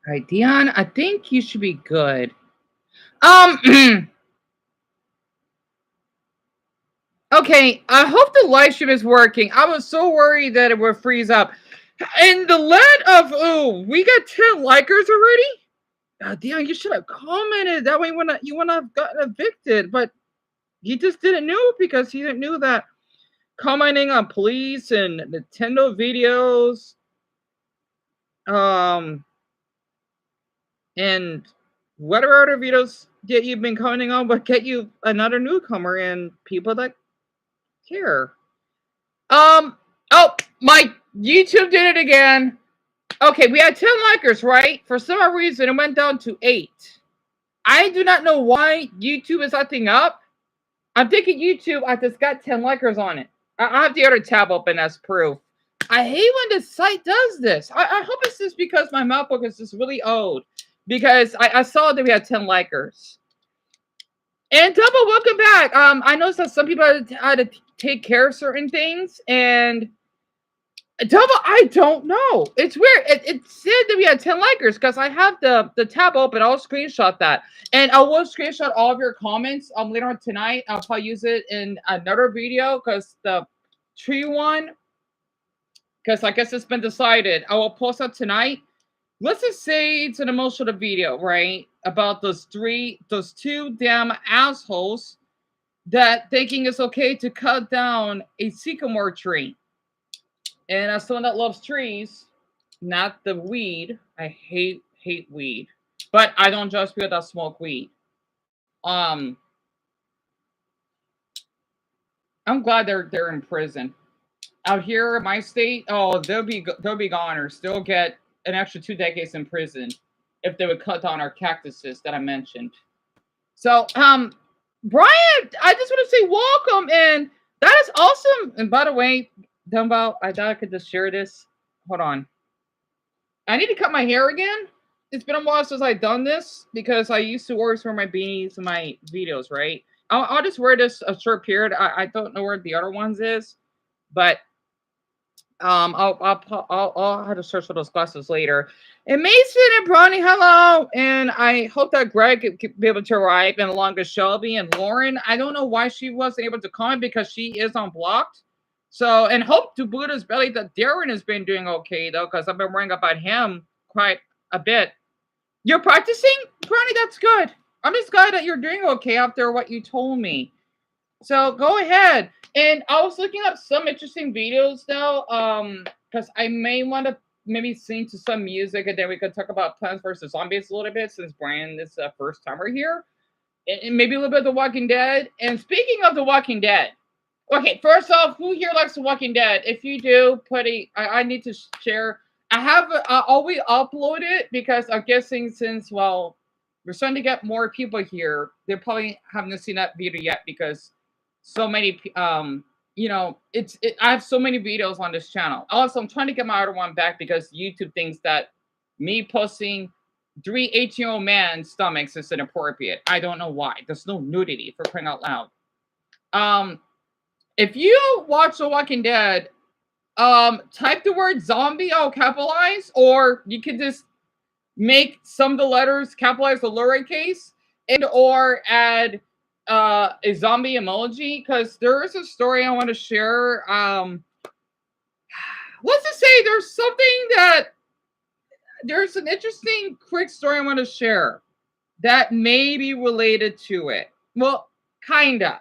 All right, Dion, I think you should be good. Um, okay, I hope the live stream is working. I was so worried that it would freeze up. And the lead of, oh, we got 10 likers already? Dion, you should have commented. That way you wouldn't have gotten evicted. But he just didn't know because he didn't know that commenting on police and Nintendo videos, um, and whatever other videos that you've been commenting on would get you another newcomer and people that care. Um. Oh, my YouTube did it again. Okay, we had 10 likers, right? For some reason, it went down to 8. I do not know why YouTube is acting up. I'm thinking YouTube, I just got 10 likers on it. I have the other tab open as proof. I hate when the site does this. I hope it's just because my MacBook is just really old. Because I saw that we had 10 likers. And Double, welcome back. I noticed that some people had to take care of certain things, and Double, I don't know. It's weird. It said that we had 10 likers because I have the tab open. I'll screenshot that. And I will screenshot all of your comments later on tonight. I'll probably use it in another video because the tree one, because I guess it's been decided. I will post that tonight. Let's just say it's an emotional video, right? About those two damn assholes that thinking it's okay to cut down a sycamore tree. And as someone that loves trees, not the weed, I hate weed. But I don't judge people that smoke weed. Um, I'm glad they're in prison. Out here in my state, oh, they'll be goners. They'll get an extra 2 decades in prison if they would cut down our cactuses that I mentioned. So, Brian, I just want to say welcome, and that is awesome. And by the way, Dumbo, I thought I could just share this. Hold on. I need to cut my hair again. It's been a while since I've done this because I used to always wear my beanies in my videos, right? I'll just wear this a short period. I don't know where the other ones is, but I'll have to search for those glasses later. And Mason and Bronny, hello. And I hope that Greg could be able to arrive, and along with Shelby and Lauren. I don't know why she wasn't able to comment because she is unblocked. So, and hope to Buddha's belly that Darren has been doing okay though, because I've been worrying about him quite a bit. You're practicing, Bronny? That's good. I'm just glad that you're doing okay after what you told me. So go ahead. And I was looking up some interesting videos though, because I may want to maybe sing to some music, and then we could talk about Plants vs Zombies a little bit since Brian is the first timer here, and maybe a little bit of The Walking Dead. And speaking of The Walking Dead, okay, first off, who here likes The Walking Dead? If you do, I need to share. I have always upload it because I'm guessing since we're starting to get more people here, they probably haven't seen that video yet because so many I have so many videos on this channel. Also, I'm trying to get my other one back because YouTube thinks that me posting 3 18-year-old man's stomachs is inappropriate. I don't know why. There's no nudity, for crying out loud. If you watch The Walking Dead, type the word zombie all capitalized, or you could just make some of the letters capitalized or lowercase, and or add a zombie emoji, because there is a story I want to share. Let's just say there's an interesting quick story I want to share that may be related to it. Well, kinda.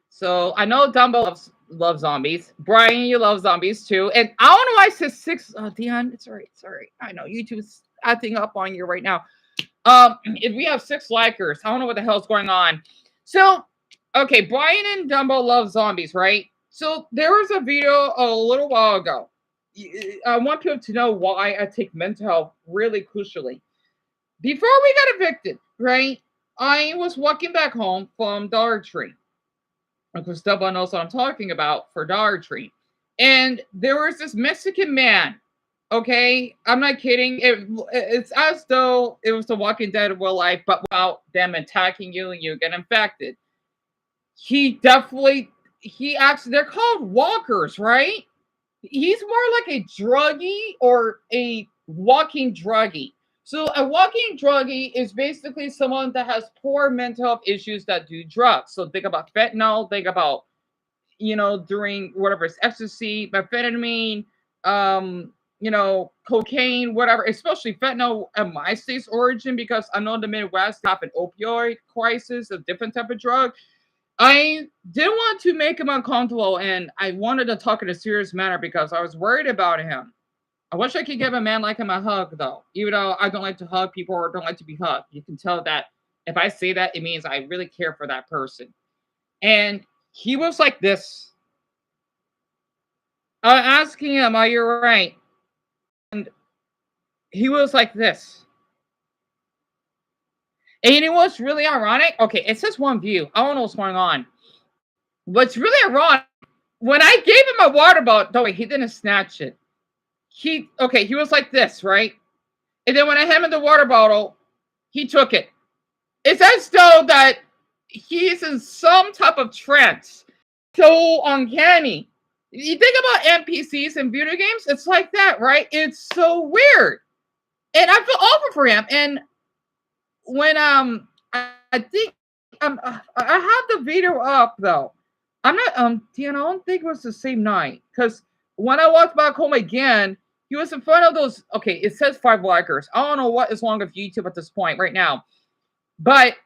So I know Dumbo loves zombies. Brian, you love zombies too. And I don't know why I said 6. Oh, Dion, it's all right. Sorry. I know YouTube's acting up on you right now. If we have 6 likers, I don't know what the hell's going on. So, okay, Brian and Dumbo love zombies, right? So there was a video a little while ago. I want people to know why I take mental health really crucially. Before we got evicted, right? I was walking back home from Dollar Tree. Because Dumbo knows what I'm talking about for Dollar Tree. And there was this Mexican man. Okay, I'm not kidding. It's as though it was The Walking Dead in real life, but without them attacking you and you get infected. He actually, they're called walkers, right? He's more like a druggie or a walking druggie. So a walking druggie is basically someone that has poor mental health issues that do drugs. So think about fentanyl, think about, during whatever it's ecstasy, methamphetamine, cocaine, whatever, especially fentanyl in my state's origin, because I know in the Midwest they have an opioid crisis, a different type of drug. I didn't want to make him uncomfortable, and I wanted to talk in a serious manner because I was worried about him. I wish I could give a man like him a hug, though. Even though I don't like to hug people or don't like to be hugged, you can tell that if I say that, it means I really care for that person. And he was like this. I was asking him, "Are you right?" And he was like this. And you know what's really ironic? Okay, it's just one view. I don't know what's going on. What's really ironic, when I gave him a water bottle, no, wait, he didn't snatch it. He was like this, right? And then when I handed him the water bottle, he took it. It's as though that he's in some type of trance. So uncanny. You think about NPCs in video games, it's like that, right? It's so weird. And I feel awful for him. And when I think I have the video up though. I'm not I don't think it was the same night, because when I walked back home again, he was in front of those. Okay, it says 5 likers. I don't know what is wrong with YouTube at this point right now, but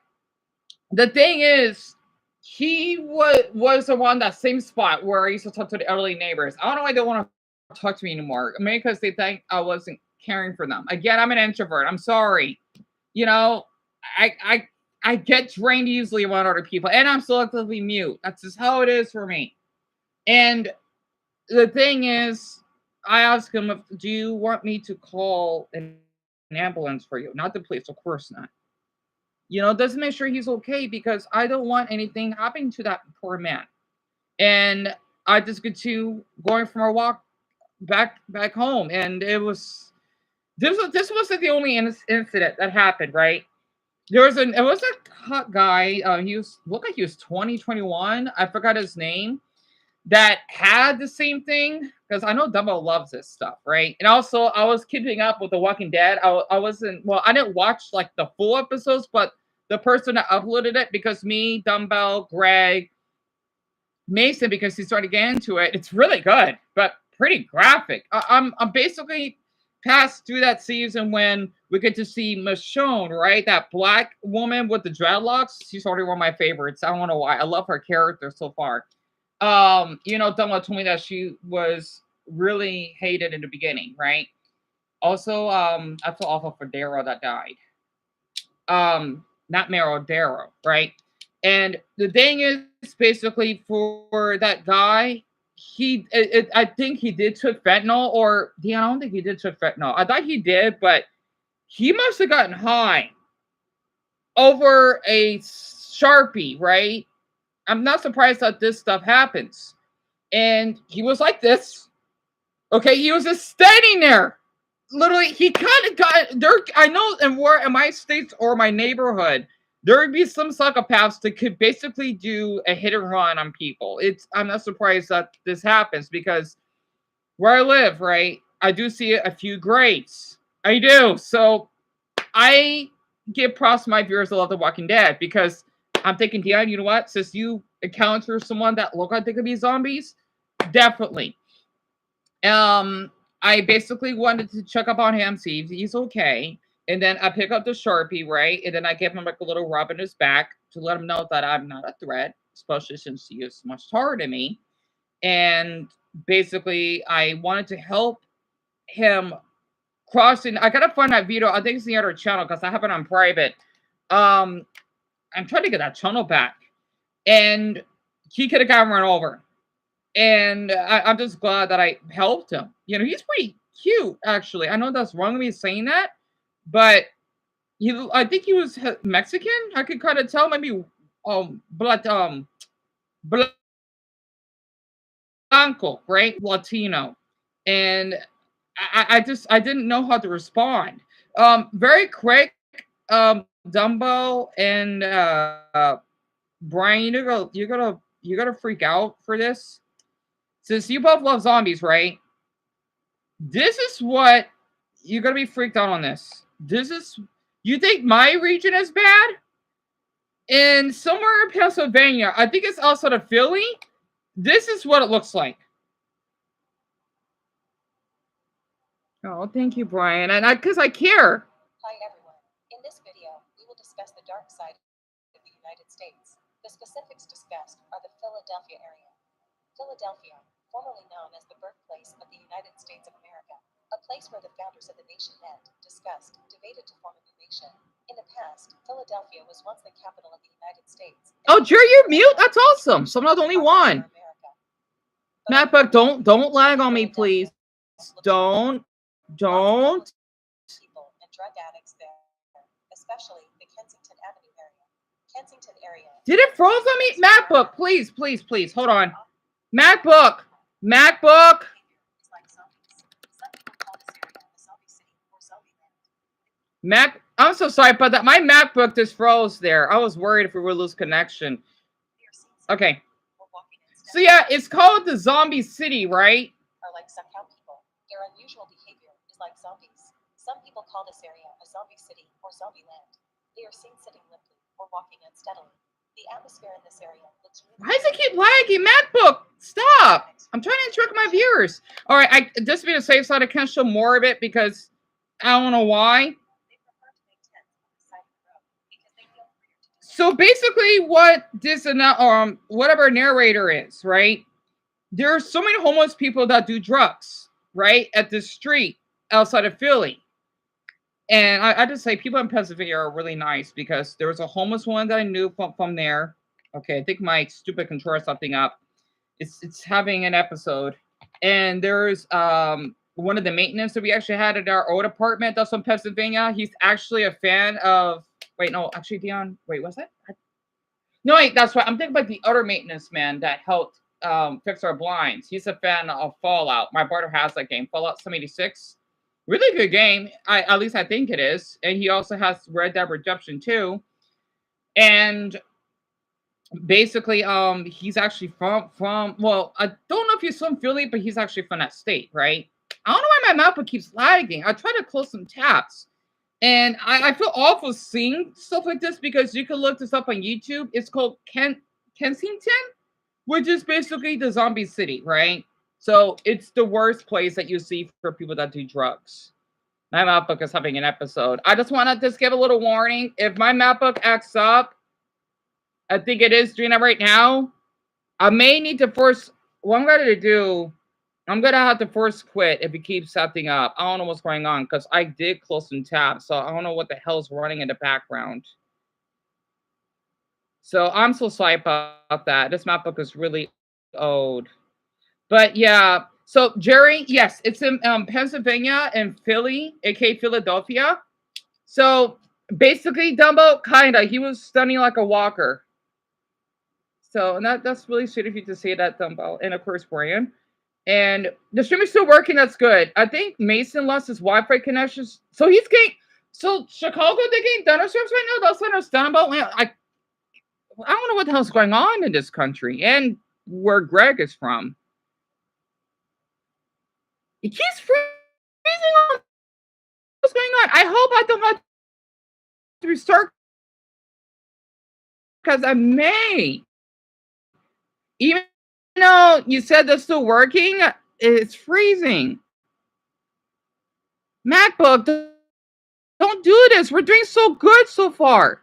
the thing is, he was around that same spot where I used to talk to the elderly neighbors. I don't know why they don't want to talk to me anymore. Maybe because they think I wasn't caring for them. Again, I'm an introvert. I'm sorry. You know, I I I get drained easily around other people, and I'm selectively mute. That's just how it is for me. And the thing is, I asked him, "Do you want me to call an ambulance for you?" Not the police, of course not. Just make sure he's okay, because I don't want anything happening to that poor man. And I just continue going from our walk back home, and this wasn't the only incident that happened, right? It was a hot guy. He was looked like he was 2021. I forgot his name. That had the same thing, because I know Dumbo loves this stuff, right? And also, I was keeping up with The Walking Dead. I wasn't, well, I didn't watch like the full episodes, but the person that uploaded it, because me, Dumbo, Greg, Mason, because he started getting into it. It's really good, but pretty graphic. I'm basically passed through that season when we get to see Michonne, right? That black woman with the dreadlocks. She's already one of my favorites. I don't know why. I love her character so far. Dumbo told me that she was really hated in the beginning, right? Also, I feel awful for Darrow that died. Not Meryl, Darrow, right? And the thing is, basically, for that guy, I think he did took fentanyl, or yeah, I don't think he did took fentanyl. I thought he did, but he must have gotten high over a Sharpie, right? I'm not surprised that this stuff happens. And he was like this. Okay, he was just standing there. Literally, he kind of got there. I know, and where in my states or my neighborhood, there would be some psychopaths that could basically do a hit and run on people. I'm not surprised that this happens, because where I live, right, I do see a few greats. I do. So I give props to my viewers that love The Walking Dead, because I'm thinking, Dion, you know what? Since you encounter someone that look like they could be zombies, definitely. I basically wanted to check up on him, see if he's okay. And then I pick up the Sharpie, right? And then I give him like a little rub in his back to let him know that I'm not a threat, especially since he is much taller than me. And basically, I wanted to help him crossing. I gotta find that video. I think it's the other channel, because I have it on private. I'm trying to get that channel back. And he could have gotten run over. And I'm just glad that I helped him. He's pretty cute, actually. I know that's wrong of me saying that, but I think he was Mexican. I could kind of tell, maybe blanco, right? Latino. And I didn't know how to respond. Very quick, Dumbo and Brian, you gotta freak out for this. Since you both love zombies, right? This is what you're gonna be freaked out on this. This is, you think my region is bad? In somewhere in Pennsylvania, I think it's outside of Philly. This is what it looks like. Oh, thank you, Brian. And because I care. Hi, everyone. In this video, we will discuss the dark side of the United States. The specifics discussed are the Philadelphia area. Philadelphia, formerly known as the birthplace of the United States of America, a place where the founders of the nation met, discussed, debated to form a new nation. In the past, Philadelphia was once the capital of the United States. Oh, Jerry, you're mute? That's awesome. So I'm not the only one. MacBook, don't lag on me, please. Don't. People and drug addicts there, especially the Kensington Avenue area. Kensington area. Did it froze on me? MacBook, please, please, please. Hold on. MacBook. Mac, I'm so sorry about that. My MacBook just froze there. I was worried if we would lose connection. Okay. So yeah, it's called the Zombie City, right? Are like some cow people. Their unusual behavior is like zombies. Some people call this area a zombie city or zombie land. They are seen sitting limply or walking unsteadily. The atmosphere in this area looks really. Why does it keep lagging? MacBook, stop! I'm trying to instruct my viewers. All right, I just to be a safe side, I can't show more of it because I don't know why. So basically, what this whatever narrator is, right? There are so many homeless people that do drugs, right, at this street outside of Philly. And I just say people in Pennsylvania are really nice because there was a homeless one that I knew from there. Okay, I think my stupid controller something up. It's having an episode, and there's one of the maintenance that we actually had at our old apartment that's from Pennsylvania. He's actually a fan of. Wait, no, actually, Dion. Wait, was that? No, wait, that's right. I'm thinking about the other maintenance man that helped fix our blinds. He's a fan of Fallout. My brother has that game, Fallout 76. Really good game. At least I think it is. And he also has Red Dead Redemption 2. And basically, he's actually from well, I don't know if he's from Philly, but he's actually from that state, right? I don't know why my MacBook keeps lagging. I try to close some tabs. And I feel awful seeing stuff like this because you can look this up on YouTube. It's called Kensington, which is basically the zombie city, right? So it's the worst place that you see for people that do drugs. My MacBook is having an episode. I just want to just give a little warning. If my MacBook acts up, I think it is doing that right now. I may need to force. What I'm going to do, I'm going to have to force quit if it keeps acting up. I don't know what's going on because I did close some tabs. So I don't know what the hell's running in the background. So I'm so sorry about that. This MacBook is really old. But yeah, so Jerry, yes, it's in Pennsylvania and Philly, aka Philadelphia. So basically, Dumbo, kinda, he was stunning like a walker. So and that's really sweet of you to say that, Dumbo, and of course Brian. And the stream is still working. That's good. I think Mason lost his Wi-Fi connections, so he's getting. So Chicago, they're getting thunderstorms right now. That's what I was done about. I don't know what the hell's going on in this country and where Greg is from. It keeps freezing on. What's going on? I hope I don't have to restart because I may. Even though you said they're still working, it's freezing. MacBook, don't do this. We're doing so good so far.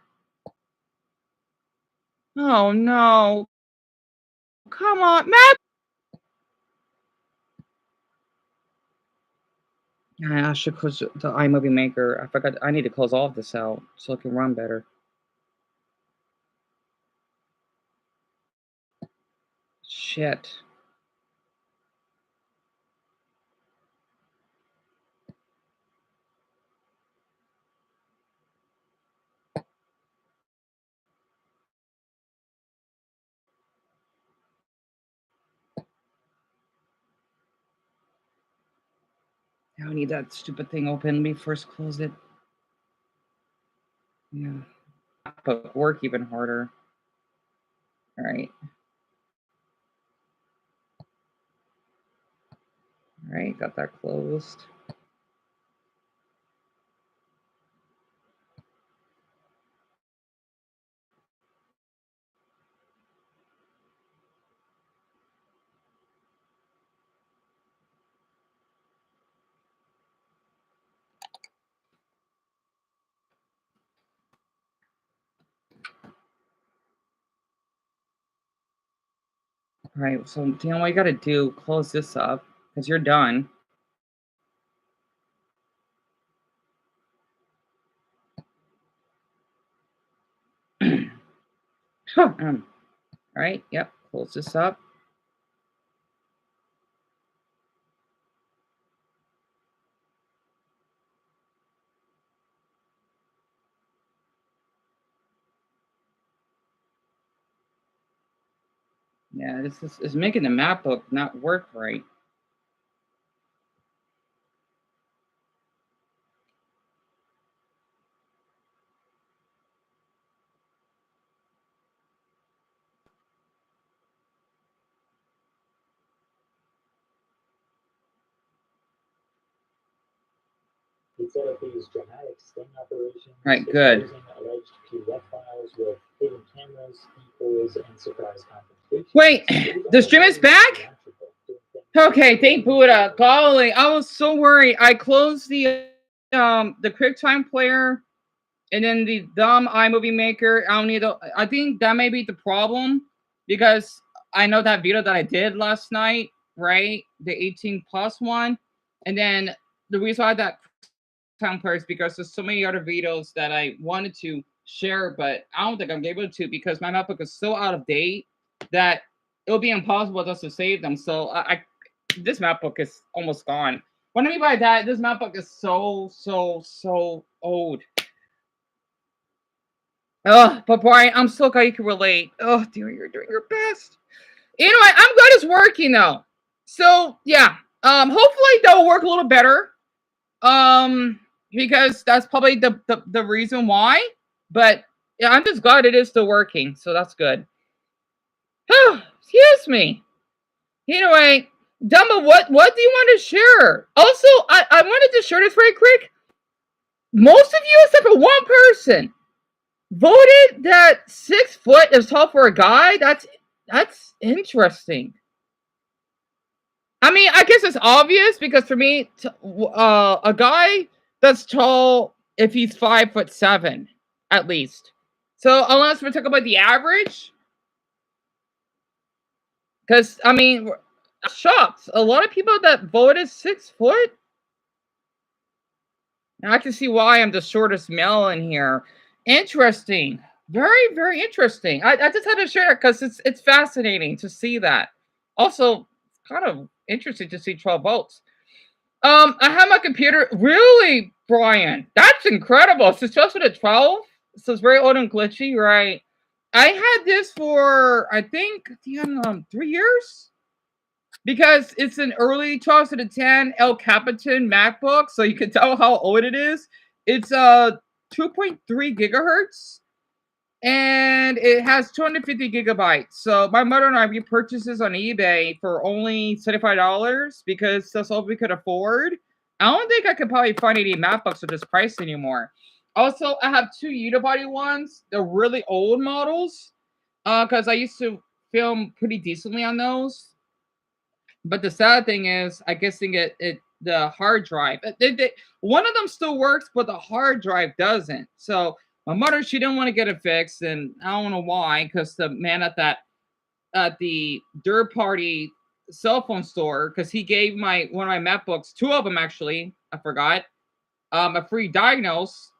Oh no. Come on, Mac. I should close the iMovie Maker. I forgot. I need to close all of this out so it can run better. Shit. I need that stupid thing open. Let me first close it. Yeah. But work even harder. All right. All right, got that closed. Right, so Dan, what you gotta do, close this up because you're done. Huh, right, yep, close this up. Yeah, this is making the map book not work right. He set up these dramatic sting operations, Right, good. exposing alleged PDF files with hidden cameras, decoys, and surprise confrontations. Wait, the stream is back? Okay, thank Buddha. Golly, I was so worried. I closed the QuickTime player and then the dumb iMovie Maker. I don't need to, I think that may be the problem because I know that video that I did last night, right? The 18 plus one. And then the reason why that QuickTime player is because there's so many other videos that I wanted to share, but I don't think I'm able to because my MacBook is so out of date that it'll be impossible just to save them. So I this MacBook is almost gone. What I mean by that, this MacBook is so old. Oh, but Brian, I'm so glad you can relate. Oh, dear, you're doing your best. You know what? I'm glad it's working though. So yeah, hopefully that will work a little better. Because that's probably the reason why. But yeah, I'm just glad it is still working. So that's good. Excuse me. Anyway, Dumba, what do you want to share? Also, I wanted to share this very quick. Most of you, except for one person, voted that 6 foot is tall for a guy. That's interesting. I mean, I guess it's obvious because for me, a guy that's tall if he's 5'7", at least. So unless we're talking about the average, because I mean, shocked. A lot of people that voted 6 foot. I can see why I'm the shortest male in here. Interesting. Very interesting. I just had to share it because it's fascinating to see that. Also, kind of interesting to see 12 votes. I have my computer. Really, Brian? That's incredible. So it's just at 12. So it's very old and glitchy, right? I had this for I think 3 years because it's an early 2010 El Capitan MacBook, so you can tell how old it is. It's 2.3 gigahertz and it has 250 gigabytes. So my mother and I repurchased this on eBay for only $75 because that's all we could afford. I don't think I could probably find any MacBooks at this price anymore. Also, I have two unibody ones. They're really old models because I used to film pretty decently on those. But the sad thing is, I guess it the hard drive. One of them still works, but the hard drive doesn't. So my mother, she didn't want to get it fixed, and I don't know why, because the man at the third party cell phone store, because he gave my one of my MacBooks, two of them actually, I forgot, a free diagnose.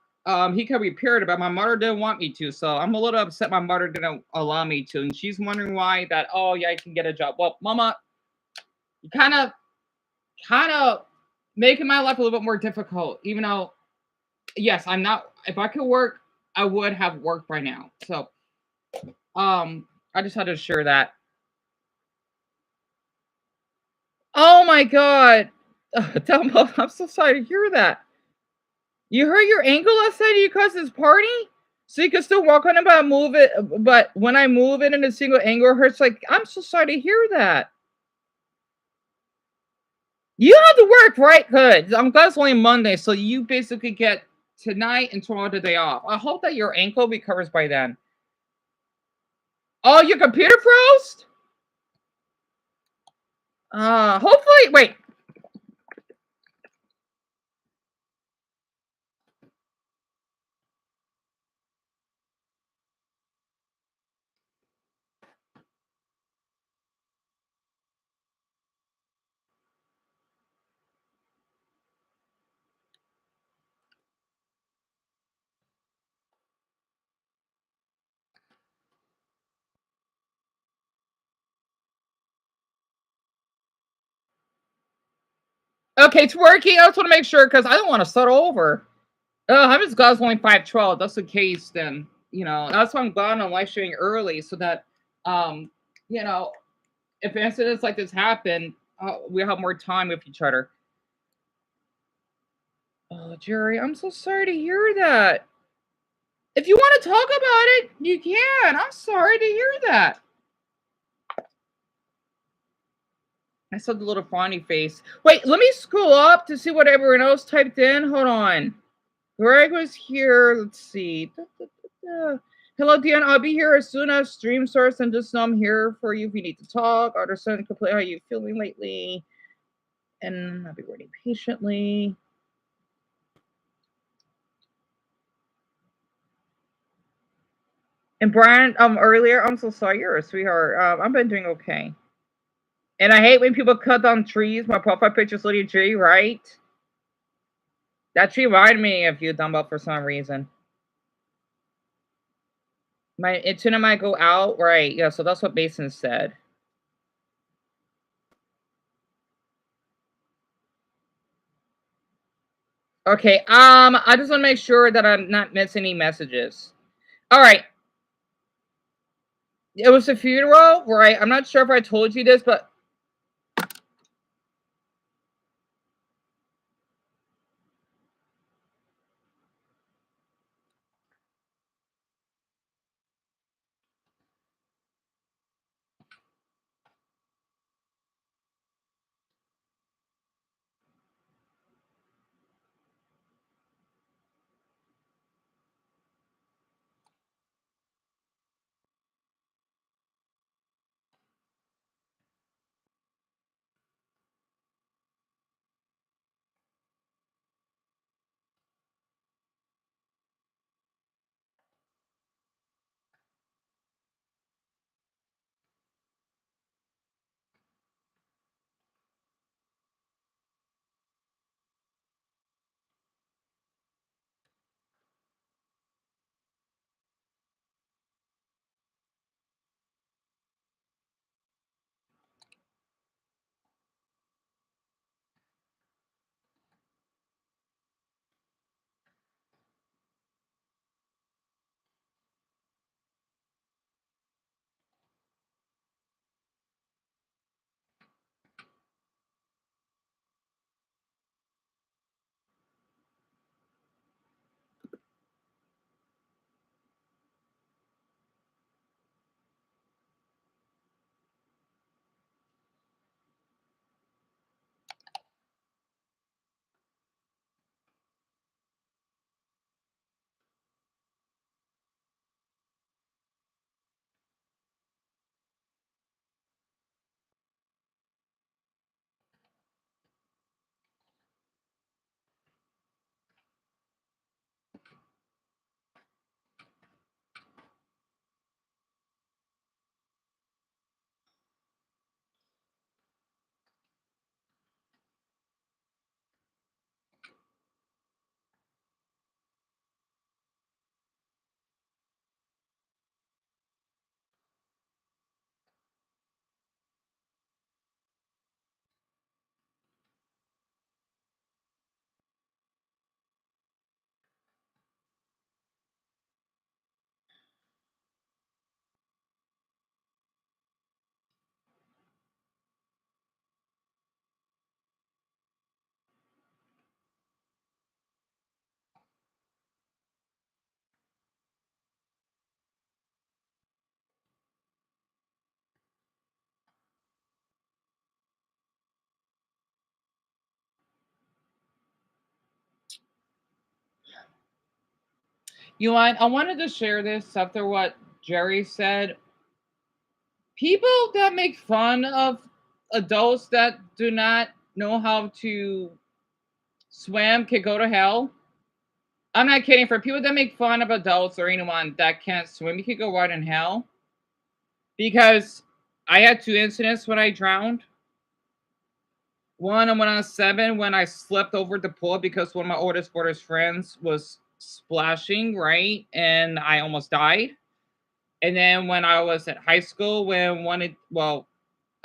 He could repair it, but my mother didn't want me to, so I'm a little upset. My mother didn't allow me to, and she's wondering why. That oh yeah, I can get a job. Well, Mama, you kind of making my life a little bit more difficult. Even though, yes, I'm not. If I could work, I would have worked by now. So, I just had to share that. Oh my god, Dumbo, I'm so sorry to hear that. You hurt your ankle last night. You caused this party, so you can still walk on it, but move it. But when I move it in a single angle, it hurts. Like I'm so sorry to hear that. You have to work, right? Good. I'm glad it's only Monday, so you basically get tonight and tomorrow the day off. I hope that your ankle recovers by then. Oh, your computer froze? Hopefully, wait. Okay, it's working. I just want to make sure because I don't want to start over. I'm just glad it's only 5:12. That's the case, then that's why I'm glad I'm live streaming early so that um you know if incidents like this happen, we have more time with each other. Oh, Jerry, I'm so sorry to hear that. If you want to talk about it, you can. I'm sorry to hear that. I saw the little frowny face. Wait, let me scroll up to see what everyone else typed in. Hold on. Greg was here. Let's see. Da, da, da, da. Hello, Dion. I'll be here as soon as stream starts, and just know I'm here for you if you need to talk. Understand completely how you feeling lately, and I'll be waiting patiently. And Brian, earlier, I'm so sorry. You're a sweetheart. I've been doing okay. And I hate when people cut down trees. My profile picture's Lady G, right? That tree reminded me of you, Dumbo, for some reason. My internet might go out, right? Yeah, so that's what Mason said. Okay, I just want to make sure that I'm not missing any messages. All right. It was a funeral, right? I'm not sure if I told you this, but I wanted to share this after what Jerry said. People that make fun of adults that do not know how to swim can go to hell. I'm not kidding. For people that make fun of adults or anyone that can't swim, you could go right in hell. Because I had two incidents when I drowned. One when I was 7, when I slipped over the pool because one of my oldest brother's friends was splashing, right? And I almost died. And then when I was at high school, when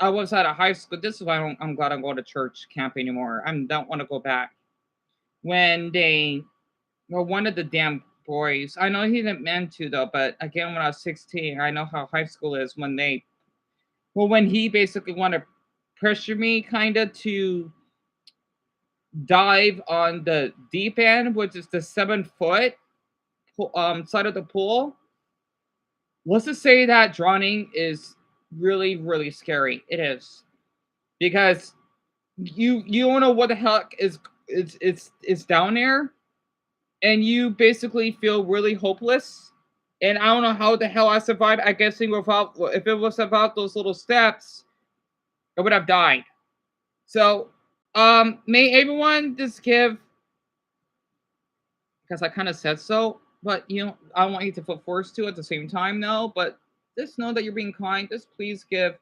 I was at a high school. This is why I'm glad I don't go to church camp anymore. I don't want to go back. When they, well, one of the damn boys, I know he didn't mean to though, but again, when I was 16, I know how high school is when they, well, when he basically wanted to pressure me kind of to dive on the deep end, which is the 7 foot side of the pool. Let's just say that drowning is really, really scary. It is because you don't know what the heck is down there, and you basically feel really hopeless. And I don't know how the hell I survived. I guess without, if it was about those little steps, I would have died. So, may everyone just give, because I kind of said so, but I want you to feel forced to at the same time, though. But just know that you're being kind. Just please give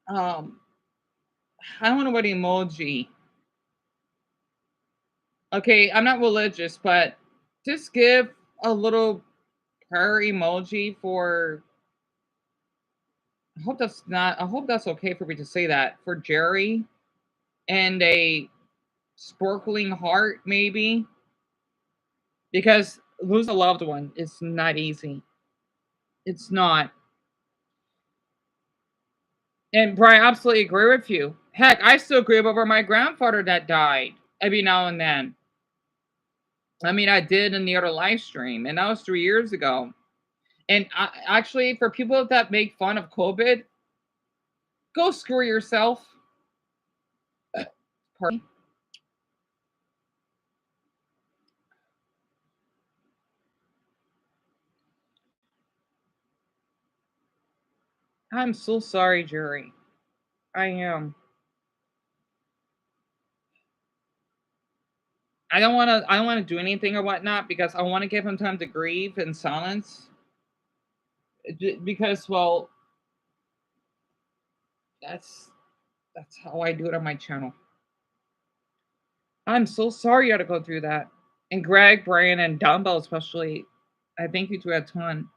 um I don't know what emoji. Okay, I'm not religious, but just give a little prayer emoji for, I hope that's okay for me to say that, for Jerry, and a sparkling heart maybe, because lose a loved one is not easy. It's not. And Brian, I absolutely agree with you. Heck, I still grieve over my grandfather that died every now and then. I mean, I did in the other live stream, and that was 3 years ago. And actually, for people that make fun of COVID, go screw yourself. Pardon me. I'm so sorry, Jerry. I am. I don't want to. I don't want to do anything or whatnot because I want to give him time to grieve in silence. Because, well, that's that's how I do it on my channel. I'm so sorry you had to go through that. And Greg, Brian, and Dumbo especially, I thank you to a ton.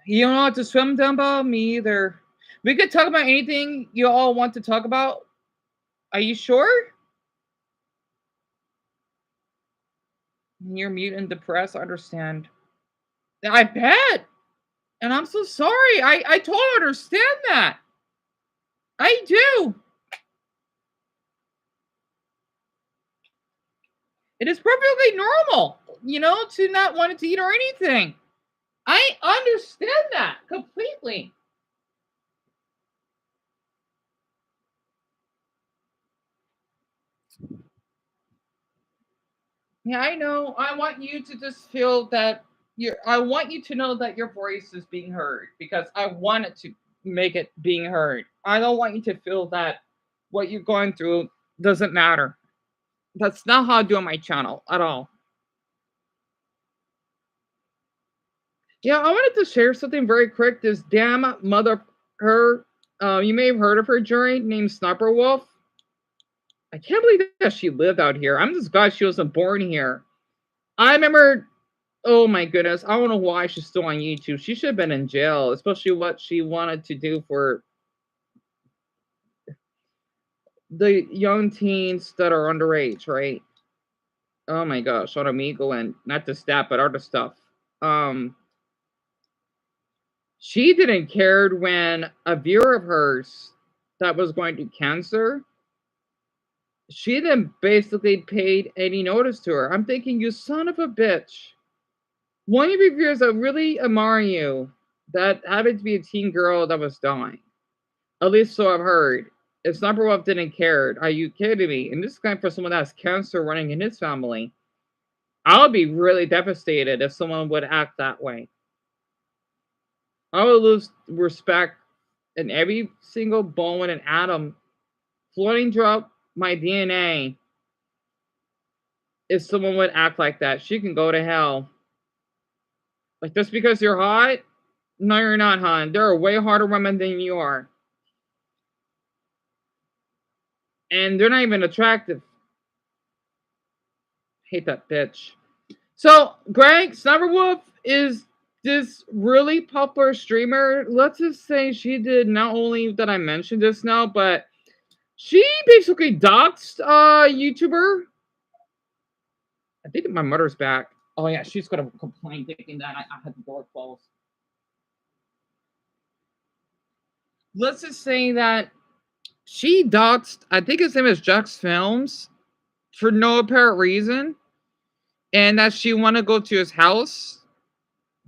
You don't know how to swim, Dumbo? Me either. We could talk about anything you all want to talk about. Are you sure? You're mute and depressed. I understand. I bet. And I'm so sorry. I totally understand that. I do. It is perfectly normal, to not want to eat or anything. I understand that completely. Yeah, I know. I want you to just feel that I want you to know that your voice is being heard because I want it to make it being heard. I don't want you to feel that what you're going through doesn't matter. That's not how I do on my channel at all. Yeah, I wanted to share something very quick. This damn mother, you may have heard of her, Jerry, named Sniper Wolf. I can't believe that she lived out here. I'm just glad she wasn't born here. I remember, oh my goodness, I don't know why she's still on YouTube. She should have been in jail, especially what she wanted to do for the young teens that are underage, right? Oh my gosh, on Omegle and not just that, but other stuff. Um, she didn't care when a viewer of hers that was going through cancer, she then basically paid any notice to her. I'm thinking, you son of a bitch. One of your viewers that really admire you, that happened to be a teen girl that was dying. At least so I've heard. If Sniper Wolf didn't care, are you kidding me? And this guy, for someone that has cancer running in his family, I would be really devastated if someone would act that way. I would lose respect in every single bone and atom floating throughout my DNA if someone would act like that. She can go to hell. Like, just because you're hot? No, you're not, hon. There are way harder women than you are. and they're not even attractive. Hate that bitch. So Greg Snubberwolf is this really popular streamer. Let's just say she did not only that I mentioned this now, but she basically doxed a YouTuber. I think my mother's back. Oh yeah, she's gonna complain thinking that I had the door closed. Let's just say that she doxed, I think his name is Jux Films, for no apparent reason, and that she want to go to his house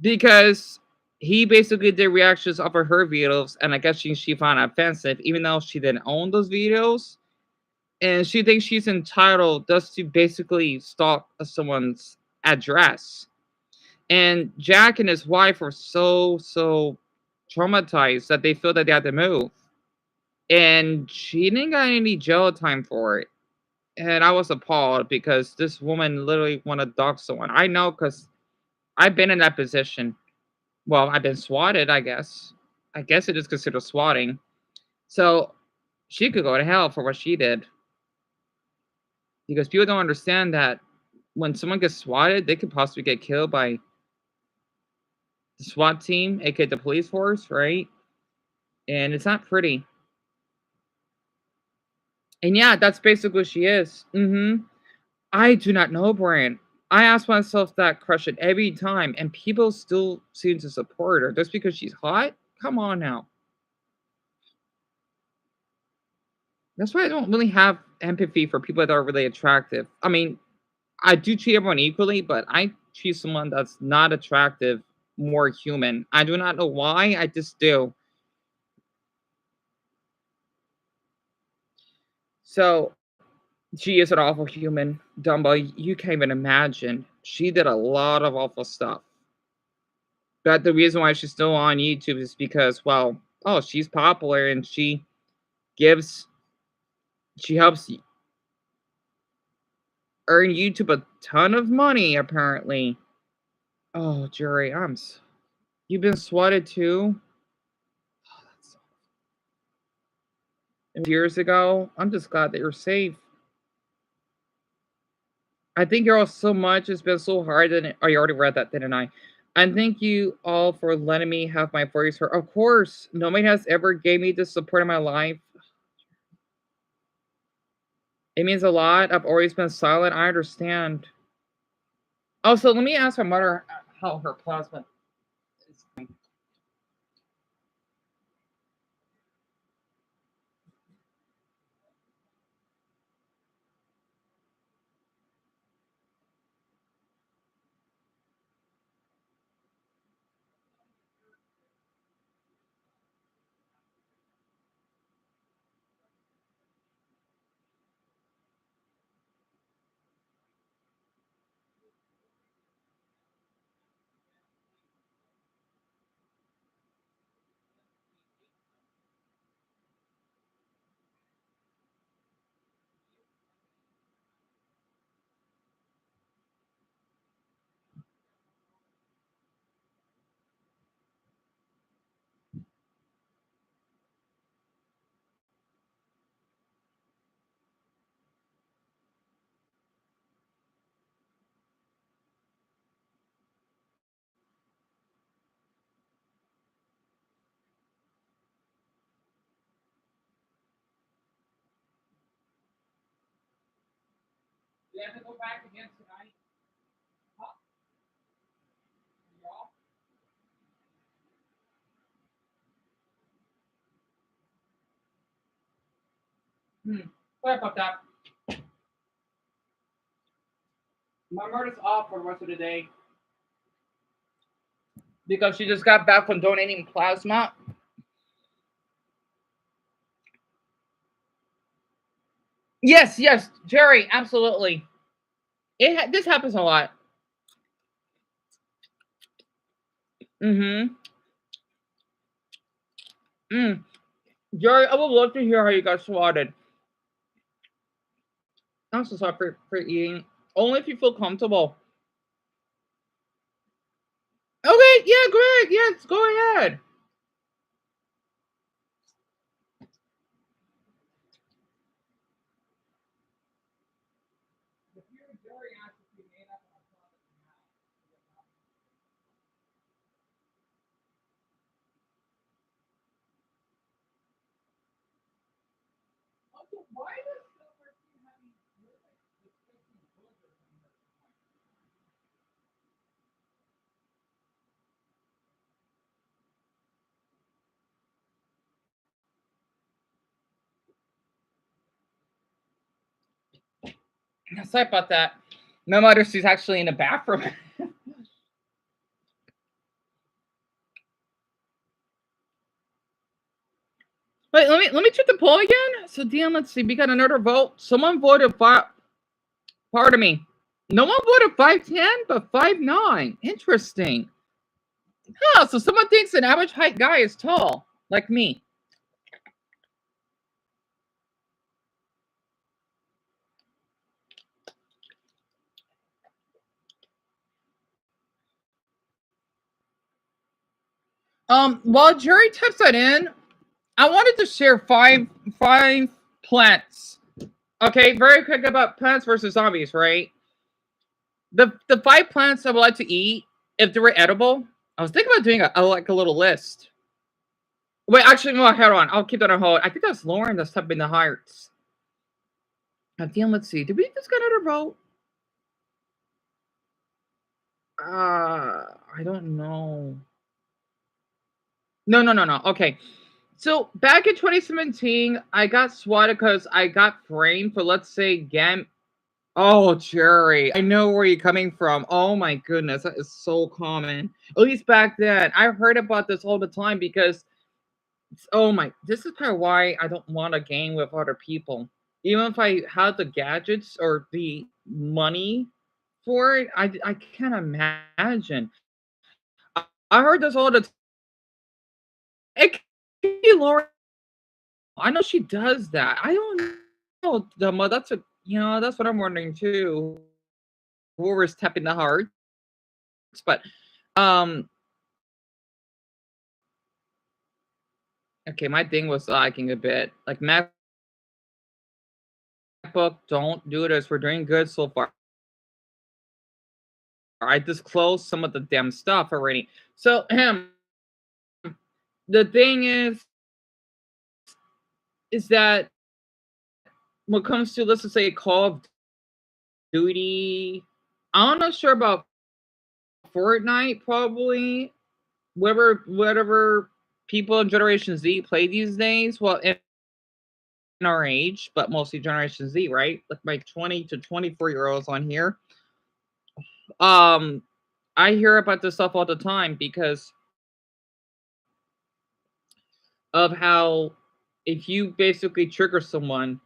because he basically did reactions off of her videos, and I guess she found it offensive, even though she didn't own those videos, and she thinks she's entitled just to basically stalk someone's address. And Jack and his wife were so traumatized that they feel that they had to move, and she didn't get any jail time for it. And I was appalled because this woman literally wanted to dox someone. I know because I've been in that position. Well, I've been swatted, I guess. I guess it is considered swatting. So she could go to hell for what she did. Because people don't understand that when someone gets swatted, they could possibly get killed by the SWAT team, aka the police force, right? And it's not pretty. And yeah, that's basically what she is. I do not know, Brian. I ask myself that question every time, and people still seem to support her just because she's hot. Come on now. That's why I don't really have empathy for people that are really attractive. I mean, I do treat everyone equally, but I treat someone that's not attractive more human. I do not know why. I just do. So she is an awful human, Dumbo. You can't even imagine. She did a lot of awful stuff. But the reason why she's still on YouTube is because, well, oh, she's popular and gives, she helps earn YouTube a ton of money, apparently. Oh, Jerry, you've been swatted too? Oh, that's years ago. I'm just glad that you're safe. I thank you all so much. It's been so hard. Oh, you already read that, didn't I? And thank you all for letting me have my voice heard. Of course, nobody has ever gave me the support in my life. It means a lot. I've always been silent. I understand. Also, let me ask my mother how her plasma is going. Do you have to go back again tonight? Huh? Sorry about that. My mother's off for the rest of the day because she just got back from donating plasma. Yes, Jerry, absolutely. This happens a lot. Mm-hmm. Jerry, I would love to hear how you got swatted. I'm so sorry for eating. Only if you feel comfortable. Okay, yeah, Greg, yes, go ahead. Sorry about that. My mother, she's actually in the bathroom. Wait, let me check the poll again. So Dan, let's see. We got another vote. Someone voted five. Pardon me. No one voted 5'10", but 5'9". Interesting. Huh, so someone thinks an average height guy is tall, like me. While Jerry types that in, I wanted to share five plants. Okay, very quick about plants versus zombies, right? The five plants I would like to eat if they were edible. I was thinking about doing a little list. Wait, actually, no, hold on. I'll keep that on hold. I think that's Lauren that's typing the hearts. Again, let's see. Did we just get another vote? I don't know. No. Okay. So back in 2017, I got swatted because I got framed for, let's say, Oh, Jerry, I know where you're coming from. Oh my goodness, that is so common. At least back then, I heard about this all the time because, oh my, this is kind of why I don't want to game with other people. Even if I had the gadgets or the money for it, I can't imagine. I heard this all the time. It could be Lauren. I know she does that. I don't know. That's a that's what I'm wondering too. Whoever's tapping the hearts, but um, okay, my thing was lagging a bit. Like MacBook, don't do this. We're doing good so far. I disclosed some of the damn stuff already. So, the thing is that when it comes to, let's just say, Call of Duty, I'm not sure about Fortnite. Probably whatever people in Generation Z play these days. Well, in our age, but mostly Generation Z, right? Like my 20 to 24-year-olds on here. Um, I hear about this stuff all the time because of how if you basically trigger someone,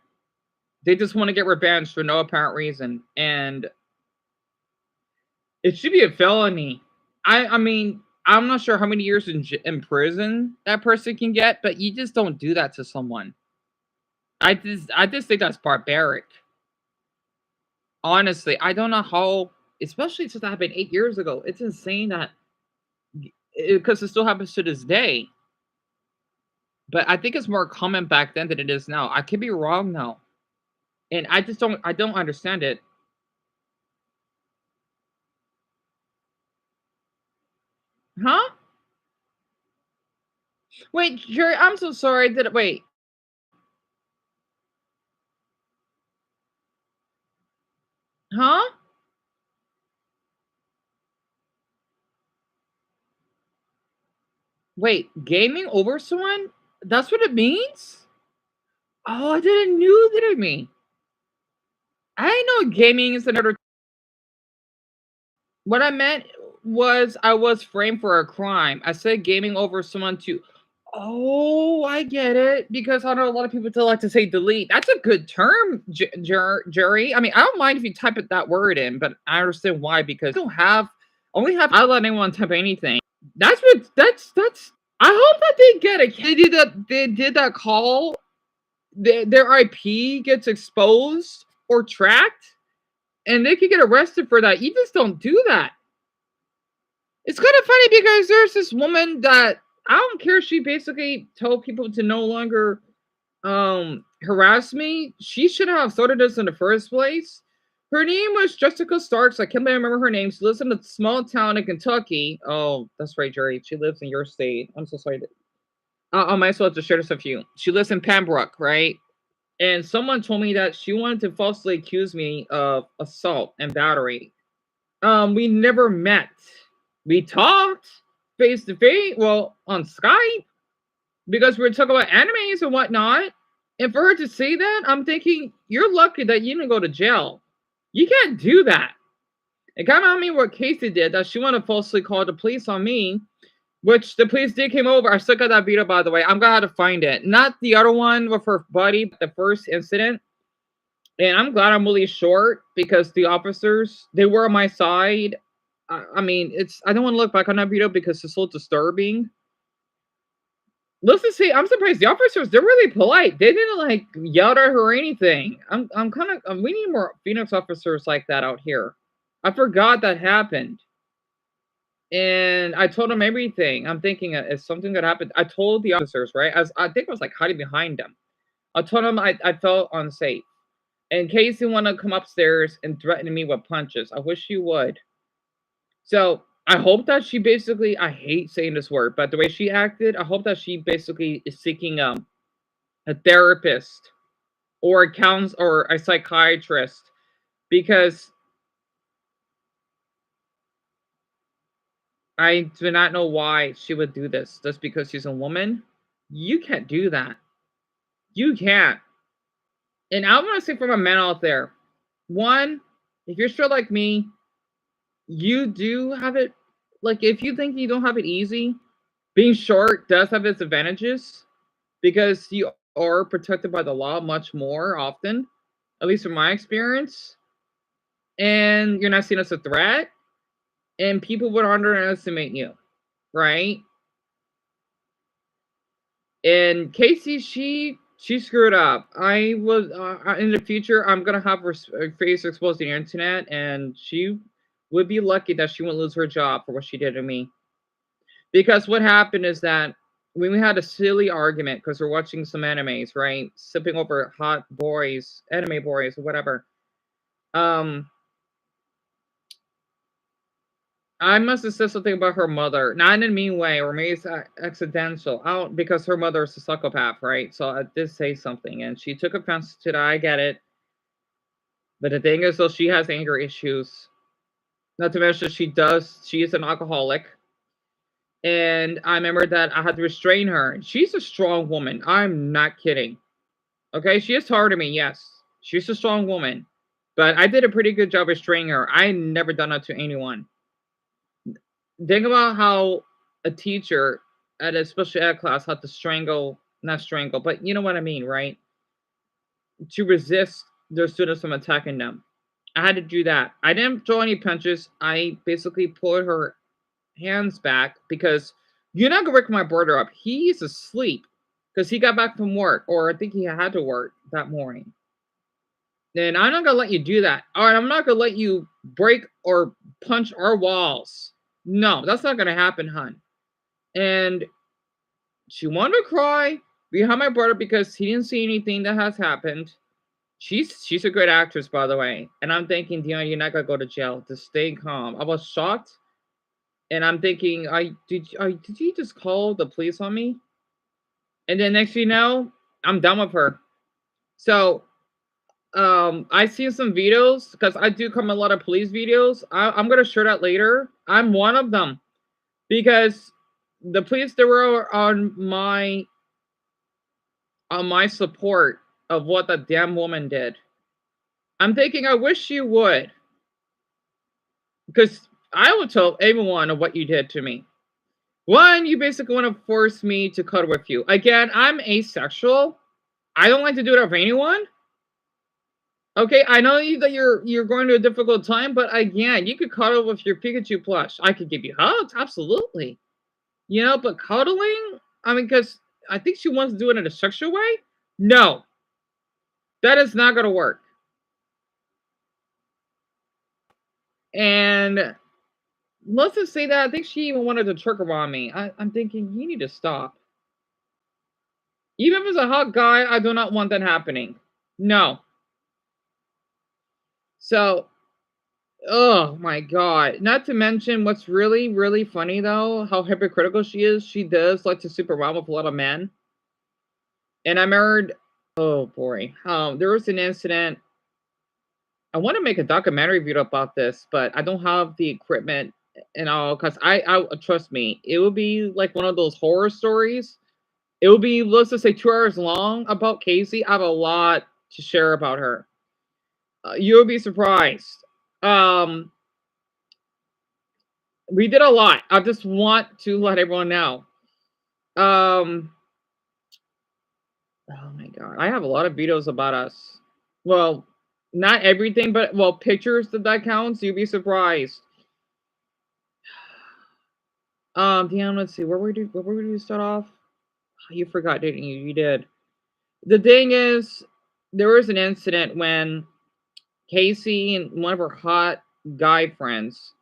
they just want to get revenge for no apparent reason, and it should be a felony. I mean, I'm not sure how many years in prison that person can get, but you just don't do that to someone. I just think that's barbaric. Honestly, I don't know how, especially since that happened 8 years ago. It's insane that because it still happens to this day. But I think it's more common back then than it is now. I could be wrong now, and I don't understand it. Huh? Wait, Jerry, I'm so sorry. Did it wait? Huh? Wait, gaming over someone? That's what it means? Oh, I didn't knew that it mean. I know gaming is another. What I meant was I was framed for a crime. I said gaming over someone to. Oh, I get it. Because I know a lot of people still like to say delete. That's a good term, Jerry. I mean, I don't mind if you type it that word in, but I understand why. Because I don't have only have I let anyone type anything. That's. I hope that they get it. They did that call. Their IP gets exposed or tracked, and they could get arrested for that. You just don't do that. It's kind of funny because there's this woman that I don't care. She basically told people to no longer harass me. She shouldn't have started this in the first place. Her name was Jessica Starks. I can't remember her name. She lives in a small town in Kentucky. Oh, that's right, Jerry. She lives in your state. I'm so sorry. I might as well just share this with you. She lives in Pembroke, right? And someone told me that she wanted to falsely accuse me of assault and battery. We never met. We talked face to face, well, on Skype, because we were talking about animes and whatnot. And for her to say that, I'm thinking, you're lucky that you didn't go to jail. You can't do that. It kind of on me what Casey did, that she wanted to falsely call the police on me, which the police did came over. I still got that video, by the way. I'm gonna have to find it. Not the other one with her buddy, but the first incident. And I'm glad I'm really short because the officers, they were on my side. I mean, I don't want to look back on that video because it's so disturbing. Let's just say I'm surprised the officers, they're really polite. They didn't like yell at her or anything. I'm kind of we need more Phoenix officers like that out here. I forgot that happened. And I told them everything. I'm thinking if something that happened, I told the officers, right? As I think I was like hiding behind them. I told them I felt unsafe. In case you want to come upstairs and threaten me with punches, I wish you would. So I hope that she basically, I hate saying this word, but the way she acted, I hope that she basically is seeking a therapist or a counselor or a psychiatrist, because I do not know why she would do this. Just because she's a woman? You can't do that. You can't. And I want to say from a man out there, one, if you're straight like me, you do have it. Like, if you think you don't have it easy, being short does have its advantages because you are protected by the law much more often, at least from my experience. And you're not seen as a threat, and people would underestimate you, right? And Casey, she screwed up. I was in the future, I'm gonna have her face exposed on the internet, and she would be lucky that she wouldn't lose her job for what she did to me. Because what happened is that when we had a silly argument because we're watching some animes, right? Sipping over hot boys, anime boys, or whatever. Um, I must have said something about her mother, not in a mean way, or maybe it's accidental. Out because her mother is a psychopath, right? So I did say something, and she took offense to that. I get it, but the thing is, though, she has anger issues. Not to mention, she is an alcoholic. And I remember that I had to restrain her. She's a strong woman. I'm not kidding. Okay, she is taller than me, yes. She's a strong woman. But I did a pretty good job restraining her. I never done that to anyone. Think about how a teacher at a special ed class had to strangle, not strangle, but you know what I mean, right? To resist their students from attacking them. I had to do that. I didn't throw any punches. I basically pulled her hands back because you're not gonna wake my brother up. He's asleep because he got back from work, or I think he had to work that morning. Then I'm not gonna let you do that. All right, I'm not gonna let you break or punch our walls. No, that's not gonna happen, hun. And she wanted to cry behind my brother because he didn't see anything that has happened. She's a great actress, by the way. And I'm thinking, Dion, you're not gonna go to jail. Just stay calm. I was shocked, and I'm thinking, did you just call the police on me? And then next thing you know, I'm done with her. So I seen some videos because I do come a lot of police videos. I'm gonna share that later. I'm one of them because the police, they were on my support of what the damn woman did. I'm thinking I wish you would, because I would tell everyone of what you did to me. One, you basically want to force me to cuddle with you. Again, I'm asexual. I don't like to do it with anyone. Okay, I know that you're going to a difficult time, but again, you could cuddle with your Pikachu plush. I could give you hugs, absolutely. You know, but cuddling, I mean, because I think she wants to do it in a sexual way. No, that is not going to work. And let's just say that I think she even wanted to trigger on me. I'm thinking, you need to stop. Even if it's a hot guy, I do not want that happening. No. So, oh my god. Not to mention what's really, really funny though, how hypocritical she is. She does like to sleep around with a lot of men. And I remembered, oh boy, there was an incident. I want to make a documentary video about this, but I don't have the equipment and all because I trust me, it will be like one of those horror stories. It will be, let's just say, 2 hours long about Casey. I have a lot to share about her. You'll be surprised. Um, we did a lot. I just want to let everyone know. Um, oh my god, I have a lot of videos about us. Well, not everything, but well, pictures that counts. You'll be surprised. Damn, let's see. Where were we do start off? You forgot, didn't you? You did. The thing is, there was an incident when Casey and one of her hot guy friends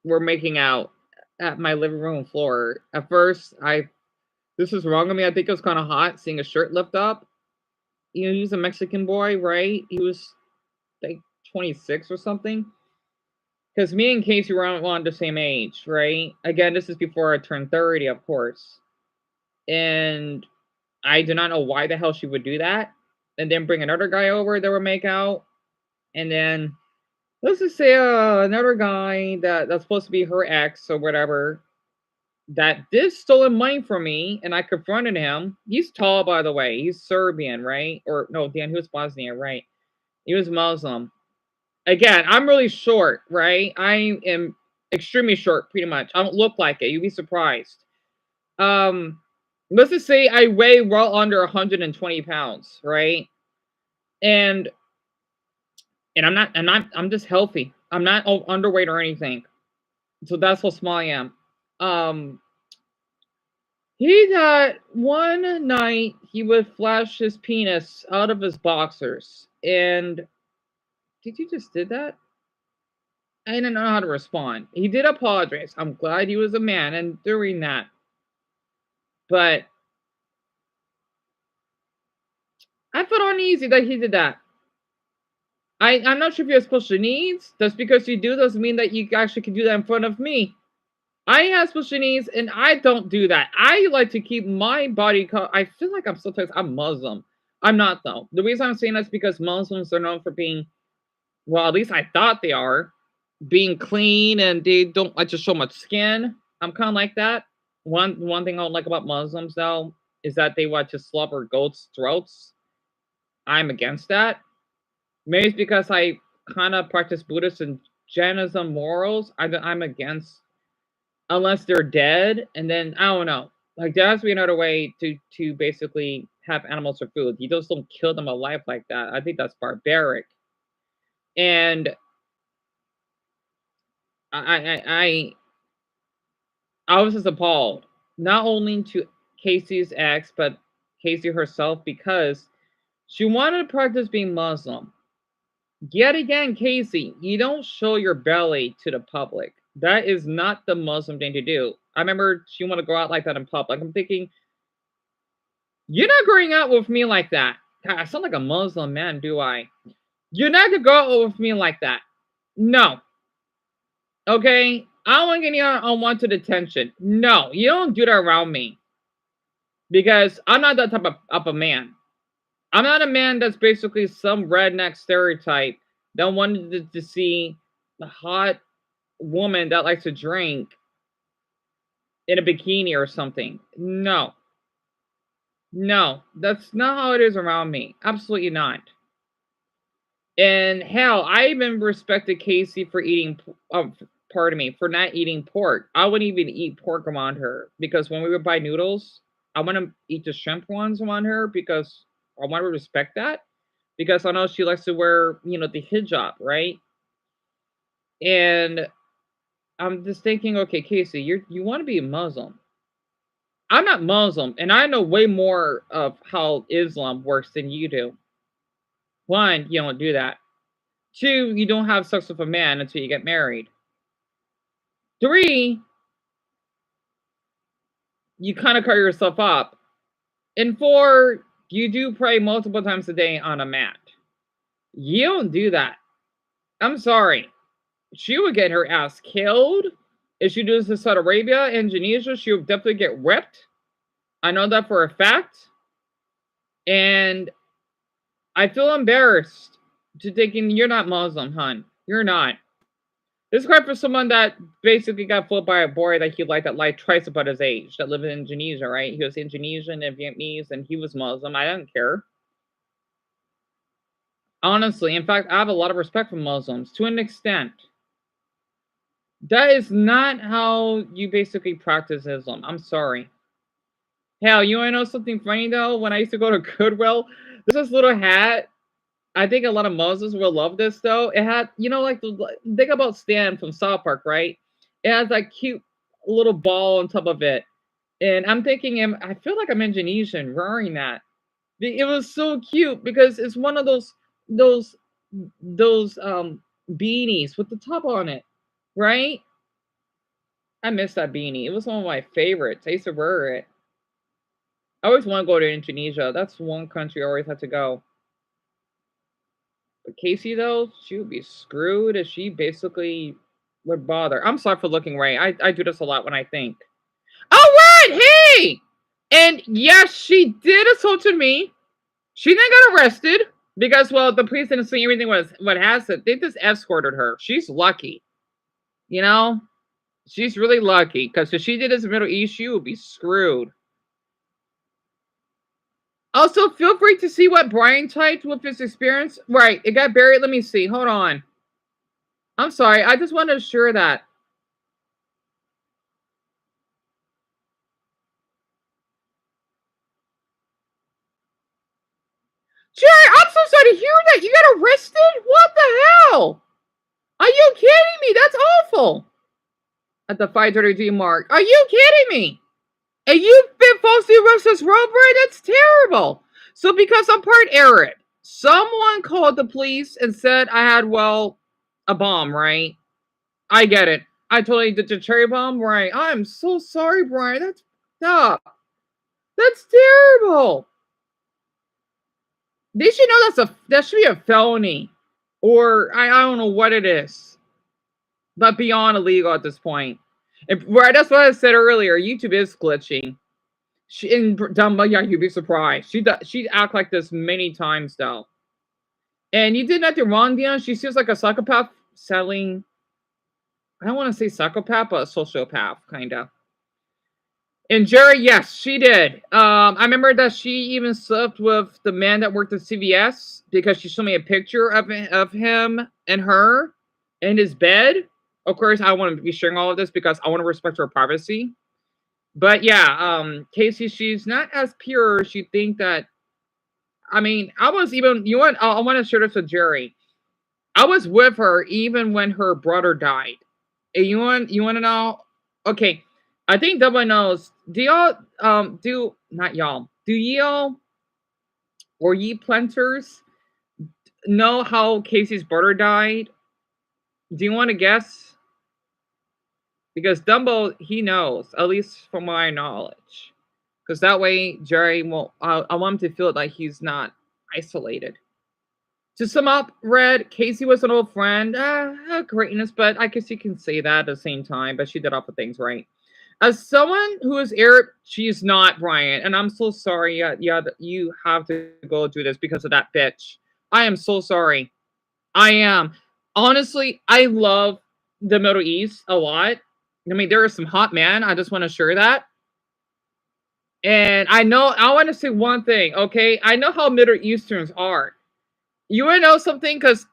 were making out at my living room floor. At first, this was wrong of me. I think it was kind of hot seeing a shirt lift up. You know, he was a Mexican boy, right? He was like 26 or something. Because me and Casey were around the same age, right? Again, this is before I turned 30, of course. And I do not know why the hell she would do that. And then bring another guy over that would make out. And then let's just say another guy that's supposed to be her ex or whatever that did stolen money from me, and I confronted him. He's tall, by the way. He's Serbian, right? Or no, Dan, he was Bosnian, right? He was Muslim. Again, I'm really short, right? I am extremely short, pretty much. I don't look like it. You'd be surprised. Um, let's just say I weigh well under 120 pounds, right? And I'm just healthy. I'm not underweight or anything. So that's how small I am. Um, he got one night he would flash his penis out of his boxers. And did you just did that? I didn't know how to respond. He did apologize. I'm glad he was a man and doing that. But I felt uneasy that he did that. I'm not sure if you have special needs. Just because you do doesn't mean that you actually can do that in front of me. I have special needs and I don't do that. I like to keep my body. I feel like I'm Muslim. I'm not though. The reason I'm saying that's because Muslims are known for being, well, at least I thought they are, being clean and they don't like to show much skin. I'm kind of like that. One thing I don't like about Muslims though is that they want to slobber goats' throats. I'm against that. Maybe it's because I kind of practice Buddhist and Jainism morals. I'm against, unless they're dead, and then I don't know. Like there has to be another way to basically have animals for food. You just don't kill them alive like that. I think that's barbaric. And I I was just appalled, not only to Casey's ex, but Casey herself, because she wanted to practice being Muslim. Yet again, Casey, you don't show your belly to the public. That is not the Muslim thing to do. I remember she wanted to go out like that in public. I'm thinking, you're not going out with me like that. God, I sound like a Muslim man, do I? You're not gonna go out with me like that. No. Okay? I don't want any unwanted attention. No, you don't do that around me. Because I'm not that type of a man. I'm not a man that's basically some redneck stereotype that wanted to see the hot woman that likes to drink in a bikini or something. No. No, that's not how it is around me. Absolutely not. And hell, I even respected Casey for eating, pardon me, for not eating pork. I wouldn't even eat pork around her because when we would buy noodles, I want to eat the shrimp ones around her because I want to respect that because I know she likes to wear, the hijab, right? And I'm just thinking, okay, Casey, you want to be a Muslim. I'm not Muslim, and I know way more of how Islam works than you do. One, you don't do that. Two, you don't have sex with a man until you get married. Three, you kind of cut yourself up. And four, you do pray multiple times a day on a mat. You don't do that. I'm sorry. She would get her ass killed. If she does to Saudi Arabia and Indonesia, she would definitely get ripped. I know that for a fact. And I feel embarrassed to thinking you're not Muslim, hun. You're not. This is quite for someone that basically got fooled by a boy that he liked that lied twice about his age, that lived in Indonesia, right? He was Indonesian and Vietnamese, and he was Muslim. I don't care. Honestly, in fact, I have a lot of respect for Muslims to an extent. That is not how you basically practice Islam. I'm sorry. Hell, you wanna know something funny though? When I used to go to Goodwill, there's this little hat. I think a lot of Muslims will love this though. It had, like think about Stan from South Park, right? It has that cute little ball on top of it. And I'm thinking, I feel like I'm Indonesian wearing that. It was so cute because it's one of those those beanies with the top on it, right? I miss that beanie. It was one of my favorites. I used to wear it. I always want to go to Indonesia. That's one country I always had to go. But Casey, though, she would be screwed if she basically would bother. I'm sorry for looking right. I do this a lot when I think. Oh, what? Hey! And yes, she did assaulted me. She then got arrested because, well, the police didn't see everything was what has it. They just escorted her. She's lucky. You know? She's really lucky because if she did this in the Middle East, she would be screwed. Also, feel free to see what Brian typed with his experience. Right, it got buried. Let me see. Hold on. I'm sorry. I just want to assure that. Jerry, I'm so sorry to hear that. You got arrested? What the hell? Are you kidding me? That's awful. At the 5:30 mark. Are you kidding me? And you've been falsely arrested as robbery? That's terrible. So because I'm part Arab, someone called the police and said I had, well, a bomb, right? I get it. I totally did the cherry bomb, right? I'm so sorry, Brian. That's up. That's terrible. They should know that should be a felony, or I don't know what it is, but beyond illegal at this point. Right, that's what I said earlier. YouTube is glitching. Yeah, you'd be surprised. She'd act like this many times though. And you did nothing wrong, Dion. She seems like a psychopath selling. I don't want to say psychopath, but a sociopath, kind of. And Jerry, yes, she did. I remember that she even slept with the man that worked at CVS because she showed me a picture of him and her in his bed. Of course, I want to be sharing all of this because I want to respect her privacy. But yeah, Casey, she's not as pure as you think that. I mean, I was even. I want to share this with Jerry. I was with her even when her brother died. And you want to know? Okay, I think Dublin knows. Do y'all do not y'all? Do y'all or ye planters know how Casey's brother died? Do you want to guess? Because Dumbo, he knows, at least from my knowledge. Because that way, Jerry will. I want him to feel like he's not isolated. To sum up, Red, Casey was an old friend. Greatness, but I guess you can say that at the same time. But she did all the things right. As someone who is Arab, she's not Brian, and I'm so sorry. Yeah, you have to go through this because of that bitch. I am so sorry. I am. Honestly, I love the Middle East a lot. I mean, there are some hot men. I just want to share that. And I want to say one thing, okay? I know how Middle Easterns are. You want to know something? Because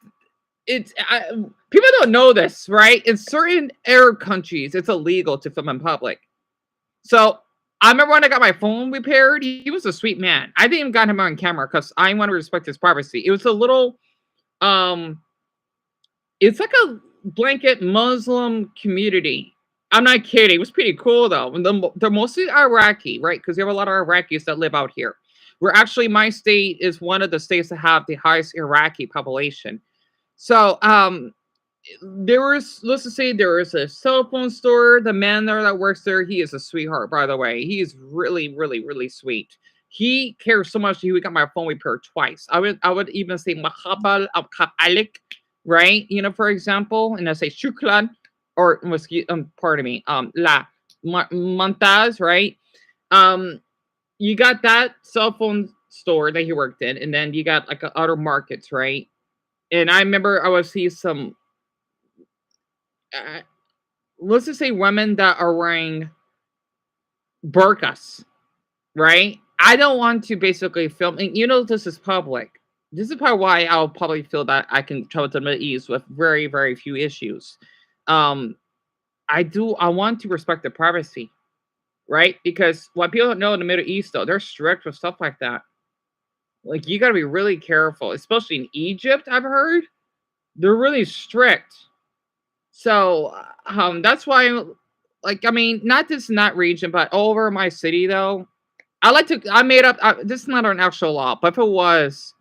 people don't know this, right? In certain Arab countries, it's illegal to film in public. So I remember when I got my phone repaired, he was a sweet man. I didn't even got him on camera because I want to respect his privacy. It was a little, it's like a blanket Muslim community. I'm not kidding. It was pretty cool though. And they're mostly Iraqi, right? Because you have a lot of Iraqis that live out here. Where actually my state is one of the states that have the highest Iraqi population. So let's just say there is a cell phone store. The man there that works there, he is a sweetheart, by the way. He is really, really, really sweet. He cares so much he got my phone repaired twice. I would even say Mahabal al Alik right? For example, and I say shukran or pardon me, la montaz, right? Um, you got that cell phone store that he worked in, and then you got like other markets, right? And I remember I would see some, uh, let's just say, women that are wearing burqas, right? I don't want to basically film, and this is public. This is probably why I'll probably feel that I can travel to the Middle East with very, very few issues. Um, I want to respect the privacy, right? Because what people don't know in the Middle East, though, they're strict with stuff like that. Like, you got to be really careful, especially in Egypt. I've heard they're really strict. So, that's why, like, I mean, not just in that region, but over my city, though. I made up, this is not an actual law, but if it was,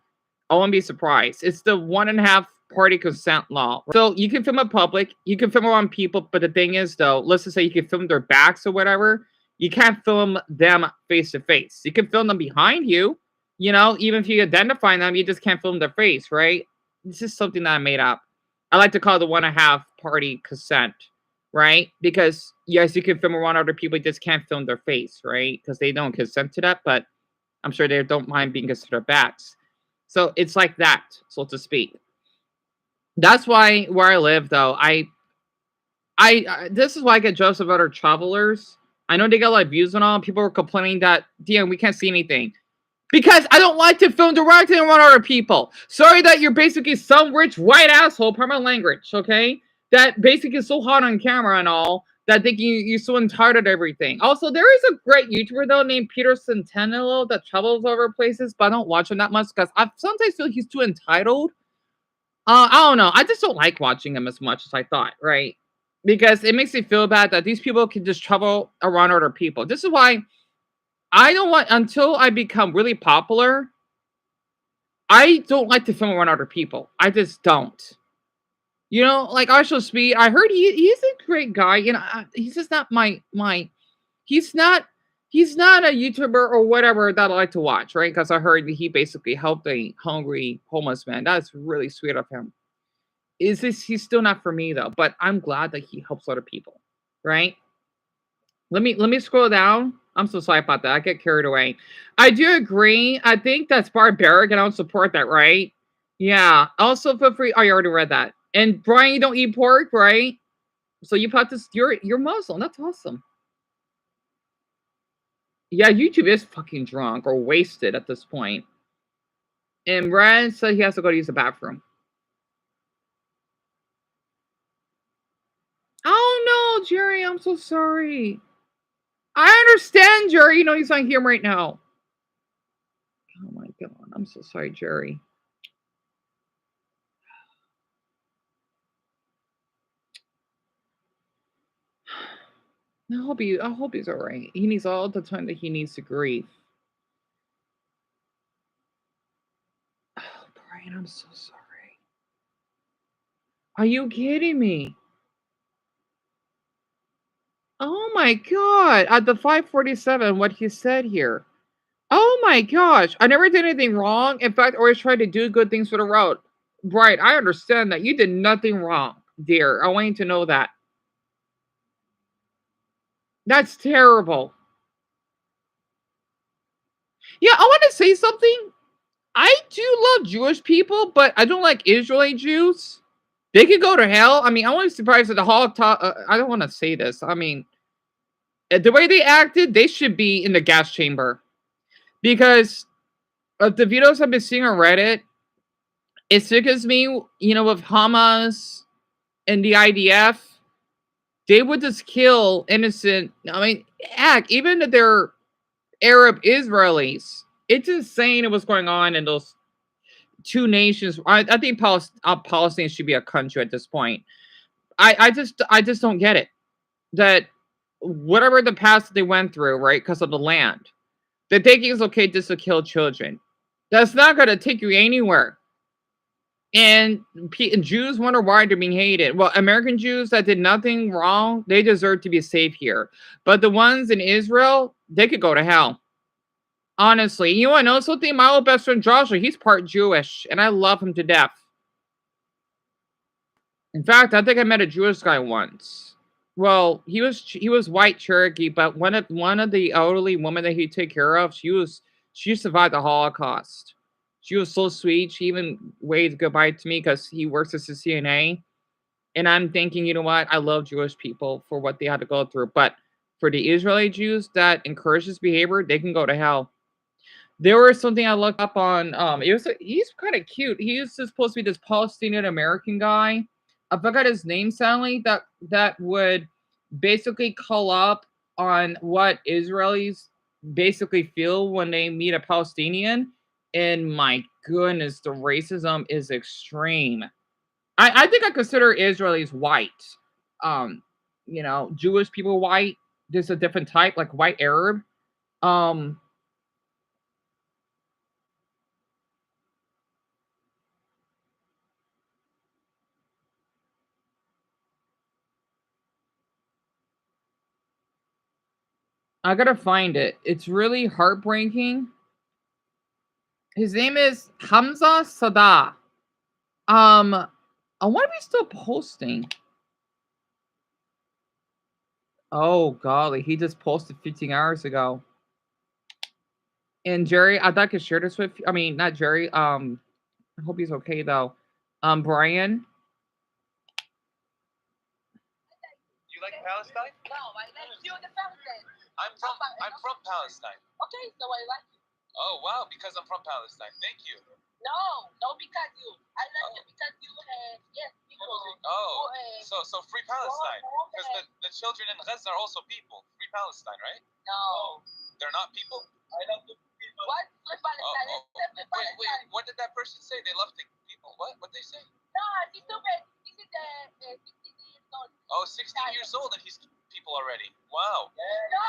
I wouldn't be surprised. It's the 1.5 party consent law. So you can film in public, you can film around people, but the thing is, though, let's just say you can film their backs or whatever. You can't film them face to face. You can film them behind you, even if you identify them, you just can't film their face, right? This is something that I made up. I like to call it the 1.5 party consent, right? Because yes, you can film around other people, you just can't film their face, right? Because they don't consent to that, but I'm sure they don't mind being considered backs. So it's like that, so to speak. That's why where I live, though, this is why I get jealous of other travelers. I know they got like views and all. People are complaining that, damn, we can't see anything. Because I don't like to film directly around other people. Sorry that you're basically some rich white asshole, pardon my language, okay? That basically is so hot on camera and all that think you're so entitled to everything. Also, there is a great YouTuber though named Peter Centennial that travels over places, but I don't watch him that much because I sometimes feel he's too entitled. I don't know. I just don't like watching him as much as I thought, right? Because it makes me feel bad that these people can just travel around other people. This is why I don't want, until I become really popular, I don't like to film around other people. I just don't. Like Marshall Speed, I heard he's a great guy. He's just not my. He's not he's not a YouTuber or whatever that I like to watch, right? Because I heard he basically helped a hungry homeless man. That's really sweet of him. He's still not for me though, but I'm glad that he helps other people, right? Let me scroll down. I'm so sorry about that. I get carried away. I do agree. I think that's barbaric, and I don't support that, right? Yeah. Also, feel free. Oh, you already read that. And Brian, you don't eat pork, right? So you practice. You're Muslim. That's awesome. Yeah, YouTube is fucking drunk or wasted at this point. And Brad said he has to go to use the bathroom. Oh no, Jerry, I'm so sorry. I understand, Jerry. He's not here right now. Oh my god, I'm so sorry, Jerry. I hope he's all right. He needs all the time that he needs to grieve. Oh, Brian, I'm so sorry. Are you kidding me? Oh my god! At the 5:47, what he said here. Oh my gosh! I never did anything wrong. In fact, I always tried to do good things for the road. Right, I understand that you did nothing wrong, dear. I want you to know that. That's terrible. Yeah, I want to say something. I do love Jewish people, but I don't like Israeli Jews. They could go to hell. I mean, I was surprised at the Holocaust. I don't want to say this. I mean, the way they acted, they should be in the gas chamber. Because of the videos I've been seeing on Reddit, it sickens me, with Hamas and the IDF. They would just kill innocent. I mean, heck, even if they're Arab Israelis, it's insane what's going on in those two nations. I think Palestine should be a country at this point. I just don't get it. That whatever the past they went through, right, because of the land, they think it's okay just to kill children. That's not going to take you anywhere. And Jews wonder why they're being hated. Well, American Jews that did nothing wrong, they deserve to be safe here. But the ones in Israel, they could go to hell. Honestly, you want to know something? My old best friend Joshua, he's part Jewish, and I love him to death. In fact, I think I met a Jewish guy once. Well, he was white Cherokee, but one of the elderly women that he took care of, she survived the Holocaust. She was so sweet. She even waved goodbye to me because he works as a CNA. And I'm thinking, you know what? I love Jewish people for what they had to go through. But for the Israeli Jews that encourage this behavior, they can go to hell. There was something I looked up on. He's kind of cute. He is supposed to be this Palestinian American guy. I forgot his name sadly. That would basically call up on what Israelis basically feel when they meet a Palestinian. And my goodness, the racism is extreme. I think I consider Israelis white. Um, Jewish people white. There's a different type, like white Arab. Um, I gotta find it. It's really heartbreaking. His name is Hamza Sada. I wonder if he's still posting. Oh golly, he just posted 15 hours ago. And Jerry, I'd like to share this with you. I mean, not Jerry. I hope he's okay though. Brian. You like Palestine? No, I like you the Palestine. I'm from Palestine. Okay, so I like you. Oh wow, because I'm from Palestine. Thank you. No, because you. I like you because you have people. Oh, so free Palestine. Because the children in Gaza are also people. Free Palestine, right? No. They're not people? I love the people. What? Free Palestine. Wait, what did that person say? They love the people. What? What they say? No, he's stupid. This is 16 years old. Oh, 16 years old and he's people already. Wow. No.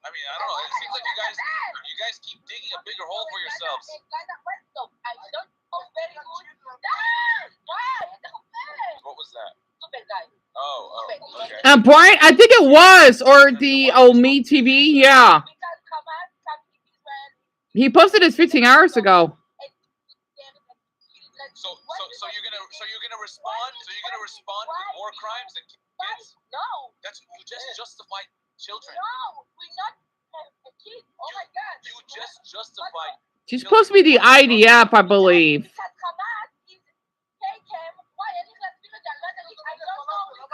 I mean, I don't know. It seems like you guys keep digging a bigger hole for yourselves. I don't know very good. What was that? Stupid guy. Oh, okay. Brian, I think it was, or the Me TV, yeah. He posted this 15 hours ago. So you're gonna respond? So you're gonna respond with war crimes and kids? No. That's you just justified children. No, we're not kids. Oh my God. You just justified. She's supposed to be the IDF, I believe.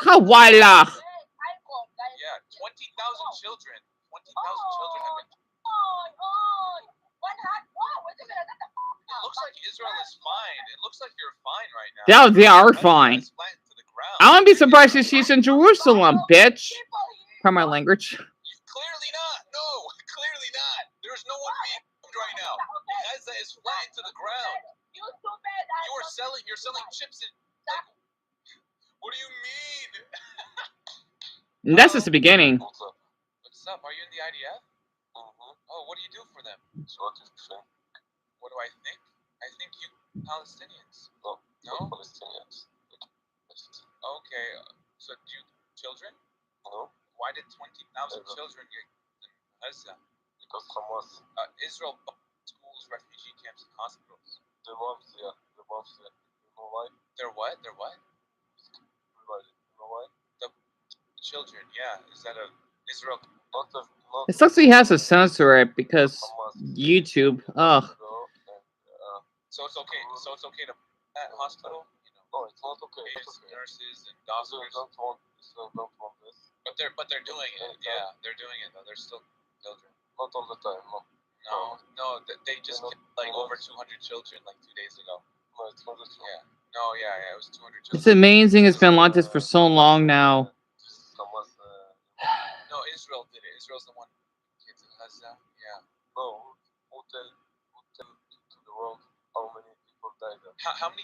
Hawala. Yeah, 20,000 children. 20,000 children have been. It looks like Israel is fine. It looks like you're fine right now. Yeah, they are fine. I wouldn't be surprised if she's in Jerusalem, bitch. Pardon my language. Clearly not. No, clearly not. There's no one being moved right now. Gaza is flat to the ground. You're selling chips and. What do you mean? And that's just the beginning. What's up? Are you in the IDF? Oh, what do you do for them? What do you think? What do I think? I think you Palestinians. No? Palestinians. Okay. So do you children? No. Why did 20,000 children get in Gaza? Because Hamas. Israel schools, refugee camps, and hospitals. The moms, yeah. The moms, yeah. You know why? They're what? They're what? You know why? The children, yeah. Is that a Israel? It sucks he has to censor it because YouTube. Ugh. So it's okay. So it's okay to at hospital. You know, no, it's not okay. Nurses and doctors don't want this. But they're doing it. Yeah, they're doing it though. They're still children. Not all the time. No. They just killed like over 200 children like 2 days ago. No, it's not true. Yeah. No, yeah, it was 200 children. It's amazing. It's been like this for so long now. No, Israel did it. Israel's the one. Kids in Gaza. Yeah. No, who tell to the world how many people died? How many?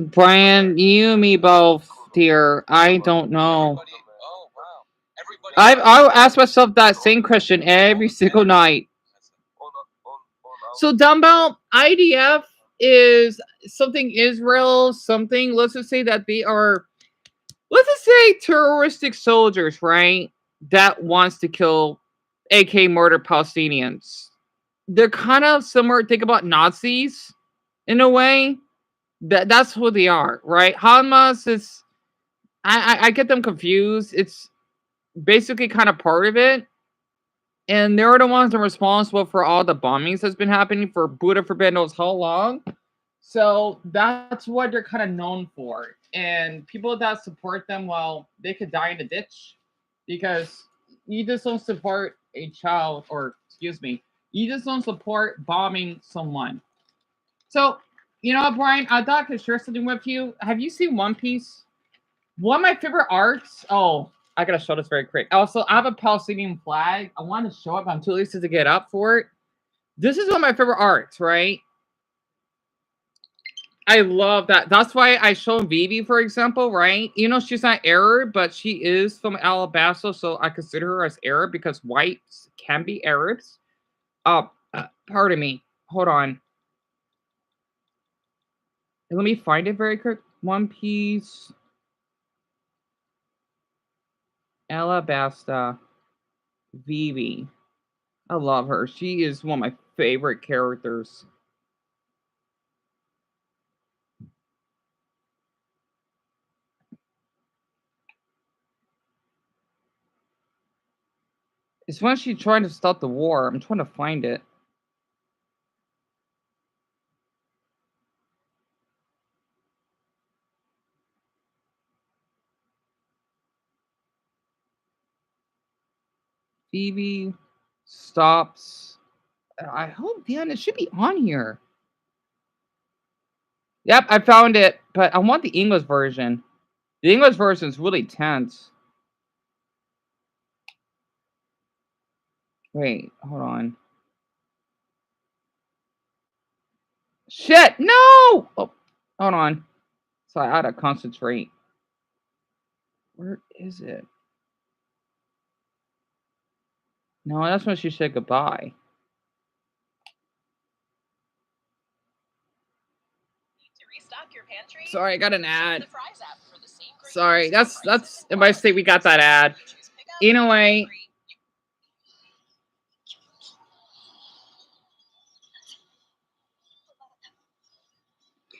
Brian, you and me both, dear. I don't know. Oh wow. Everybody. I ask myself that same question every single night. So, Dumbbell, IDF is something Israel, something, let's just say that they are, let's just say terroristic soldiers, right? That wants to kill, aka murder Palestinians. They're kind of similar, think about Nazis in a way. That's who they are, right? Hamas is I get them confused. It's basically kind of part of it. And they're the ones that are responsible for all the bombings that's been happening for Buddha forbid knows how long. So that's what they're kind of known for. And people that support them, well, they could die in a ditch because you just don't support a child, or excuse me, you just don't support bombing someone. So, you know what, Brian? I thought I could share something with you. Have you seen One Piece? One of my favorite arcs. Oh, I gotta show this very quick. Also, I have a Palestinian flag. I want to show it, but I'm too lazy to get up for it. This is one of my favorite arcs, right? I love that. That's why I show Vivi, for example, right? You know, she's not Arab, but she is from Alabama, so I consider her as Arab because whites can be Arabs. Pardon me. Hold on. Let me find it very quick. One Piece, Alabasta, Vivi. I love her. She is one of my favorite characters. It's when she's trying to stop the war. I'm trying to find it. Phoebe stops. I hope, Dan, it should be on here. Yep, I found it, but I want the English version. The English version is really tense. Wait, hold on. Shit, no! Oh, hold on. So I gotta concentrate. Where is it? No, that's when she said goodbye. Sorry, I got an ad. Sorry, that's if I say we got that ad. Anyway.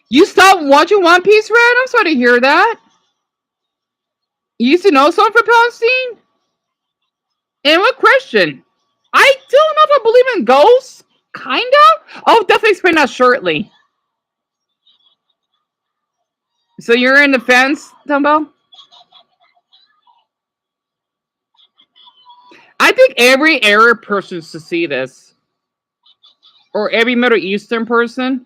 You stopped watching One Piece, Red? I'm sorry to hear that. You used to know something from Palestine? And what Christian? I don't know if I believe in ghosts. Kinda? I'll definitely explain that shortly. So you're in the fence, Dumbo? I think every Arab person should see this. Or every Middle Eastern person.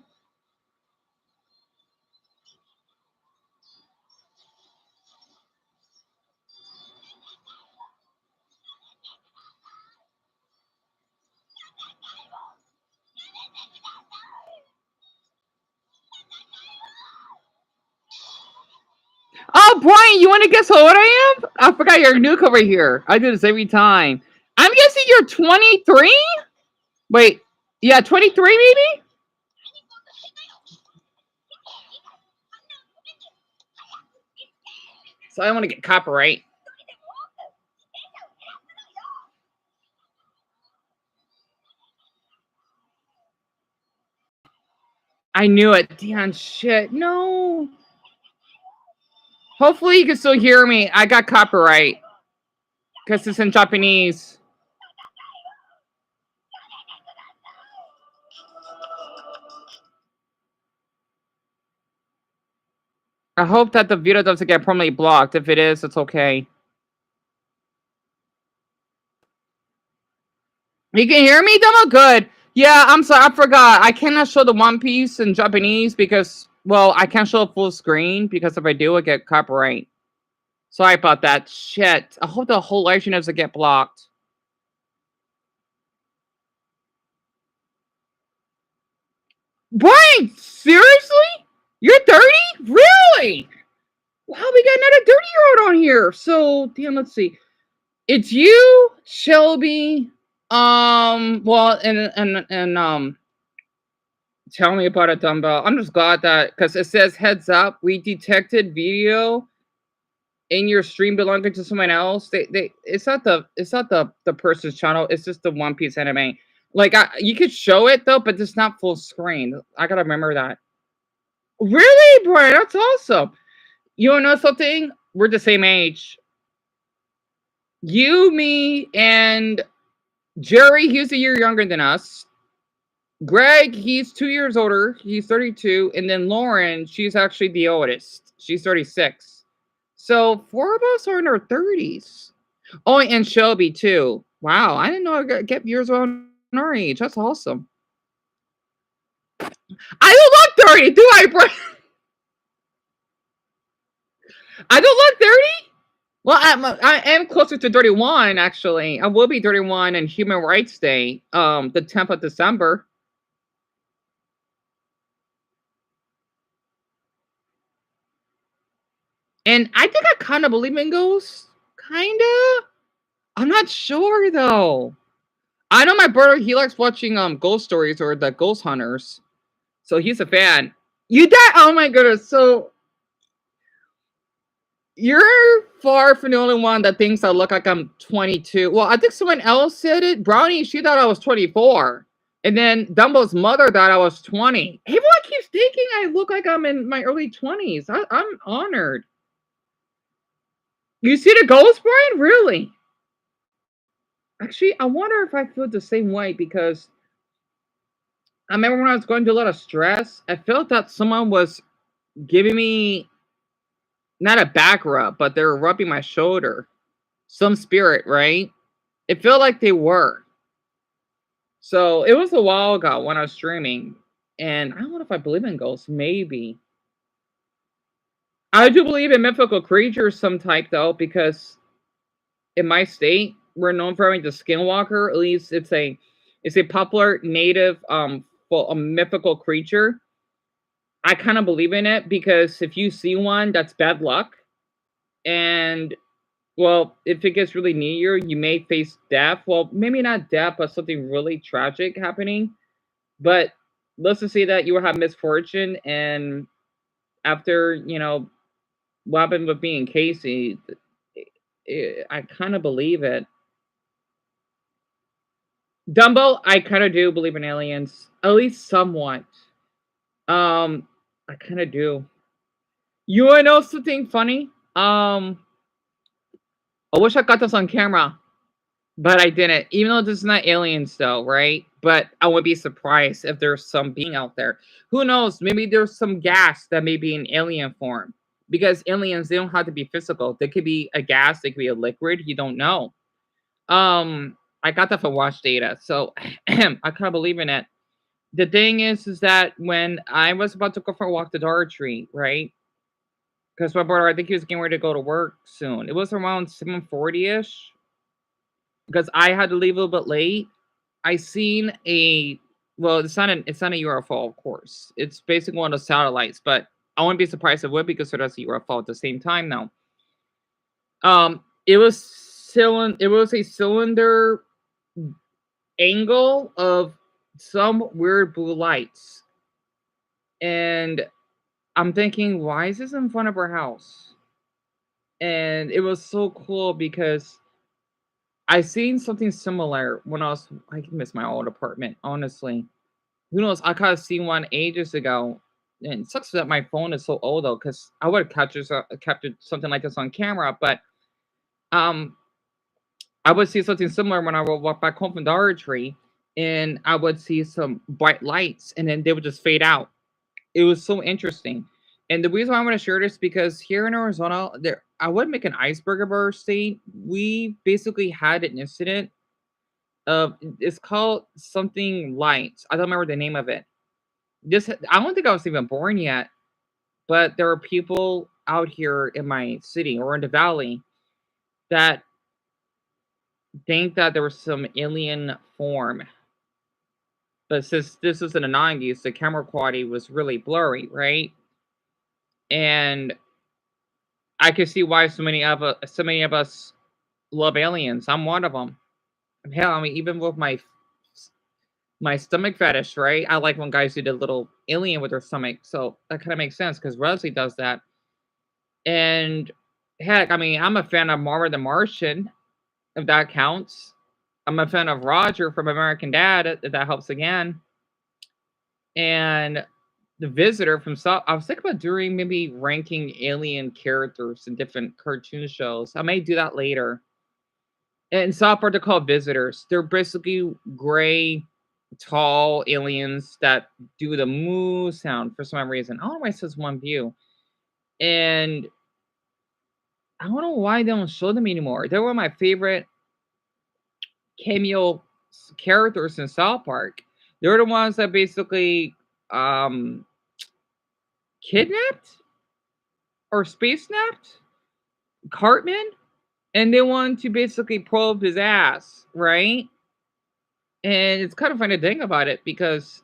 Oh, Brian, you want to guess how old I am? I forgot you're a newcomer here. I do this every time. I'm guessing you're 23? Wait, yeah, 23 maybe? So I want to get copyright. I knew it. Damn shit. No. Hopefully you can still hear me. I got copyright. Because it's in Japanese. I hope that the video doesn't get permanently blocked. If it is, it's okay. You can hear me, Demo? Good. Yeah, I'm sorry. I forgot. I cannot show the One Piece in Japanese because, well, I can't show a full screen because if I do, I get copyright. Sorry about that. Shit. I hope the whole live stream doesn't get blocked. Brian, seriously? You're 30? Really? Wow, we got another 30-year-old on here. So, damn, let's see. It's you, Shelby. Well, and tell me about it, Dumbbell. I'm just glad that because it says heads up, we detected video in your stream belonging to someone else. It's not the person's channel. It's just the One Piece anime. Like you could show it though, but it's not full screen. I gotta remember that. Really, Brian? That's awesome. You wanna know something? We're the same age. You, me, and Jerry, he's a year younger than us. Greg, he's 2 years older. He's 32. And then Lauren, she's actually the oldest. She's 36. So 4 of us are in our 30s. Oh, and Shelby, too. Wow, I didn't know I kept years around our age. That's awesome. I don't look 30, do I, bro? I don't look 30? Well, I am closer to 31, actually. I will be 31 on Human Rights Day, the 10th of December. And I think I kind of believe in ghosts. Kind of. I'm not sure, though. I know my brother, he likes watching ghost stories or the ghost hunters. So he's a fan. You died? Oh my goodness. So you're far from the only one that thinks I look like I'm 22. Well, I think someone else said it. Brownie, she thought I was 24. And then Dumbo's mother thought I was 20. Everyone keeps thinking I look like I'm in my early 20s. I'm honored. You see the ghost, Brian? Really? Actually, I wonder if I feel the same way because I remember when I was going through a lot of stress, I felt that someone was giving me not a back rub, but they were rubbing my shoulder. Some spirit, right? It felt like they were. So it was a while ago when I was streaming, and I don't know if I believe in ghosts. Maybe I do believe in mythical creatures, some type though, because in my state we're known for having the skinwalker. At least it's a popular native a mythical creature. I kind of believe in it because if you see one, that's bad luck, and well, if it gets really near you, you may face death. Well, maybe not death, but something really tragic happening. But let's just say that you will have misfortune, and after what happened with me and Casey, I kind of believe it. Dumbo, I kind of do believe in aliens, at least somewhat. I kind of do. You want to know something funny? I wish I got this on camera, but I didn't. Even though this is not aliens, though, right? But I would be surprised if there's some being out there. Who knows? Maybe there's some gas that may be in alien form. Because aliens, they don't have to be physical. They could be a gas. They could be a liquid. You don't know. I got that from Watch Data, so I kind of believe in it. The thing is that when I was about to go for a walk to Dollar Tree, right? Because my brother, I think he was getting ready to go to work soon. It was around 7:40 ish. Because I had to leave a little bit late. I seen a well, it's not a UFO, of course. It's basically one of the satellites, but I wouldn't be surprised if it would be considered as a UFO at the same time now. It was a cylinder angle of some weird blue lights. And I'm thinking, why is this in front of our house? And it was so cool because I seen something similar when I miss my old apartment, honestly. Who knows? I kind of seen one ages ago. And it sucks that my phone is so old though, because I would have captured something like this on camera, but um I would see something similar when I would walk back home from Dollar Tree, and I would see some bright lights, and then they would just fade out. It was so interesting, and the reason why I want to share this because here in Arizona, there I would make an iceberg of our state. We basically had an incident of it's called something lights. I don't remember the name of it. This I don't think I was even born yet, but there are people out here in my city or in the valley that think that there was some alien form. But since this was in the 90s, the camera quality was really blurry, right? And I can see why so many of us love aliens. I'm one of them. Hell, I mean, even with my stomach fetish, right? I like when guys do the little alien with their stomach, so that kind of makes sense because Leslie does that. And heck, I mean, I'm a fan of Marva the Martian, if that counts. I'm a fan of Roger from American Dad, if that helps again. And the Visitor from South. I was thinking about doing maybe ranking alien characters in different cartoon shows. I may do that later. In South Park, they're called visitors. They're basically gray, tall aliens that do the moo sound for some reason. I don't know why it says one view. And I don't know why they don't show them anymore. They were my favorite cameo characters in South Park. They're the ones that basically um kidnapped or space snapped Cartman, and they want to basically probe his ass, right? And it's kind of funny to think about it because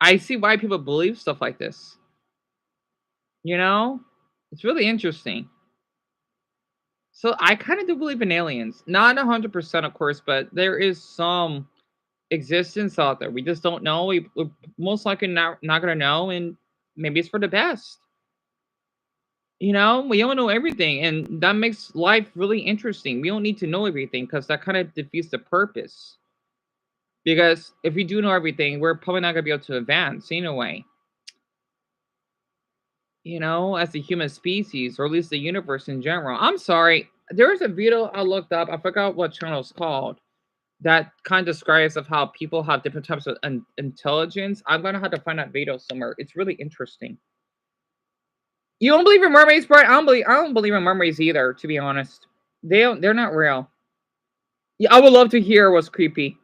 I see why people believe stuff like this. You know, it's really interesting. So I kind of do believe in aliens, not 100%, of course, but there is some existence out there. We just don't know. We're most likely not gonna know, and maybe it's for the best. You know, we don't know everything, and that makes life really interesting. We don't need to know everything because that kind of defeats the purpose. Because if we do know everything, we're probably not gonna be able to advance in a way. You know, as a human species, or at least the universe in general. I'm sorry. There was a video I looked up. I forgot what channel it's called. That kind of describes of how people have different types of intelligence. I'm gonna have to find that video somewhere. It's really interesting. You don't believe in mermaids, Brian? I don't believe in mermaids either, to be honest. They're not real. Yeah, I would love to hear what's creepy.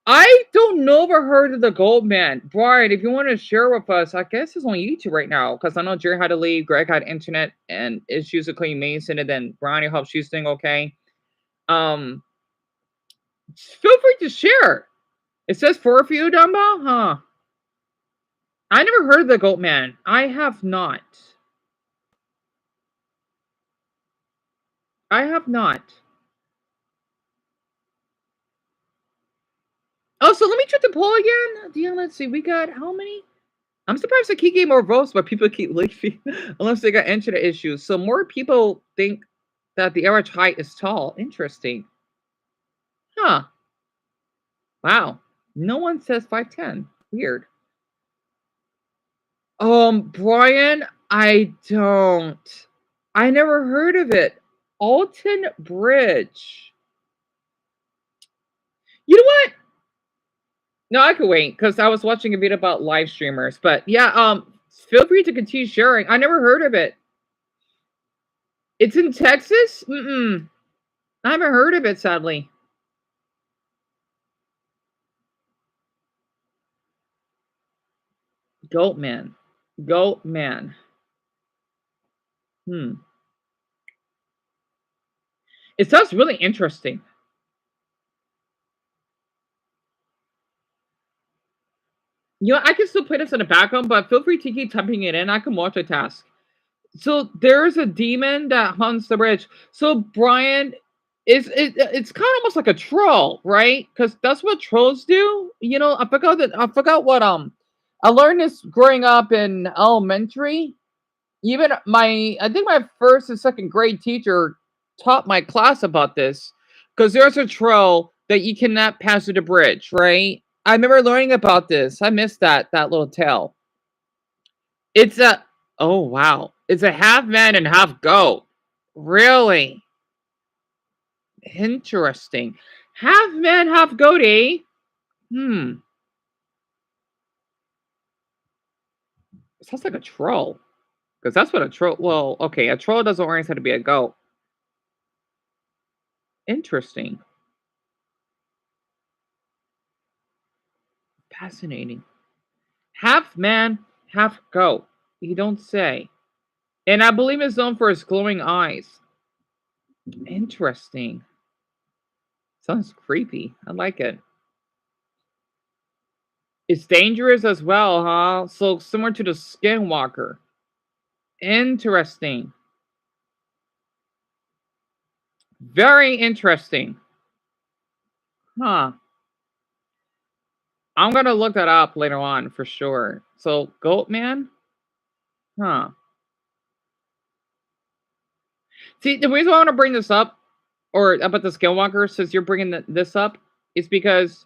I don't know ever heard of the Gold Man. Brian, if you want to share with us, I guess it's on YouTube right now. Because I know Jerry had to leave, Greg had internet and issues with Clean Mason, and then Brian hopes she's doing okay. Um, feel free to share. It says for you, Dumbo? Huh. I never heard of the Goat Man. I have not. I have not. Oh, so let me check the poll again. Yeah, let's see. We got how many? I'm surprised I keep getting more votes, but people keep leaving unless they got internet issues. So more people think that the average height is tall. Interesting. Huh. Wow. No one says 5'10". Weird. Brian, I don't. I never heard of it. Alton Bridge. You know what? No, I could wait because I was watching a video about live streamers. But yeah, feel free to continue sharing. I never heard of it. It's in Texas? Mm-mm. I haven't heard of it, sadly. Goat Man. Goat Man. Hmm. It sounds really interesting. You know, I can still play this in the background, but feel free to keep typing it in. I can multitask. So there's a demon that hunts the bridge. So Brian it's kind of almost like a troll, right? Because that's what trolls do. You know, I forgot what I learned this growing up in elementary. Even I think my first and second grade teacher taught my class about this because there's a troll that you cannot pass through the bridge, right? I remember learning about this. I missed that little tale. It's a oh wow, it's a half man and half goat. Really interesting. Half man, half goaty. Hmm. Sounds like a troll. Because that's what a troll. Well, okay, a troll doesn't always have to be a goat. Interesting. Fascinating. Half man, half goat. You don't say. And I believe it's known for his glowing eyes. Interesting. Sounds creepy. I like it. It's dangerous as well, huh? So similar to the skinwalker. Interesting. Very interesting. Huh. I'm gonna look that up later on for sure. So Goatman? Huh. See, the reason why I want to bring this up, or about the skinwalker, since you're bringing this up, is because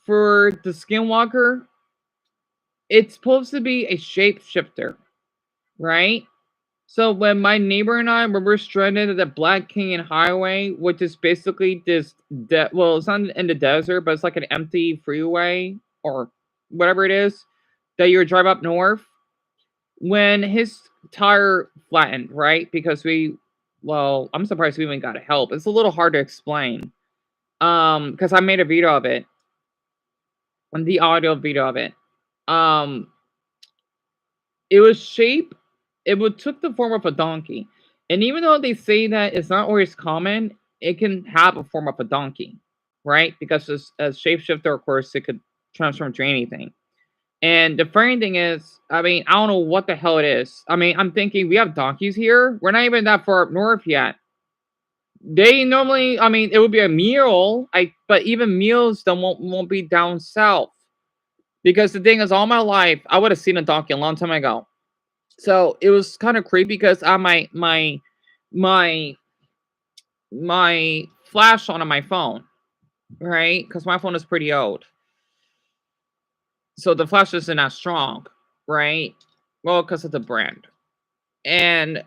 for the skinwalker, It's supposed to be a shapeshifter, right? So when my neighbor and I were stranded at the Black Canyon Highway, which is basically this well, it's not in the desert, but it's like an empty freeway or whatever it is that you drive up north. When his tire flattened, right? Because well, I'm surprised we even got help. It's a little hard to explain. Because I made a video of it, and the audio video of it. Um, it was shape. It would took the form of a donkey, and even though they say that it's not always common, it can have a form of a donkey, right? Because as shapeshifter, of course, it could transform to anything. And the funny thing is, I mean, I don't know what the hell it is. I mean, I'm thinking we have donkeys here. We're not even that far up north yet. They normally, I mean, it would be a mule. But even mules don't won't be down south. Because the thing is, all my life, I would have seen a donkey a long time ago. So it was kind of creepy because on my flash on my phone, right? Because my phone is pretty old, so the flash isn't as strong, right? Well, because of the brand, and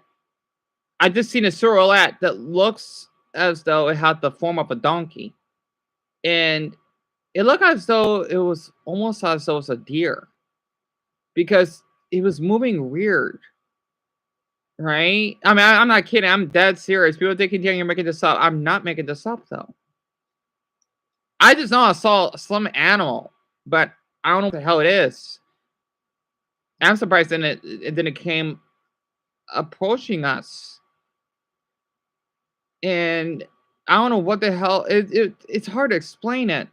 I just seen a silhouette that looks as though it had the form of a donkey, and it looked as though it was almost as though it was a deer because it was moving weird. Right? I mean, I'm not kidding. I'm dead serious. People think you're making this up. I'm not making this up though. I just know I saw some animal, but I don't know what the hell it is. I'm surprised it didn't came approaching us, and I don't know what the hell. It's hard to explain it.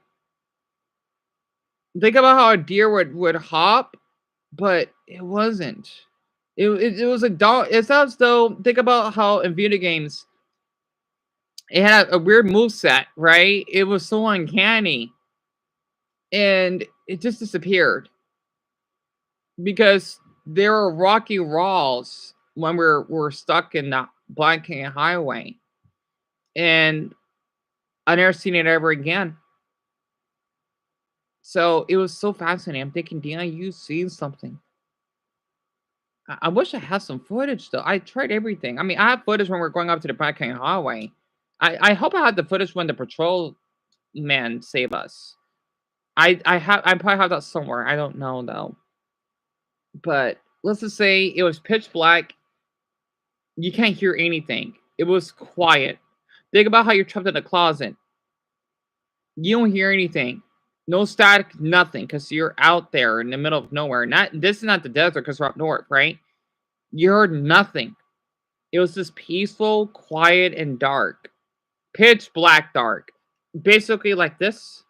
Think about how a deer would hop, but it wasn't. It was a dog. It's as though think about how in video games it had a weird move set, right? It was so uncanny, and it just disappeared because there were rocky walls when we're stuck in the Black Canyon Highway, and I never seen it ever again. So it was so fascinating. I'm thinking, Dina, you seen something? I wish I had some footage though. I tried everything. I mean, I have footage when we're going up to the Black Canyon Highway. I hope I had the footage when the patrol man saved us. I probably have that somewhere. I don't know though. But let's just say it was pitch black. You can't hear anything. It was quiet. Think about how you're trapped in a closet. You don't hear anything. No static, nothing, because you're out there in the middle of nowhere. Not this is not the desert because we're up north, right? You heard nothing. It was just peaceful, quiet, and dark. Pitch black dark. Basically like this.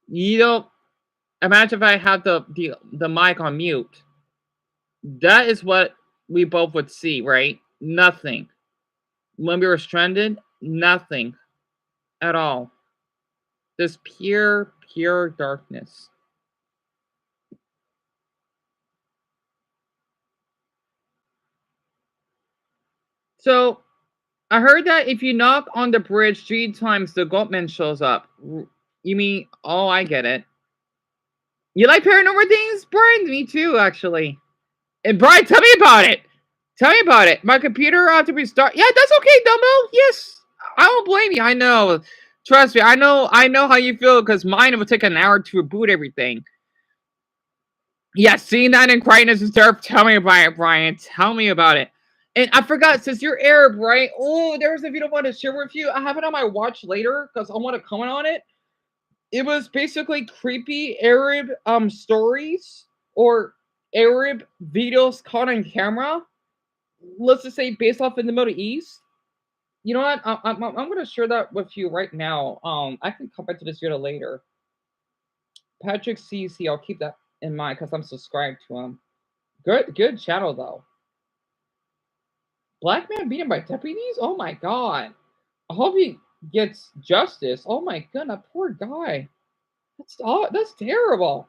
You don't imagine if I had the mic on mute. That is what we both would see, right? Nothing. When we were stranded, nothing at all. This pure darkness. So I heard that if you knock on the bridge 3 times, the goatman shows up. You mean? Oh, I get it. You like paranormal things, Brian? Me too, actually. And Brian, tell me about it. Tell me about it. My computer had to restart. Yeah, that's okay, Dumbo. Yes, I don't blame you. I know. Trust me, I know. I know how you feel because mine would take an hour to reboot everything. Yeah, seeing that in Crichton's Disturbed. Tell me about it, Brian. Tell me about it. And I forgot, since you're Arab, right? Oh, there's a video I want to share with you. I have it on my watch later because I want to comment on it. It was basically creepy Arab stories or Arab videos caught on camera. Let's just say based off in the Middle East. You know what? I'm going to share that with you right now. I can come back to this video later. Patrick CC, I'll keep that in mind because I'm subscribed to him. Good channel though. Black man beaten by deputies? Oh my god. I hope he gets justice. Oh my god, that poor guy. That's terrible.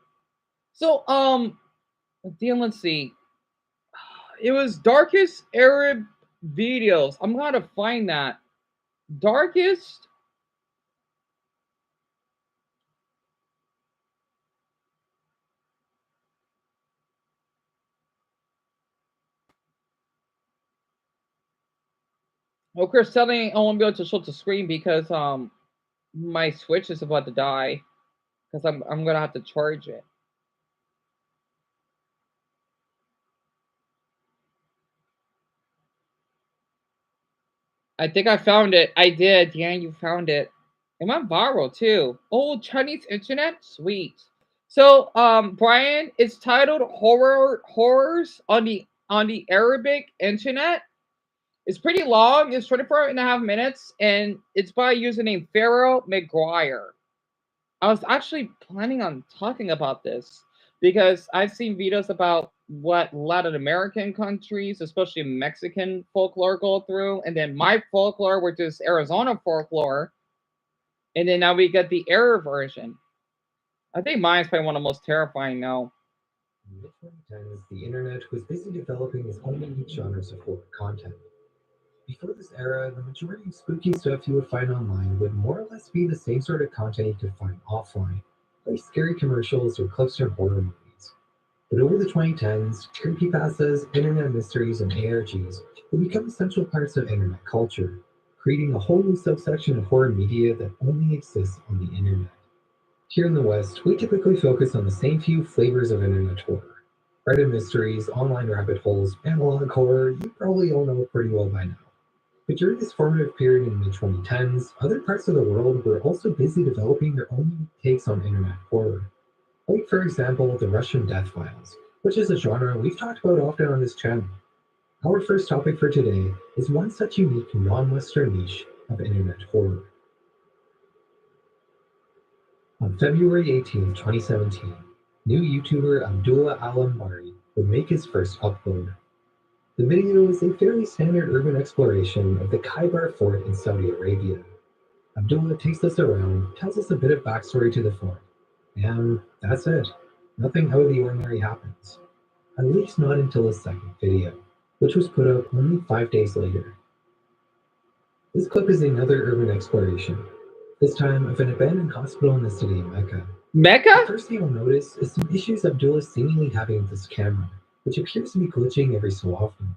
So let's see. It was darkest Arab videos. I'm gonna find that. Darkest. Well, Chris, tell me I won't be able to show the screen because my Switch is about to die because I'm gonna have to charge it. I think I found it. I did. Yeah, you found it. It went viral too. Oh, Chinese internet? Sweet. So, Brian, it's titled Horrors on the Arabic internet. It's pretty long. It's 24.5 minutes, and it's by a username Pharaoh McGuire. I was actually planning on talking about this because I've seen videos about what Latin American countries, especially Mexican folklore, go through, and then my folklore, which is Arizona folklore, and then now we get the error version. I think mine's probably one of the most terrifying now. In the mid-2010s, the internet was busy developing its own unique genres of horror content. Before this era, the majority of spooky stuff you would find online would more or less be the same sort of content you could find offline, like scary commercials or clips from horror movies. But over the 2010s, creepypastas, internet mysteries, and ARGs would become essential parts of internet culture, creating a whole new subsection of horror media that only exists on the internet. Here in the West, we typically focus on the same few flavors of internet horror. Reddit mysteries, online rabbit holes, analog horror, you probably all know pretty well by now. But during this formative period in the mid 2010s, other parts of the world were also busy developing their own takes on internet horror. Like, for example, the Russian Death Files, which is a genre we've talked about often on this channel. Our first topic for today is one such unique non Western niche of internet horror. On February 18, 2017, new YouTuber Abdullah Alambari would make his first upload. The video is a fairly standard urban exploration of the Khyber Fort in Saudi Arabia. Abdullah takes us around, tells us a bit of backstory to the fort, and that's it. Nothing out of the ordinary happens. At least not until his second video, which was put up only 5 days later. This clip is another urban exploration, this time of an abandoned hospital in the city of Mecca. The Mecca? first thing you'll notice is some issues Abdullah is seemingly having with this camera, which appears to be glitching every so often.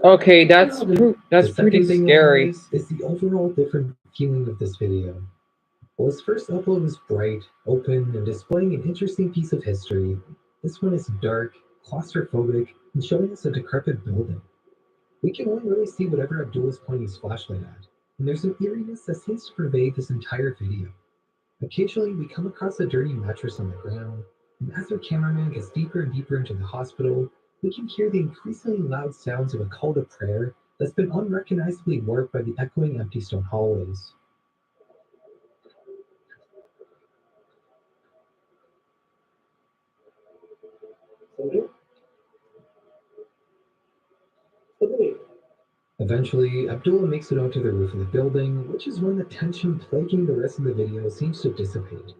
Okay, that's The pretty second thing you'll scary. notice is the overall different feeling of this video. While his first upload was bright, open, and displaying an interesting piece of history, this one is dark, claustrophobic, and showing us a decrepit building. We can only really see whatever Abdullah is pointing his flashlight at, and there's an eeriness that seems to pervade this entire video. Occasionally, we come across a dirty mattress on the ground, and as our cameraman gets deeper and deeper into the hospital, we can hear the increasingly loud sounds of a call to prayer that's been unrecognizably warped by the echoing empty stone hallways. Eventually, Abdullah makes it onto the roof of the building, which is when the tension plaguing the rest of the video seems to dissipate.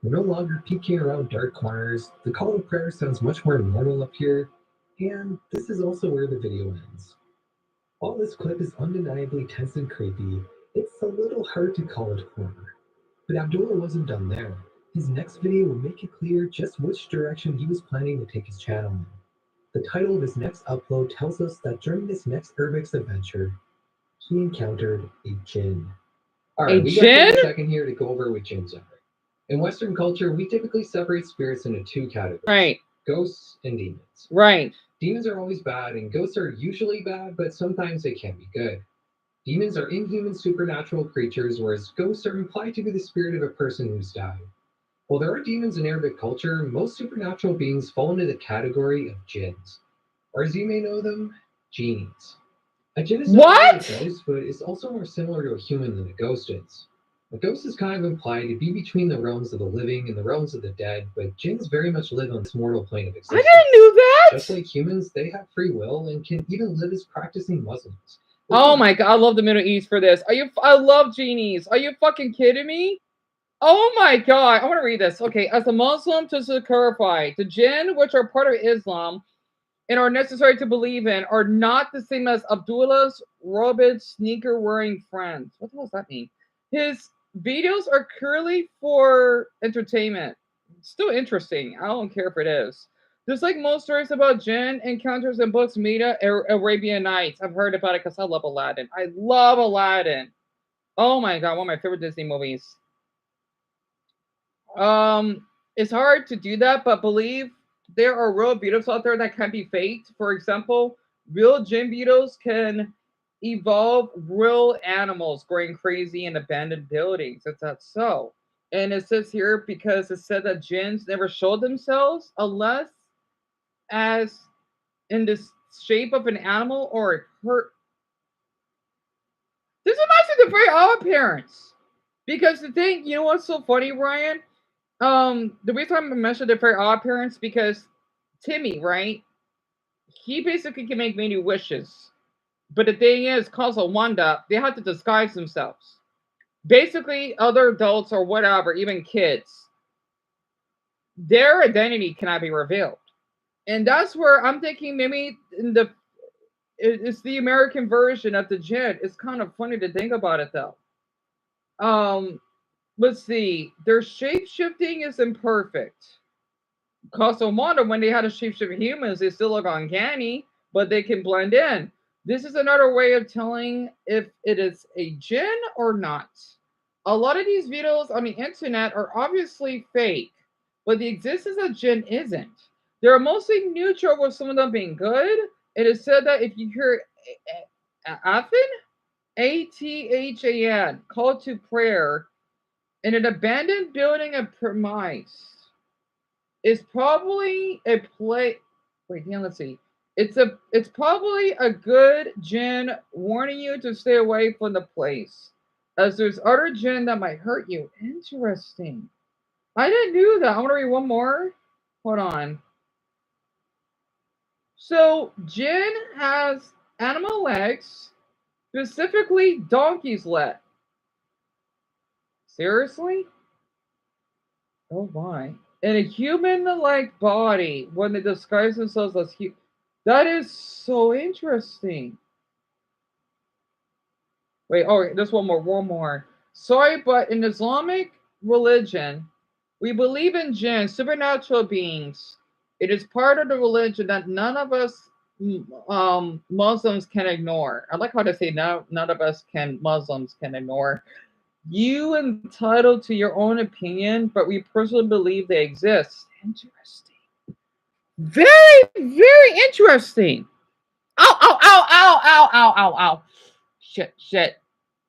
We're no longer peeking around dark corners, the call to prayer sounds much more normal up here, and this is also where the video ends. While this clip is undeniably tense and creepy, it's a little hard to call it horror. But Abdullah wasn't done there. His next video will make it clear just which direction he was planning to take his channel in. The title of his next upload tells us that during this next Urbix adventure, he encountered a jinn. Alright, we gotta take a second here to go over what jinns are. In Western culture, we typically separate spirits into two categories. Right. Ghosts and demons. Right. Demons are always bad, and ghosts are usually bad, but sometimes they can be good. Demons are inhuman supernatural creatures, whereas ghosts are implied to be the spirit of a person who's died. While there are demons in Arabic culture, most supernatural beings fall into the category of jinns, or as you may know them, genies. A jinn is not really a ghost, but is also more similar to a human than a ghost is. A ghost is kind of implied to be between the realms of the living and the realms of the dead, but jinns very much live on this mortal plane of existence. I didn't know that! Just like humans, they have free will and can even live as practicing Muslims. Oh my god, I love the Middle East for this. I love genies. Are you fucking kidding me? Oh my god, I want to read this. Okay, as a Muslim, just to clarify, the jinn, which are part of Islam and are necessary to believe in, are not the same as Abdullah's rabid sneaker-wearing friends. What the hell does that mean? His videos are purely for entertainment. still interesting. I don't care if it is. There's like most stories about jinn encounters in books, media, Arabian Nights. I've heard about it because I love Aladdin. I love Aladdin. Oh my god, one of my favorite Disney movies. It's hard to do that, but believe there are real beetles out there that can be faked. For example, real gym beetles can evolve real animals going crazy in abandoned buildings. That's not so. And it says here because it said that jinns never showed themselves unless as in the shape of an animal or a hurt. This is actually the very odd appearance. Because the thing, you know what's so funny, Ryan? The reason I mentioned the very odd parents because Timmy, right? He basically can make many wishes, but the thing is, cause of Wanda, they have to disguise themselves. Basically, other adults or whatever, even kids, their identity cannot be revealed, and that's where I'm thinking maybe in the it's the American version of the Jinn. It's kind of funny to think about it though. Um, let's see, their shape shifting is imperfect. Coastal Wanda, when they had to shapeshift humans, they still look uncanny, but they can blend in. This is another way of telling if it is a jinn or not. A lot of these videos on the internet are obviously fake, but the existence of jinn isn't. They're mostly neutral, with some of them being good. It is said that if you hear Athan, Athan, call to prayer in an abandoned building of premise, is probably a play. Wait, yeah, let's see. It's probably a good jinn warning you to stay away from the place, as there's other jinn that might hurt you. Interesting. I didn't do that. I want to read one more. Hold on. So jinn has animal legs, specifically donkey's leg. Seriously? Oh my. In a human-like body when they disguise themselves as human. That is so interesting. Wait, oh, there's one more. Sorry, but in Islamic religion, we believe in jinn, supernatural beings. It is part of the religion that none of us Muslims can ignore. I like how they say none of us Muslims can ignore. You entitled to your own opinion, but we personally believe they exist. Interesting. Very, very interesting. Ow, ow, ow, ow, ow, ow, ow, ow. Shit, shit.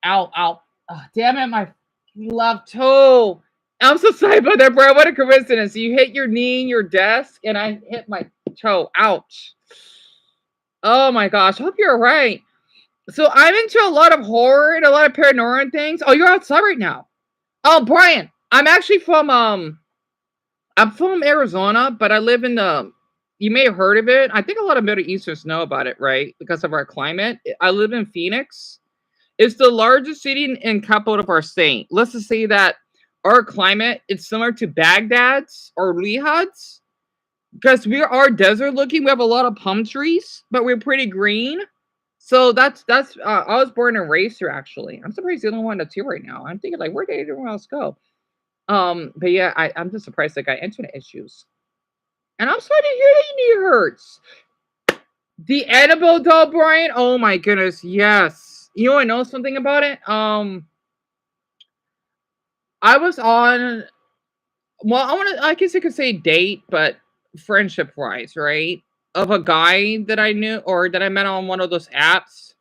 Ow, ow. Oh, damn it, my left toe. I'm so sorry about that, bro. What a coincidence. You hit your knee in your desk, and I hit my toe. Ouch. Oh my gosh. Hope you're all right. So I'm into a lot of horror and a lot of paranormal things. Oh, you're outside right now. Oh, Brian, I'm from Arizona, but I live in the you may have heard of it. I think a lot of Middle Easterners know about it, right? Because of our climate. I live in Phoenix. It's the largest city and capital of our state. Let's just say that our climate is similar to Baghdad's or Riyadh's because we are desert looking. We have a lot of palm trees, but we're pretty green. So that's I was born and raised here actually. I'm surprised the only one that's here right now. I'm thinking like where did everyone else go? But yeah, I'm just surprised I got internet issues. And I'm sorry to hear that your knee hurts. The Annabelle doll, Brian. Oh my goodness, yes. You know I know something about it? I was on well, I guess I could say date, but friendship wise, right? Of a guy that I knew or that I met on one of those apps.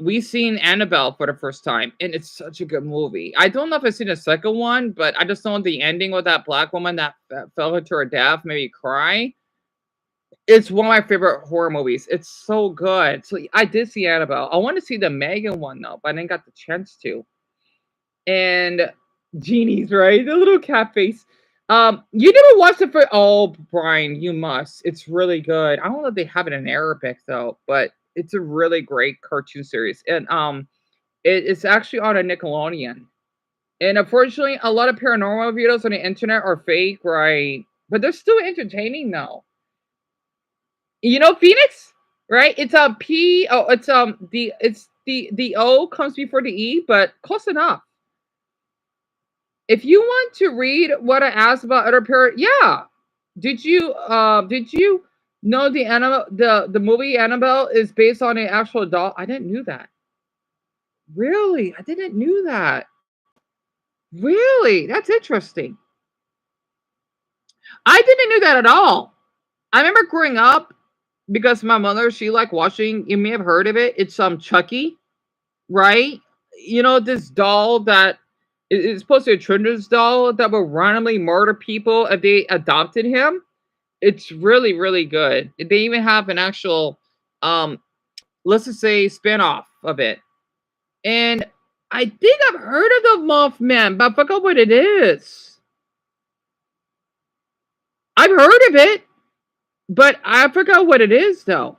We seen Annabelle for the first time, and it's such a good movie. I don't know if I've seen the second one, but I just know the ending with that black woman that fell into her death, made me cry. It's one of my favorite horror movies. It's so good. So I did see Annabelle. I want to see the Megan one though, but I didn't got the chance to. And genies, right? The little cat face. You never watched it for oh, Brian, you must. It's really good. I don't know if they have it in Arabic though, but it's a really great cartoon series. And it's actually on a Nickelodeon. And unfortunately, a lot of paranormal videos on the internet are fake, right? But they're still entertaining though. You know, Phoenix, right? It's a P. Oh, it's the O comes before the E, but close enough. If you want to read what I asked about other parent, yeah. Did you know the movie Annabelle is based on an actual doll? I didn't know that. Really? I didn't know that. Really? That's interesting. I didn't know that at all. I remember growing up because my mother, she liked watching, you may have heard of it. It's Chucky, right? You know, this doll that is supposed to be a children's doll that will randomly murder people if they adopted him. It's really, really good. They even have an actual, um, let's just say, spin-off of it. And I think I've heard of the Mothman, but I forgot what it is. I've heard of it, but I forgot what it is though.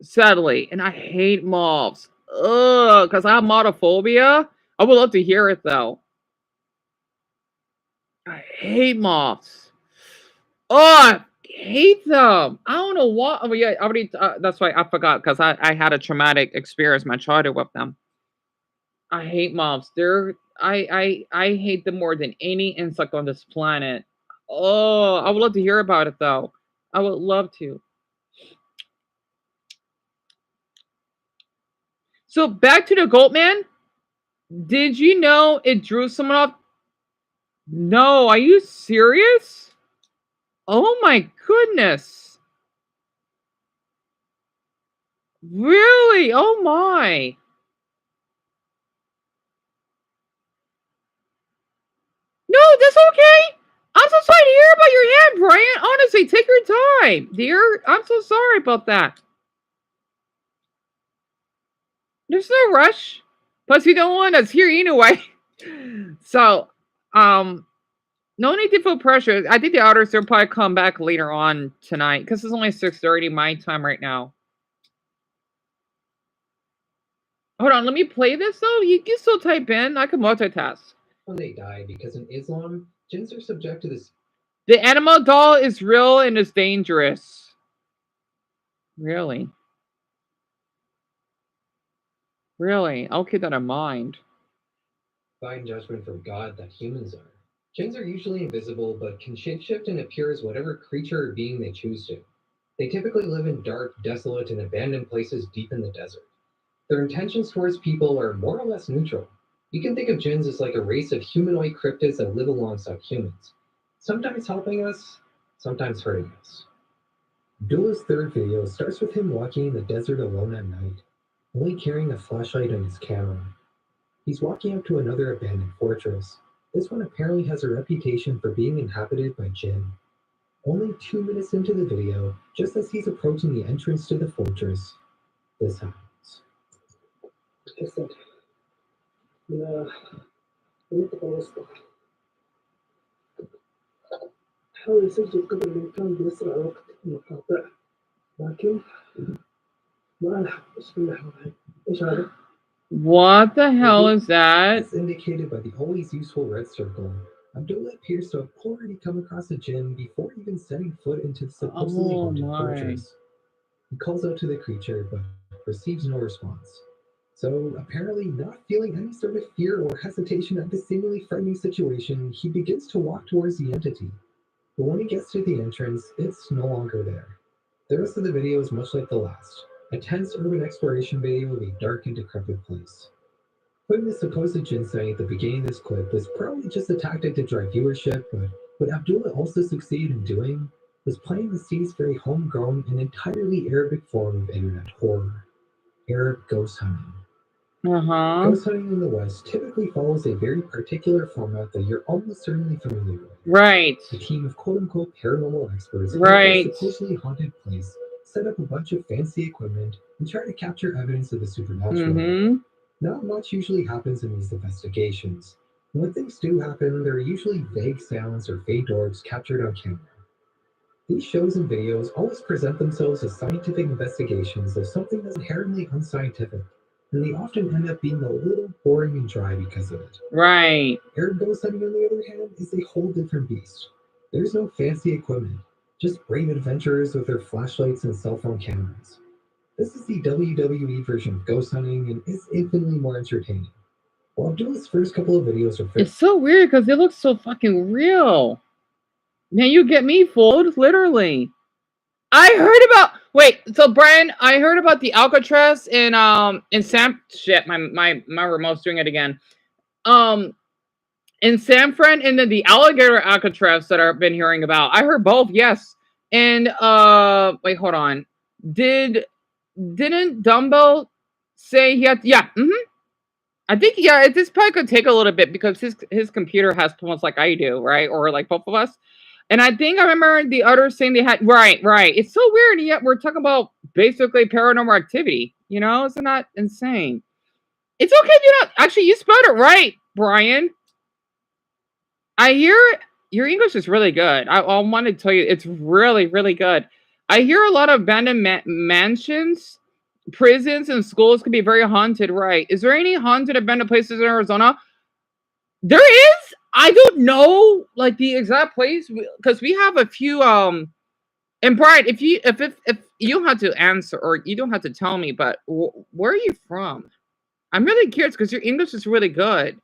Sadly, and I hate moths. Ugh, because I have motophobia. I would love to hear it though. I hate moths. Oh, I hate them. I don't know what. Oh yeah, I already. That's why I forgot because I had a traumatic experience in my childhood with them. I hate moths. I hate them more than any insect on this planet. Oh, I would love to hear about it though. I would love to. So back to the goat man. Did you know it drew someone off? No, are you serious? Oh my goodness. Really? Oh my. No, that's okay. I'm so sorry to hear about your hand, Brian. Honestly, take your time, dear. I'm so sorry about that. There's no rush. Plus, you don't want us here anyway. So, um, no need to feel pressure. I think the others will probably come back later on tonight because it's only 6:30 my time right now. Hold on, let me play this though. You can still type in. I can multitask. When they die, because in Islam, jinns are subject to this. The animal doll is real and is dangerous. Really? Really? I'll keep that in mind. Divine judgment from God that humans are. Jinns are usually invisible, but can shapeshift and appear as whatever creature or being they choose to. They typically live in dark, desolate, and abandoned places deep in the desert. Their intentions towards people are more or less neutral. You can think of jinns as like a race of humanoid cryptids that live alongside humans, sometimes helping us, sometimes hurting us. Abdullah's third video starts with him walking in the desert alone at night, only carrying a flashlight and his camera. He's walking up to another abandoned fortress. This one apparently has a reputation for being inhabited by jinn. Only 2 minutes into the video, just as he's approaching the entrance to the fortress, this happens. لا يتقوص حاول يسجل قدر الإمكان بأسرع وقت المقاطع لكن ما ألحق بسم الله الرحمن الرحيم إيش هذا؟ What the hell is that? As indicated by the always useful red circle, Abdullah appears to have already come across a jinn before even setting foot into the supposedly haunted fortress. He calls out to the creature, but receives no response. So, apparently, not feeling any sort of fear or hesitation at this seemingly frightening situation, he begins to walk towards the entity. But when he gets to the entrance, it's no longer there. The rest of the video is much like the last, a tense urban exploration video of a dark and decrepit place. Putting the supposed jinn sighting at the beginning of this clip was probably just a tactic to drive viewership, but what Abdullah also succeeded in doing was playing the sea's very homegrown and entirely Arabic form of internet horror, Arab ghost hunting. Ghost hunting in the West typically follows a very particular format that you're almost certainly familiar with. Right. A team of quote-unquote paranormal experts in a supposedly haunted place set up a bunch of fancy equipment and try to capture evidence of the supernatural. Not much usually happens in these investigations. When things do happen, there are usually vague sounds or faint orbs captured on camera. These shows and videos always present themselves as scientific investigations of something that's inherently unscientific, and they often end up being a little boring and dry because of it. Right. Arab ghost hunting, on the other hand, is a whole different beast. There's no fancy equipment, just brave adventurers with their flashlights and cell phone cameras. This is the WWE version of ghost hunting and is infinitely more entertaining. While Abdullah's first couple of videos are It's so weird because it looks so fucking real. Now you get me fooled, literally. I heard about so Brian, I heard about the Alcatraz in Sam shit, my remote's doing it again. In San Fran and then the alligator Alcatraz that I've been hearing about. I heard both, yes. And wait, hold on. Didn't Dumbo say he had I think this probably could take a little bit because his computer has problems like I do, right? Or like both of us. And I think I remember the others saying they had right. It's so weird, and yet we're talking about basically paranormal activity. You know, isn't that insane? It's okay if you don't actually you spelled it right, Brian. I hear your English is really good. I want to tell you, it's really, really good. I hear a lot of abandoned mansions, prisons, and schools can be very haunted. Right? Is there any haunted abandoned places in Arizona? There is. I don't know like the exact place because we have a few. And Brian, if you don't have to answer or you don't have to tell me, but where are you from? I'm really curious because your English is really good.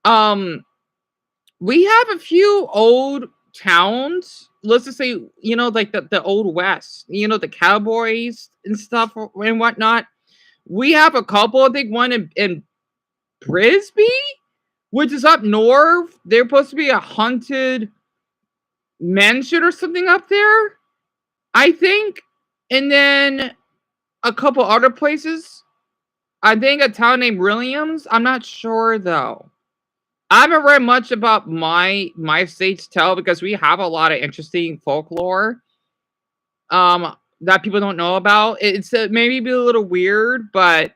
We have a few old towns. Let's just say, you know, like the old West, you know, the cowboys and stuff and whatnot. We have a couple. I think one in Brisbane, which is up north. There's supposed to be a haunted mansion or something up there, I think. And then a couple other places. I think a town named Williams. I'm not sure though. I haven't read much about my state's tale because we have a lot of interesting folklore that people don't know about. It's maybe be a little weird, but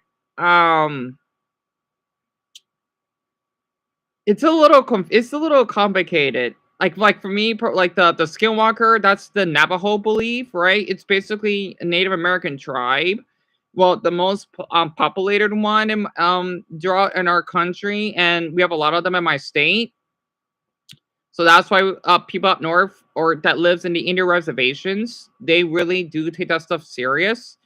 it's a little complicated. Like for me, like the Skinwalker, that's the Navajo belief, right? It's basically a Native American tribe. Well, the most populated one in in our country, and we have a lot of them in my state. So that's why people up north or that lives in the Indian reservations, they really do take that stuff serious.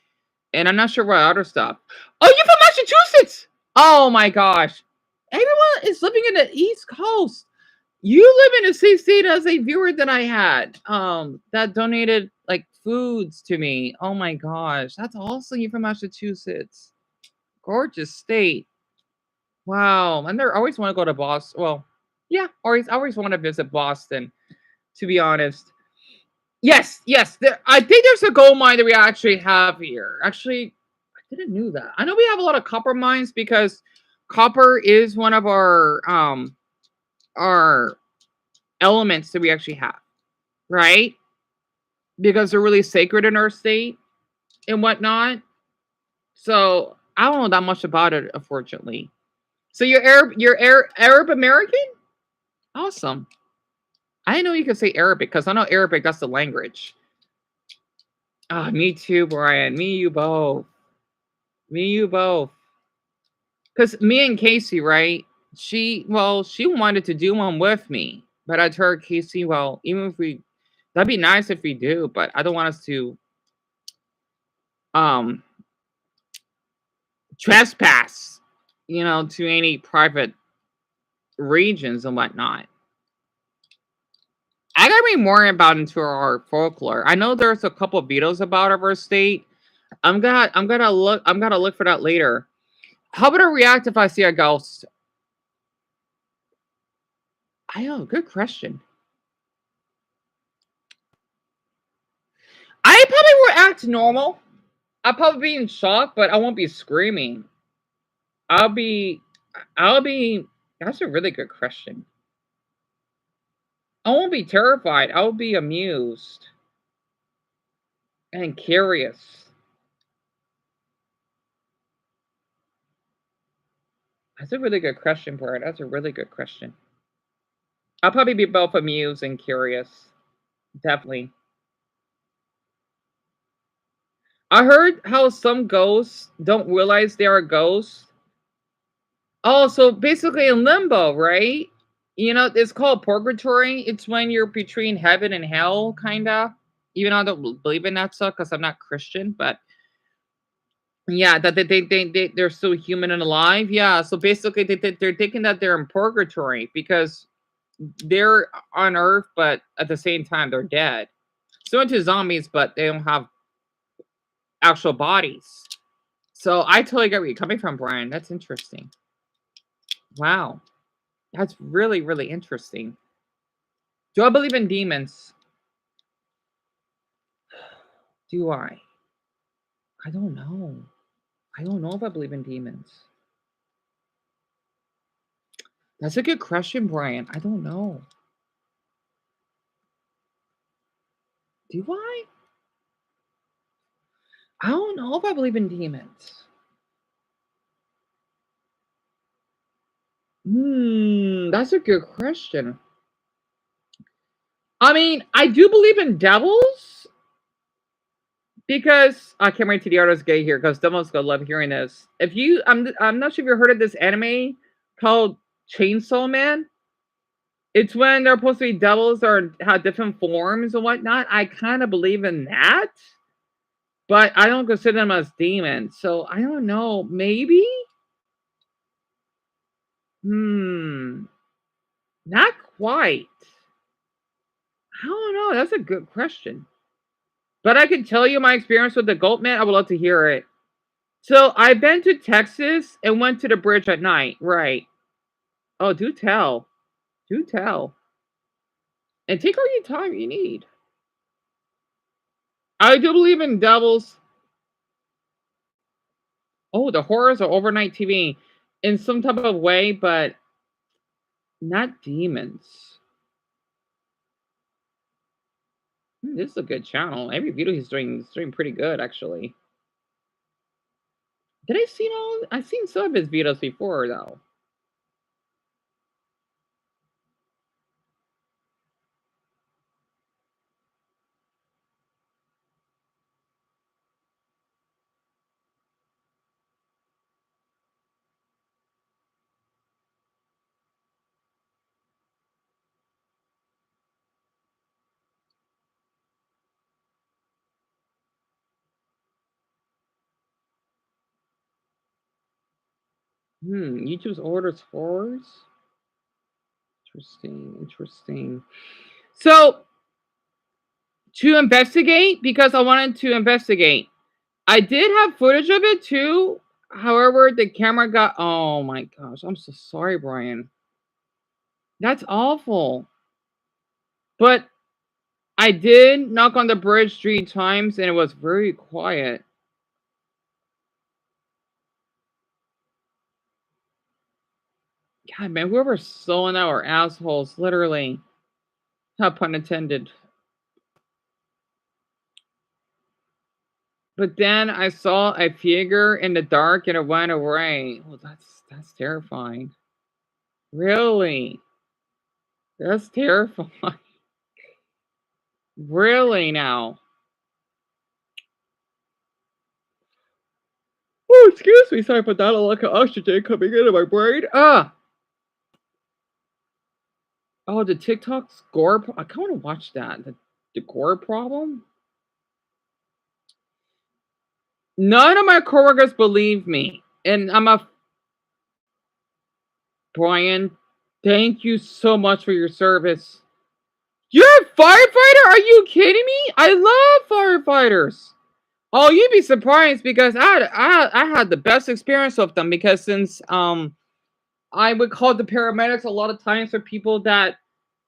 And I'm not sure what other stuff. Oh, you're from Massachusetts! Oh my gosh. Everyone is living in the East Coast. You live in the same state as a viewer that I had that donated like foods to me. Oh my gosh. That's awesome. You're from Massachusetts. Gorgeous state. Wow. And I always want to go to Boston. Well, yeah, always want to visit Boston, to be honest. Yes. I think there's a gold mine that we actually have here. Actually, I didn't know that. I know we have a lot of copper mines because copper is one of our elements that we actually have, right? Because they're really sacred in our state and whatnot. So I don't know that much about it, unfortunately. So Arab American? Awesome. I didn't know you could say Arabic because I know Arabic, that's the language. Ah, me too, Brian. Me, you both. Me, you both. Because me and Casey, right? She wanted to do one with me. But I told Casey, well, even if that'd be nice if we do, but I don't want us to um trespass, you know, to any private regions and whatnot. I gotta read more about into our folklore. I know there's a couple of videos about our state. I'm gonna look for that later. How would I react if I see a ghost? I know, good question. I probably will act normal. I'll probably be in shock, but I won't be screaming. I'll be that's a really good question. I won't be terrified. I'll be amused and curious. That's a really good question, Brad. That's a really good question. I'll probably be both amused and curious. Definitely. I heard how some ghosts don't realize they are ghosts. Oh, so basically in limbo, right? You know, it's called purgatory. It's when you're between heaven and hell, kind of. Even though I don't believe in that stuff because I'm not Christian, but Yeah, that they're still human and alive. Yeah, so basically they're thinking that they're in purgatory because they're on Earth, but at the same time they're dead. Similar to zombies, but they don't have actual bodies. So I totally get where you're coming from, Brian. That's interesting. Wow. That's really, really interesting. Do I believe in demons? Do I? I don't know. I don't know if I believe in demons. That's a good question, Brian. I don't know. Do I? I don't know if I believe in demons. That's a good question. I mean, I do believe in devils because I can't wait till the artist get here because devils gonna love hearing this. If you, I'm not sure if you've heard of this anime called Chainsaw Man. It's when they're supposed to be devils or have different forms and whatnot. I kind of believe in that, but I don't consider them as demons. So I don't know. Maybe. Hmm. Not quite. I don't know. That's a good question. But I can tell you my experience with the goat man. I would love to hear it. So I've been to Texas and went to the bridge at night. Right. Oh, do tell. Do tell. And take all your time you need. I do believe in devils. Oh, the horrors are overnight TV in some type of way, but not demons. This is a good channel. Every video he's doing is doing pretty good, actually. Did I see all? I've seen some of his videos before, though. YouTube's orders forwards. Interesting, interesting. So to investigate, because I wanted to investigate, I did have footage of it too. However, the camera got. Oh my gosh, I'm so sorry, Brian. That's awful. But I did knock on the bridge 3 times, and it was very quiet. God, man, whoever's sewing out are assholes, literally. Not pun intended. But then I saw a figure in the dark and it went away. Well, that's terrifying. Really? That's terrifying. Really now? Oh, excuse me. Sorry about that. A lot of oxygen coming into my brain. Oh, the TikTok score. I kind of want to watch that. The gore problem. None of my coworkers believe me, and I'm a Brian. Thank you so much for your service. You're a firefighter? Are you kidding me? I love firefighters. Oh, you'd be surprised because I had the best experience with them because since I would call the paramedics a lot of times for people that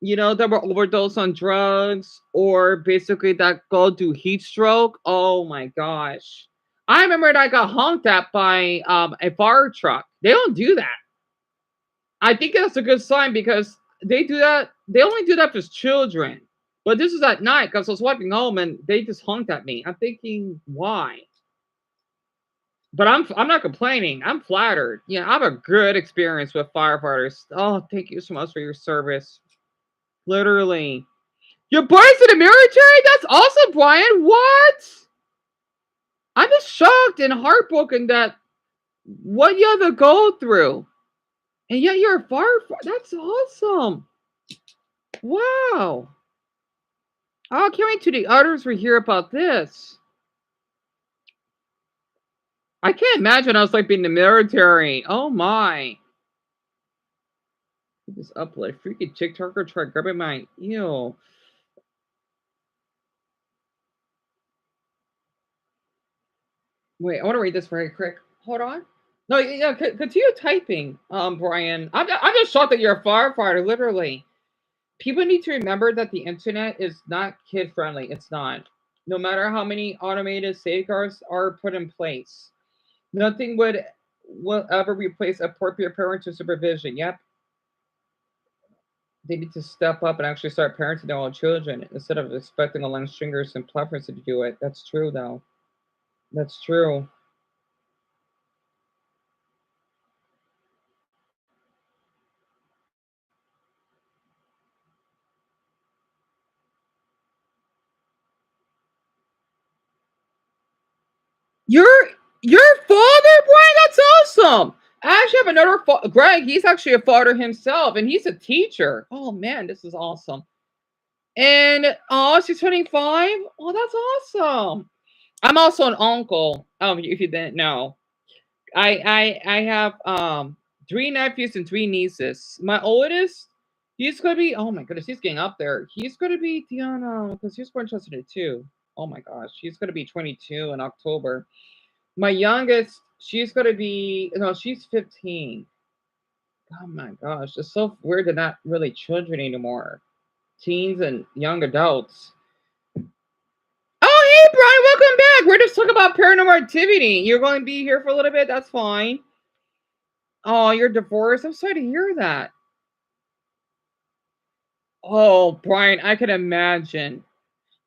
that were overdosed on drugs or basically that go through heat stroke. Oh my gosh. I remember that I got honked at by a fire truck. They don't do that. I think that's a good sign because they do that. They only do that for children. But this was at night because I was walking home and they just honked at me. I'm thinking, why? But I'm not complaining. I'm flattered. Yeah, I have a good experience with firefighters. Oh, thank you so much for your service. Literally. Your boy's in the military? That's awesome, Brian. What? I'm just shocked and heartbroken that what you have to go through. And yet you're a firefighter. That's awesome. Wow. Oh, I can't wait till the others will hear about this. I can't imagine I was like being in the military. Oh my. This upload. Freaking TikToker tried grabbing my ew. Wait, I want to read this very quick. Hold on. No, yeah, continue typing, Brian. I'm just shocked that you're a firefighter, literally. People need to remember that the internet is not kid friendly. It's not. No matter how many automated safeguards are put in place, nothing will ever replace appropriate parental supervision. Yep, they need to step up and actually start parenting their own children instead of expecting online stringers and platforms to do it. That's true, though. That's true. Your your father, Brian. That's awesome. I actually have another Greg. He's actually a father himself, and he's a teacher. Oh man, this is awesome. And oh, she's 25. Oh, that's awesome. I'm also an uncle. If you didn't know, I have three nephews and three nieces. My oldest, he's gonna be. Oh my goodness, he's getting up there. He's gonna be Diana because he's born 2002. Oh my gosh, he's gonna be 22 in October. My youngest, she's gonna be no, she's 15. Oh my gosh, it's so weird they're not really children anymore. Teens and young adults. Oh hey Brian, welcome back. We're just talking about paranormal activity. You're going to be here for a little bit, that's fine. Oh, you're divorced. I'm sorry to hear that. Oh, Brian, I can imagine.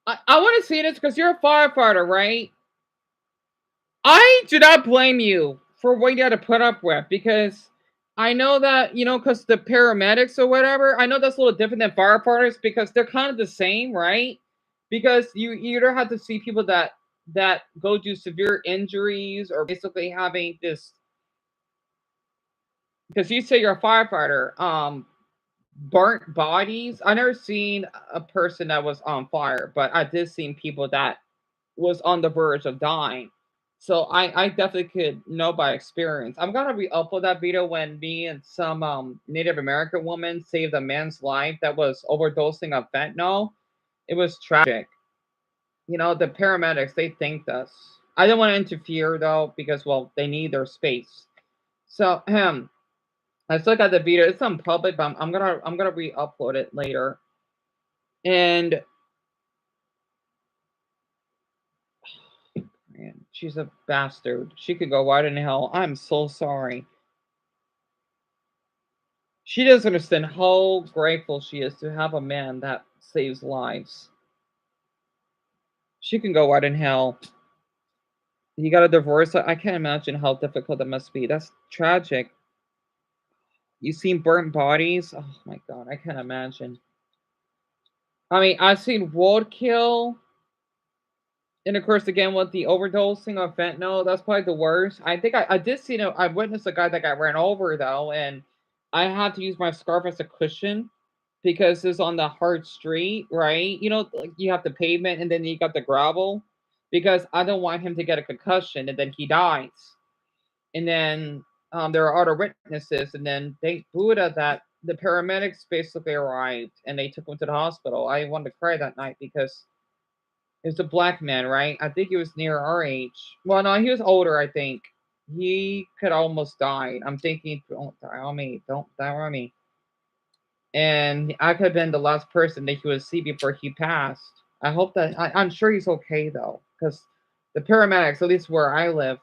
I want to see this because you're a firefighter, right? I do not blame you for what you had to put up with because I know that, because the paramedics or whatever, I know that's a little different than firefighters because they're kind of the same, right? Because you either have to see people that go through severe injuries or basically having this because you say you're a firefighter, burnt bodies. I never seen a person that was on fire, but I did seen people that was on the verge of dying. So I definitely could know by experience. I'm gonna re-upload that video when me and some Native American woman saved a man's life that was overdosing of fentanyl. It was tragic. The paramedics they thanked us. I didn't want to interfere though because well they need their space. So I still got the video. It's on public, but I'm gonna re-upload it later. And man, she's a bastard. She could go right in hell. I'm so sorry. She doesn't understand how grateful she is to have a man that saves lives. She can go right in hell. He got a divorce. I can't imagine how difficult that must be. That's tragic. You seen burnt bodies? Oh my god, I can't imagine. I mean, I've seen roadkill, and of course, again with the overdosing of fentanyl, that's probably the worst. I think I did see. I witnessed a guy that got ran over though, and I had to use my scarf as a cushion because it's on the hard street, right? Like you have the pavement and then you got the gravel because I don't want him to get a concussion and then he dies. And then there are other witnesses, and then they Buddha that the paramedics basically arrived and they took him to the hospital. I wanted to cry that night because it was a black man, right? I think he was near our age. Well, no, he was older, I think. He could almost die. I'm thinking, don't die on me. Don't die on me. And I could have been the last person that he would see before he passed. I hope that I'm sure he's okay though, because the paramedics, at least where I live,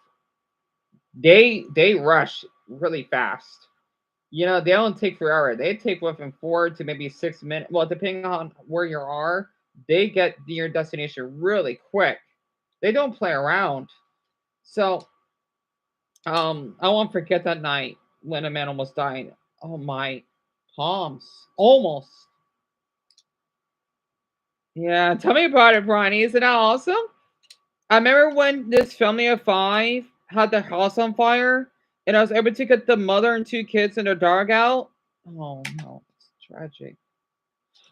they rush really fast. They don't take forever. They take within 4 to maybe 6 minutes. Well, depending on where you are, they get to your destination really quick. They don't play around. So, I won't forget that night when a man almost died. Oh my palms, almost. Yeah, tell me about it, Bronny. Isn't that awesome? I remember when this family of five had their house on fire, and I was able to get the mother and two kids and their dog out. Oh no, it's tragic.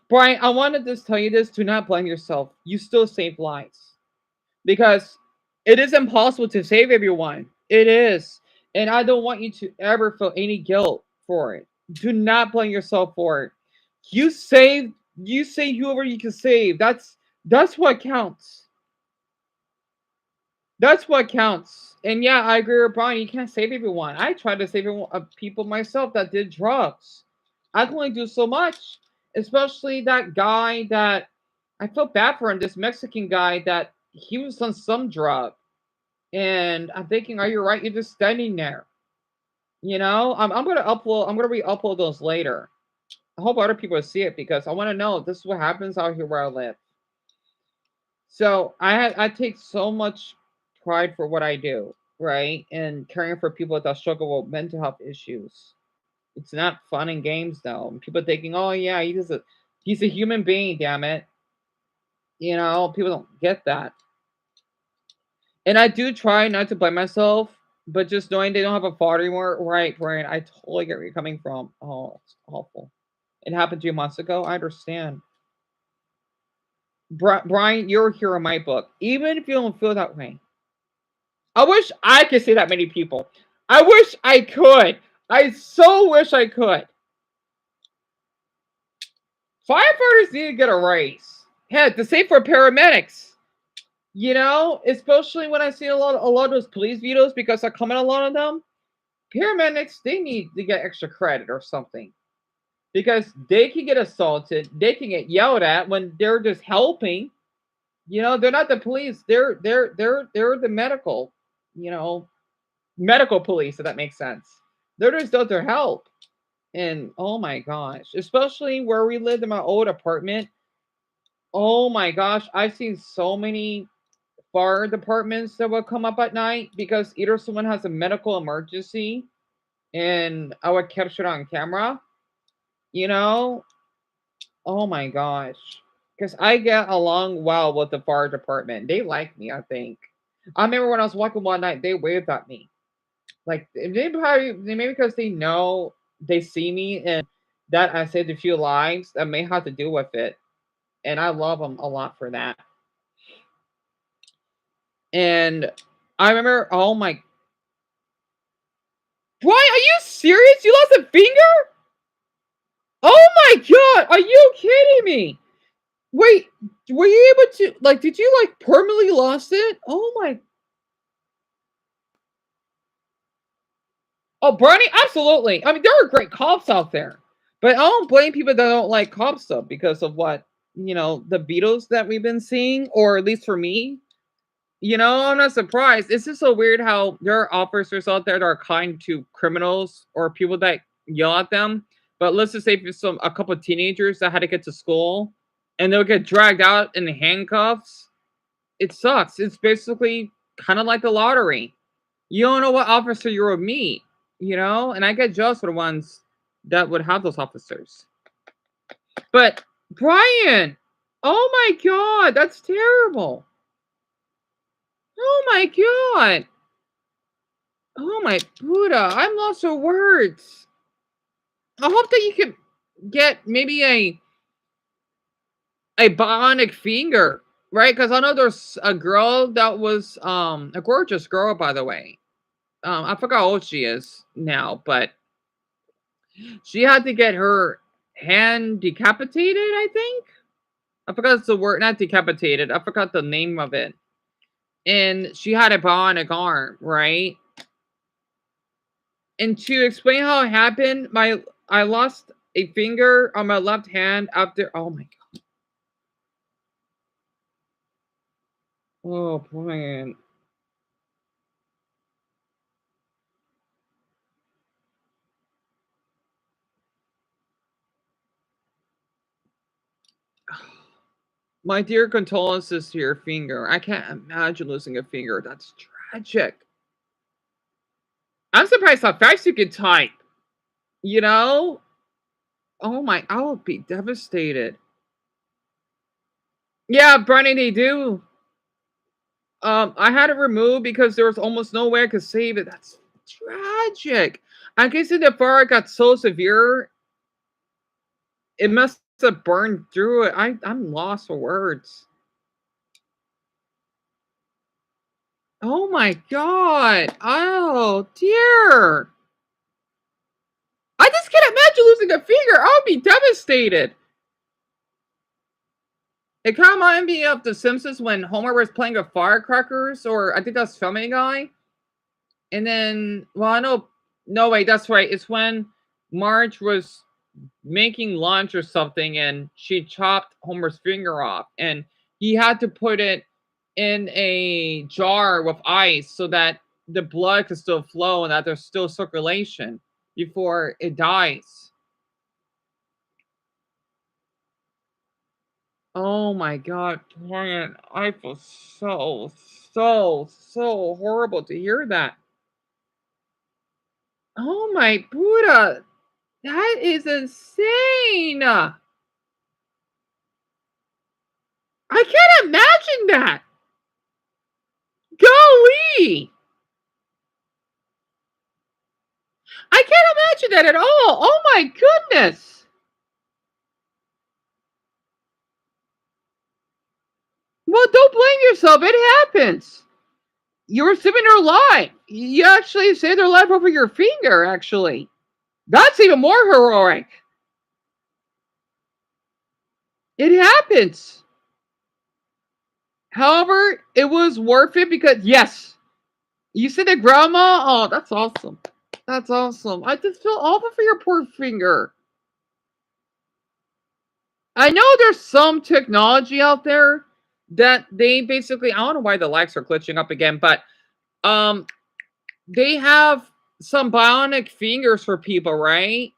Brian, I wanted to tell you this. Do not blame yourself. You still save lives because it is impossible to save everyone. It is. And I don't want you to ever feel any guilt for it. Do not blame yourself for it. You saved you save whoever you can save. That's what counts. That's what counts. And yeah, I agree with Brian. You can't save everyone. I tried to save people myself that did drugs. I can only do so much. Especially that guy that I felt bad for him, this Mexican guy that he was on some drug. And I'm thinking, are you right? You're just standing there. I'm gonna upload. I'm gonna re-upload those later. I hope other people see it because I want to know if this is what happens out here where I live. So I take so much pride for what I do, right? And caring for people that struggle with mental health issues. It's not fun and games though. And people thinking, oh yeah, he's a human being, damn it. People don't get that. And I do try not to blame myself, but just knowing they don't have a father anymore, right, Brian, I totally get where you're coming from. Oh, it's awful. It happened to you months ago. I understand. Brian, you're a hero in my book. Even if you don't feel that way. I wish I could see that many people. I wish I could. I so wish I could. Firefighters need to get a raise. Heck, the same for paramedics. Especially when I see a lot of those police videos because I comment a lot on them. Paramedics, they need to get extra credit or something because they can get assaulted, they can get yelled at when they're just helping. They're not the police. They're the you know, medical police. If that makes sense, they're just there to help. And oh my gosh, especially where we lived in my old apartment. Oh my gosh, I've seen so many fire departments that will come up at night because either someone has a medical emergency and I would capture it on camera. You know, oh my gosh, because I get along well with the fire department. They like me, I think. I remember when I was walking one night, they waved at me. Like maybe because they know they see me and that I saved a few lives that may have to do with it. And I love them a lot for that. And I remember, oh my, Brian, are you serious? You lost a finger? Oh my god, are you kidding me? Wait, were you able to did you permanently lost it? Oh my. Oh, Bernie, absolutely. I mean, there are great cops out there, but I don't blame people that don't like cop stuff because of what the Beatles that we've been seeing, or at least for me. I'm not surprised. It's just so weird how there are officers out there that are kind to criminals or people that yell at them. But let's just say if it's a couple of teenagers that had to get to school and they'll get dragged out in handcuffs, it sucks. It's basically kind of like the lottery. You don't know what officer you're with meet, and I get jealous for the ones that would have those officers. But Brian, oh my god, that's terrible. Oh my god. Oh my Buddha, I'm lost for words. I hope that you can get maybe a bionic finger, right? Because I know there's a girl that was a gorgeous girl, by the way. I forgot how old she is now, but she had to get her hand decapitated, I think. I forgot the word, not decapitated. I forgot the name of it. And she had a bionic arm, right? And to explain how it happened, I lost a finger on my left hand after. Oh my god. Oh man. My dear condolences to your finger. I can't imagine losing a finger. That's tragic. I'm surprised how fast you can type. You know? Oh my, I would be devastated. Yeah, Bronny, they do. I had it removed because there was almost no way I could save it. That's tragic. I guess the fire got so severe, it must have burned through it. I'm lost for words. Oh my god. Oh dear. I just can't imagine losing a finger. I would be devastated. It kind of reminded me of The Simpsons when Homer was playing with firecrackers, or I think that's Family Guy. And then, well, I know, no, wait, that's right. It's when Marge was making lunch or something and she chopped Homer's finger off and he had to put it in a jar with ice so that the blood could still flow and that there's still circulation before it dies. Oh my god, Brian, I feel so horrible to hear that. Oh my Buddha, that is insane. I can't imagine that. Golly. I can't imagine that at all. Oh my goodness. Well, don't blame yourself. It happens. You were saving their life. You actually saved their life over your finger, actually. That's even more heroic. It happens. However, it was worth it because, yes, you said that grandma. Oh, that's awesome. That's awesome. I just feel awful for your poor finger. I know there's some technology out there that they basically, I don't know why the likes are glitching up again, but um they have some bionic fingers for people, right?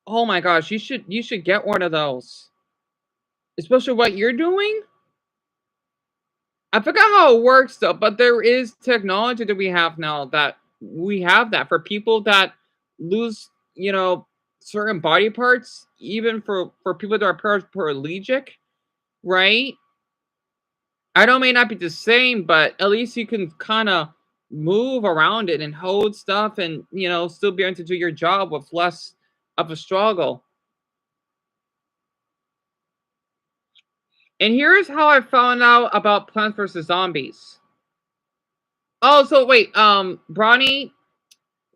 Oh my gosh, you should get one of those. Especially what you're doing. I forgot how it works though, but there is technology that we have now that we have that for people that lose, certain body parts, even for people that are paraplegic, right? I know it may not be the same, but at least you can kind of move around it and hold stuff and, still be able to do your job with less of a struggle. And here's how I found out about Plants vs. Zombies. Oh, so wait, Bronny,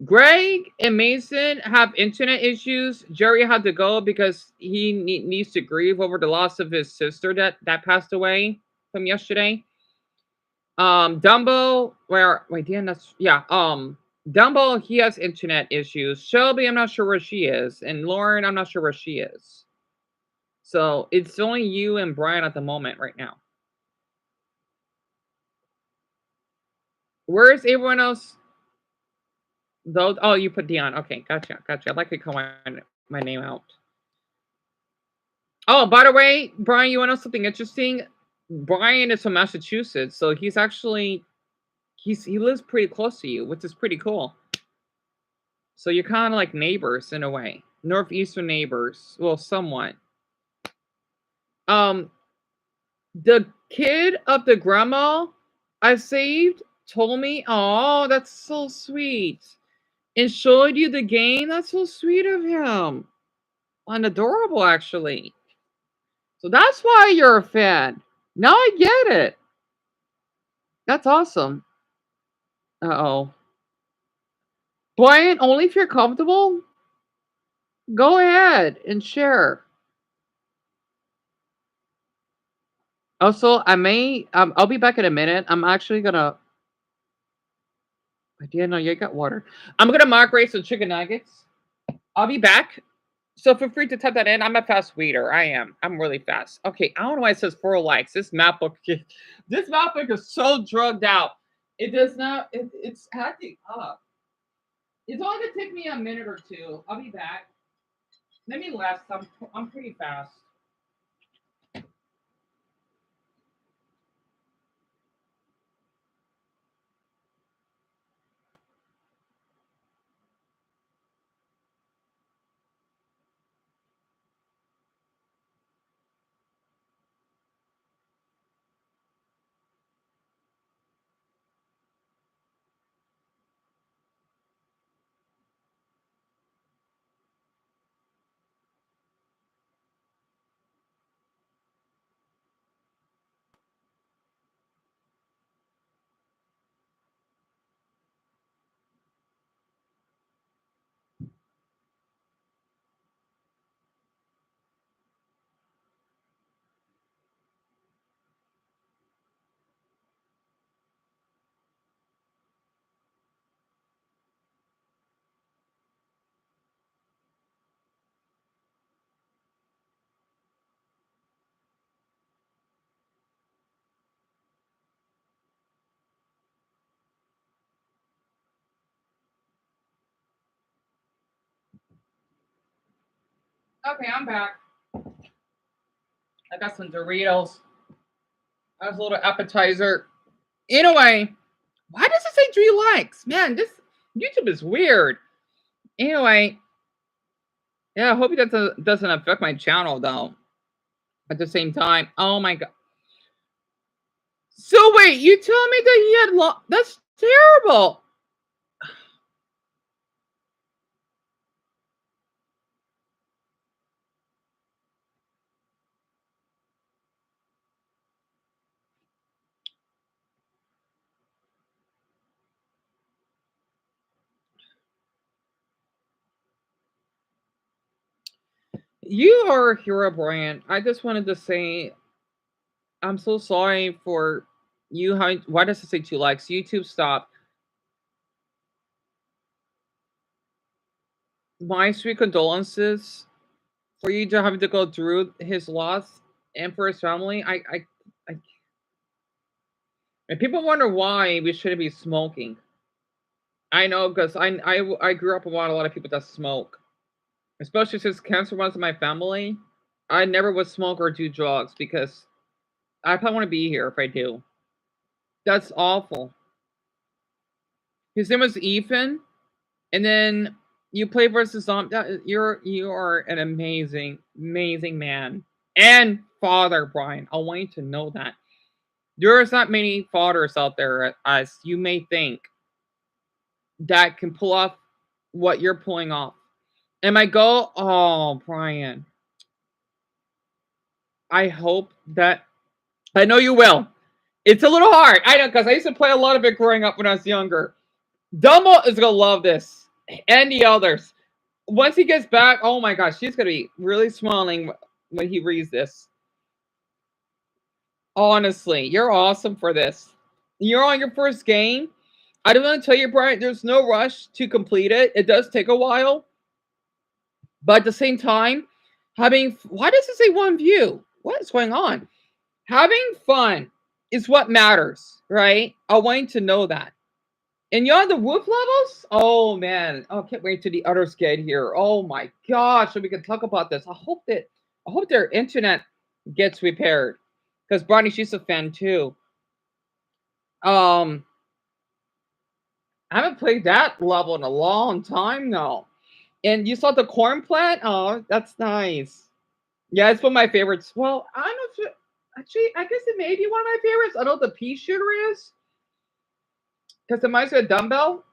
Greg and Mason have internet issues. Jerry had to go because he needs to grieve over the loss of his sister that passed away from yesterday. Dumbo, wait, Dan, that's yeah. Dumbo, he has internet issues. Shelby, I'm not sure where she is, and Lauren, I'm not sure where she is. So it's only you and Brian at the moment right now. Where is everyone else? Those, oh, you put Dion. Okay, gotcha. I like to call my name out. Oh, by the way, Brian, you want to know something interesting? Brian is from Massachusetts, so he lives pretty close to you, which is pretty cool. So you're kind of like neighbors in a way, northeastern neighbors. Well, somewhat. Um, the kid of the grandma I saved told me, "Oh, that's so sweet," and showed you the game. That's so sweet of him and adorable, actually. So that's why you're a fan. Now I get it. That's awesome. Uh oh, Brian. Only if you're comfortable. Go ahead and share. Also, I'll be back in a minute. I'm actually gonna. I didn't know you got water. I'm gonna migrate some chicken nuggets. I'll be back. So feel free to type that in. I'm a fast reader. I am. I'm really fast. Okay, I don't know why it says 4 likes. This map book, this map book is so drugged out. It does not. It's acting up. It's only gonna take me a minute or two. I'll be back. Let me last. I'm pretty fast. Okay, I'm back. I got some Doritos. That was a little appetizer. Anyway, why does it say 3 likes? Man, this YouTube is weird. Anyway, yeah, I hope it doesn't affect my channel though. At the same time, oh my god. So wait, you tell me that he had that's terrible. You are a hero, Brian. I just wanted to say I'm so sorry for you having. Why does it say 2 likes? YouTube, stop. My sweet condolences for you to having to go through his loss and for his family. I and people wonder why we shouldn't be smoking. I know because I grew up around a lot of people that smoke, especially since cancer runs in my family. I never would smoke or do drugs because I probably want to be here if I do. That's awful. His name was Ethan, and then you play versus zombie. You are an amazing man and father, Brian. I want you to know that there's not many fathers out there as you may think that can pull off what you're pulling off. And my goal, oh, Brian, I hope that I know you will. It's a little hard. I know because I used to play a lot of it growing up when I was younger. Dumbo is gonna love this, and the others. Once he gets back, oh my gosh, she's gonna be really smiling when he reads this. Honestly, you're awesome for this. You're on your first game. I don't want to tell you, Brian, there's no rush to complete it. It does take a while. But at the same time, why does it say 1 view? What is going on? Having fun is what matters, right? I want you to know that. And you're on the roof levels? Oh man. Oh, can't wait till the others get here. Oh my gosh. So we can talk about this. I hope their internet gets repaired. Because Bonnie, she's a fan too. Um, I haven't played that level in a long time now. And you saw the corn plant? Oh, that's nice. Yeah, it's one of my favorites. Well, I don't know if actually, I guess it may be one of my favorites. I know what the pea shooter is. Because it reminds me of dumbbell.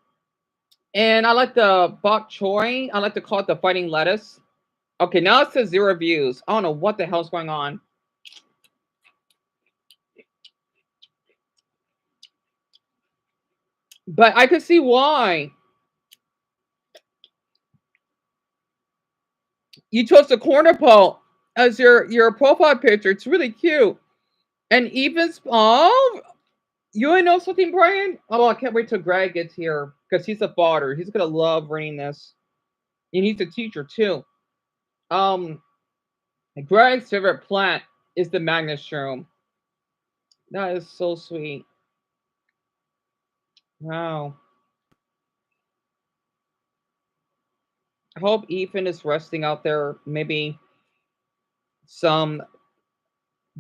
And I like the bok choy. I like to call it the fighting lettuce. Okay, now it says 0 views. I don't know what the hell's going on. But I can see why. You chose the corner pole as your profile picture. It's really cute. And even oh, you wanna know something, Brian? Oh, I can't wait till Greg gets here because he's a fodder. He's gonna love reading this, and he's a teacher too. Um, Greg's favorite plant is the Magnus shroom. That is so sweet. Wow. I hope Ethan is resting out there, maybe some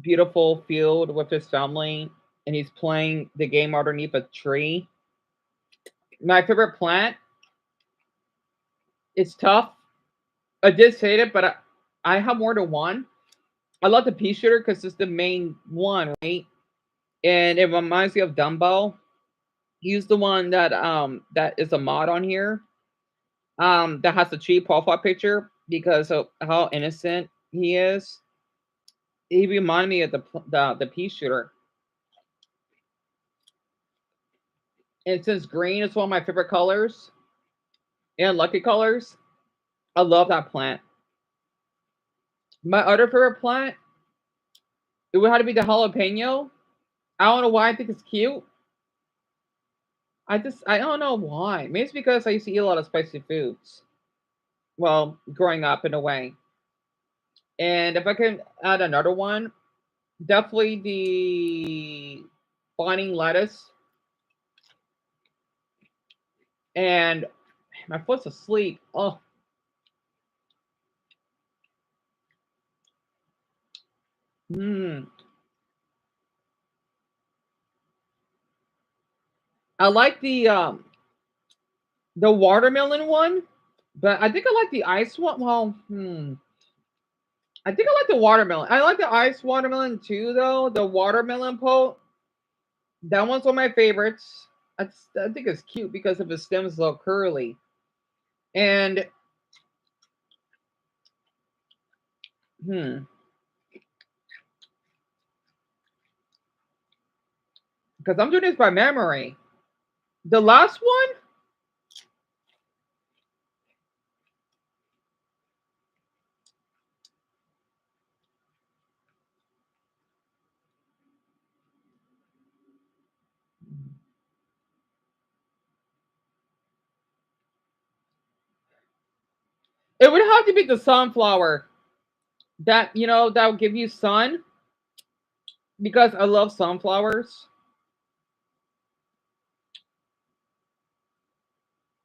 beautiful field with his family, and he's playing the game underneath a tree. My favorite plant. It's tough. I did say it, but I have more than one. I love the pea shooter because it's the main one, right? And it reminds me of Dumbo. He's the one that is a mod on here. That has the cheap profile picture because of how innocent he is. He reminded me of the pea shooter. And since green is one of my favorite colors and lucky colors, I love that plant. My other favorite plant, it would have to be the jalapeno. I don't know why I think it's cute. I don't know why. Maybe it's because I used to eat a lot of spicy foods. Well, growing up in a way. And if I can add another one, definitely the finding lettuce. And my foot's asleep. Oh, I like the watermelon one, but I think I like the ice one. Well, I think I like the watermelon. I like the ice watermelon too, though. The watermelon pote, that one's one of my favorites. I think it's cute because of the stems so curly. And because I'm doing this by memory. The last one, it would have to be the sunflower. That that will give you sun because I love sunflowers.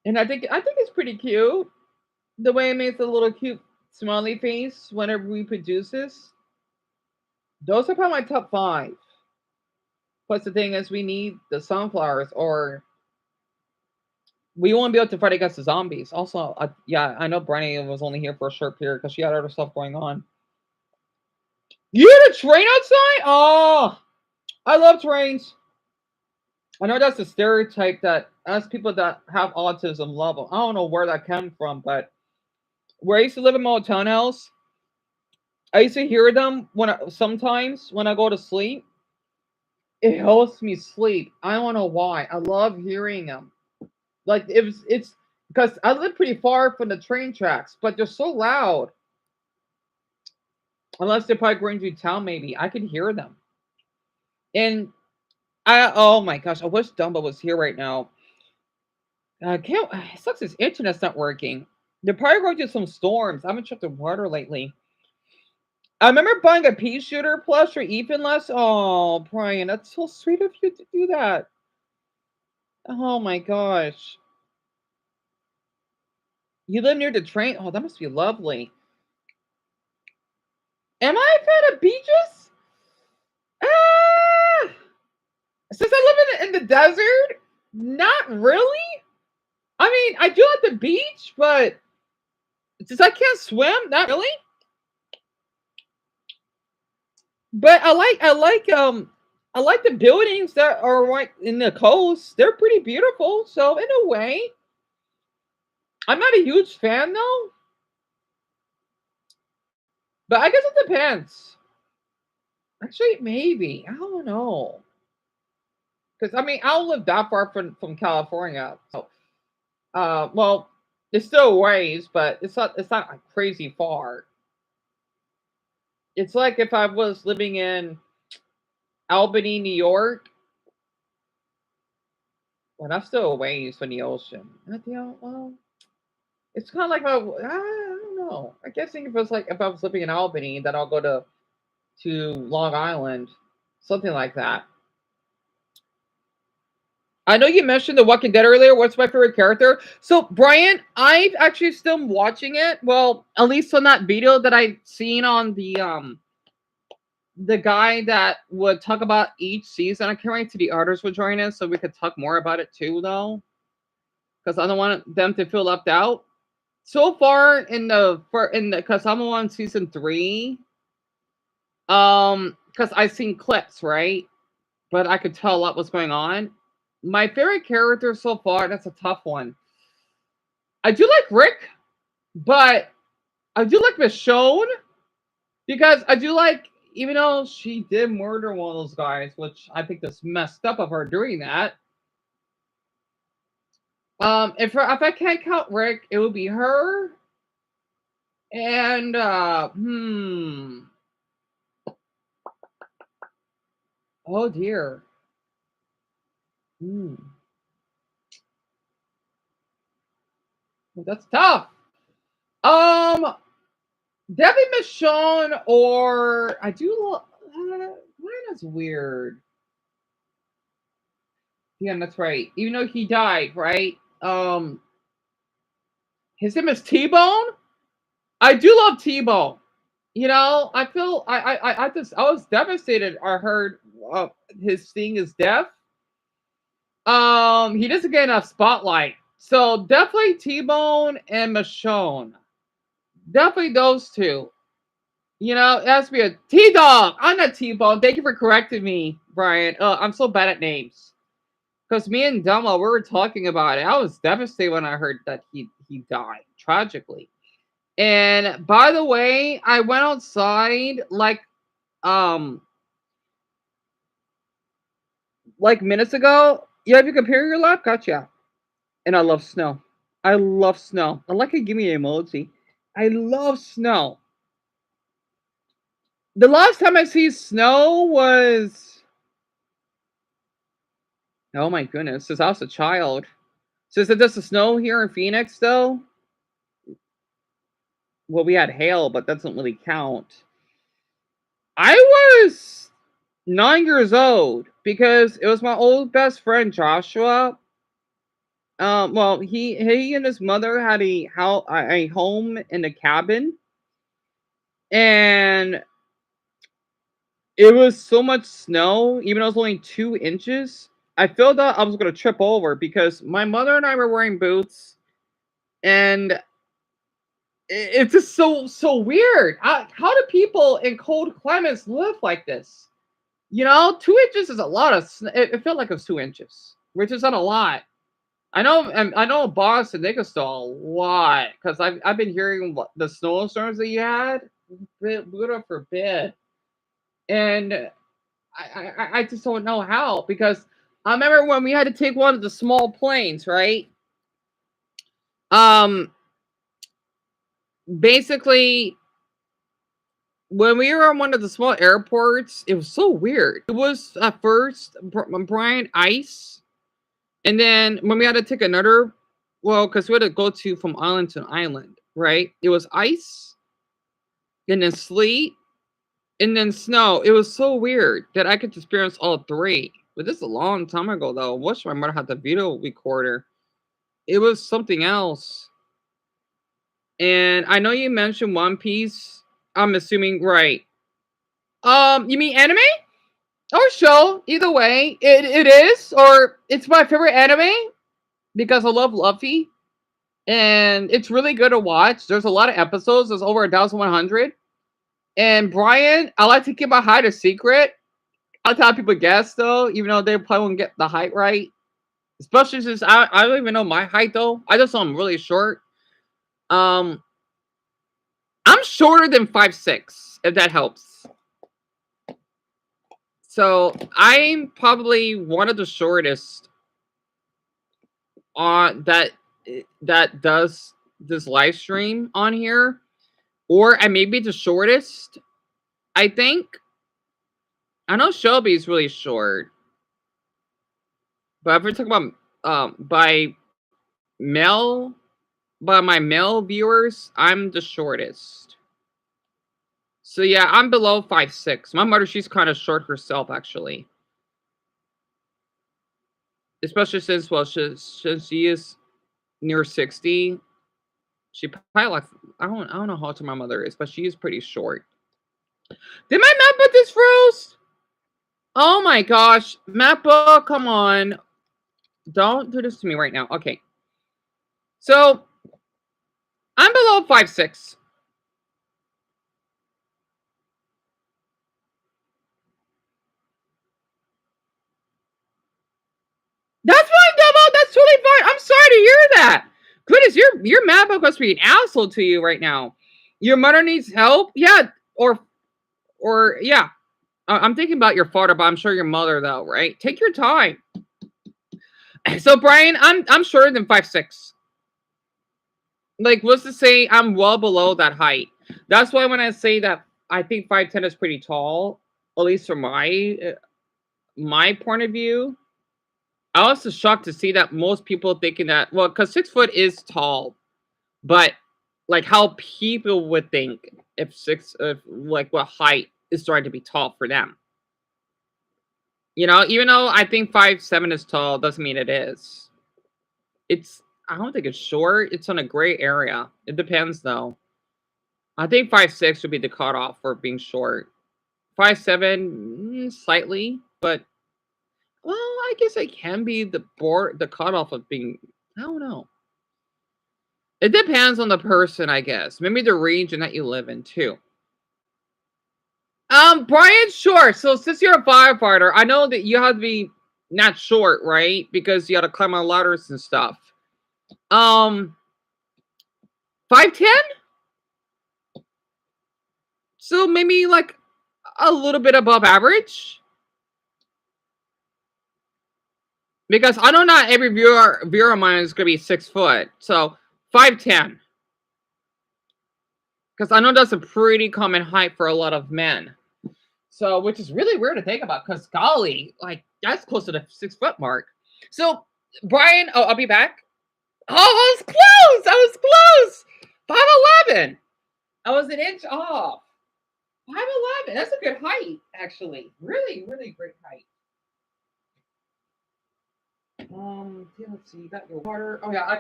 And I think it's pretty cute. The way it makes a little cute smiley face whenever we produces. Those are probably my top 5. Plus the thing is we need the sunflowers or we won't be able to fight against the zombies. Also, yeah, I know Brenny was only here for a short period because she had other stuff going on. You had a train outside? Oh, I love trains. I know that's a stereotype that us people that have autism love them. I don't know where that came from, but where I used to live in my townhouse, I used to hear them sometimes when I go to sleep. It helps me sleep. I don't know why. I love hearing them. Like it's because I live pretty far from the train tracks, but they're so loud. Unless they're probably going through town, maybe I could hear them. And oh my gosh, I wish Dumbo was here right now. I can't. It sucks. His internet's not working. They're probably going through some storms. I haven't checked the water lately. I remember buying a pea shooter plush for Ethan last. Oh, Brian, that's so sweet of you to do that. Oh my gosh. You live near the train? Oh, that must be lovely. Am I a fan of beaches? Ah! Since I live in the desert, not really. I mean, I do like the beach, but since I can't swim, not really. But I like the buildings that are right in the coast. They're pretty beautiful. So in a way, I'm not a huge fan though. But I guess it depends. Actually, maybe. I don't know. Because I mean, I don't live that far from California. So well, it's still a ways, but it's not like crazy far. It's like if I was living in Albany, New York. Well, that's still a ways from the ocean. Well, it's kind of like I don't know. I guess think if it's like if I was living in Albany, then I'll go to Long Island, something like that. I know you mentioned The Walking Dead earlier. What's my favorite character? So, Brian, I've actually still watching it. Well, at least on that video that I seen on the guy that would talk about each season. I can't wait till the others would join us so we could talk more about it too, though, because I don't want them to feel left out. So far because I'm on season 3, because I've seen clips, right? But I could tell a lot was going on. My favorite character so far, that's a tough one. I do like Rick, but I do like Michonne because I do like, even though she did murder one of those guys, which I think that's messed up of her doing that. If I can't count Rick, it would be her and oh dear. Hmm. That's tough. Um, Definitely Michonne or I do. Mine is weird. Yeah, that's right. Even though he died, right? His name is T-Bone. I do love T-Bone. You know, I feel I was devastated. I heard his thing is deaf. He doesn't get enough spotlight. So definitely T-Bone and Michonne. Definitely those two. You know, it has to be a T-Dog. I'm not T-Bone. Thank you for correcting me, Brian. I'm so bad at names. Because me and Dumbo, we were talking about it. I was devastated when I heard that he died tragically. And by the way, I went outside um like minutes ago. Yeah, if you compare your lap, gotcha. And I love snow. I love snow. I like it. Give me an emoji. I love snow. The last time I see snow was, oh my goodness, since I was a child. Since it does snow here in Phoenix, though, well, we had hail, but that doesn't really count. I was 9 years old because it was my old best friend Joshua. Well, he and his mother had a home in a cabin, and it was so much snow. Even though it was only 2 inches, I felt that I was gonna trip over because my mother and I were wearing boots, and it's just so weird. How do people in cold climates live like this? You know, 2 inches is a lot of. It felt like it was 2 inches, which is not a lot. I know Boston they can still a lot because I've been hearing the snowstorms that you had. Buddha forbid, and I just don't know how because I remember when we had to take one of the small planes, right? Um, basically when we were on one of the small airports, it was so weird. It was at first Brian ice, and then when we had to take another, well, because we had to go to from island to island, right? It was ice, and then sleet, and then snow. It was so weird that I could experience all three. But this is a long time ago, though. I wish my mother had the video recorder. It was something else. And I know you mentioned One Piece. I'm assuming, right? You mean anime or show? Either way, it is, or it's my favorite anime because I love Luffy, and it's really good to watch. There's a lot of episodes. There's over 1,100. And Brian, I like to keep my height a secret. I'll tell people guess though, even though they probably won't get the height right. Especially since I don't even know my height though. I just know I'm really short. Um, I'm shorter than 5'6", if that helps. So I'm probably one of the shortest on that does this live stream on here, or I may be the shortest. I think I know Shelby's really short, but if we're talking about by male by my male viewers, I'm the shortest. So yeah, I'm below 5'6". My mother, she's kind of short herself, actually. Especially since, well, since she is near 60, she probably like I don't know how tall my mother is, but she is pretty short. Did my MacBook just froze? Oh my gosh, MacBook, come on! Don't do this to me right now. Okay, so I'm below 5'6". That's fine, Double. That's totally fine. I'm sorry to hear that. Goodness, your MacBook must be an asshole to you right now. Your mother needs help. Yeah, or yeah. I'm thinking about your father, but I'm sure your mother though, right? Take your time. So Brian, I'm shorter than 5'6". Like, what's to say I'm well below that height? That's why when I say that I think 5'10" is pretty tall, at least from my point of view. I was just shocked to see that most people thinking that, well, because 6 foot is tall, but like how people would think if like what height is starting to be tall for them. You know, even though I think 5'7" is tall, doesn't mean it is. It's I don't think it's short. It's on a gray area. It depends though. I think 5'6" would be the cutoff for being short. 5'7", slightly, but well, I guess it can be the cutoff of being. I don't know. It depends on the person, I guess. Maybe the region that you live in too. Brian, sure. So since you're a firefighter, I know that you have to be not short, right? Because you got to climb on ladders and stuff. 5'10". So maybe like a little bit above average. Because I know not every viewer of mine is gonna be 6 foot. So 5'10". Because I know that's a pretty common height for a lot of men. So, which is really weird to think about, because golly, like that's close to the 6 foot mark. So, Brian, I'll be back. Oh, I was close. I was close. 5'11". I was an inch off. 5'11". That's a good height, actually. Really, really great height. Yeah, let's see. You got your water. Oh yeah, I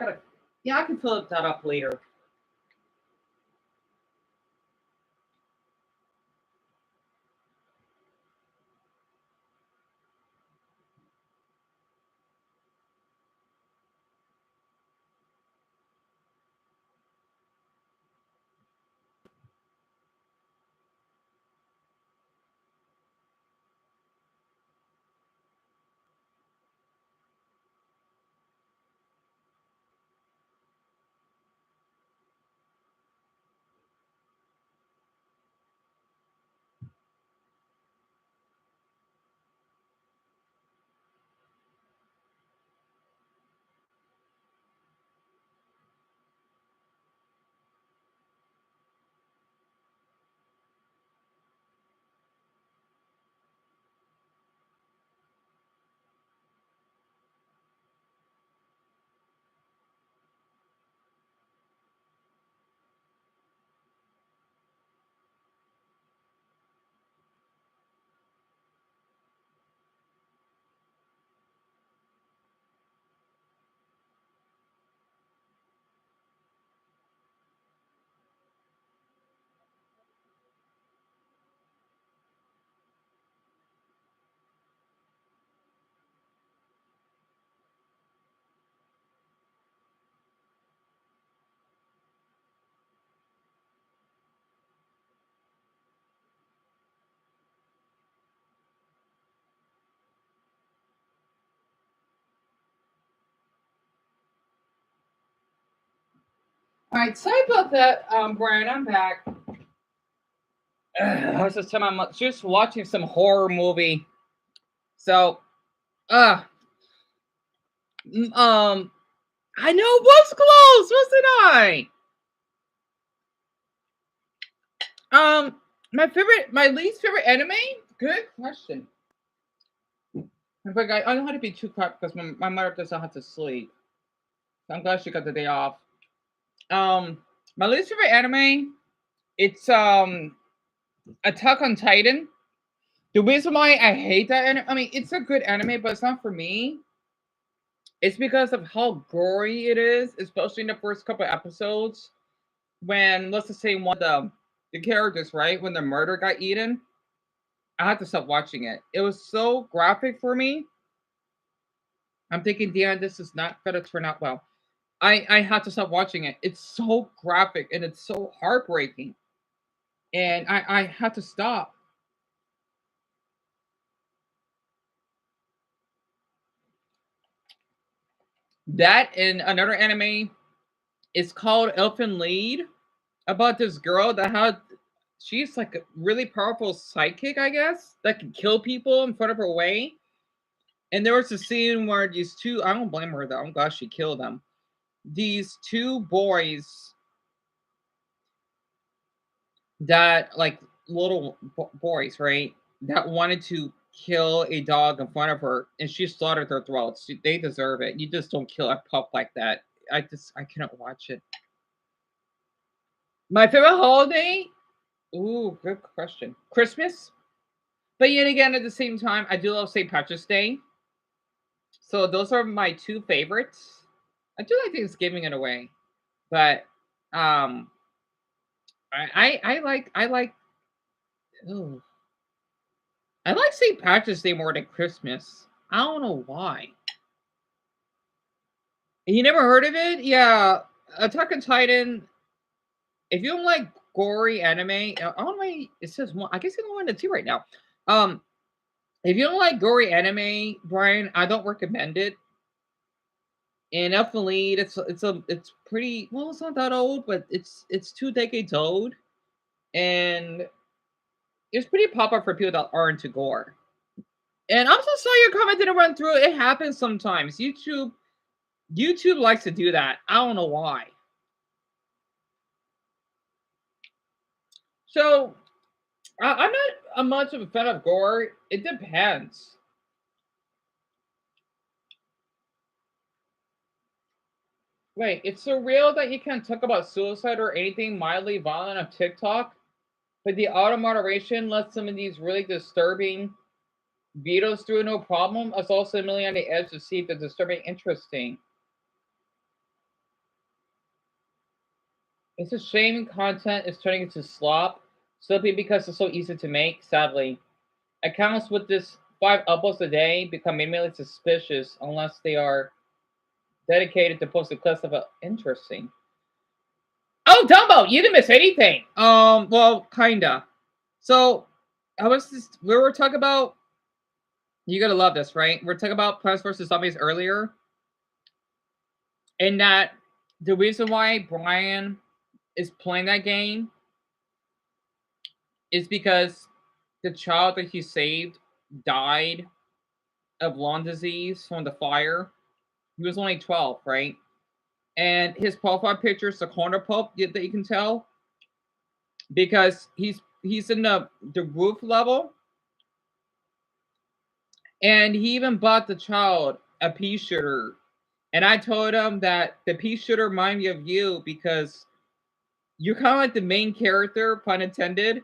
can fill that up later. All right, sorry about that, Brian. I'm back. I was just telling I'm just watching some horror movie. So, uh, I know it was close, wasn't I? My least favorite anime. Good question. But I don't have to be too quiet because my mother doesn't have to sleep. So I'm glad she got the day off. My least favorite anime. It's Attack on Titan. The reason why I hate that anime, I mean, it's a good anime, but it's not for me. It's because of how gory it is, especially in the first couple episodes. When, let's just say, one of the characters, right, when the murder got eaten, I had to stop watching it. It was so graphic for me. I'm thinking, Dion, this is not gonna turn out well. I had to stop watching it. It's so graphic and it's so heartbreaking, and I had to stop. That and another anime is called Elfen Lied, about this girl that had she's like a really powerful psychic, I guess, that can kill people in front of her way. And there was a scene where these two, I don't blame her though, I'm glad she killed them. These two boys that like little boys, right? That wanted to kill a dog in front of her, and she slaughtered their throats. They deserve it. You just don't kill a pup like that. I cannot watch it. My favorite holiday? Ooh, good question. Christmas. But yet again, at the same time, I do love St. Patrick's Day. So those are my two favorites. I do like Thanksgiving in a way, but um, I like. Ooh, I like St. Patrick's Day more than Christmas. I don't know why. You never heard of it? Yeah, Attack on Titan. If you don't like gory anime, I don't know why it says one. I guess it's only 1 to 2 right now. Um, if you don't like gory anime, Brian, I don't recommend it. And definitely, it's pretty well. It's not that old, but it's 2 decades old, and it's pretty popular for people that are into gore. And I'm so sorry your comment didn't run through. It happens sometimes. YouTube likes to do that. I don't know why. So I'm not a much of a fan of gore. It depends. Wait, it's so real that you can't talk about suicide or anything mildly violent on TikTok, but the auto moderation lets some of these really disturbing videos through no problem. I was also similarly on the edge to see if the disturbing interesting. It's a shame content is turning into slop, simply because it's so easy to make, sadly. Accounts with this 5 uploads a day become immediately suspicious unless they are dedicated to posting clips of interesting. Oh, Dumbo, you didn't miss anything. Well, kinda. So, we were talking about. You gotta love this, right? We're talking about Plants vs Zombies earlier, and that the reason why Brian is playing that game is because the child that he saved died of lung disease from the fire. He was only 12, right? And his profile picture is the corner pope that you can tell because he's in the roof level, and he even bought the child a pea shooter. And I told him that the pea shooter reminded me of you because you're kind of like the main character, pun intended,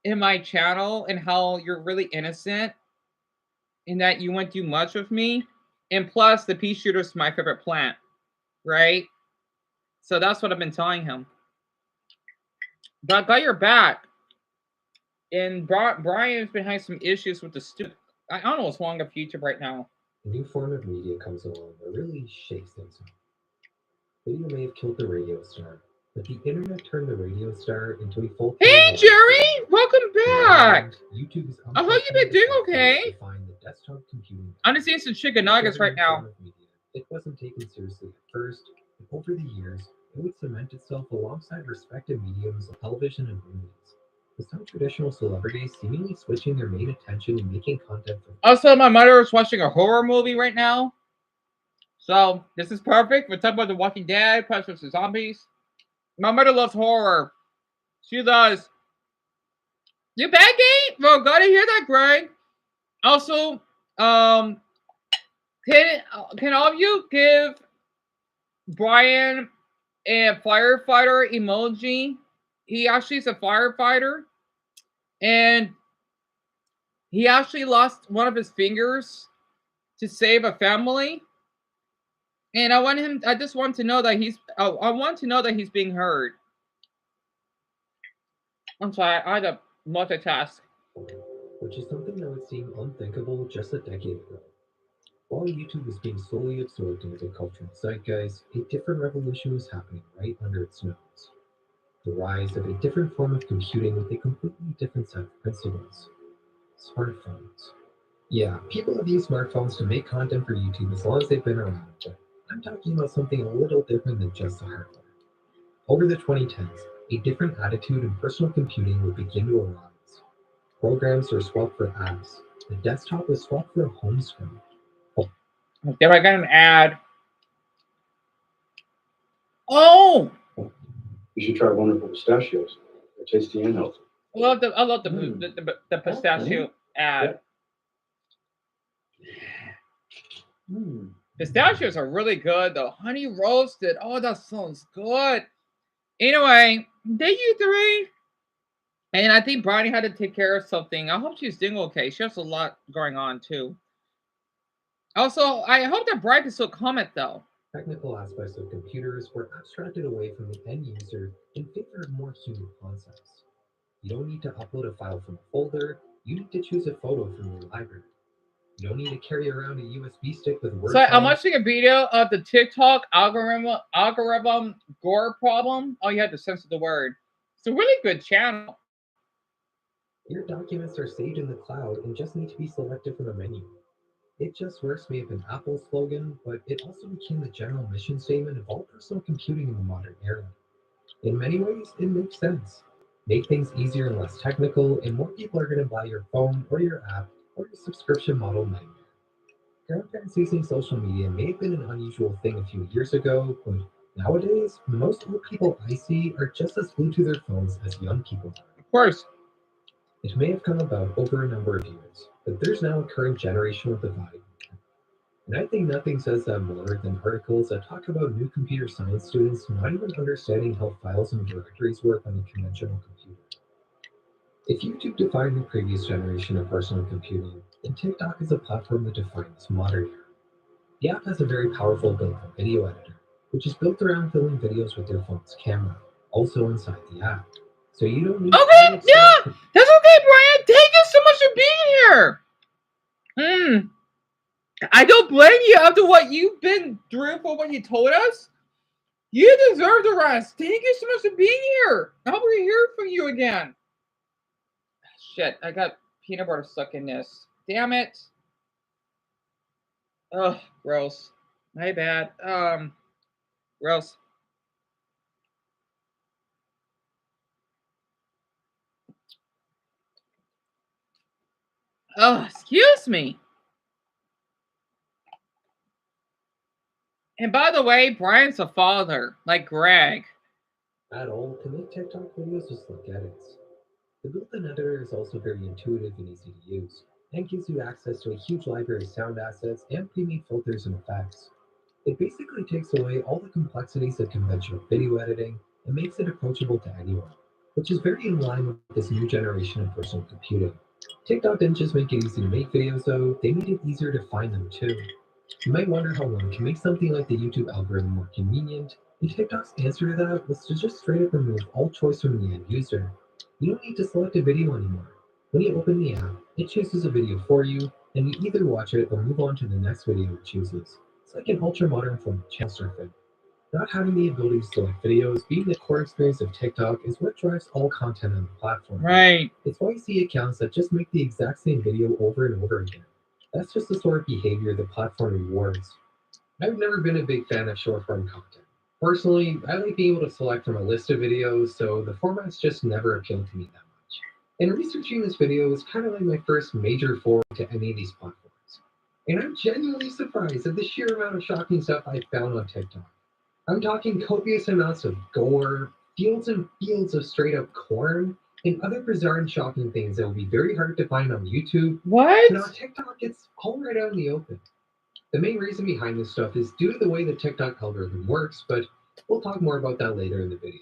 in my channel, and how you're really innocent in that you went too much with me. And plus, the pea shooter is my favorite plant, right? So that's what I've been telling him. But I got your back. And Brian's been having some issues with the stupid. I don't know what's wrong with YouTube right now. A new form of media comes along that really shakes things up. Video may have killed the radio star, but the internet turned the radio star into a full. Hey, Jerry! Welcome back! YouTube is I hope you've been doing okay. The desktop computing. I'm just eating some chicken nuggets right now. It wasn't taken seriously at first, but over the years, it would cement itself alongside respected mediums of television and movies, with some traditional celebrities seemingly switching their main attention and making content for. Also, my mother is watching a horror movie right now. So, this is perfect. We're talking about The Walking Dead, Plants vs. Zombies. My mother loves horror. She does. You back, Gabe? Well, gotta hear that, Greg. Also, can all of you give Brian a firefighter emoji? He actually is a firefighter, and he actually lost one of his fingers to save a family. And I just want to know that I want to know that he's being heard. I'm sorry, I had to multitask. Which is something that would seem unthinkable just a decade ago. While YouTube was being slowly absorbed into the cultural zeitgeist, a different revolution was happening right under its nose. The rise of a different form of computing with a completely different set of principles. Smartphones. Yeah, people have used smartphones to make content for YouTube as long as they've been around, but I'm talking about something a little different than just the hardware. Over the 2010s, a different attitude in personal computing would begin to arise. Programs were swapped for apps. The desktop was swapped for a home screen. There I got an ad. Oh! You should try wonderful pistachios. They're tasty and healthy. I love the pistachio ad. Pistachios are really good though. Honey roasted. Oh, that sounds good. Anyway, thank you three. And I think Bronny had to take care of something. I hope she's doing okay. She has a lot going on too. Also, I hope that Brian can still comment though. Technical aspects of computers were abstracted away from the end user in favor of more human concepts. You don't need to upload a file from a folder, you need to choose a photo from your library. You don't need to carry around a USB stick with Word So I'm files. watching a video of the TikTok algorithm gore problem. Oh, you had to censor the word. It's a really good channel. Your documents are saved in the cloud and just need to be selected from a menu. It Just Works may have been Apple's slogan, but it also became the general mission statement of all personal computing in the modern era. In many ways, it makes sense. Make things easier and less technical, and more people are going to buy your phone or your app or your subscription model nightmare. Grandparents using social media may have been an unusual thing a few years ago, but nowadays, most old people I see are just as glued to their phones as young people are. Of course. It may have come about over a number of years, but there's now a current generational divide. And I think nothing says that more than articles that talk about new computer science students not even understanding how files and directories work on a conventional computer. If YouTube defined the previous generation of personal computing, then TikTok is a platform that defines this modern era. The app has a very powerful built-in video editor, which is built around filming videos with your phone's camera, also inside the app. So you don't need Okay, yeah, that's okay, Brian. Thank you so much for being here. I don't blame you after what you've been through for what you told us. You deserve the rest. Thank you so much for being here. I hope we hear from you again. Shit, I got peanut butter stuck in this. Damn it. Ugh, gross. My bad. Gross. Oh, excuse me. And by the way, Brian's a father, like Greg. At all to make TikTok videos with slick edits. The built-in editor is also very intuitive and easy to use, and gives you access to a huge library of sound assets and pre-made filters and effects. It basically takes away all the complexities of conventional video editing and makes it approachable to anyone, which is very in line with this new generation of personal computing. TikTok didn't just make it easy to make videos though, they made it easier to find them too. You might wonder how one can make something like the YouTube algorithm more convenient, and TikTok's answer to that was to just straight up remove all choice from the end user. You don't need to select a video anymore. When you open the app, it chooses a video for you, and you either watch it or move on to the next video it chooses. It's like an ultra-modern form of channel surfing. Not having the ability to select videos being the core experience of TikTok is what drives all content on the platform. Right. It's why you see accounts that just make the exact same video over and over again. That's just the sort of behavior the platform rewards. I've never been a big fan of short form content. Personally, I like being able to select from a list of videos, so the formats just never appealed to me that much. And researching this video was kind of like my first major foray to any of these platforms. And I'm genuinely surprised at the sheer amount of shocking stuff I found on TikTok. I'm talking copious amounts of gore, fields and fields of straight up corn, and other bizarre and shocking things that will be very hard to find on YouTube. What? But on TikTok, it's all right out in the open. The main reason behind this stuff is due to the way the TikTok algorithm works, but we'll talk more about that later in the video.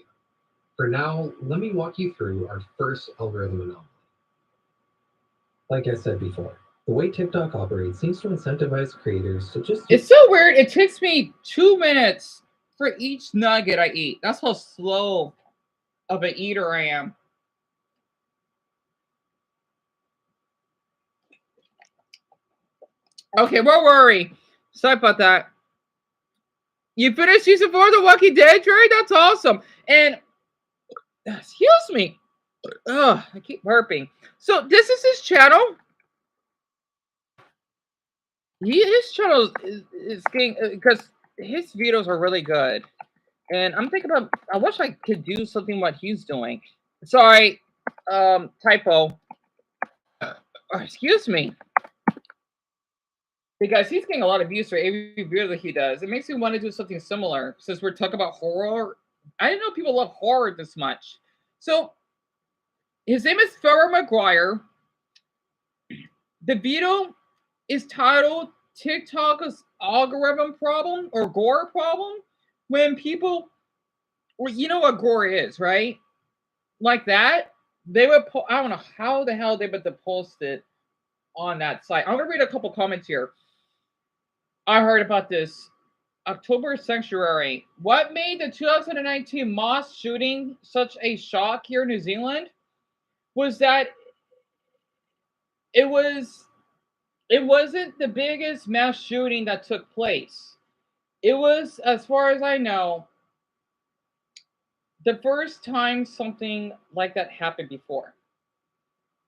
For now, let me walk you through our first algorithm anomaly. Like I said before, the way TikTok operates seems to incentivize creators to just... It's so weird. It takes me 2 minutes for each nugget I eat. That's how slow of an eater I am. Okay, don't worry. Sorry about that. You finished season 4 of The Walking Dead, Jerry? That's awesome. And excuse me. Ugh, I keep burping. So this is his channel. His channel is getting, because his videos are really good. And I'm thinking about, I wish I could do something what he's doing. Sorry, typo. Excuse me. Because he's getting a lot of views for every video that he does. It makes me want to do something similar. Since we're talking about horror, I didn't know people love horror this much. So his name is Farrah McGuire. The video is titled TikTok's algorithm problem or gore problem. When people, well, you know what gore is, right? Like that, they would. I don't know how the hell they would post it on that site. I'm gonna read a couple comments here. I heard about this October Sanctuary. What made the 2019 mosque shooting such a shock here in New Zealand was that it was it wasn't the biggest mass shooting that took place. It was, as far as I know, the first time something like that happened before.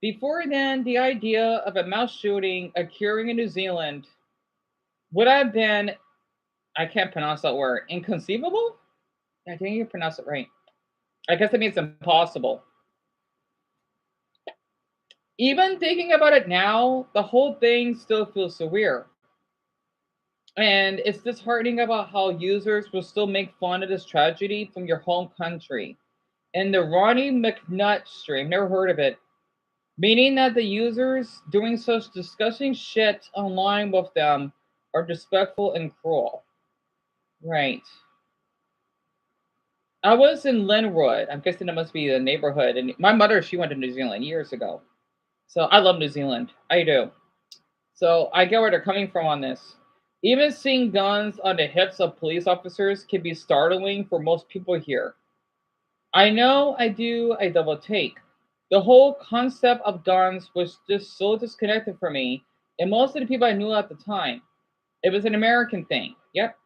Before then, the idea of a mass shooting occurring in New Zealand would have been, I can't pronounce that word, inconceivable? I think you pronounce it right. I guess it means impossible. Even thinking about it now, the whole thing still feels so weird. And it's disheartening about how users will still make fun of this tragedy from your home country. And the Ronnie McNutt stream, never heard of it, meaning that the users doing such disgusting shit online with them are disrespectful and cruel. Right. I was in Linwood. I'm guessing it must be the neighborhood. And my mother, she went to New Zealand years ago. So I love New Zealand. I do. So I get where they're coming from on this. Even seeing guns on the hips of police officers can be startling for most people here. I know I do a double take. The whole concept of guns was just so disconnected for me, and most of the people I knew at the time. It was an American thing. Yep.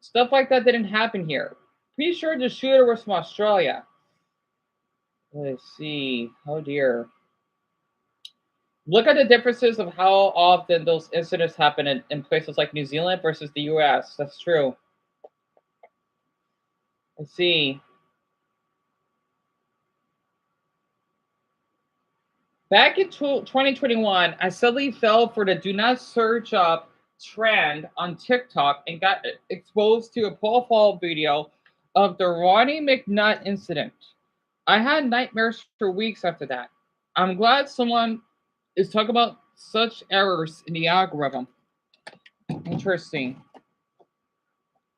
Stuff like that didn't happen here. Pretty sure the shooter was from Australia. Let's see. Oh dear. Look at the differences of how often those incidents happen in places like New Zealand versus the US. That's true. I see. Back in 2021, I suddenly fell for the do not search up trend on TikTok and got exposed to a profile video of the Ronnie McNutt incident. I had nightmares for weeks after that. I'm glad someone is talking about such errors in the algorithm. Interesting.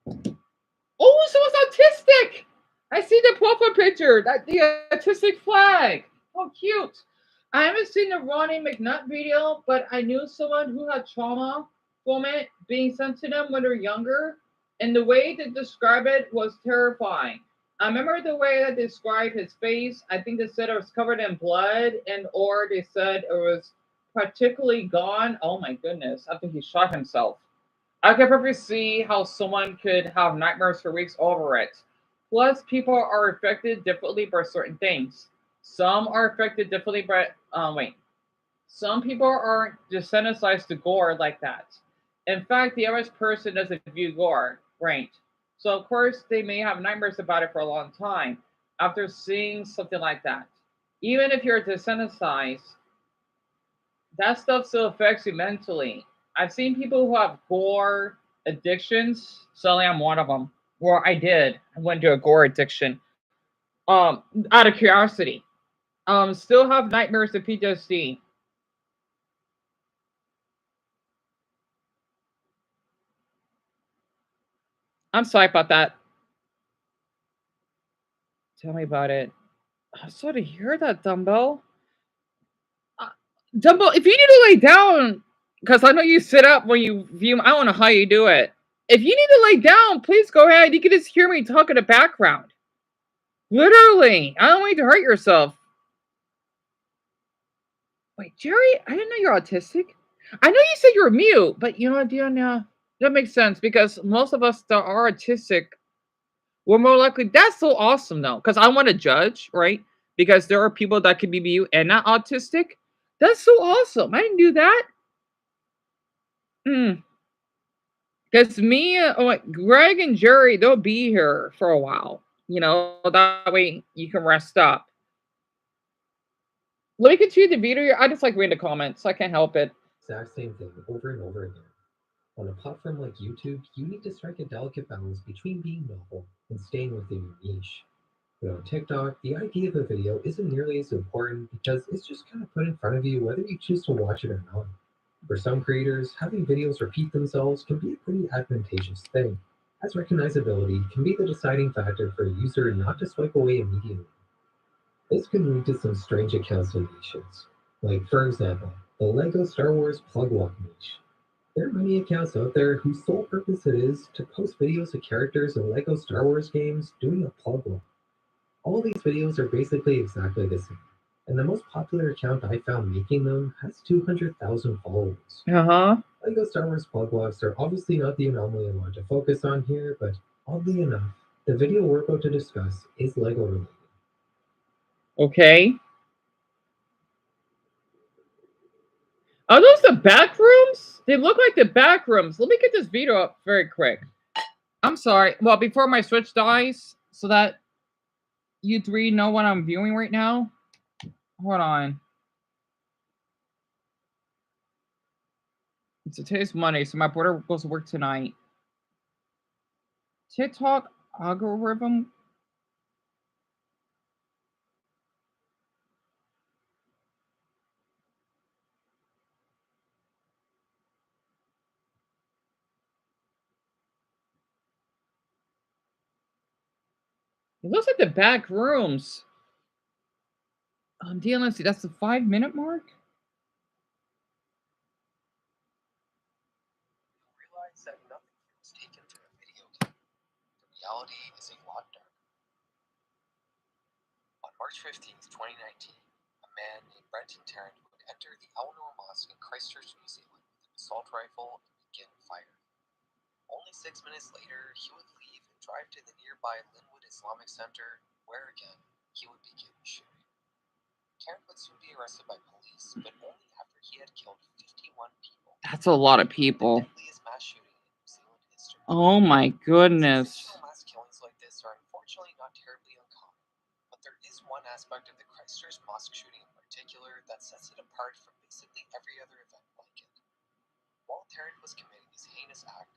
Oh, someone's autistic. I see the profile picture. That the autistic flag. How cute. I haven't seen the Ronnie McNutt video, but I knew someone who had trauma from it being sent to them when they're younger, and the way they describe it was terrifying. I remember the way that they described his face. I think they said it was covered in blood, and or they said it was particularly gone. Oh my goodness! I think he shot himself. I can perfectly see how someone could have nightmares for weeks over it. Plus, people are affected differently by certain things. Some are affected differently by wait. Some people aren't desensitized to gore like that. In fact, the average person doesn't view gore, right? So of course they may have nightmares about it for a long time after seeing something like that. Even if you're desensitized, that stuff still affects you mentally. I've seen people who have gore addictions. Suddenly, I'm one of them. Well, I did. I went to a gore addiction. Um, Out of curiosity. Still have nightmares of PTSD. I'm sorry about that. Tell me about it. I'm sorry to hear that, Dumbo. Uh, Dumbo, if you need to lay down, because I know you sit up when you view. I don't know how you do it. If you need to lay down, please go ahead. You can just hear me talk in the background. Literally, I don't want you to hurt yourself. Wait, Jerry, I didn't know you're autistic. I know you said you're mute, but you know what, Diana? That makes sense because most of us that are autistic, we're more likely. That's so awesome, though, because I want to judge, right? Because there are people that can be mute and not autistic. That's so awesome. I didn't do that. Because me, Greg and Jerry, they'll be here for a while. That way you can rest up. Let me continue the video. I just like reading the comments. I can't help it. Exact same thing over and over again. On a platform like YouTube, you need to strike a delicate balance between being novel and staying within your niche. But on TikTok, the idea of a video isn't nearly as important because it's just kind of put in front of you whether you choose to watch it or not. For some creators, having videos repeat themselves can be a pretty advantageous thing, as recognizability can be the deciding factor for a user not to swipe away immediately. This can lead to some strange accounts and niches, like, for example, the LEGO Star Wars plug walk niche. There are many accounts out there whose sole purpose it is to post videos of characters in LEGO Star Wars games doing a plug walk. All of these videos are basically exactly the same, and the most popular account I found making them has 200,000 followers. Uh-huh. LEGO Star Wars plug walks are obviously not the anomaly I want to focus on here, but oddly enough, the video we're about to discuss is LEGO related. Okay. Are those the back rooms? They look like the back rooms. Let me get this video up very quick. I'm sorry. Well, before my Switch dies, so that you three know what I'm viewing right now. Hold on. Today's Monday, so my brother goes to work tonight. TikTok algorithm. It looks like the back rooms. DLNC, that's the 5-minute mark? Realize that nothing was taken from a video game. The reality is a lot darker. On March 15th, 2019, a man named Brenton Tarrant would enter the Eleanor Mosque in Christchurch, New Zealand with an assault rifle and begin firing. Only 6 minutes later, he would leave and drive to the nearby Linwood Islamic Center, where again, he would begin shooting. Tarrant would soon be arrested by police, but only after he had killed 51 people. That's a lot of people. The deadliest mass shooting in New Zealand history. Oh my goodness. Mass killings like this are unfortunately not terribly uncommon, but there is one aspect of the Christchurch mosque shooting in particular that sets it apart from basically every other event like it. While Tarrant was committing his heinous act,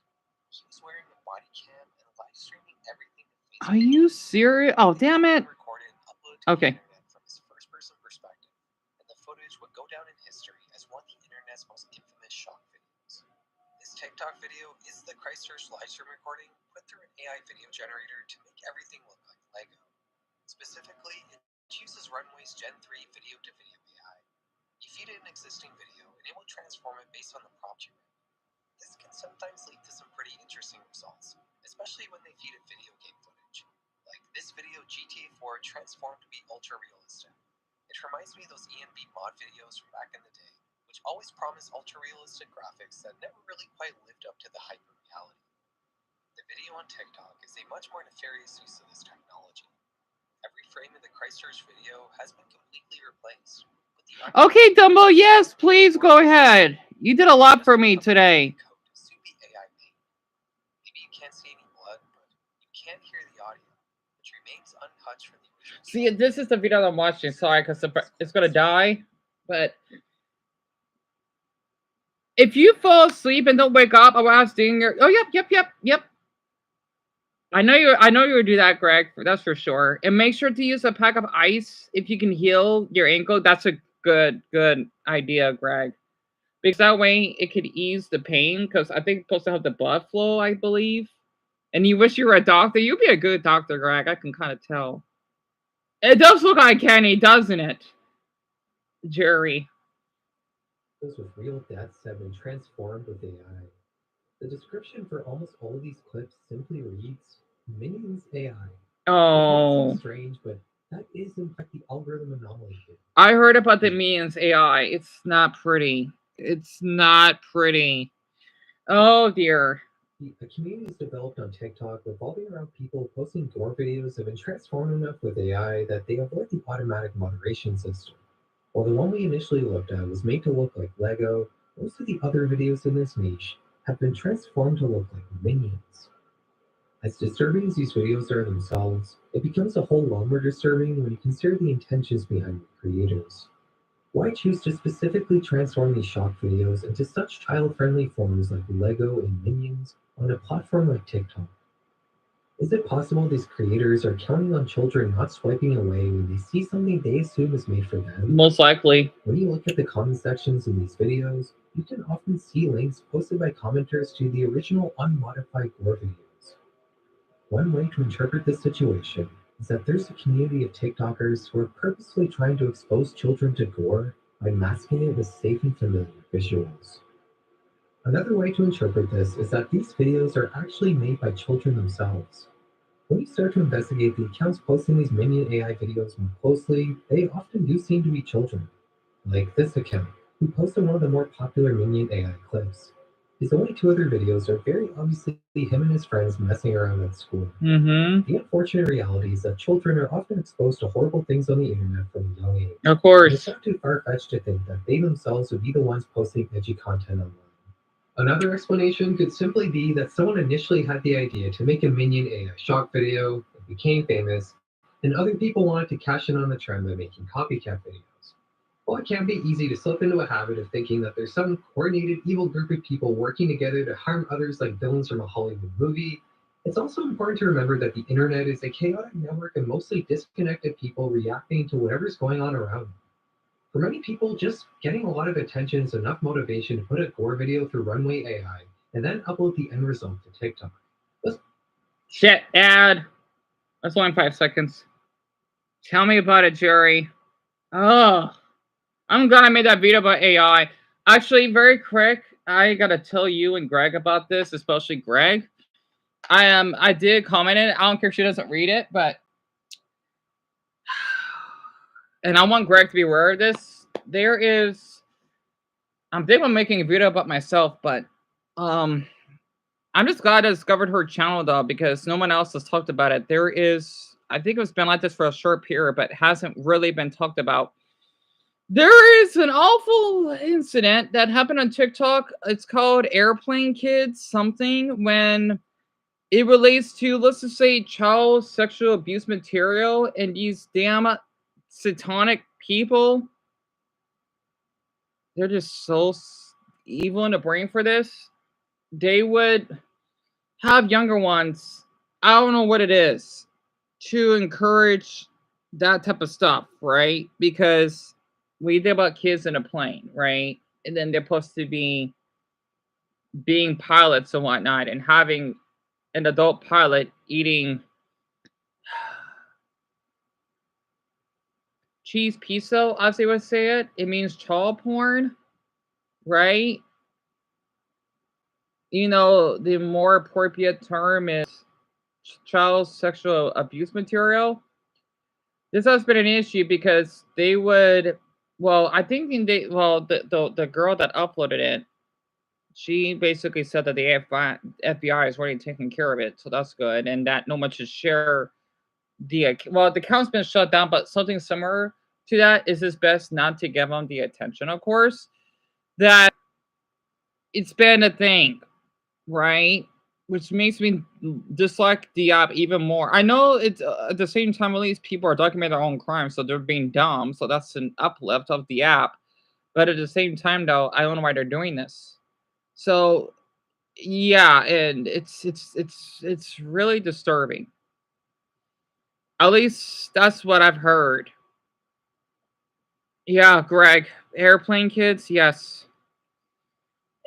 he was wearing a body cam and live streaming everything to Facebook. Are you serious? Oh, damn it. Recorded and uploaded to Okay. the internet from his first-person perspective, and the footage would go down in history as one of the internet's most infamous shock videos. This TikTok video is the Christchurch livestream recording put through an AI video generator to make everything look like Lego. Specifically, it uses Runway's Gen 3 video-to-video AI. You feed it an existing video, and it will transform it based on the prompt you ran. This can sometimes lead to some pretty interesting results, especially when they feed it video game footage. Like this video GTA 4 transformed to be ultra-realistic. It reminds me of those ENB mod videos from back in the day, which always promised ultra-realistic graphics that never really quite lived up to the hype of reality. The video on TikTok is a much more nefarious use of this technology. Every frame of the Christchurch video has been completely replaced. Okay, Dumbo, yes, please go ahead. You did a lot for me today. Maybe you can't see any blood, but you can hear the audio, which remains untouched from the original. See, this is the video I'm watching. Sorry, because it's going to die. But if you fall asleep and don't wake up, I was doing your... Oh, yep. I know you would do that, Greg. That's for sure. And make sure to use a pack of ice if you can heal your ankle. That's a good idea, Greg. Because that way it could ease the pain. Because I think it's supposed to help the blood flow, I believe. And you wish you were a doctor. You'd be a good doctor, Greg. I can kind of tell. It does look like Kenny, doesn't it? Jerry. Those with real deaths have been transformed with AI. The description for almost all of these clips simply reads, Minions AI. Oh. It's strange, but that is in fact the algorithm anomaly here. I heard about the Minions AI. It's not pretty. It's not pretty. Oh dear. The community is developed on TikTok revolving around people posting gore videos have been transformed enough with AI that they avoid the automatic moderation system. While the one we initially looked at was made to look like Lego, most of the other videos in this niche have been transformed to look like Minions. As disturbing as these videos are themselves, it becomes a whole lot more disturbing when you consider the intentions behind the creators. Why choose to specifically transform these shock videos into such child-friendly forms like Lego and Minions on a platform like TikTok? Is it possible these creators are counting on children not swiping away when they see something they assume is made for them? Most likely. When you look at the comment sections in these videos, you can often see links posted by commenters to the original unmodified gore videos. One way to interpret this situation is that there's a community of TikTokers who are purposely trying to expose children to gore by masking it with safe and familiar visuals. Another way to interpret this is that these videos are actually made by children themselves. When you start to investigate the accounts posting these Minion AI videos more closely, they often do seem to be children, like this account, who posted one of the more popular Minion AI clips. His only two other videos are very obviously him and his friends messing around at school. Mm-hmm. The unfortunate reality is that children are often exposed to horrible things on the internet from a young age. Of And course. it's not too far-fetched to think that they themselves would be the ones posting edgy content online. Another explanation could simply be that someone initially had the idea to make a Minion AI shock video, it became famous, and other people wanted to cash in on the trend by making copycat videos. While it can be easy to slip into a habit of thinking that there's some coordinated evil group of people working together to harm others like villains from a Hollywood movie, it's also important to remember that the internet is a chaotic network of mostly disconnected people reacting to whatever's going on around them. For many people, just getting a lot of attention is enough motivation to put a gore video through Runway AI and then upload the end result to TikTok. Shit, ad. That's only 5 seconds. Tell me about it, Jerry. Oh, I'm glad I made that video about AI. Actually, very quick, I gotta tell you and Greg about this, especially Greg. I did comment it. I don't care if she doesn't read it, but and I want Greg to be aware of this. There is, I'm thinking of making a video about myself, but I'm just glad I discovered her channel though, because no one else has talked about it. There is, I think it's been like this for a short period, but hasn't really been talked about. There is an awful incident that happened on TikTok. It's called Airplane Kids something, when it relates to, let's just say, child sexual abuse material, and these damn satanic people, they're just so evil in the brain for this. They would have younger ones, I don't know what it is, to encourage that type of stuff, right? Because we think about kids in a plane, right? And then they're supposed to be being pilots and whatnot, and having an adult pilot eating cheese piso, as they would say it. It means child porn, right? You know, the more appropriate term is child sexual abuse material. This has been an issue because they would, well, I think the girl that uploaded it, she basically said that the FBI is already taking care of it, so that's good, and that no one should share the the account's been shut down, but something similar to that is it's best not to give them the attention, of course, that it's been a thing, right? Which makes me dislike the app even more. I know it's at the same time, at least people are documenting their own crimes, so they're being dumb. So that's an uplift of the app. But at the same time, though, I don't know why they're doing this. So yeah, and it's really disturbing. At least that's what I've heard. Yeah, Greg, airplane kids, yes.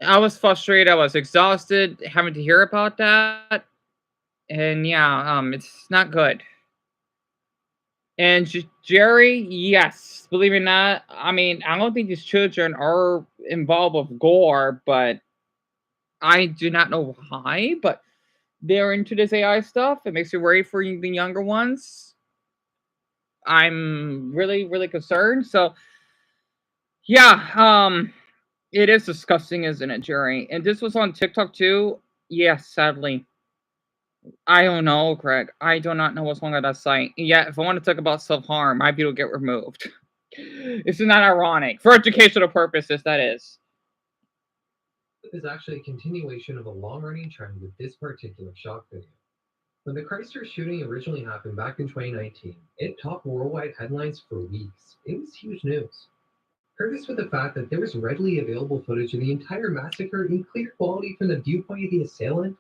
I was frustrated. I was exhausted having to hear about that. And yeah, it's not good. And Jerry, yes, believe it or not, I mean, I don't think these children are involved with gore, but I do not know why, but they're into this AI stuff. It makes me worry for the younger ones. I'm really, really concerned. So yeah, it is disgusting, isn't it, Jerry? And this was on TikTok too. Yes, sadly. I don't know, Greg. I do not know what's wrong with that site. Yeah, if I want to talk about self-harm, my video will get removed. Isn't that ironic? For educational purposes, that is. Is actually a continuation of a long-running trend with this particular shock video. When the Chrysler shooting originally happened back in 2019, it topped worldwide headlines for weeks. It was huge news. Heard this with the fact that there was readily available footage of the entire massacre in clear quality from the viewpoint of the assailant,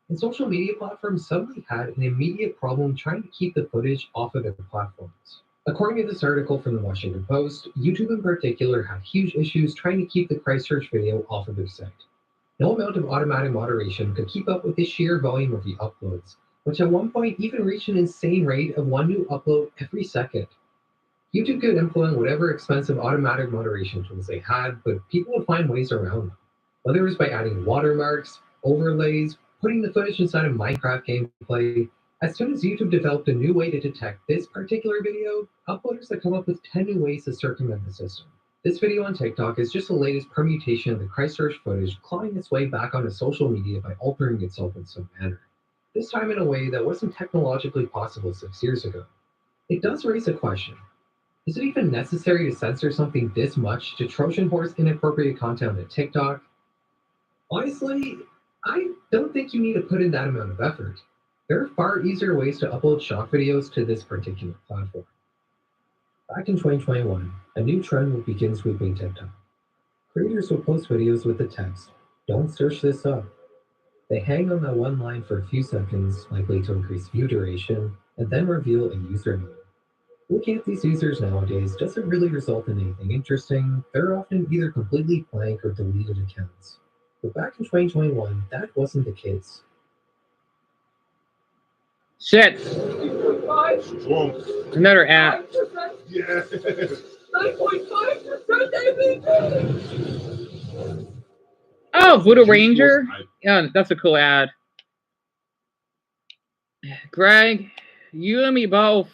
and social media platforms suddenly had an immediate problem trying to keep the footage off of their platforms. According to this article from the Washington Post, YouTube in particular had huge issues trying to keep the Christchurch video off of their site. No amount of automatic moderation could keep up with the sheer volume of the uploads, which at one point even reached an insane rate of one new upload every second. YouTube could implement whatever expensive automatic moderation tools they had, but people would find ways around them. Whether it was by adding watermarks, overlays, putting the footage inside of Minecraft gameplay, as soon as YouTube developed a new way to detect this particular video, uploaders have come up with 10 new ways to circumvent the system. This video on TikTok is just the latest permutation of the Christchurch footage clawing its way back onto social media by altering itself in some manner. This time in a way that wasn't technologically possible 6 years ago. It does raise a question. Is it even necessary to censor something this much to Trojan horse inappropriate content on TikTok? Honestly, I don't think you need to put in that amount of effort. There are far easier ways to upload shock videos to this particular platform. Back in 2021, a new trend will begin sweeping TikTok. Creators will post videos with the text, "Don't search this up." They hang on that one line for a few seconds, likely to increase view duration, and then reveal a username. Looking at these users nowadays doesn't really result in anything interesting. They're often either completely blank or deleted accounts. But back in 2021, that wasn't the case. Shit. Another ad. Yeah. 9.5%. Oh, Voodoo Ranger. Yeah, that's a cool ad. Greg, you and me both.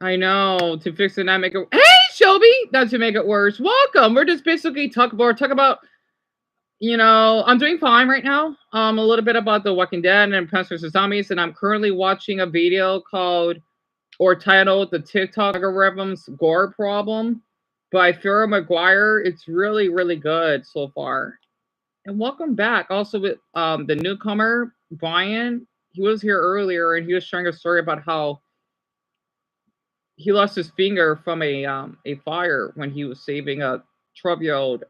I know, to fix it, not make it. Hey, Shelby, not to make it worse. Welcome. We're just basically talk about. You know, I'm doing fine right now. A little bit about The Walking Dead and Plants vs. Zombies, and I'm currently watching a video called or titled "The TikTok Algorithm's Gore Problem" by Farrah McGuire. It's really, really good so far. And welcome back. Also with the newcomer Brian. He was here earlier, and he was sharing a story about how he lost his finger from a fire when he was saving a 12-year-old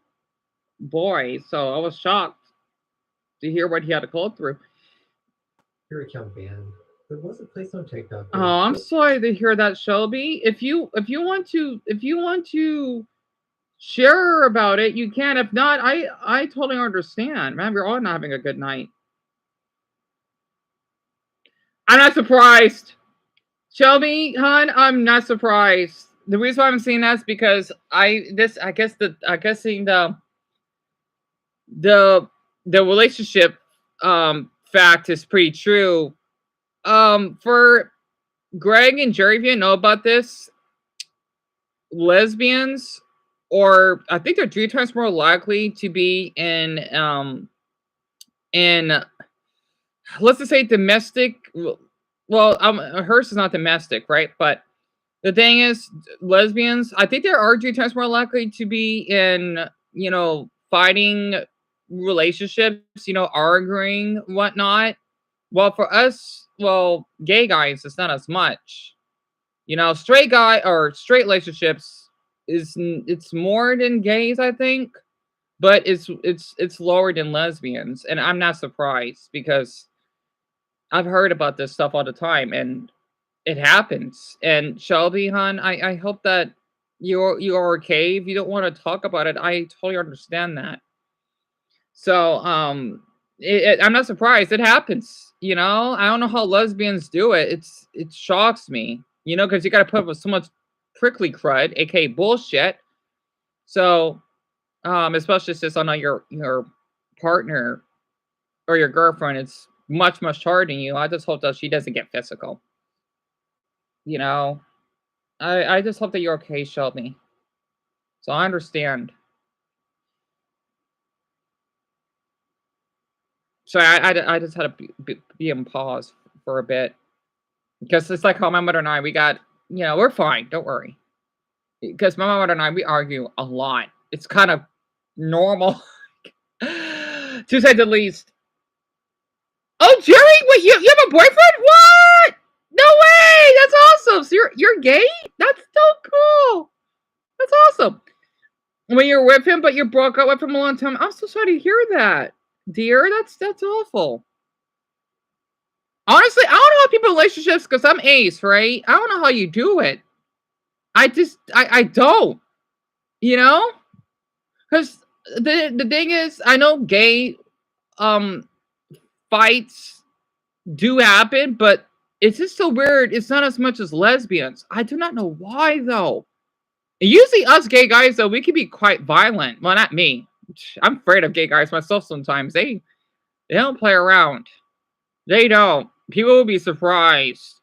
boy. So I was shocked to hear what he had to go through. Your account banned. There was a place on TikTok. Oh, I'm sorry to hear that, Shelby. If you want to share about it, you can. If not, I totally understand. Man, we're all not having a good night. I'm not surprised. Shelby, hon, I'm not surprised. The reason why I'm saying that is because I guess the relationship fact is pretty true. For Greg and Jerry, if you know about this, lesbians, or I think they're 3 times more likely to be in let's just say domestic. Well, hers is not domestic, right? But the thing is, lesbians, I think there are 3 times more likely to be in, you know, fighting relationships, you know, arguing, whatnot. Well, for us, well, gay guys, it's not as much. You know, straight relationships it's more than gays, I think, but it's lower than lesbians, and I'm not surprised because I've heard about this stuff all the time, and it happens. And Shelby, hon, I hope that you're okay. If you don't want to talk about it, I totally understand that. So, I'm not surprised. It happens. You know, I don't know how lesbians do it. It shocks me. You know, because you got to put up with so much prickly crud, aka bullshit. So, especially since I know your partner or your girlfriend is much harder than you. I just hope that she doesn't get physical. You know, I just hope that you're okay, Shelby. So I understand. So I just had to be in pause for a bit because it's like how my mother and I, we got, you know, we're fine. Don't worry. Because my mother and I, we argue a lot. It's kind of normal, to say the least. Oh, Jerry, wait, you have a boyfriend? What? No way! That's awesome. So you're gay? That's so cool. That's awesome. When you're with him, but you broke up with him a long time. I'm so sorry to hear that, dear. That's awful. Honestly, I don't know how people in relationships, because I'm ace, right? I don't know how you do it. I don't. You know? Because the thing is, I know gay fights do happen, but it's just so weird. It's not as much as lesbians. I do not know why, though. Usually us gay guys, though, we can be quite violent. Well, not me. I'm afraid of gay guys myself sometimes. They don't play around. They don't. People will be surprised.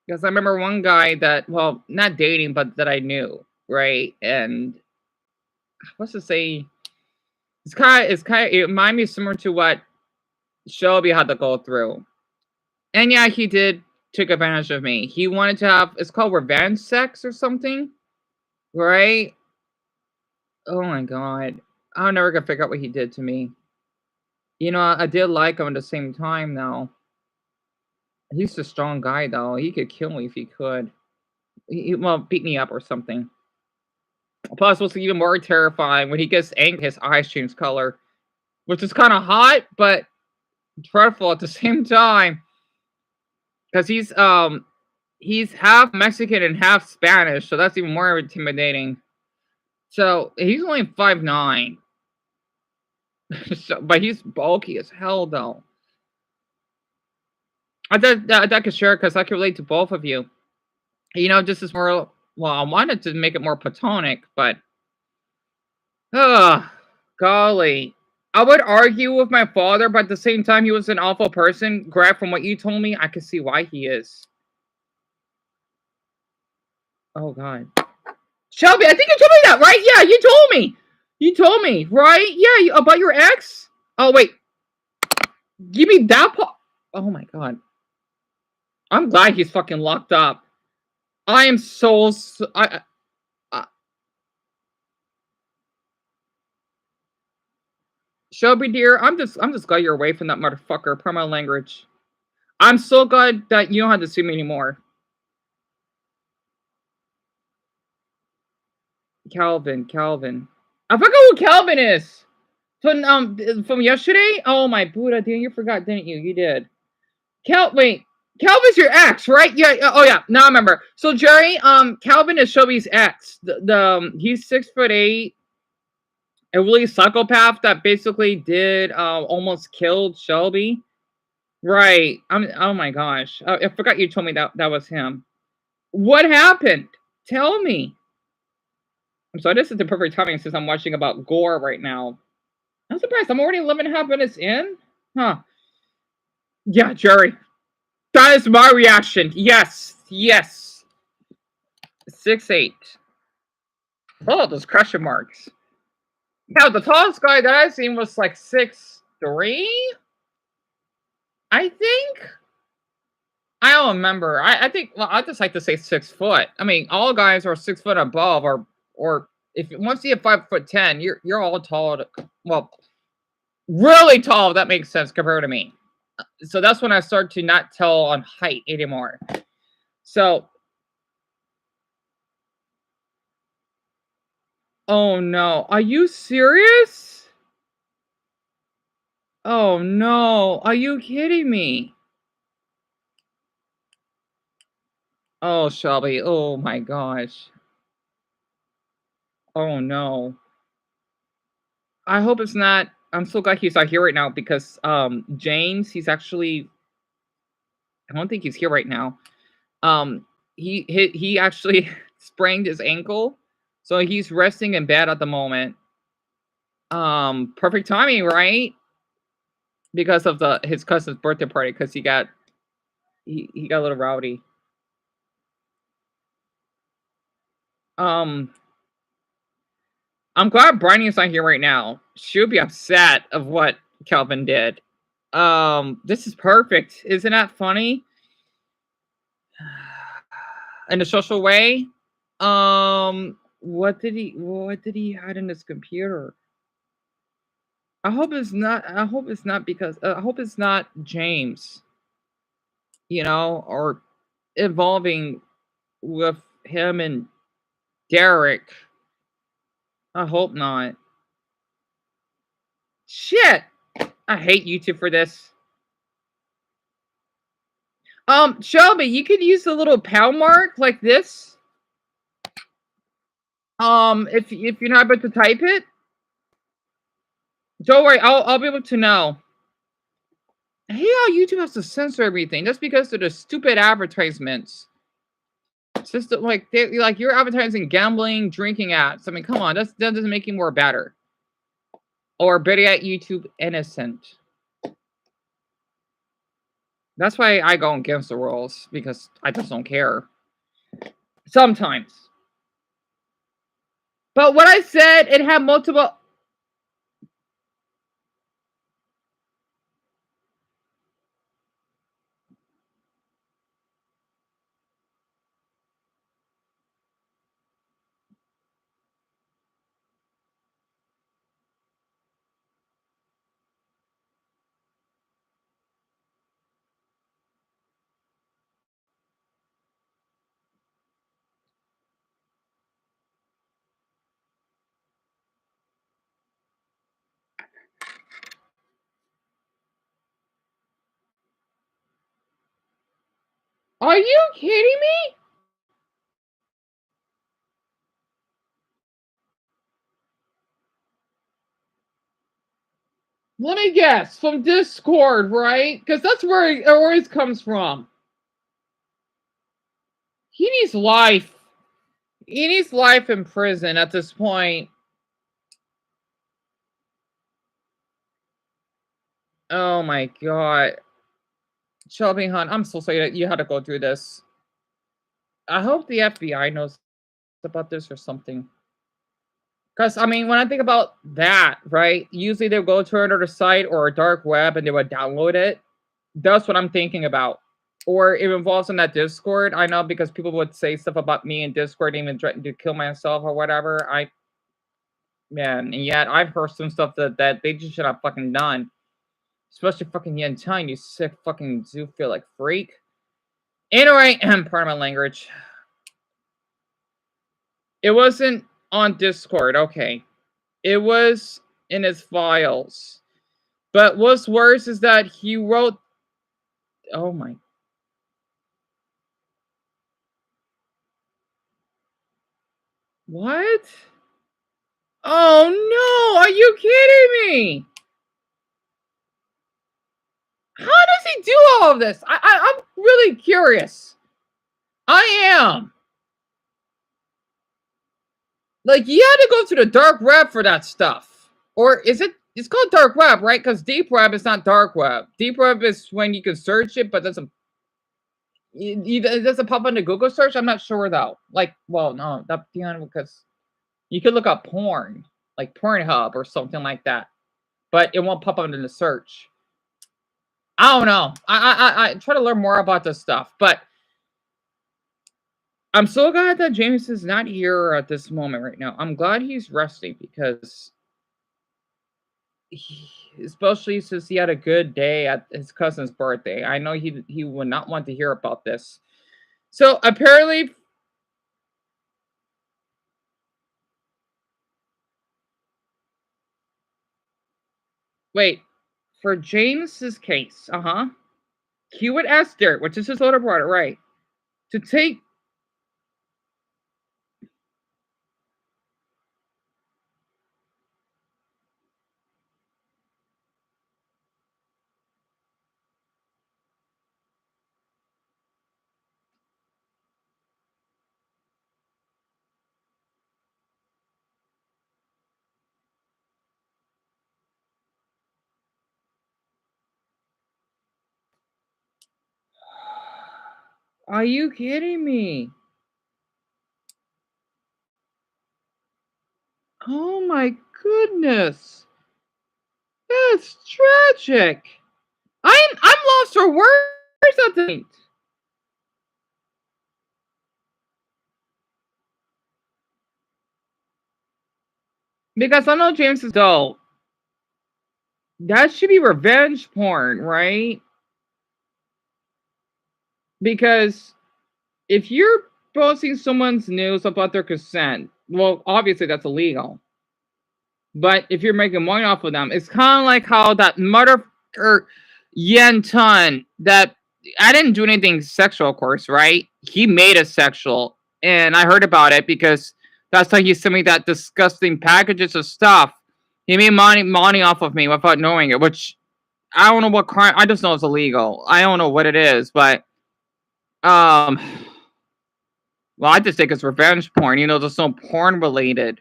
Because I remember one guy that, well, not dating, but that I knew, right? And what's to say? It reminded me similar to what Shelby had to go through. And yeah, he did take advantage of me. He wanted to have, it's called revenge sex or something, right? Oh my God. I'm never gonna figure out what he did to me. You know, I did like him at the same time, though. He's a strong guy, though. He could kill me if he could. Well, beat me up or something. Plus, what's even more terrifying, when he gets angry, his eyes change color, which is kind of hot, but dreadful at the same time. Because he's half Mexican and half Spanish, so that's even more intimidating. So he's only 5'9". So, but he's bulky as hell, though. I could share because I can relate to both of you. You know, just as more. Well, I wanted to make it more platonic, but golly, I would argue with my father, but at the same time, he was an awful person. Grab from what you told me, I can see why he is. Oh God, Shelby, I think you told me that, right? Yeah, you told me. You told me, right? Yeah, about your ex. Oh wait, give me that part. Oh my God, I'm glad he's fucking locked up. I am so. Shelby, dear, I'm just glad you're away from that motherfucker. Promo language. I'm so glad that you don't have to see me anymore. Calvin. I forgot who Calvin is. From yesterday? Oh my Buddha, damn, you forgot, didn't you? You did. Wait. Calvin's your ex, right? Yeah. Oh yeah. Now I remember. So Jerry, Calvin is Shelby's ex. He's 6'8", a really psychopath that basically did almost killed Shelby. Right. Oh my gosh. I forgot you told me that was him. What happened? Tell me. I'm sorry, this is the perfect timing since I'm watching about gore right now. I'm surprised. I'm already 11.5 minutes in? Huh. Yeah, Jerry. That is my reaction. Yes. 6'8". Oh, those question marks. Now, the tallest guy that I've seen was like 6'3", I think. I don't remember. I think, well, I just like to say 6 foot. I mean, all guys are 6 foot above, or if once you hit 5'10", you're all tall. Well, really tall. If that makes sense compared to me. So that's when I start to not tell on height anymore. So, oh no, are you serious? Oh no, are you kidding me? Oh, Shelby, oh my gosh. Oh no. I hope it's not. I'm so glad he's not here right now because James, he's actually, I don't think he's here right now. He actually sprained his ankle, so he's resting in bed at the moment. Perfect timing, right? Because of his cousin's birthday party, because he got a little rowdy. I'm glad Bryony's not here right now. She'll be upset of what Calvin did. This is perfect. Isn't that funny? In a social way. What did he hide in his computer? I hope it's not because I hope it's not James. You know, or involving with him and Derek. I hope not. Shit! I hate YouTube for this. Shelby, you could use a little pound mark like this. If you're not able to type it, don't worry, I'll be able to know. I hate how YouTube has to censor everything. That's because of the stupid advertisements. It's just like you're advertising gambling, drinking ads. I mean, come on, that doesn't make it more better. Or better yet, YouTube innocent. That's why I go against the rules, because I just don't care. Sometimes. But what I said, it had multiple... Are you kidding me? Let me guess. From Discord, right? Because that's where it always comes from. He needs life. He needs life in prison at this point. Oh my god. Shelby Hunt, I'm so sorry that you had to go through this. I hope the FBI knows about this or something. Because, I mean, when I think about that, right? Usually they'll go to another site or a dark web and they would download it. That's what I'm thinking about. Or it involves in that Discord. I know, because people would say stuff about me in Discord, even threaten to kill myself or whatever. Man, and yet I've heard some stuff that they just should have fucking done. Especially fucking Yen Tang, you sick fucking zoophilic freak. Anyway, pardon my language. It wasn't on Discord, okay. It was in his files. But what's worse is that he wrote... Oh my... What? Oh no! Are you kidding me? How does he do all of this? I'm really curious. I am. Like, you had to go to the dark web for that stuff. Or is it... It's called dark web, right? Because deep web is not dark web. Deep web is when you can search it, but doesn't... It doesn't pop on the Google search? I'm not sure, though. Like, well, no. That's because you could look up porn. Like Pornhub or something like that. But it won't pop up in the search. I don't know. I try to learn more about this stuff. But I'm so glad that James is not here at this moment right now. I'm glad he's resting, because especially since he had a good day at his cousin's birthday. I know he would not want to hear about this. So apparently... Wait. For James's case, he would ask Derek, which is his older brother, right, to take... Are you kidding me? Oh my goodness. That's tragic. I'm lost for words at this point. Because I know James is adult. That should be revenge porn, right? Because if you're posting someone's news about their consent, well, obviously that's illegal. But if you're making money off of them, it's kind of like how that motherfucker Yen Tun, that... I didn't do anything sexual, of course, right? He made it sexual, and I heard about it because that's how he sent me that disgusting packages of stuff. He made money off of me without knowing it, which I don't know what crime. I just know it's illegal. I don't know what it is, but well, I just think it's revenge porn. You know, there's no porn related.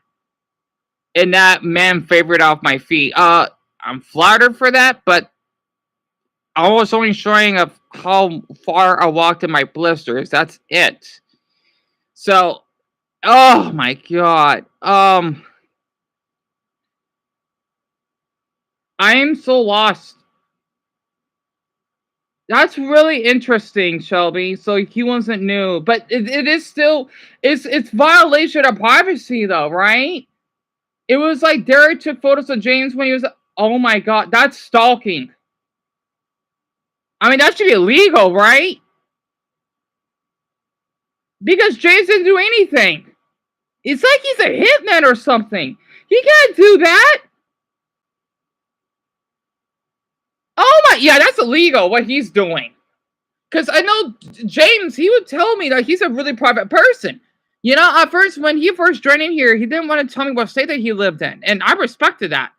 and that man favorite off my feet. I'm flattered for that, but I was only showing of how far I walked in my blisters. That's it. So, oh my god. I am so lost. That's really interesting, Shelby. So he wasn't new, but it is still it's violation of privacy though, right? It was like Derek took photos of James when he was. Oh my god, that's stalking. I mean, that should be illegal, right? Because James didn't do anything. It's like he's a hitman or something. He can't do that. Oh my, yeah, that's illegal what he's doing. Because I know James, he would tell me that he's a really private person. You know, at first, when he first joined in here, he didn't want to tell me what state that he lived in. And I respected that.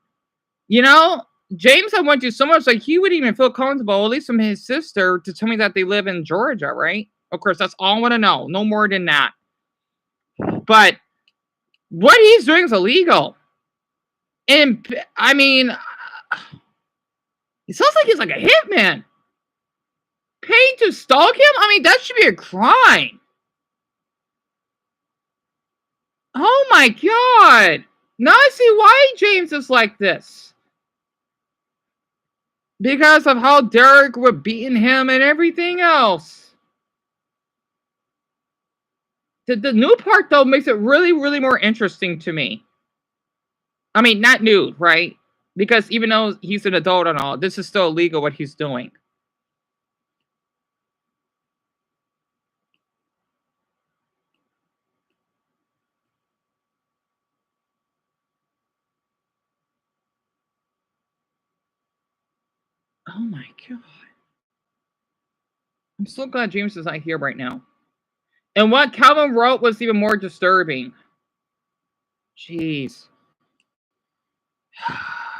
You know, James, I went to so much, like, he wouldn't even feel comfortable, at least from his sister, to tell me that they live in Georgia, right? Of course, that's all I want to know. No more than that. But what he's doing is illegal. And, I mean, it sounds like he's like a hitman. Paid to stalk him? I mean, that should be a crime. Oh my god. Now I see why James is like this. Because of how Derek was beating him and everything else. The new part, though, makes it really, really more interesting to me. I mean, not new, right? Because even though he's an adult and all, this is still illegal what he's doing. Oh my god. I'm so glad James is not here right now. And what Calvin wrote was even more disturbing. Jeez.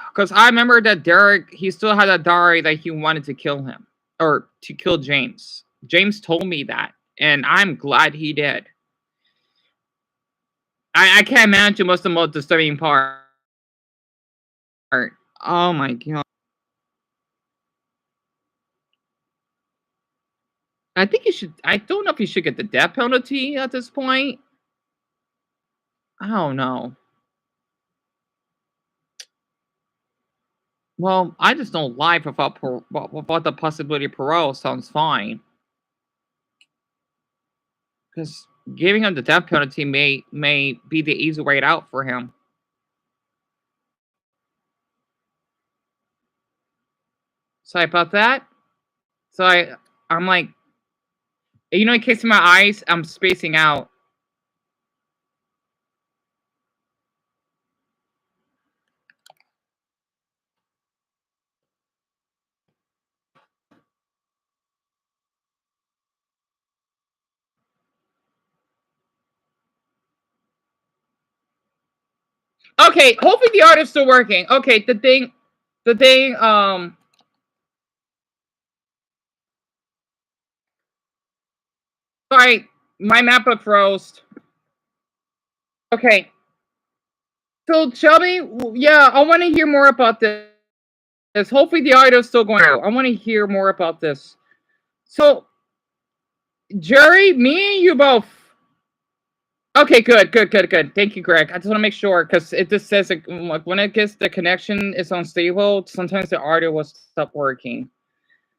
Because I remember that Derek, he still had a diary that he wanted to kill him. Or to kill James. James told me that. And I'm glad he did. I can't imagine what's the most disturbing part. Oh my god. I think you should. I don't know if you should get the death penalty at this point. I don't know. Well, I just don't life without the possibility of parole sounds fine. Because giving him the death penalty may be the easy way out for him. Sorry about that. So I'm like, you know, in case of my eyes, I'm spacing out. Okay, hopefully the art is still working. Okay, the thing, sorry, my MacBook froze. Okay. So Shelby, yeah, I want to hear more about this. Hopefully the audio is still going out. I want to hear more about this. So, Jerry, me and you both. Okay, good. Thank you, Greg. I just want to make sure because it just says like when it gets the connection is unstable, sometimes the audio will stop working.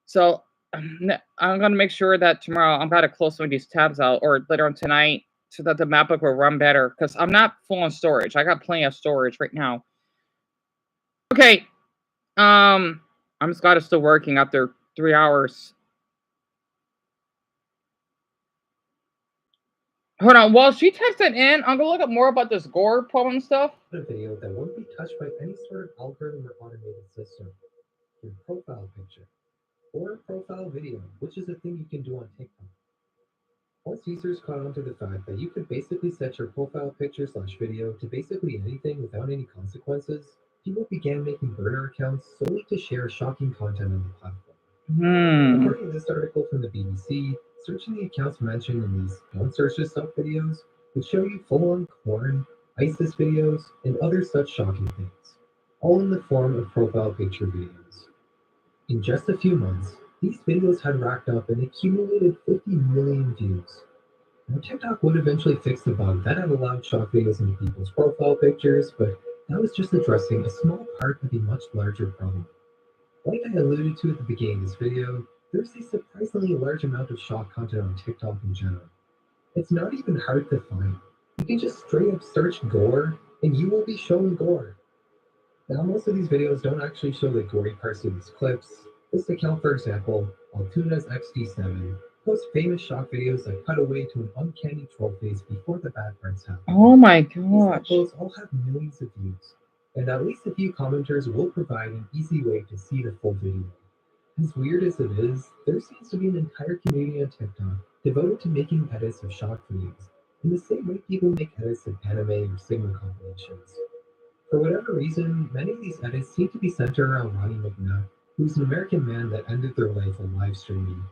So I'm gonna make sure that tomorrow I'm gonna close some of these tabs out or later on tonight so that the MacBook will run better because I'm not full on storage. I got plenty of storage right now. Okay. I'm just glad it's still working after 3 hours. Hold on, while she types it in, I'm gonna look up more about this gore problem stuff. A video that won't be touched by any sort of algorithm or automated system. Your profile picture. Or a profile video, which is a thing you can do on TikTok. Once users caught on to the fact that you could basically set your profile picture / video to basically anything without any consequences, people began making burner accounts solely to share shocking content on the platform. According to this article from the BBC, searching the accounts mentioned in these "don't search this stuff" videos would show you full-on porn, ISIS videos, and other such shocking things, all in the form of profile picture videos. In just a few months, these videos had racked up an accumulated 50 million views. Now, TikTok would eventually fix the bug that had allowed shock videos into people's profile pictures, but that was just addressing a small part of a much larger problem. Like I alluded to at the beginning of this video, there's a surprisingly large amount of shock content on TikTok in general. It's not even hard to find. You can just straight up search gore, and you will be shown gore. Now, most of these videos don't actually show the gory parts of these clips. This account, for example, Altuna's XD7, posts famous shock videos that cut away to an uncanny troll face before the bad parts happen. Oh my These gosh. uploads all have millions of views, and at least a few commenters will provide an easy way to see the full video. As weird as it is, there seems to be an entire community on TikTok devoted to making edits of shock videos, in the same way people make edits of anime or Sigma compilations. For whatever reason, many of these edits seem to be centered around Ronnie McNutt, who's an American man that ended their life while live streaming.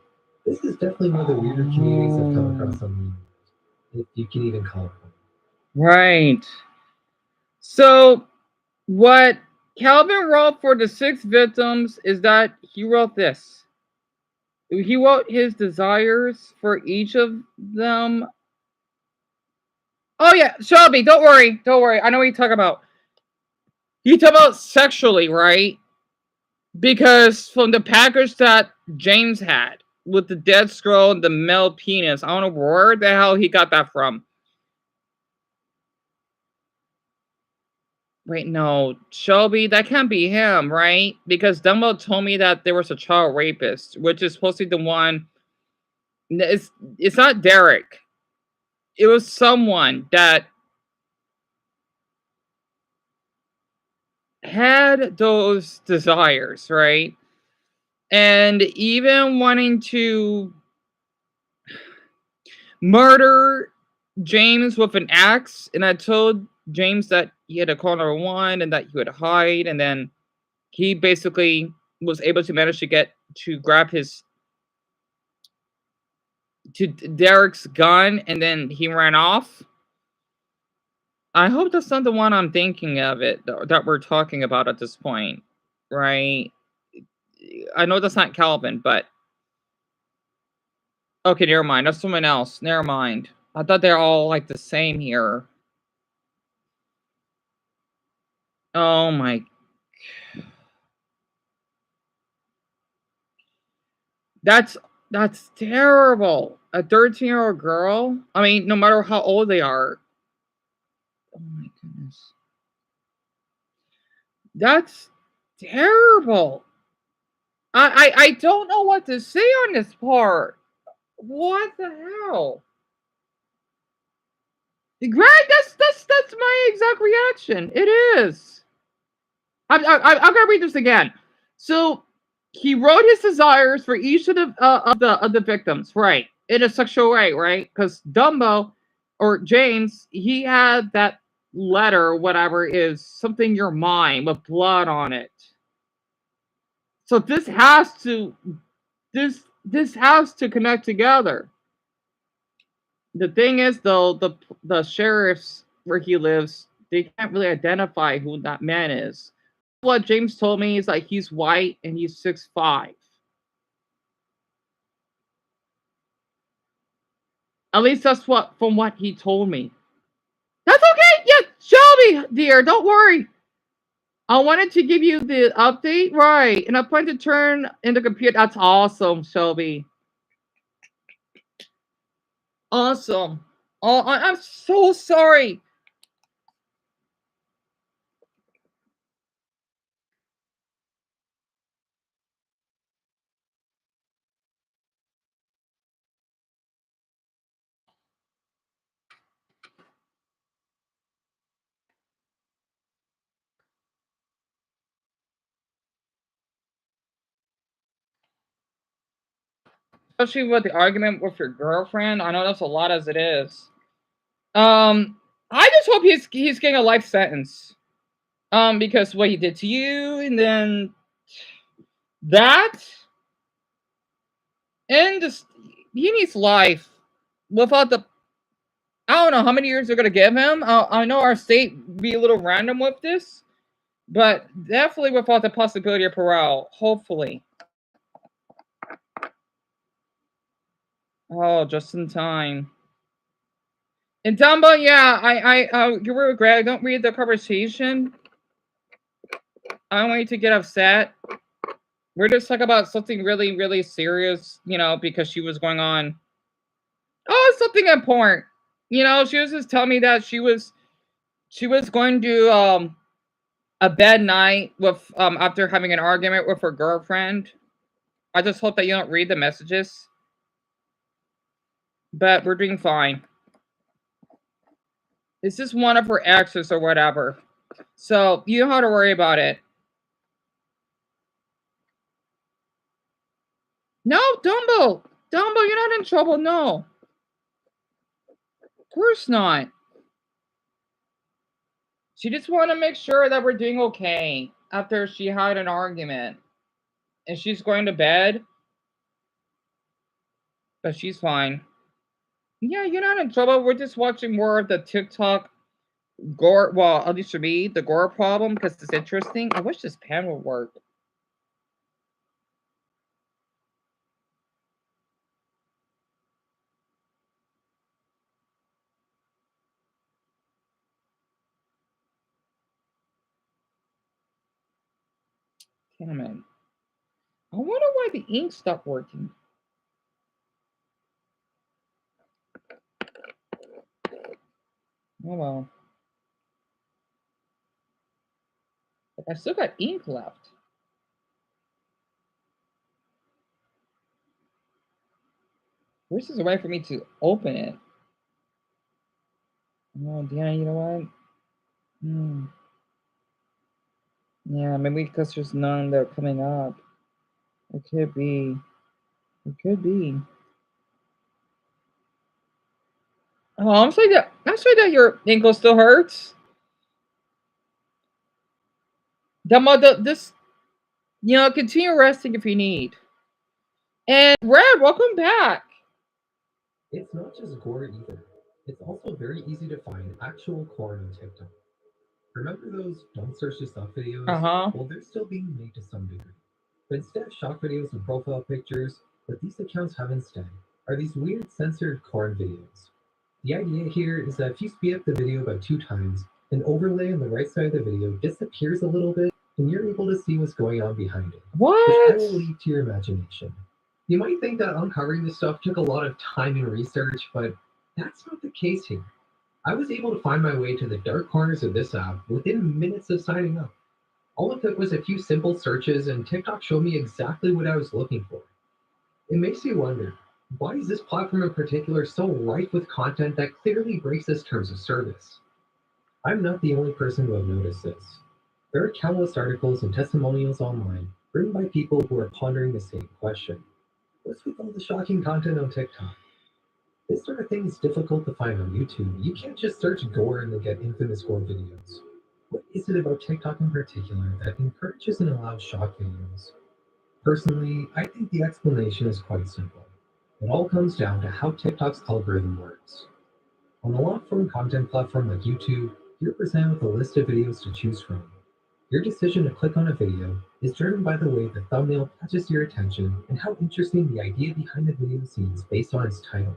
This is definitely one of the weirder communities I've come across on the internet, if you can even call it one. Right. So, what Calvin wrote for the 6 victims is that he wrote this. He wrote his desires for each of them. Oh yeah, Shelby, don't worry. I know what you're talking about. You talk about sexually, right? Because from the package that James had with the dead scroll and the male penis, I don't know where the hell he got that from. Wait, no, Shelby, that can't be him, right? Because Dumbo told me that there was a child rapist, which is supposed to be the one. It's not Derek. It was someone that had those desires, right? And even wanting to murder James with an axe. And I told James that he had a call number 1 and that he would hide. And then he basically was able to manage to grab Derek's gun, and then he ran off. I hope that's not the one I'm thinking of that we're talking about at this point, right? I know that's not Calvin, but okay, never mind. That's someone else. Never mind. I thought they're all like the same here. Oh my. That's terrible. A 13-year-old girl? I mean, no matter how old they are. Oh my goodness. That's terrible. I don't know what to say on this part. What the hell? Greg, that's my exact reaction. It is. I'm gonna read this again. So he wrote his desires for each of the victims, right? In a sexual way, right? Because Dumbo or James, he had that letter, whatever is something your mind with blood on it. So this has to connect together. The thing is, though, the sheriffs where he lives, they can't really identify who that man is. What James told me is like he's white and he's 6'5". At least that's from what he told me. That's okay. Yeah, Shelby, dear, don't worry. I wanted to give you the update, right? And I plan to turn in the computer. That's awesome, Shelby. Awesome. Oh, I'm so sorry. Especially with the argument with your girlfriend. I know that's a lot as it is. I just hope he's getting a life sentence. Because what he did to you, and then that, and just he needs life without the I don't know how many years they're gonna give him. I know our state be a little random with this, but definitely without the possibility of parole. Hopefully. Oh, just in time. And Dumbo, yeah, you were with Greg. Don't read the conversation. I don't want you to get upset. We're just talking about something really, really serious, you know, because she was going on. Oh, it's something important. You know, she was just telling me that she was going to a bad night with after having an argument with her girlfriend. I just hope that you don't read the messages. But we're doing fine. It's just one of her exes or whatever. So you don't have to worry about it. No, Dumbo. Dumbo, you're not in trouble. No. Of course not. She just wanted to make sure that we're doing okay after she had an argument. And she's going to bed. But she's fine. Yeah, you're not in trouble. We're just watching more of the TikTok gore. Well, at least for me, the gore problem because it's interesting. I wish this pen would work. Damn it. I wonder why the ink stopped working. Oh well. But I still got ink left. Wish there's a way for me to open it. Oh, yeah, you know what? Yeah, maybe because there's none that are coming up. It could be. It could be. Oh, I'm sorry that your ankle still hurts. This, you know, continue resting if you need. And Red, welcome back. It's not just gore either. It's also very easy to find actual porn on TikTok. Remember those don't search this up videos? Well, they're still being made to some degree. But instead of shock videos and profile pictures, what these accounts have instead are these weird censored corn videos. The idea here is that if you speed up the video about 2 times, an overlay on the right side of the video disappears a little bit, and you're able to see what's going on behind it. What? Which I will leave to your imagination. You might think that uncovering this stuff took a lot of time and research, but that's not the case here. I was able to find my way to the dark corners of this app within minutes of signing up. All it took was a few simple searches, and TikTok showed me exactly what I was looking for. It makes you wonder, why is this platform in particular so rife with content that clearly breaks its terms of service? I'm not the only person who have noticed this. There are countless articles and testimonials online written by people who are pondering the same question. What's with all the shocking content on TikTok? This sort of thing is difficult to find on YouTube. You can't just search gore and then get infamous gore videos. What is it about TikTok in particular that encourages and allows shock videos? Personally, I think the explanation is quite simple. It all comes down to how TikTok's algorithm works. On a long-form content platform like YouTube, you're presented with a list of videos to choose from. Your decision to click on a video is driven by the way the thumbnail catches your attention and how interesting the idea behind the video seems based on its title.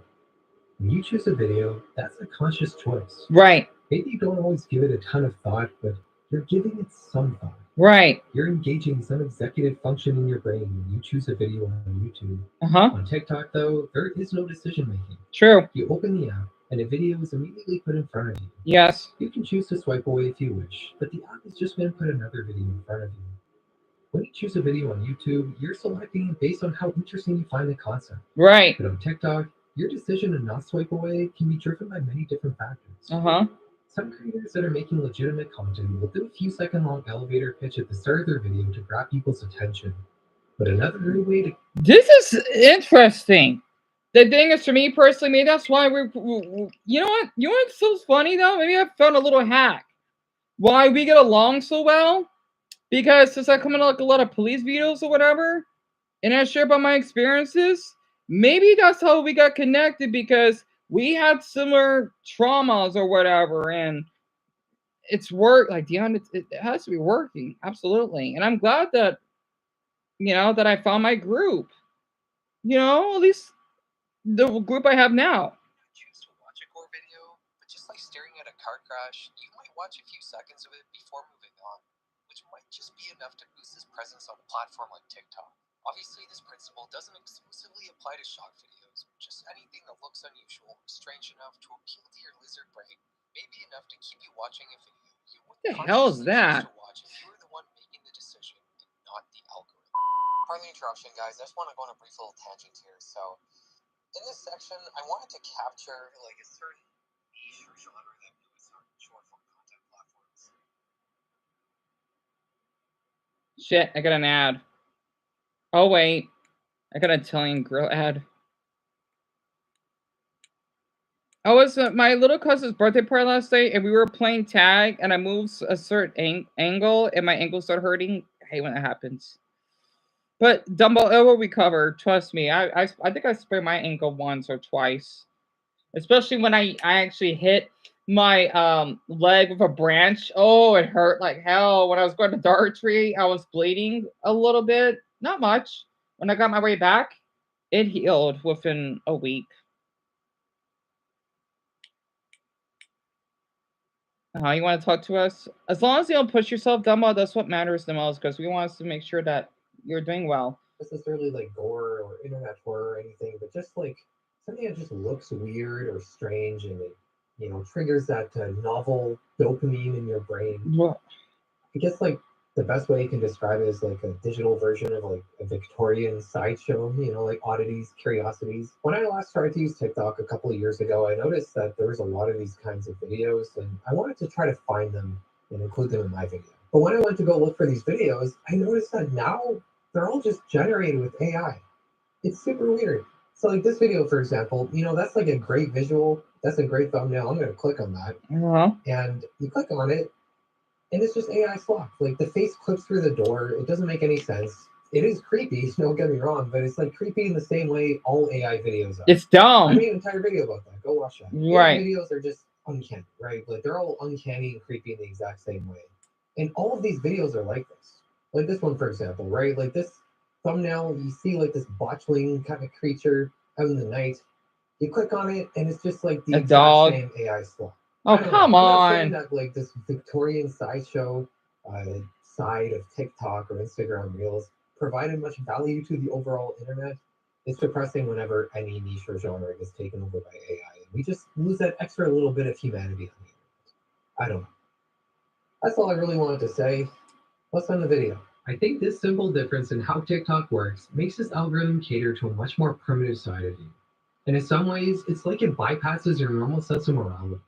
When you choose a video, that's a conscious choice. Right. Maybe you don't always give it a ton of thought, but you're giving it some thought. Right. You're engaging some executive function in your brain when you choose a video on YouTube. On TikTok, though, there is no decision making. True. You open the app, and a video is immediately put in front of you. Yes. You can choose to swipe away if you wish, but the app is just going to put another video in front of you. When you choose a video on YouTube, you're selecting it based on how interesting you find the concept. Right. But on TikTok, your decision to not swipe away can be driven by many different factors. Some creators that are making legitimate content will do a few second long elevator pitch at the start of their video to grab people's attention. But another great way to... This is interesting. The thing is, for me personally, maybe that's why you know what? You know what's so funny though? Maybe I found a little hack. Why we get along so well? Because since I come in like a lot of police videos or whatever, and I share about my experiences, maybe that's how we got connected because we had similar traumas or whatever, and it's work like Dion, it has to be working, absolutely. And I'm glad that that I found my group. At least the group I have now. Choose to watch a gore video, but just like staring at a car crash, you might watch a few seconds of it before moving on, which might just be enough to boost his presence on a platform like TikTok. Obviously, this principle doesn't exclusively apply to shock videos, just anything that looks unusual or strange enough to appeal to your lizard brain may be enough to keep you watching a video you What the wouldn't hell is consciously choose that? to watch if you were the one making the decision and not the algorithm. Pardon the interruption, guys. I just want to go on a brief little tangent here. So, in this section, I wanted to capture like a certain niche or genre that moves on short form content platforms. Shit, I got an ad. Oh wait, I got an Italian grill ad. I was at my little cousin's birthday party last night, and we were playing tag, and I moved a certain angle, and my ankle started hurting. I hate when that happens. But Dumbo, it will recover. Trust me. I think I sprained my ankle once or twice, especially when I actually hit my leg with a branch. Oh, it hurt like hell. When I was going to Dartry, I was bleeding a little bit, not much. When I got my way back, it healed within a week. You want to talk to us? As long as you don't push yourself, Dumbo, that's what matters the most, because we want us to make sure that you're doing well. Necessarily like gore or internet horror or anything, but just like something that just looks weird or strange and it, triggers that novel dopamine in your brain. What? I guess like the best way you can describe it is like a digital version of like a Victorian sideshow, like oddities, curiosities. When I last tried to use TikTok a couple of years ago, I noticed that there was a lot of these kinds of videos and I wanted to try to find them and include them in my video. But when I went to go look for these videos, I noticed that now they're all just generated with AI. It's super weird. So like this video, for example, that's like a great visual. That's a great thumbnail. I'm going to click on that. And you click on it, and it's just AI slop. Like the face clips through the door. It doesn't make any sense. It is creepy, don't get me wrong, but it's like creepy in the same way all AI videos are. It's dumb. I made an entire video about that. Go watch that. Right. AI videos are just uncanny, right? Like they're all uncanny and creepy in the exact same way. And all of these videos are like this. Like this one, for example, right? Like this thumbnail, you see like this botchling kind of creature out in the night. You click on it, and it's just like the A exact dog. same AI slop. Oh, come I'm not saying on. that like this Victorian sideshow side of TikTok or Instagram Reels provided much value to the overall internet. It's depressing whenever any niche or genre gets taken over by AI, and we just lose that extra little bit of humanity on the internet. I don't know. That's all I really wanted to say. Let's end the video. I think this simple difference in how TikTok works makes this algorithm cater to a much more primitive side of you. And in some ways, it's like it bypasses your normal sense of morality.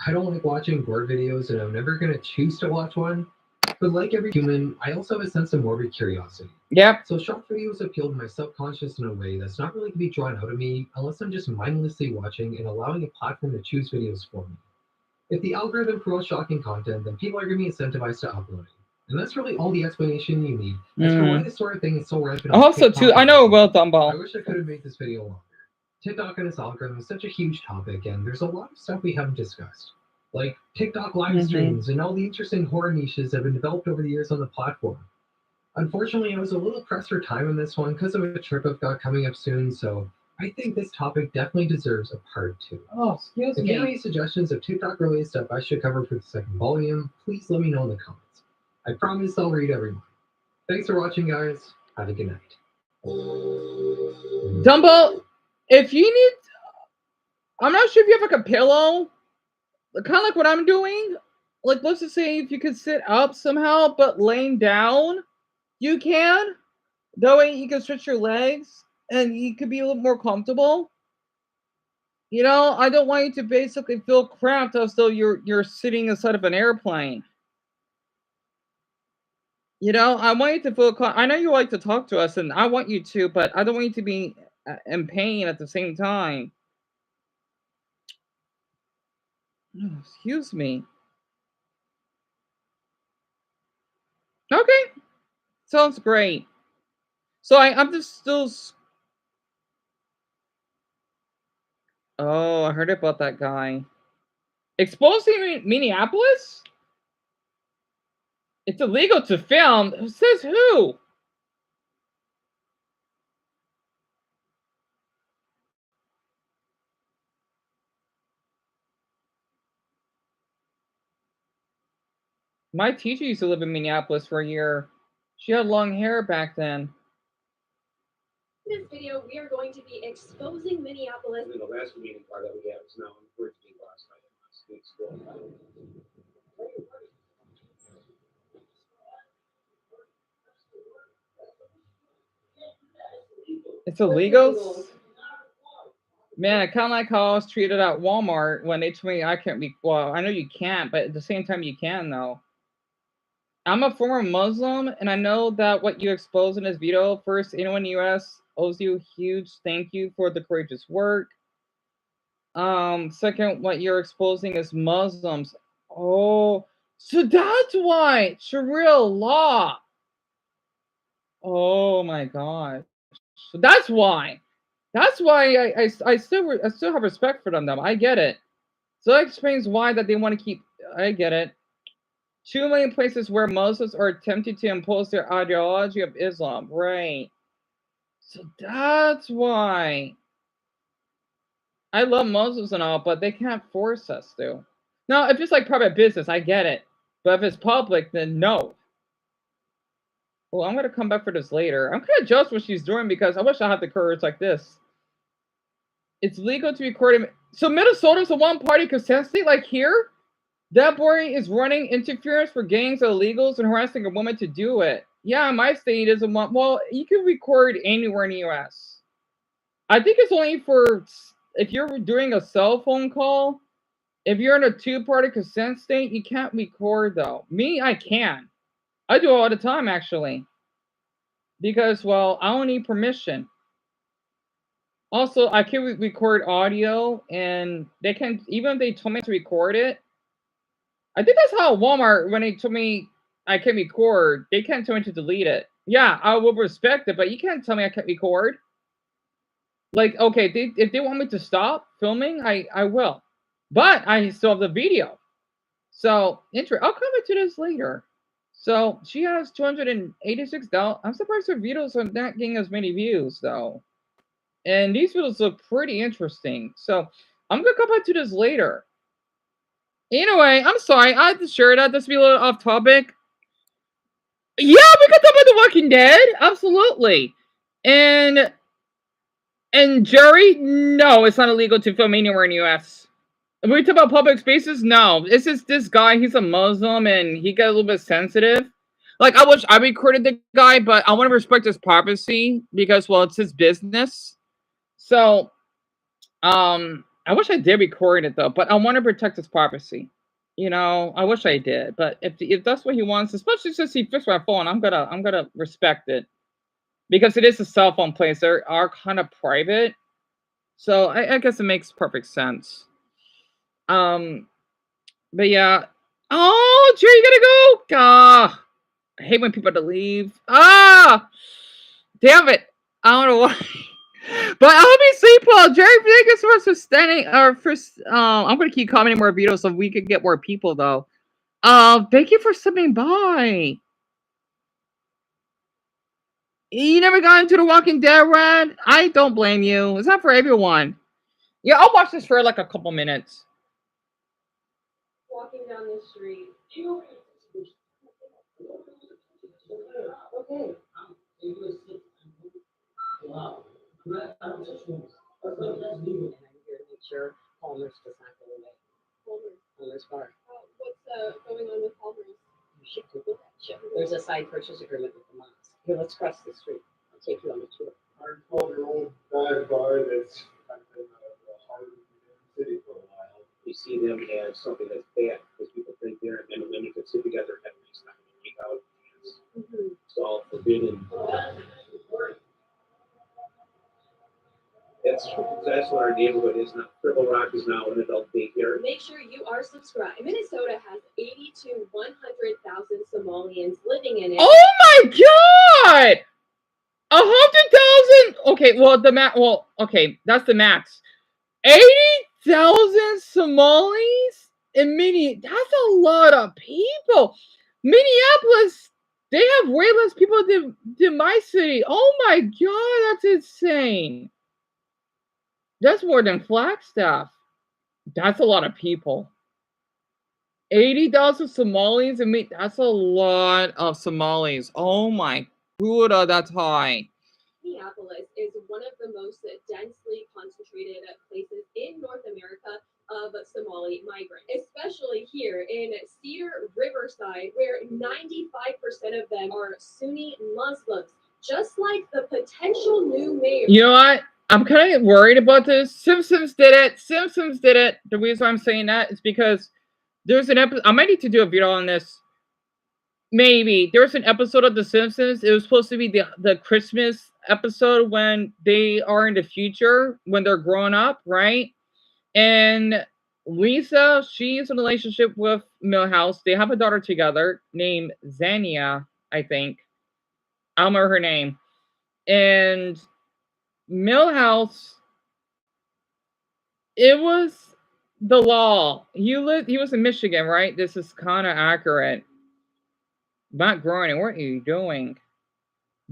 I don't like watching gore videos, and I'm never going to choose to watch one. But like every human, I also have a sense of morbid curiosity. Yep. So shock videos appeal to my subconscious in a way that's not really to be drawn out of me unless I'm just mindlessly watching and allowing a platform to choose videos for me. If the algorithm promotes shocking content, then people are going to be incentivized to upload it. And that's really all the explanation you need as for why this sort of thing is so rampant. I hope so too. I know it will, Dumbo. I wish I could have made this video longer. TikTok and its algorithm is such a huge topic, and there's a lot of stuff we haven't discussed. Like TikTok live streams and all the interesting horror niches that have been developed over the years on the platform. Unfortunately, I was a little pressed for time on this one because of a trip I've got coming up soon, so I think this topic definitely deserves a part 2. Oh, excuse If me. you have any suggestions of TikTok related stuff I should cover for the second volume, please let me know in the comments. I promise I'll read every one. Thanks for watching, guys. Have a good night. Dumbo, if you need, I'm not sure if you have like a pillow, kind of like what I'm doing. Like, let's just say if you could sit up somehow, but laying down, you can. That way you can stretch your legs and you could be a little more comfortable. I don't want you to basically feel cramped as though you're sitting inside of an airplane. I want you to feel. I know you like to talk to us, and I want you to, but I don't want you to be in pain at the same time. Oh, excuse me. Okay, sounds great. So I'm just still. Oh, I heard about that guy. Exposing Minneapolis? It's illegal to film. Who says who? My teacher used to live in Minneapolis for a year. She had long hair back then. In this video, we are going to be exposing Minneapolis. And then the last meeting part that we have is now encouraged to be last night. It's illegal? Man, I kind of like how I was treated at Walmart when they told me I can't be. Well, I know you can't, but at the same time, you can, though. I'm a former Muslim, and I know that what you expose in this video, first, anyone in the U.S. owes you a huge thank you for the courageous work. Second, what you're exposing is Muslims. Oh, so that's why Sharia law. Oh my God. So that's why. That's why I still have respect for them. I get it. So that explains why that they want to keep. I get it. Too many places where Muslims are attempting to impose their ideology of Islam. Right. So that's why. I love Muslims and all, but they can't force us to. Now, if it's like private business, I get it. But if it's public, then no. Well, I'm gonna come back for this later. I'm gonna adjust what she's doing because I wish I had the courage like this. It's legal to record. So Minnesota's a one-party consent state, like here. That boy is running interference for gangs of illegals and harassing a woman to do it. Yeah, my state doesn't want. Well, you can record anywhere in the U.S. I think it's only for if you're doing a cell phone call. If you're in a two-party consent state, you can't record though. Me, I can. I do it all the time actually. Because well, I don't need permission. Also, I can record audio, and they can even if they told me to record it. I think that's how Walmart, when they told me I can record, they can't tell me to delete it. Yeah, I will respect it, but you can't tell me I can't record. Like, okay, if they want me to stop filming, I will. But I still have the video. So, I'll come into this later. So, she has 286,000. I'm surprised her videos are not getting as many views, though. And these videos look pretty interesting. So, I'm going to come back to this later. Anyway, I'm sorry. I had to share that. This be a little off topic. Yeah, we could talk about The Walking Dead. Absolutely. And Jerry, no, it's not illegal to film anywhere in the US. If we talk about public spaces, no. It's just this guy, he's a Muslim and he got a little bit sensitive. Like, I wish I recorded the guy, but I want to respect his privacy because, well, it's his business. So, I wish I did record it though, but I want to protect his privacy. You know, I wish I did, but if that's what he wants, especially since he fixed my phone, I'm gonna respect it because it is a cell phone place. They are kind of private, so I guess it makes perfect sense. But yeah. Oh, Jerry, you gotta go. Ah, I hate when people have to leave. Ah, damn it. I don't know why. But I hope you sleep well, Jerry. Thank you so much for standing. Or for I'm gonna keep commenting more videos so we could get more people though. Thank you for stopping by. You never got into The Walking Dead, Red? I don't blame you. It's not for everyone. Yeah, I'll watch this for like a couple minutes. Walking down the street. Okay. Wow. And I'm here to make sure Palmer's does not go away. Palmer's Bar. What's going on with Palmer's? You should Google that shit. There's a side purchase agreement with the mosque. Here, let's cross the street. I'll take you on the tour. Our 12-year-old dive bar that's kind of in the heart of the city for a while. You see them as something that's bad because people think they're men and women can sit together and have a nice time and make out. It's all forbidden. That's what our neighborhood is now. Purple Rock is now an adult daycare. Make sure you are subscribed. Minnesota has 80 to 100,000 Somalians living in it. Oh my God! 100,000. Okay, well the max. Well, okay, that's the max. 80,000 Somalis in Minneapolis. That's a lot of people. Minneapolis, they have way less people than my city. Oh my god, that's insane. That's more than Flagstaff. That's a lot of people. 80,000 Somalis and me. That's a lot of Somalis. Oh my Buddha, that's high. Minneapolis is one of the most densely concentrated places in North America of Somali migrants, especially here in Cedar Riverside, where 95% of them are Sunni Muslims, just like the potential new mayor. You know what? I'm kind of worried about this. Simpsons did it. Simpsons did it. The reason I'm saying that is because there's an episode. I might need to do a video on this. Maybe there was an episode of The Simpsons. It was supposed to be the Christmas episode when they are in the future, when they're growing up, right? And Lisa, she's in a relationship with Milhouse. They have a daughter together named Xania, I think. I don't remember her name. And Milhouse, it was the law. He was in Michigan, right? This is kind of accurate. Matt Groening, what are you doing?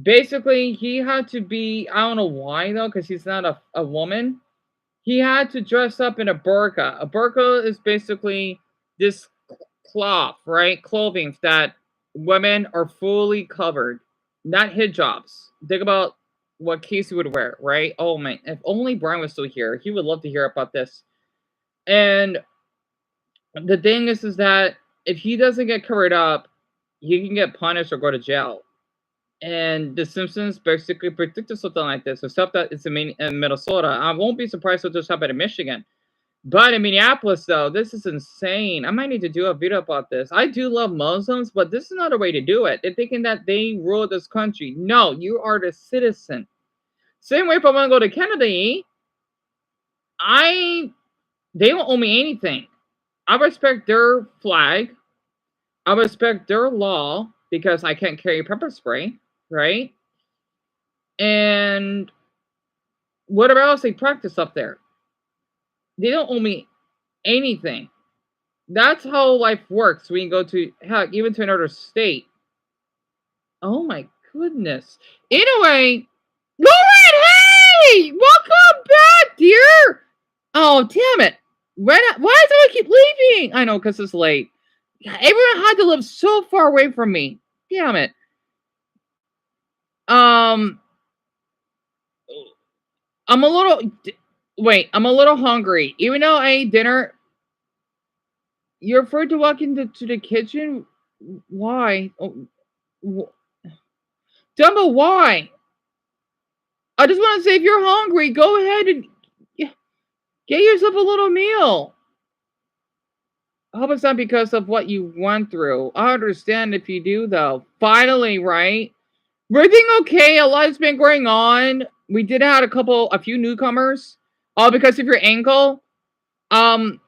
Basically, he had to be, I don't know why though, because he's not a woman. He had to dress up in a burqa. A burqa is basically this cloth, right? Clothing that women are fully covered, not hijabs. Think about what Casey would wear, right? Oh man, if only Brian was still here, he would love to hear about this. And the thing is that if he doesn't get covered up, he can get punished or go to jail. And The Simpsons basically predicted something like this, except that it's in Minnesota. I won't be surprised if this happened in Michigan. But in Minneapolis, though, this is insane. I might need to do a video about this. I do love Muslims, but this is not a way to do it. They're thinking that they rule this country. No, you are the citizen. Same way if I want to go to Kennedy, they don't owe me anything. I respect their flag. I respect their law because I can't carry pepper spray, right? And whatever else they practice up there. They don't owe me anything. That's how life works when you go to, heck, even to another state. Oh my goodness. Anyway, Lauren, hey! Welcome back, dear! Oh, damn it. Why does everyone keep leaving? I know, because it's late. Everyone had to live so far away from me. Damn it. I'm a little hungry. Even though I ate dinner, you're afraid to walk into the kitchen? Why? Oh, Dumbo, why? I just want to say, if you're hungry, go ahead and get yourself a little meal. I hope it's not because of what you went through. I understand if you do, though. Finally, right? Everything okay? A lot's been going on. We did have a few newcomers. All because of your ankle. Dumbo,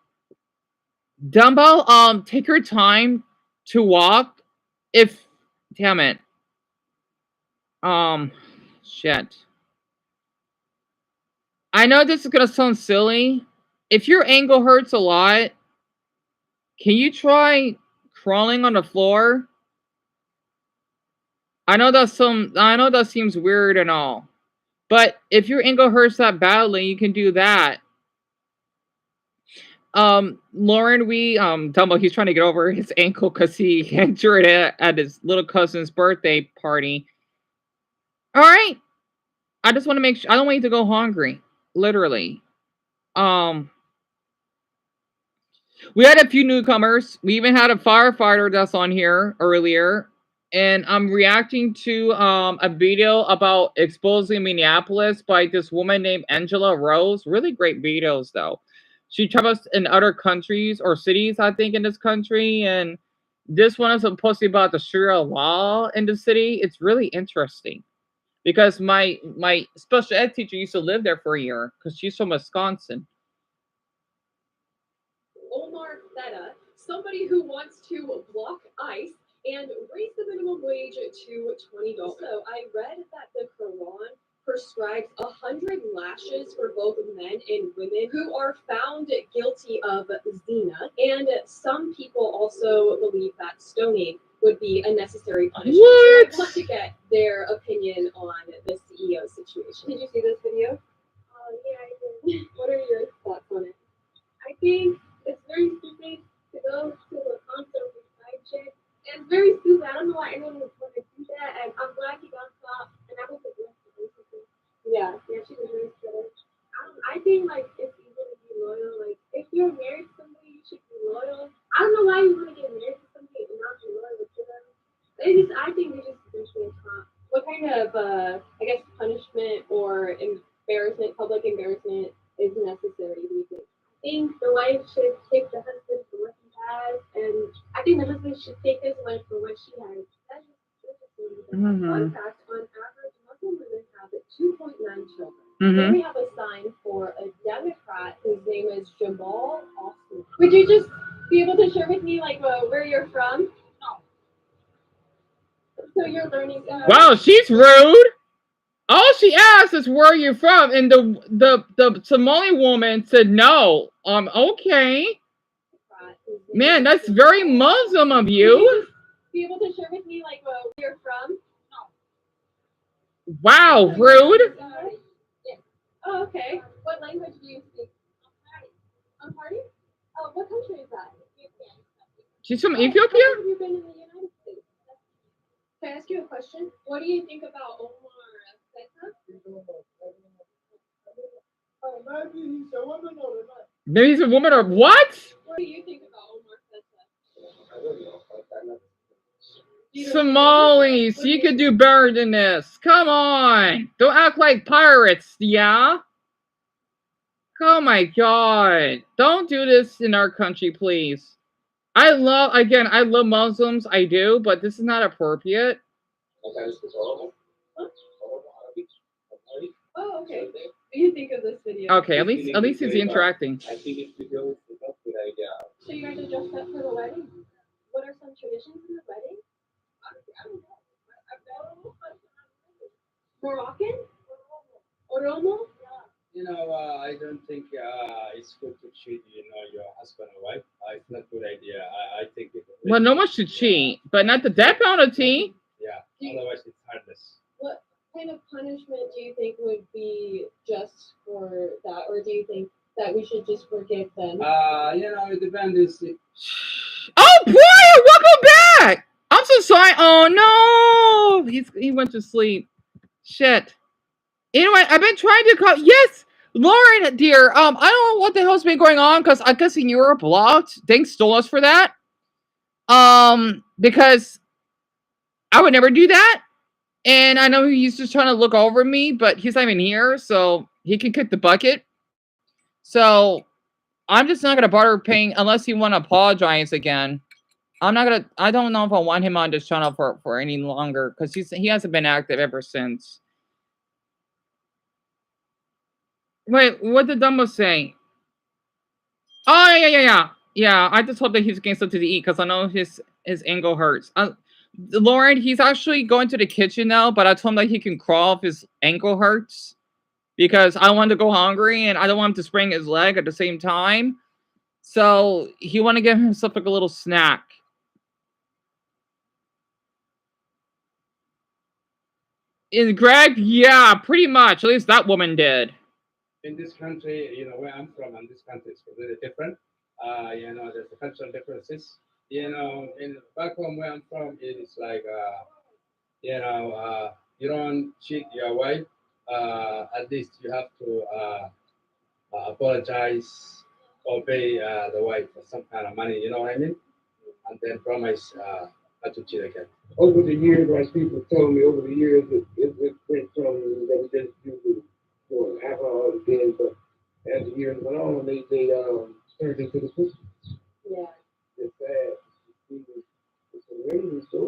take your time to walk. Damn it. Shit. I know this is gonna sound silly. If your ankle hurts a lot, can you try crawling on the floor? I know that seems weird and all. But if your ankle hurts that badly, you can do that. Lauren, Dumbo, he's trying to get over his ankle because he injured it at his little cousin's birthday party. Alright. I just want to make sure I don't want you to go hungry. Literally. We had a few newcomers. We even had a firefighter that's on here earlier. And I'm reacting to a video about exposing Minneapolis by this woman named Angela Rose. Really great videos, though. She travels in other countries or cities, I think, in this country. And this one is supposed to be about the Sharia law in the city. It's really interesting. Because my special ed teacher used to live there for a year because she's from Wisconsin. Omar Theta, somebody who wants to block ICE and raise the minimum wage to $20. So I read that the Quran prescribes 100 lashes for both men and women who are found guilty of zina. And some people also believe that stoning would be a necessary punishment. What? So I want to get their opinion on the CEO situation. Did you see this video? Yeah, I did. What are your thoughts on it? I think it's very stupid to go to a concert with a side chick. It's very stupid. I don't know why anyone would want to do that. And I'm glad he got caught. And I hope it blessed her, basically. Yeah, she was very good. I think like it's easy to be loyal. Like if you're married to somebody, you should be loyal. I don't know why you want to get married to somebody and not be loyal to them. I think they just being caught. What kind of I guess punishment or public embarrassment is necessary? Do you think? I think the wife should take the husband for what he has, and I think the husband should take his wife for what she has. That's just Fun fact: on average, Muslim women have 2.9 children. Then we have a sign for a Democrat whose name is Jamal Austin. Would you just be able to share with me like where you're from? No. So you're learning. Wow, she's rude. All she asked is where you're from, and the Somali woman said no. Okay. Man, that's very Muslim of you. Be able to share with me like where you're from? No. Wow, rude. Yeah. Oh, okay. What language do you speak? Amharic. Oh, what country is that? She's from Ethiopia? Have you been in the United States? Can I ask you a question? What do you think about Omar Seta? Maybe he's a woman or not. Maybe he's a woman or what? What do you think about Omar Seta? I don't know. Somalis, you could do better than this. Come on. Don't act like pirates, yeah? Oh my god. Don't do this in our country, please. I love Muslims, I do, but this is not appropriate. Oh, okay. What do you think of this video? Okay, at least he's interacting. I think this video is a good idea. So you guys are dressed up for the wedding? What are some traditions in the wedding? I don't know. Moroccan? Oromo? You know, I don't think it's good to cheat, your husband or wife. It's not a good idea. I think it. Well, no one should cheat, but not the death penalty. Yeah, otherwise it's heartless. What kind of punishment do you think would be just for that, or do you think that we should just forgive them? It depends. Oh, Brian, welcome back. I'm so sorry. Oh no, he went to sleep. Shit. Anyway, I've been trying to call. Yes, Lauren, dear. I don't know what the hell's been going on because I guess in Europe blocked. Thanks, stole us for that. Because I would never do that, and I know he's just trying to look over me, but he's not even here, so he can kick the bucket. So I'm just not gonna bother paying unless he want to apologize again. I'm not gonna. I don't know if I want him on this channel for any longer because he hasn't been active ever since. Wait, what did Dumbo say? Oh yeah. I just hope that he's getting something to eat because I know his ankle hurts. Lauren, he's actually going to the kitchen now, but I told him that he can crawl if his ankle hurts because I want to go hungry and I don't want him to sprain his leg at the same time. So he want to give himself like a little snack. In Greg, yeah, pretty much. At least that woman did. In this country, where I'm from, and this country is completely different. There's the cultural differences. In back home where I'm from, it is like, you don't cheat your wife. At least you have to apologize or pay the wife for some kind of money. You know what I mean? And then promise not to cheat again. Over the years, like people told me over the years, it went from that we just do alcohol again, but as the years went on, they turned into the pussy. Yeah. It's sad. It's a really so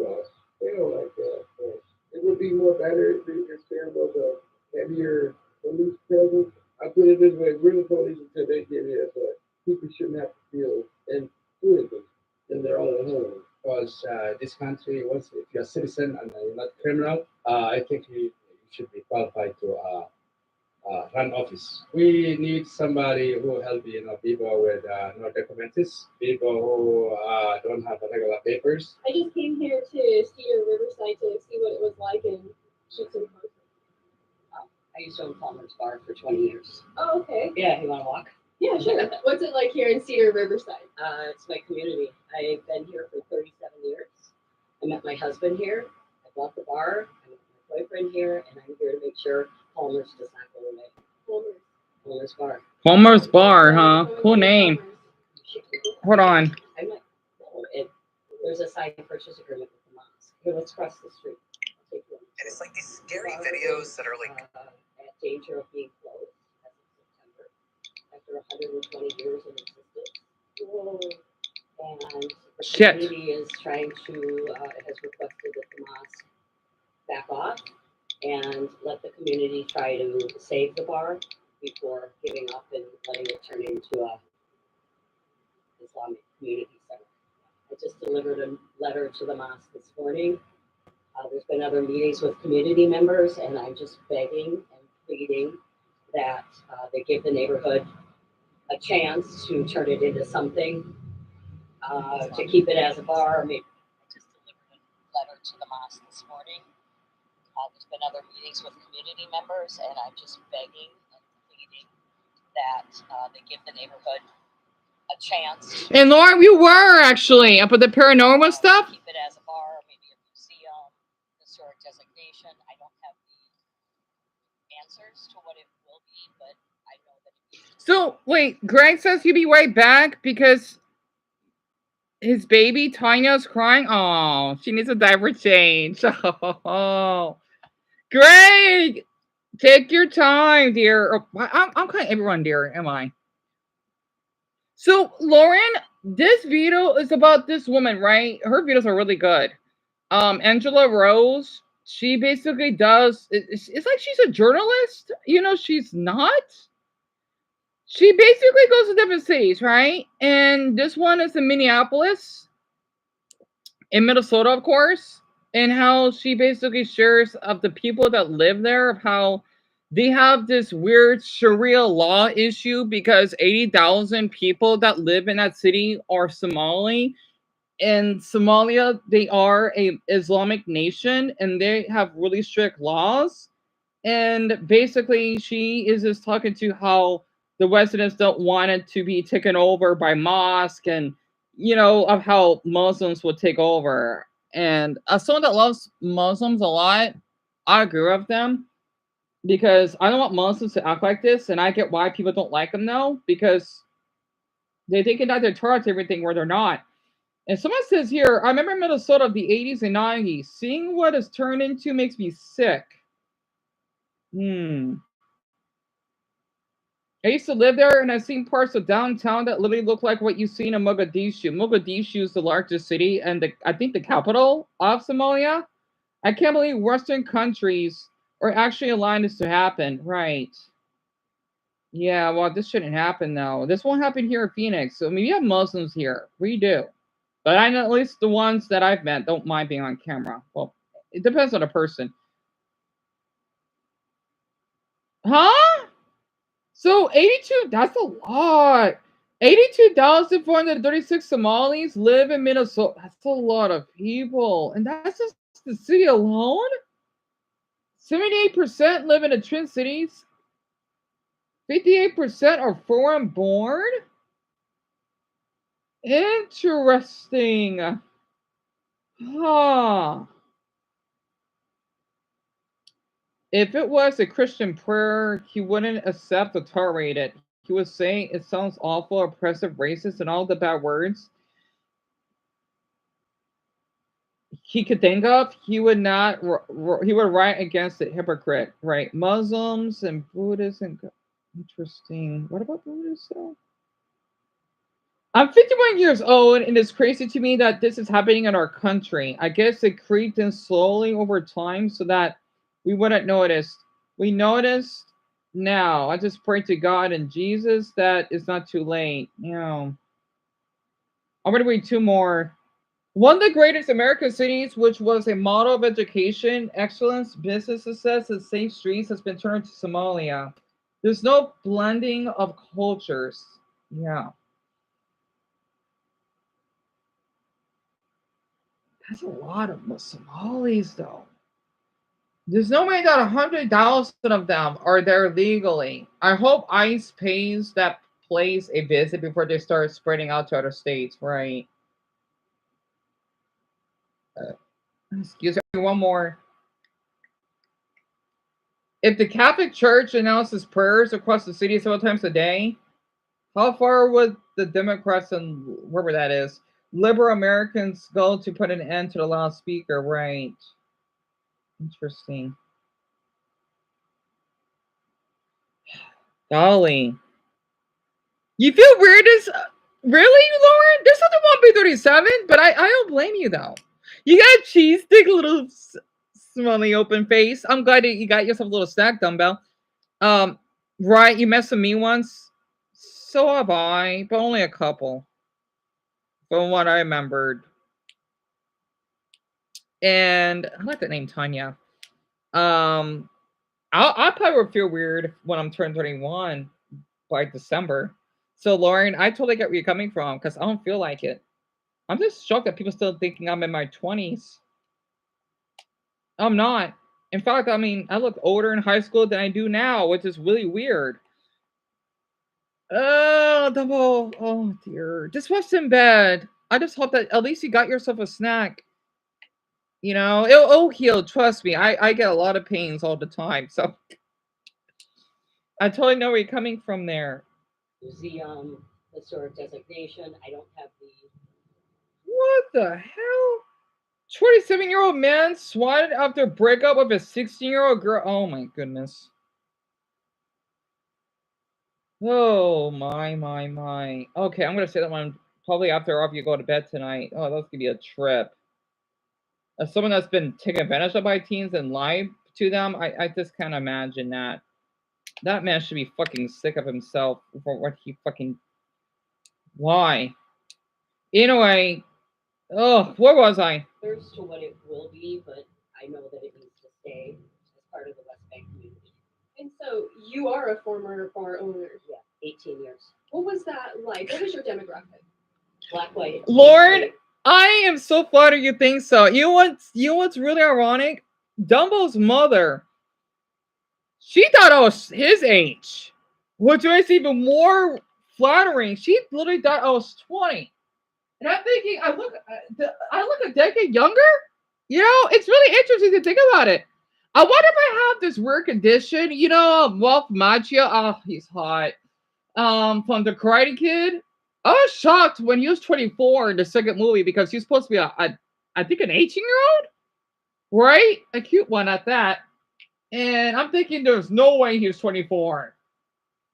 fail like that. But it would be more better if this film was a heavier police presence. I put it this way: we're the police until they get here, but people shouldn't have to feel influenced in their own home. Because this country, if you're a citizen and you're not criminal, I think you should be qualified to run office. We need somebody who help people with no documents, people who don't have regular papers. I just came here to see your Riverside to see what it was like and shoot some photos. I used to own Palmer's Bar for 20 years. Oh, okay. Yeah, you want to walk? Yeah, sure. What's it like here in Cedar Riverside? It's my community. I've been here for 37 years. I met my husband here. I bought the bar. I met my boyfriend here, and I'm here to make sure Palmer's does not go away. Palmer's Bar. Palmer's Bar, huh? Cool name. Hold on. There's a signed purchase agreement with the mosque. Here, let's cross the street. And it's like these scary videos that are like at danger of being closed as of September after 120 years in existence. Whoa. And the community is trying to has requested that the mosque back off and let the community try to save the bar before giving up and letting it turn into a Islamic community center. I just delivered a letter to the mosque this morning. There's been other meetings with community members, and I'm just begging and pleading that they give the neighborhood a chance to turn it into something, to keep it as a bar. Maybe. I just delivered a letter to the mosque this morning. There's been other meetings with community members, and I'm just begging and pleading that they give the neighborhood a chance. And Lauren, we were actually up with the paranormal stuff. Keep it as a bar, maybe a museum, historic designation. I don't have the answers to what it will be, but I know that it is. So wait, Greg says he'll be right back because his baby Tanya's crying. Oh, she needs a diaper change. Oh, Greg, take your time, dear. Oh, I'm calling everyone dear, am I? So, Lauren, this video is about this woman, right? Her videos are really good. Angela Rose, she basically does, it's like she's a journalist. She's not. She basically goes to different cities, right? And this one is in Minneapolis, in Minnesota, of course. And how she basically shares of the people that live there, of how they have this weird Sharia law issue because 80,000 people that live in that city are Somali. In Somalia, they are a Islamic nation and they have really strict laws. And basically, she is just talking to how the residents don't want it to be taken over by mosque and, of how Muslims would take over. And as someone that loves Muslims a lot, I agree with them because I don't want Muslims to act like this, and I get why people don't like them now because they think that they're taught everything where they're not. And someone says here, I remember Minnesota of the 80s and 90s. Seeing what it's turned into makes me sick. I used to live there, and I've seen parts of downtown that literally look like what you see in Mogadishu. Mogadishu is the largest city and I think the capital of Somalia. I can't believe Western countries are actually allowing this to happen. Right. Yeah, well, this shouldn't happen, though. This won't happen here in Phoenix. So, we have Muslims here. We do. But I know at least the ones that I've met don't mind being on camera. Well, it depends on the person. Huh? So 82, that's a lot. 82,436 Somalis live in Minnesota. That's a lot of people. And that's just the city alone? 78% live in the Twin Cities. 58% are foreign born. Interesting. Huh. If it was a Christian prayer, he wouldn't accept or tolerate it. He would say it sounds awful, oppressive, racist, and all the bad words he could think of. He would not. He would write against it. Hypocrite, right? Muslims and Buddhists and interesting. What about Buddhists though? I'm 51 years old, and it's crazy to me that this is happening in our country. I guess it creeped in slowly over time so that we wouldn't notice. We noticed now. I just pray to God and Jesus that it's not too late. I'm going to read two more. One of the greatest American cities, which was a model of education, excellence, business success, and safe streets, has been turned to Somalia. There's no blending of cultures. Yeah. That's a lot of Somalis, though. There's no way that 100,000 of them are there legally. I hope ICE pays that place a visit before they start spreading out to other states, right? Excuse me, one more. If the Catholic Church announces prayers across the city several times a day, how far would the Democrats and wherever that is, liberal Americans go to put an end to the loudspeaker? Right. Interesting. Golly. You feel weird as really, Lauren? There's nothing wrong with B37, but I don't blame you though. You got cheese stick, little smelly open face. I'm glad that you got yourself a little snack dumbbell. Right, you messed with me once. So have I, but only a couple. From what I remembered. And I like that name, Tanya. I probably would feel weird when I'm turning 21 by December. So Lauren, I totally get where you're coming from because I don't feel like it. I'm just shocked that people still thinking I'm in my 20s. I'm not. In fact, I mean, I look older in high school than I do now, which is really weird. Oh, double. Oh dear. Just watch in bed. I just hope that at least you got yourself a snack. You know, it'll heal. Trust me. I get a lot of pains all the time, so I totally know where you're coming from there. The historic designation. I don't have the. What the hell? 27-year-old man swatted after breakup with a 16-year-old girl. Oh my goodness. Oh my. Okay, I'm gonna say that one probably after you go to bed tonight. Oh, that's gonna be a trip. As someone that's been taken advantage of by teens and lied to them, I just can't imagine that. That man should be fucking sick of himself for what he fucking. Why? Anyway, oh, where was I? There's to what it will be, but I know that it needs to stay as part of the West Bank community. And so you are a former bar owner. Yeah, 18 years. What was that like? What was your demographic? Black, white. Lauren, I am so flattered you think so. You know what's really ironic? Dumbo's mother, she thought I was his age, which makes even more flattering. She literally thought I was 20. And I'm thinking, I look a decade younger. You know, it's really interesting to think about it. I wonder if I have this rare condition. You know, Wolf Macchio. Oh, he's hot. From the Karate Kid. I was shocked when he was 24 in the second movie because he's supposed to be I think an 18-year-old, right? A cute one at that. And I'm thinking there's no way he was 24.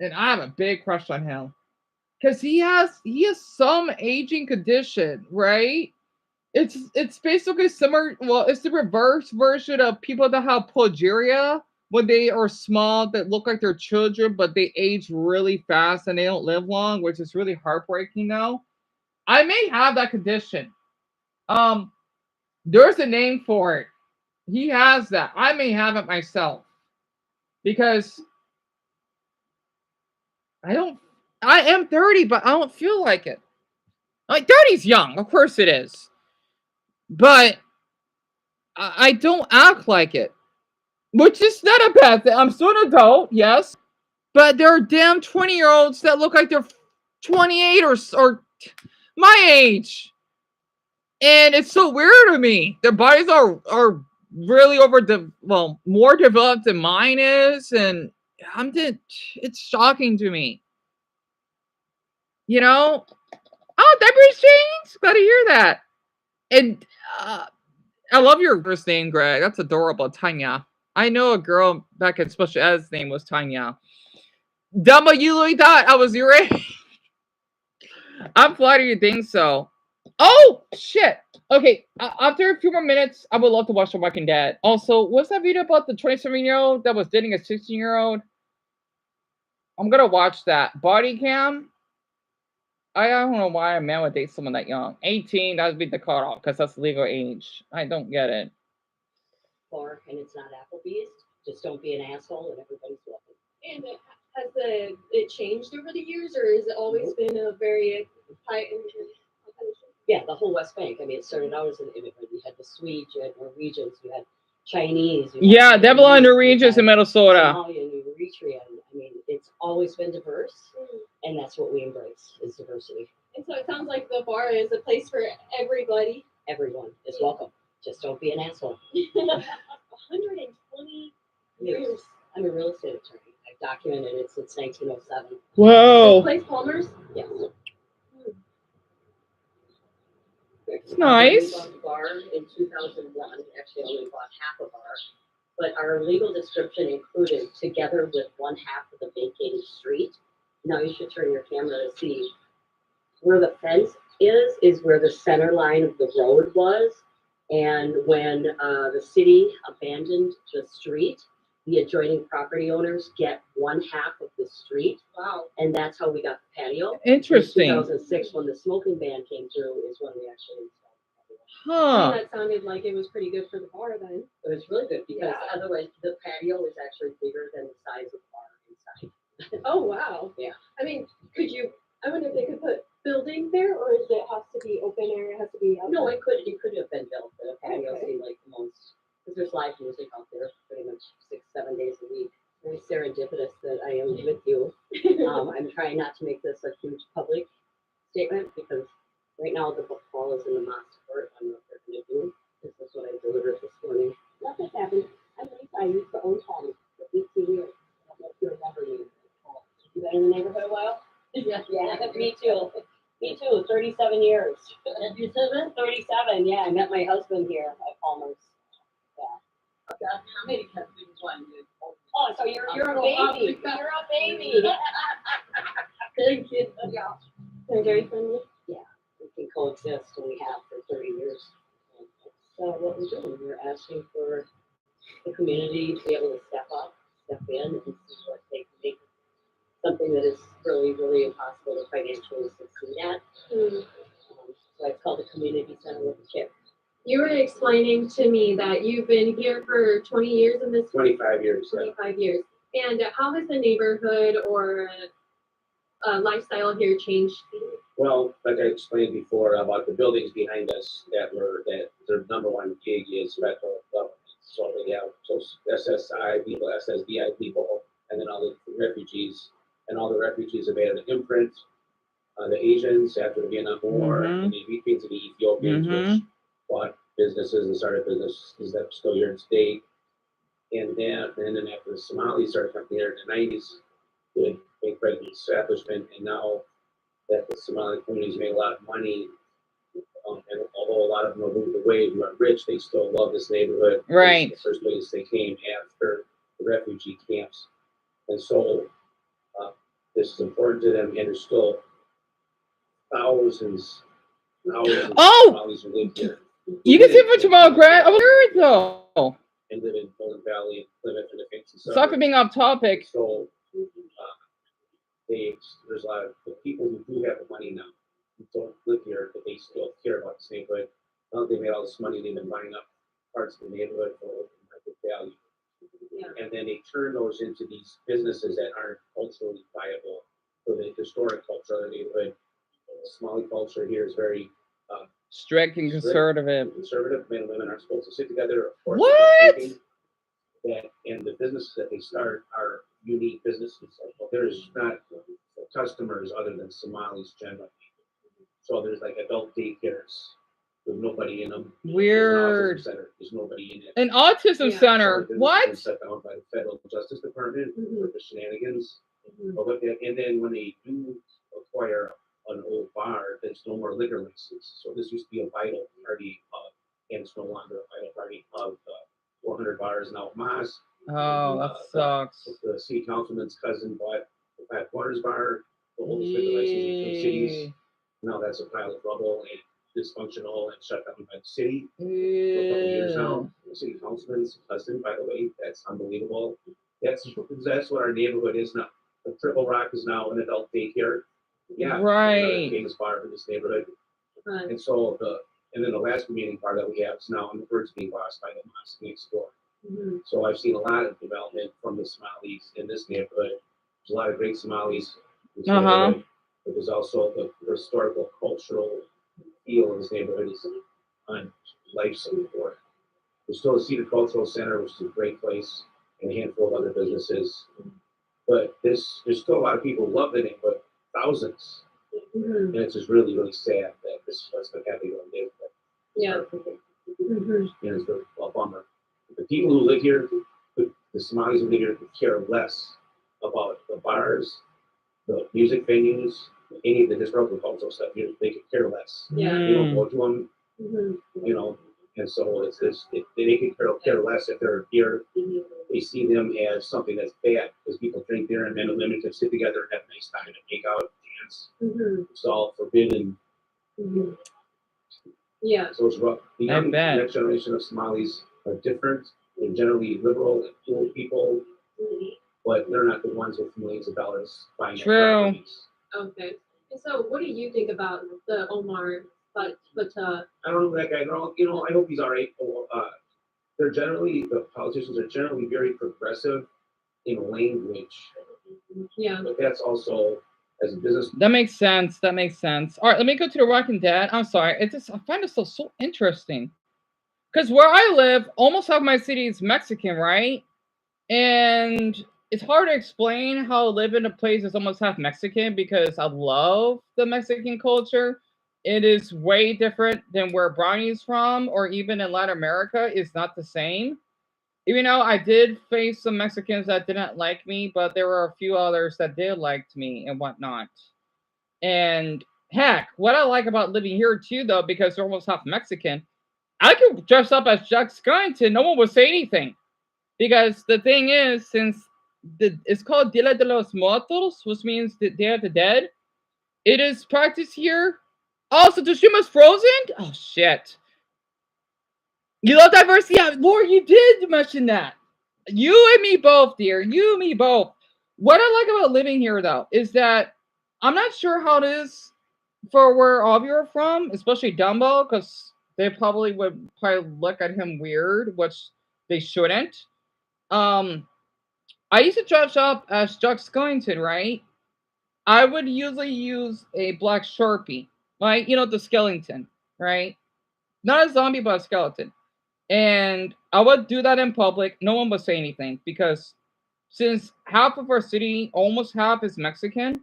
And I have a big crush on him. Because he has some aging condition, right? It's basically similar. Well, it's the reverse version of people that have progeria when they are small that look like they're children, but they age really fast and they don't live long, which is really heartbreaking now. I may have that condition. There's a name for it. He has that. I may have it myself. Because I am 30, but I don't feel like it. Like 30 is young, of course it is. But I don't act like it. Which is not a bad thing. I'm still an adult, yes. But there are damn 20-year-olds that look like they're 28 or my age. And it's so weird to me. Their bodies are really more developed than mine is. And it's shocking to me. You know? Oh, diapers changed? Glad to hear that. And I love your first name, Greg. That's adorable, Tanya. I know a girl back in special ed's name was Tanya. Dumbo, you really thought I was your age? I'm flattered you think so. Oh, shit. Okay, after a few more minutes, I would love to watch The Walking Dead. Also, what's that video about the 27-year-old that was dating a 16-year-old? I'm going to watch that. Body cam? I don't know why a man would date someone that young. 18, that would be the cutoff because that's legal age. I don't get it. Or, and it's not Applebee's. Just don't be an asshole, and everybody's welcome. And has it changed over the years, or has it always been a very high immigrant population? Yeah, the whole West Bank. I mean, it started out as an immigrant. You had the Swedes, you had Norwegians, you had Chinese. Yeah, devil on Norwegians in Minnesota. Somalian, Eritrean. I mean, it's always been diverse, and that's what we embrace is diversity. And so it sounds like the bar is a place for everybody. Everyone is welcome. Just don't be an asshole. 120 years. I'm a real estate attorney. I've documented it since 1907. Whoa. This place, Palmer's? Yes. It's nice. We bought the bar in 2001. Actually, only bought half a bar. But our legal description included, together with one half of the vacated street. Now you should turn your camera to see where the fence is where the center line of the road was. And when the city abandoned the street, the adjoining property owners get one half of the street. Wow. And that's how we got the patio. Interesting. In 2006, when the smoking ban came through, is when we actually installed the patio. Huh. That sounded like it was pretty good for the bar then. It was really good because otherwise the patio is actually bigger than the size of the bar inside. Oh, wow. Yeah. I mean, I wonder if they could put building there, or is it has to be open air? It has to be outside? No, it could have been built, but a patio seemed like the most, because there's live music out there pretty much 6-7 days a week. Very serendipitous that I am with you. I'm trying not to make this a huge public statement because right now the ball is in the Moss court on what they're going to do. This is what I delivered this morning. Nothing happened. I used to own homes for 18 years. I don't know if you remember me. You been in the neighborhood a while? Yeah, me too. Me too, 37 years. 37? 37, yeah. I met my husband here at Palmer's. Yeah. How many husbands won? Oh, so you're a baby. You're a baby. Thank you. Yeah. They're very friendly. Yeah, we can coexist, and we have for 30 years. So what we're doing, we're asking for the community to be able to step up, step in, and see what they can make. Something that is really, really impossible to financially succeed at. So it's called the Community Center with a Kick. You were explaining to me that you've been here for 20 years in this 25 years. 25 years. And how has the neighborhood or lifestyle here changed? Well, like I explained before about the buildings behind us that their number one gig is federal government. So they have SSI people, SSDI people, and then all the refugees. And all the refugees have made an imprint. The Asians after the Vietnam War, and the Eritreans and the Ethiopians, which bought businesses and started businesses that are still here today. And then after the Somalis started coming here in the 90s, did make great establishment. And now that the Somali communities made a lot of money, and although a lot of them have moved away who are rich, they still love this neighborhood. Right. It's the first place they came after the refugee camps. And so this is important to them, and there's still thousands of Somalis who live here. You can see for tomorrow, Grant. Over there, though. And live in Golden Valley, live in the fancy suburbs. Sorry for being off topic. So there's a lot of the people who do have the money now who don't live here, but they still care about this neighborhood. Now that they made all this money, they've been buying up parts of the neighborhood for market value. Yeah. And then they turn those into these businesses that aren't culturally viable for the historic culture of the neighborhood. The Somali culture here is very strict and conservative. Conservative. Men and women aren't supposed to sit together. What? And the businesses that they start are unique businesses. There's not customers other than Somalis generally. So there's like adult daycares with nobody in them. Weird. There's nobody in it. An autism center. So what? Set down by the Federal Justice Department for the shenanigans. And then when they do acquire an old bar, there's no more liquor license. So this used to be a vital party pub, and it's no longer a vital party pub. 400 bars now at Moss. Oh, that sucks. The city councilman's cousin bought the Pat Waters bar, the oldest liquor license in the cities. Now that's a pile of rubble and dysfunctional and shut down by the city for a couple years now. The city councilman's cousin, by the way, that's unbelievable. That's what our neighborhood is now. The Triple Rock is now an adult daycare. Yeah, Right. Famous bar in this neighborhood. Right. And so and then the last remaining bar that we have is now on the birds being bossed by the mosque next door. Mhm. So I've seen a lot of development from the Somalis in this neighborhood. There's a lot of great Somalis in this neighborhood, but there's also the historical, cultural feel of this neighborhood is on life support. There's still a Cedar Cultural Center, which is a great place, and a handful of other businesses. But there's still a lot of people who love the neighborhood, thousands. Mhm. And it's just really, really sad that this is what's happening on the neighborhood. Yeah. Mhm. And it's a bummer. The people who live here, the Somalis who live here, could care less about the bars, the music venues, any of the historical cultural stuff. They could care less. Yeah. They don't go to them, Mhm. and so they could care less if they're here. They see them as something that's bad because people drink beer and men and women can sit together and have a nice time and make out, dance. Mhm. It's all forbidden. Mhm. Yeah. So it's rough. The I bet. next generation of Somalis are different. They're generally liberal and cool people, but they're not the ones with millions of dollars buying True. properties. Okay. And so, what do you think about the Omar? But I don't know that guy. No, I hope he's all right. The politicians are generally very progressive in language, yeah. but that's also as a business. That makes sense. That makes sense. All right, let me go to the Walking Dead. I'm sorry. I find it so interesting. Because where I live, almost half my city is Mexican, right? And it's hard to explain how I live in a place that's almost half Mexican because I love the Mexican culture. It is way different than where Brownie's from, or even in Latin America, it's not the same. Even though I did face some Mexicans that didn't like me, but there were a few others that did liked me and whatnot. And heck, what I like about living here too, though, because they're almost half Mexican, I could dress up as Jack Skellington. No one would say anything. Because the thing is, since it's called Dia de los Muertos, which means the Day of the Dead, it is practiced here. Oh, so Tsushima's frozen? Oh, shit. You love diversity? Yeah, Lord, you did mention that. You and me both, dear. You and me both. What I like about living here, though, is that I'm not sure how it is for where all of you are from, especially Dumbo, because they would look at him weird, which they shouldn't. Um, I used to dress up as Chuck Skellington, right? I would usually use a black Sharpie, right? The skeleton, right? Not a zombie, but a skeleton. And I would do that in public. No one would say anything because since half of our city, almost half, is Mexican,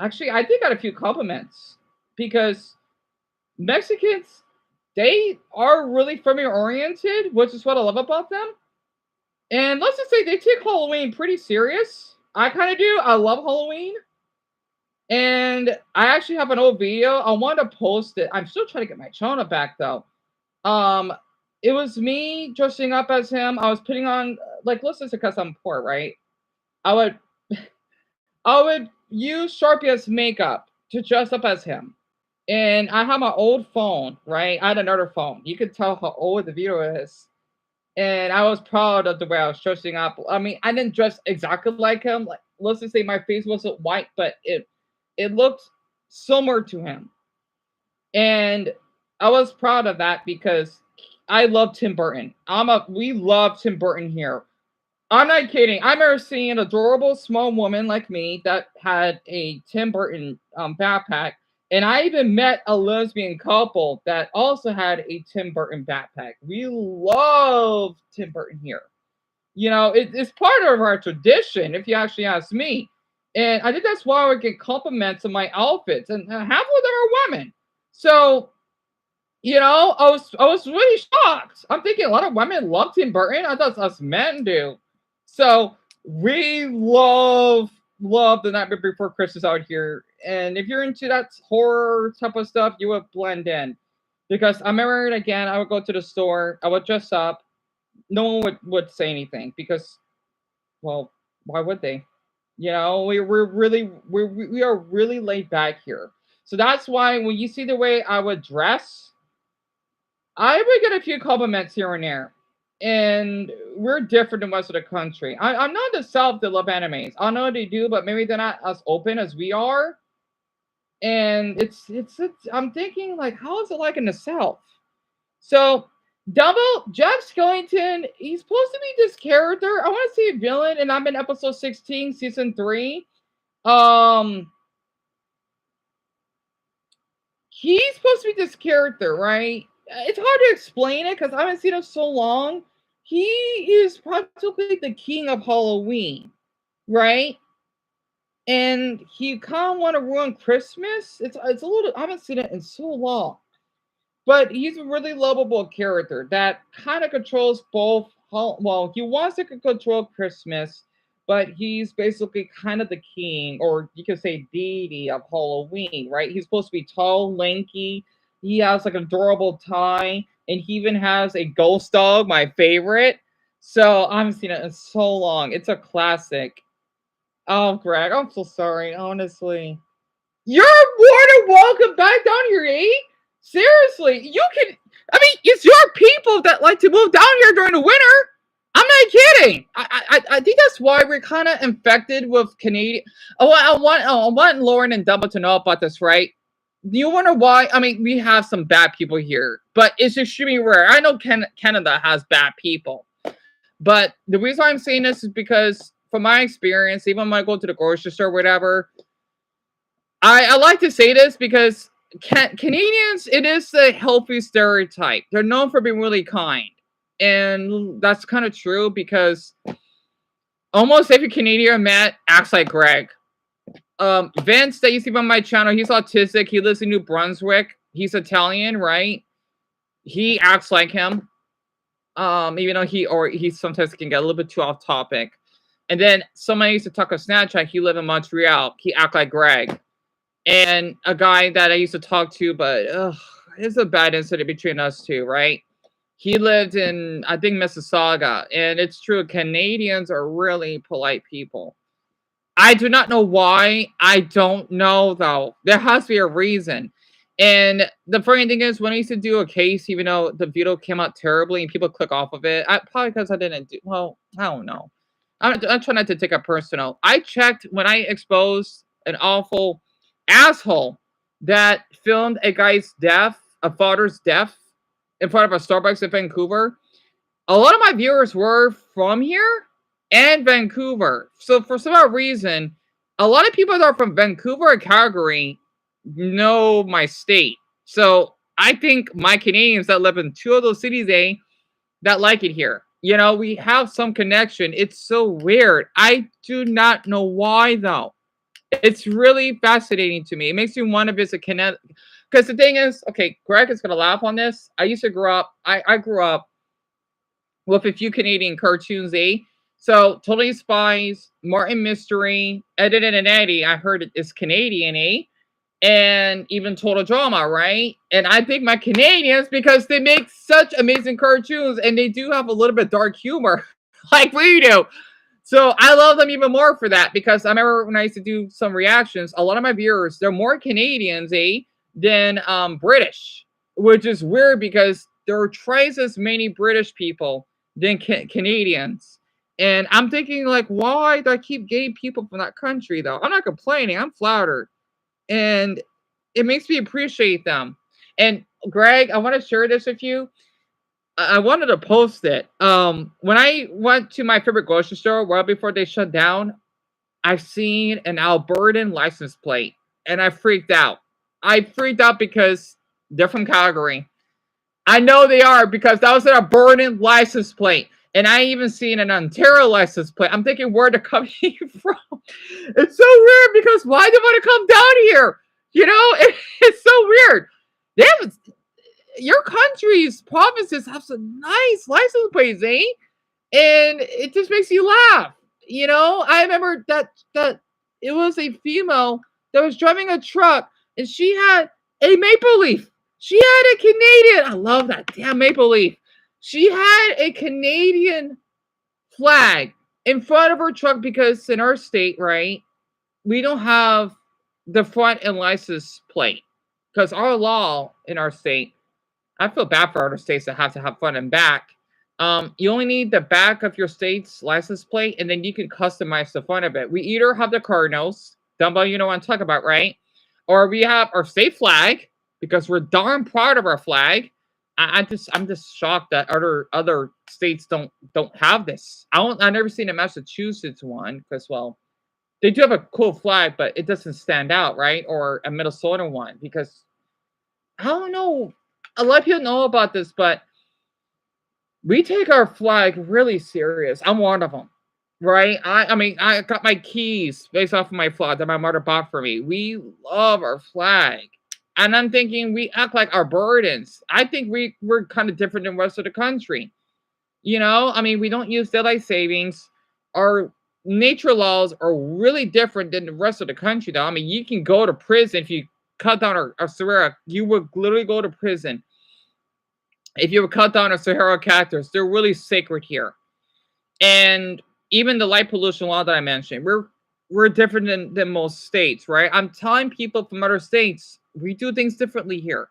actually, I did got a few compliments because Mexicans, they are really family oriented, which is what I love about them. And let's just say they take Halloween pretty serious. I kind of do. I love Halloween. And I actually have an old video. I want to post it. I'm still trying to get my channel back though. Um, it was me dressing up as him. I was putting on like listen, because I'm poor, right? I would I would use Sharpie as makeup to dress up as him. And I had my old phone, right? I had another phone. You could tell how old the video is. And I was proud of the way I was dressing up. I mean, I didn't dress exactly like him. Like, let's just say my face wasn't white, but it looked similar to him. And I was proud of that because I love Tim Burton. We love Tim Burton here. I'm not kidding. I remember seeing an adorable small woman like me that had a Tim Burton backpack. And I even met a lesbian couple that also had a Tim Burton backpack. We love Tim Burton here. It's part of our tradition, if you actually ask me. And I think that's why I would get compliments on my outfits. And half of them are women. So I was really shocked. I'm thinking a lot of women love Tim Burton. I thought us men do. So we love the Night Before Christmas out here. And if you're into that horror type of stuff, you would blend in. Because I remember again, I would go to the store, I would dress up. No one would say anything because, well, why would they? We are really laid back here. So that's why when you see the way I would dress, I would get a few compliments here and there. and we're different than most of the country. I'm not the South that love animes. I know they do, but maybe they're not as open as we are. And it's I'm thinking like, how is it like in the South? So Double Jack Skellington, he's supposed to be this character. I want to see a villain, and I'm in episode 16, season 3. He's supposed to be this character, right? It's hard to explain it because I haven't seen him so long. He is practically the king of Halloween, right? And he kind of want to ruin Christmas. It's a little. I haven't seen it in so long, but he's a really lovable character that kind of controls both. Well, he wants to control Christmas, but he's basically kind of the king, or you could say deity of Halloween, right? He's supposed to be tall, lanky. He has like an adorable tie, and he even has a ghost dog, my favorite. So I haven't seen it in so long. It's a classic. Oh, Greg, I'm so sorry, honestly. You're more than welcome back down here, eh? Seriously, you can. I mean, it's your people that like to move down here during the winter. I'm not kidding. I think that's why we're kind of infected with Canadian. Oh, I want Lauren and Dumbo to know about this, right? You wonder why? I mean, we have some bad people here, but it's extremely rare. I know Canada has bad people, but the reason I'm saying this is because, from my experience, even when I go to the grocery store, or whatever, I like to say this because Canadians, it is a healthy stereotype. They're known for being really kind. And that's kind of true because almost every Canadian I met acts like Greg. Vince, that you see on my channel, he's autistic. He lives in New Brunswick. He's Italian, right? He acts like him. Even though he sometimes can get a little bit too off topic. And then somebody used to talk of Snapchat. He live in Montreal. He act like Greg. And a guy that I used to talk to, but it's a bad incident between us two, right? He lived in, I think, Mississauga, and it's true. Canadians are really polite people. I do not know why. I don't know though. There has to be a reason. And the funny thing is, when I used to do a case, even though the video came out terribly and people click off of it, probably because I didn't do well. I don't know. I'm trying not to take it personal. I checked when I exposed an awful asshole that filmed a guy's death, a father's death, in front of a Starbucks in Vancouver. A lot of my viewers were from here and Vancouver. So for some odd reason, a lot of people that are from Vancouver and Calgary know my state. So I think my Canadians that live in two of those cities, that like it here. You know, we have some connection. It's so weird. I do not know why though. It's really fascinating to me. It makes me want to visit Canada. Because the thing is, okay, Greg is gonna laugh on this. I used to grow up, I grew up with a few Canadian cartoons, So Totally Spies, Martin Mystery, Ed, Edd and Eddy, I heard it is Canadian, And even Total Drama, right? And I think my Canadians, because they make such amazing cartoons and they do have a little bit dark humor, like we do. So I love them even more for that, because I remember when I used to do some reactions, a lot of my viewers, they're more Canadians, than British, which is weird because there are twice as many British people than Canadians. And I'm thinking, like, why do I keep getting people from that country, though? I'm not complaining. I'm flattered. And it makes me appreciate them. And Greg, I want to share this with you. I wanted to post it. When I went to my favorite grocery store well before they shut down, I seen an Albertan license plate, and I freaked out. I freaked out because they're from Calgary. I know they are because that was an Albertan license plate. And I even seen an Ontario license plate. I'm thinking, where they're coming from. It's so weird because why do they want to come down here? You know, it's so weird. They have, your country's provinces have some nice license plates, And it just makes you laugh. You know, I remember that it was a female that was driving a truck and she had a maple leaf. She had a Canadian. I love that damn maple leaf. She had a Canadian flag in front of her truck because in our state, right, we don't have the front and license plate because our law in our state, I feel bad for other states that have to have front and back. You only need the back of your state's license plate, and then you can customize the front of it. We either have the Cardinals, Dumbo, you know what I'm talking about, right? Or we have our state flag, because we're darn proud of our flag. I'm just shocked that other states don't have this. I've never seen a Massachusetts one, because well, they do have a cool flag, but it doesn't stand out, right? Or a Minnesota one, because I don't know. A lot of people know about this, but we take our flag really serious. I'm one of them, right? I mean, I got my keys based off of my flag that my mother bought for me. We love our flag. And I'm thinking we act like our burdens. I think we're kind of different than the rest of the country. You know, I mean, we don't use daylight savings. Our nature laws are really different than the rest of the country, though. I mean, you can go to prison if you cut down our Sahara. You would literally go to prison if you would cut down a Sahara cactus. They're really sacred here. And even the light pollution law that I mentioned, we're different than most states, right? I'm telling people from other states, we do things differently here.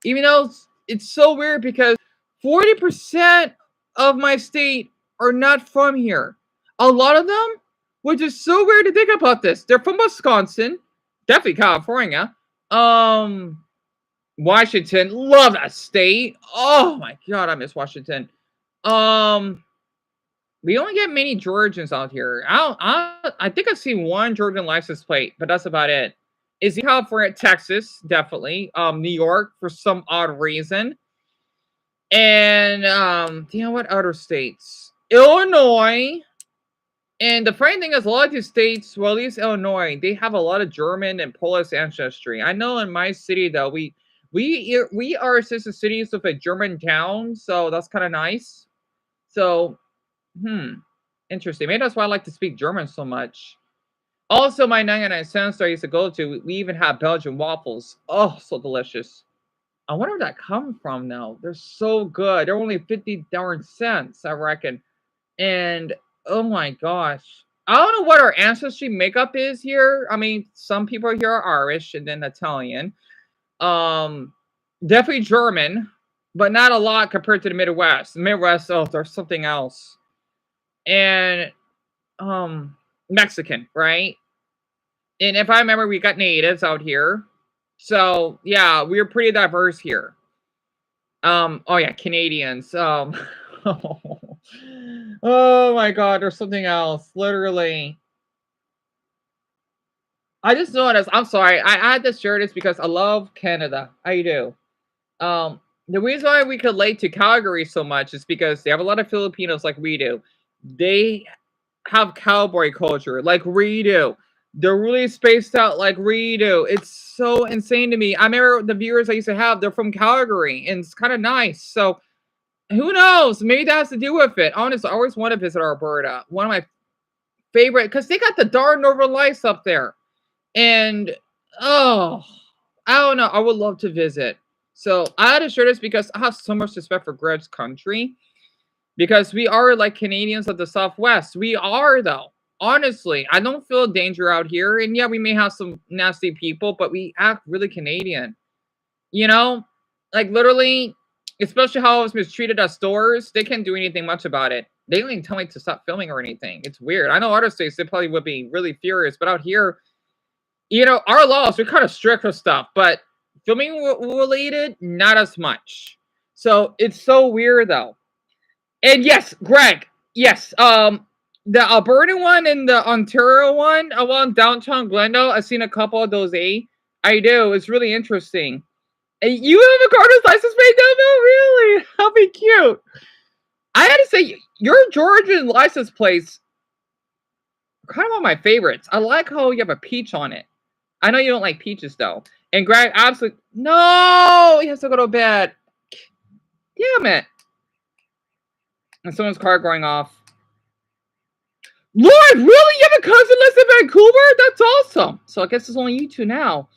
Even though it's so weird because 40% of my state are not from here. A lot of them, which is so weird to think about this. They're from Wisconsin, definitely California. Washington, love that state. Oh my god, I miss Washington. We only get many Georgians out here. I think I've seen one Georgian license plate, but that's about it. Is California, Texas, definitely. New York for some odd reason. And you know what other states? Illinois. And the funny thing is, a lot of these states, well, at least Illinois, they have a lot of German and Polish ancestry. I know in my city though, we are sister cities with a German town, so that's kind of nice. So, interesting. Maybe that's why I like to speak German so much. Also, my 99 cent store I used to go to, we even have Belgian waffles. Oh, so delicious. I wonder where that comes from now. They're so good. They're only 50 darn cents, I reckon. And oh my gosh. I don't know what our ancestry makeup is here. I mean, some people here are Irish and then Italian. Definitely German, but not a lot compared to the Midwest. The Midwest, oh, there's something else. And Mexican, right? And if I remember, we got natives out here. So yeah, we're pretty diverse here. Oh yeah, Canadians. Oh my god, there's something else. Literally. I just noticed, I'm sorry, I had to share this because I love Canada. I do. The reason why we could relate to Calgary so much is because they have a lot of Filipinos like we do. They have cowboy culture like we do. They're really spaced out like we do. It's so insane to me. I remember the viewers I used to have, they're from Calgary, and it's kind of nice. So who knows? Maybe that has to do with it. Honestly, I always want to visit Alberta. One of my favorite, because they got the darn Northern Lights up there. And oh, I don't know. I would love to visit. So I had to share this because I have so much respect for Greg's country. Because we are like Canadians of the Southwest. We are, though. Honestly, I don't feel danger out here. And yeah, we may have some nasty people, but we act really Canadian. You know? Like literally, especially how I was mistreated at stores, they can't do anything much about it. They don't even tell me to stop filming or anything. It's weird. I know other states, they probably would be really furious. But out here, you know, our laws, we're kind of strict with stuff. But filming related, not as much. So it's so weird, though. And yes, Greg, yes, the Alberta one and the Ontario one along downtown Glendale, I've seen a couple of those. I do. It's really interesting. And you have a Cardinals license plate, no, really? How be cute. I had to say, your Georgian license plates are kind of one of my favorites. I like how you have a peach on it. I know you don't like peaches though. And Greg, absolutely, no, he has to go to bed. Damn it. And someone's car going off. Lord, really? You have a cousin lives in Vancouver? That's awesome. So I guess it's only you two now.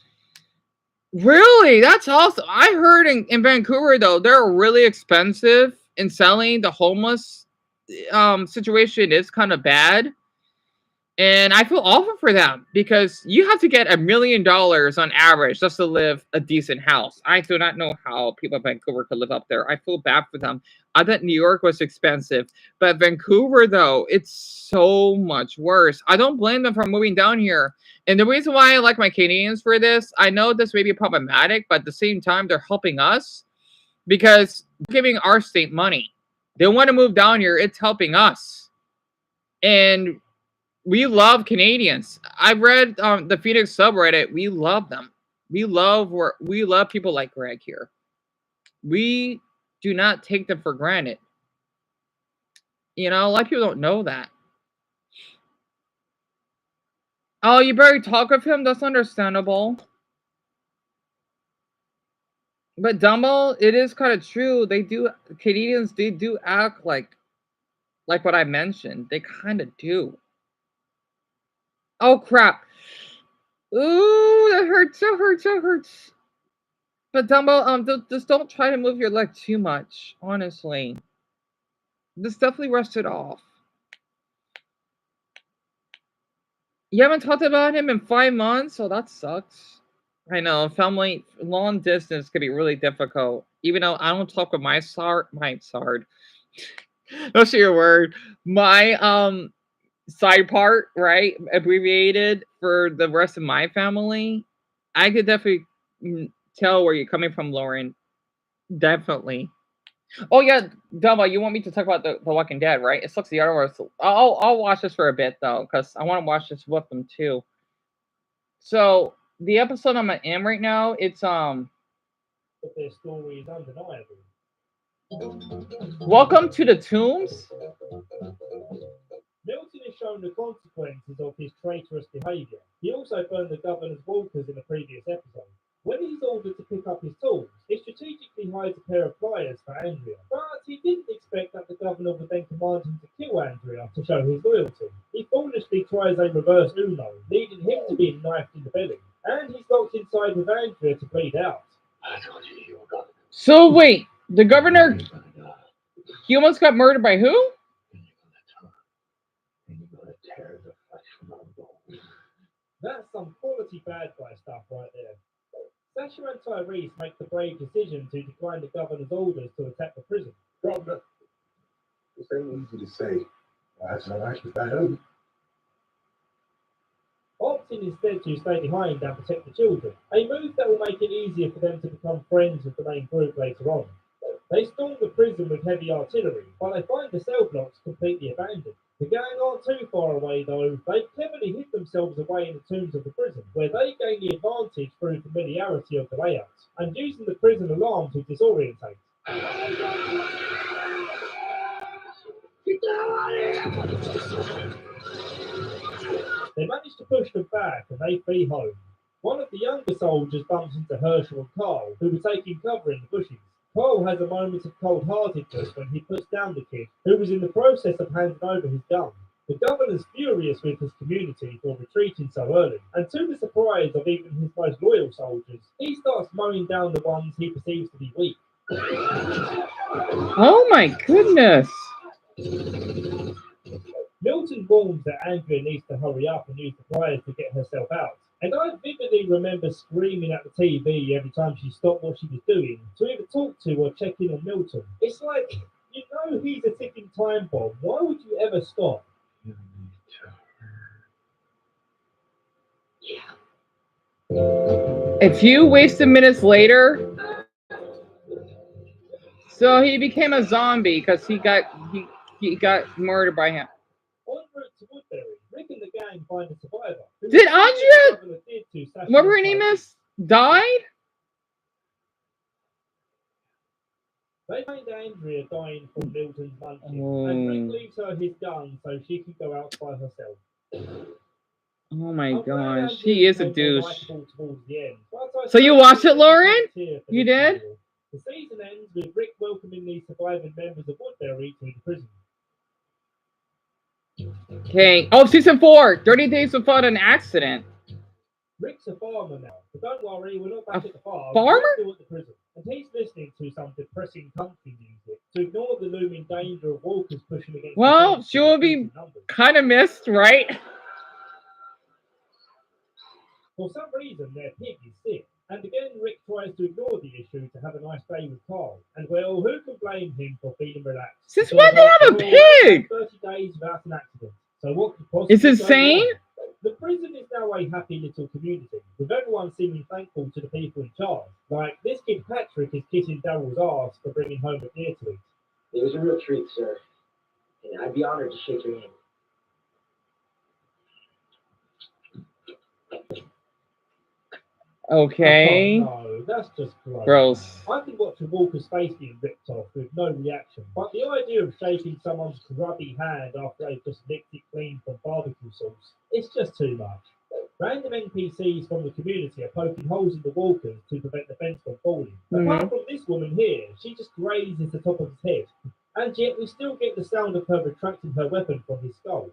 Really? That's awesome. I heard in Vancouver, though, they're really expensive in selling. The homeless situation is kind of bad. And I feel awful for them because you have to get $1 million on average just to live a decent house. I do not know how people in Vancouver could live up there. I feel bad for them. I thought New York was expensive, but Vancouver, though, it's so much worse. I don't blame them for moving down here. And the reason why I like my Canadians for this, I know this may be problematic, but at the same time, they're helping us because they're giving our state money. They want to move down here. It's helping us. And we love Canadians. I've read the Phoenix subreddit. We love them. We love people like Greg here. We do not take them for granted. You know, a lot of people don't know that. Oh, you better talk of him. That's understandable. But Dumbo, it is kind of true. Canadians, they do act like what I mentioned. They kind of do. Oh crap. Ooh, that hurts. That hurts. That hurts. But Dumbo, just don't try to move your leg too much. Honestly, just definitely rest it off. You haven't talked about him in 5 months, so that sucks. I know family long distance can be really difficult. Even though I don't talk with my sard. Don't say your word. My side part, right? Abbreviated for the rest of my family. I could definitely tell where you're coming from, Lauren. Definitely. Oh yeah, Dumbo, you want me to talk about the Walking Dead, right? It sucks the other one. I'll watch this for a bit though, because I want to watch this with them too. So the episode I'm in right now, it's But their story is undeniable. Welcome to the Tombs. Milton is shown the consequences of his traitorous behaviour. He also burned the governor's walkers in the previous episode. When he's ordered to pick up his tools, he strategically hides a pair of pliers for Andrea. But he didn't expect that the governor would then command him to kill Andrea to show his loyalty. He foolishly tries a reverse Uno, leading him to be knifed in the belly. And he's locked inside with Andrea to bleed out. So wait, the governor, he almost got murdered by who? That's some quality bad guy stuff right there. Sasha and Tyrese make the brave decision to decline the governor's orders to attack the prison. Governor, this ain't easy to say. That's not actually bad. Opting instead to stay behind and protect the children, a move that will make it easier for them to become friends with the main group later on. They storm the prison with heavy artillery, but they find the cell blocks completely abandoned. The gang aren't too far away though. They cleverly hid themselves away in the tombs of the prison, where they gain the advantage through familiarity of the layout, and using the prison alarm to disorientate. They manage to push them back and they flee home. One of the younger soldiers bumps into Herschel and Carl, who were taking cover in the bushes. Carl has a moment of cold-heartedness when he puts down the kid, who was in the process of handing over his gun. The governor's furious with his community for retreating so early, and to the surprise of even his most loyal soldiers, he starts mowing down the ones he perceives to be weak. Oh my goodness! Milton warns that Andrea needs to hurry up and use the pliers to get herself out. And I vividly remember screaming at the TV every time she stopped what she was doing to either talk to or check in on Milton. It's like, you know he's a ticking time bomb. Why would you ever stop? A few wasted minutes later, so he became a zombie because he got murdered by him. En route to Woodbury, Rick and the gang find a survivor. Did Andrea, whatever her name is, died? They find Andrea dying from Milton's munching, and Rick leaves her his gun so she can go out by herself. Oh my gosh, he is a douche. So you watched it, Lauren? You did? The season ends with Rick welcoming the surviving members of Woodbury to the prison. Okay. Oh, season 4, 30 Days Without an Accident. Rick's a farmer now, but don't worry, we're not back at the farm. Farmer? We're still at the prison, and he's listening to some depressing country music to ignore the looming danger of walkers pushing against. Well, she will be kind of missed, right? For some reason, their pig is sick. And again, Rick tries to ignore the issue to have a nice day with Carl. And well, who can blame him for feeling relaxed? Since Because when they have a after all, Rick pig? had 30 days without an accident. So what could possibly It's go insane. wrong? The prison is now a happy little community, with everyone seeming thankful to the people in charge. Like, this kid Patrick is kissing Daryl's ass for bringing home a deer to eat. It was a real treat, sir. And I'd be honored to shake your hand. Okay. Oh, no, that's just gross. Gross. I can watch a Walker's face being ripped off with no reaction, but the idea of shaking someone's grubby hand after they've just licked it clean from barbecue sauce, it's just too much. Random NPCs from the community are poking holes in the walkers to prevent the fence from falling. Apart from this woman here, she just grazes the top of his head, and yet we still get the sound of her retracting her weapon from his skull.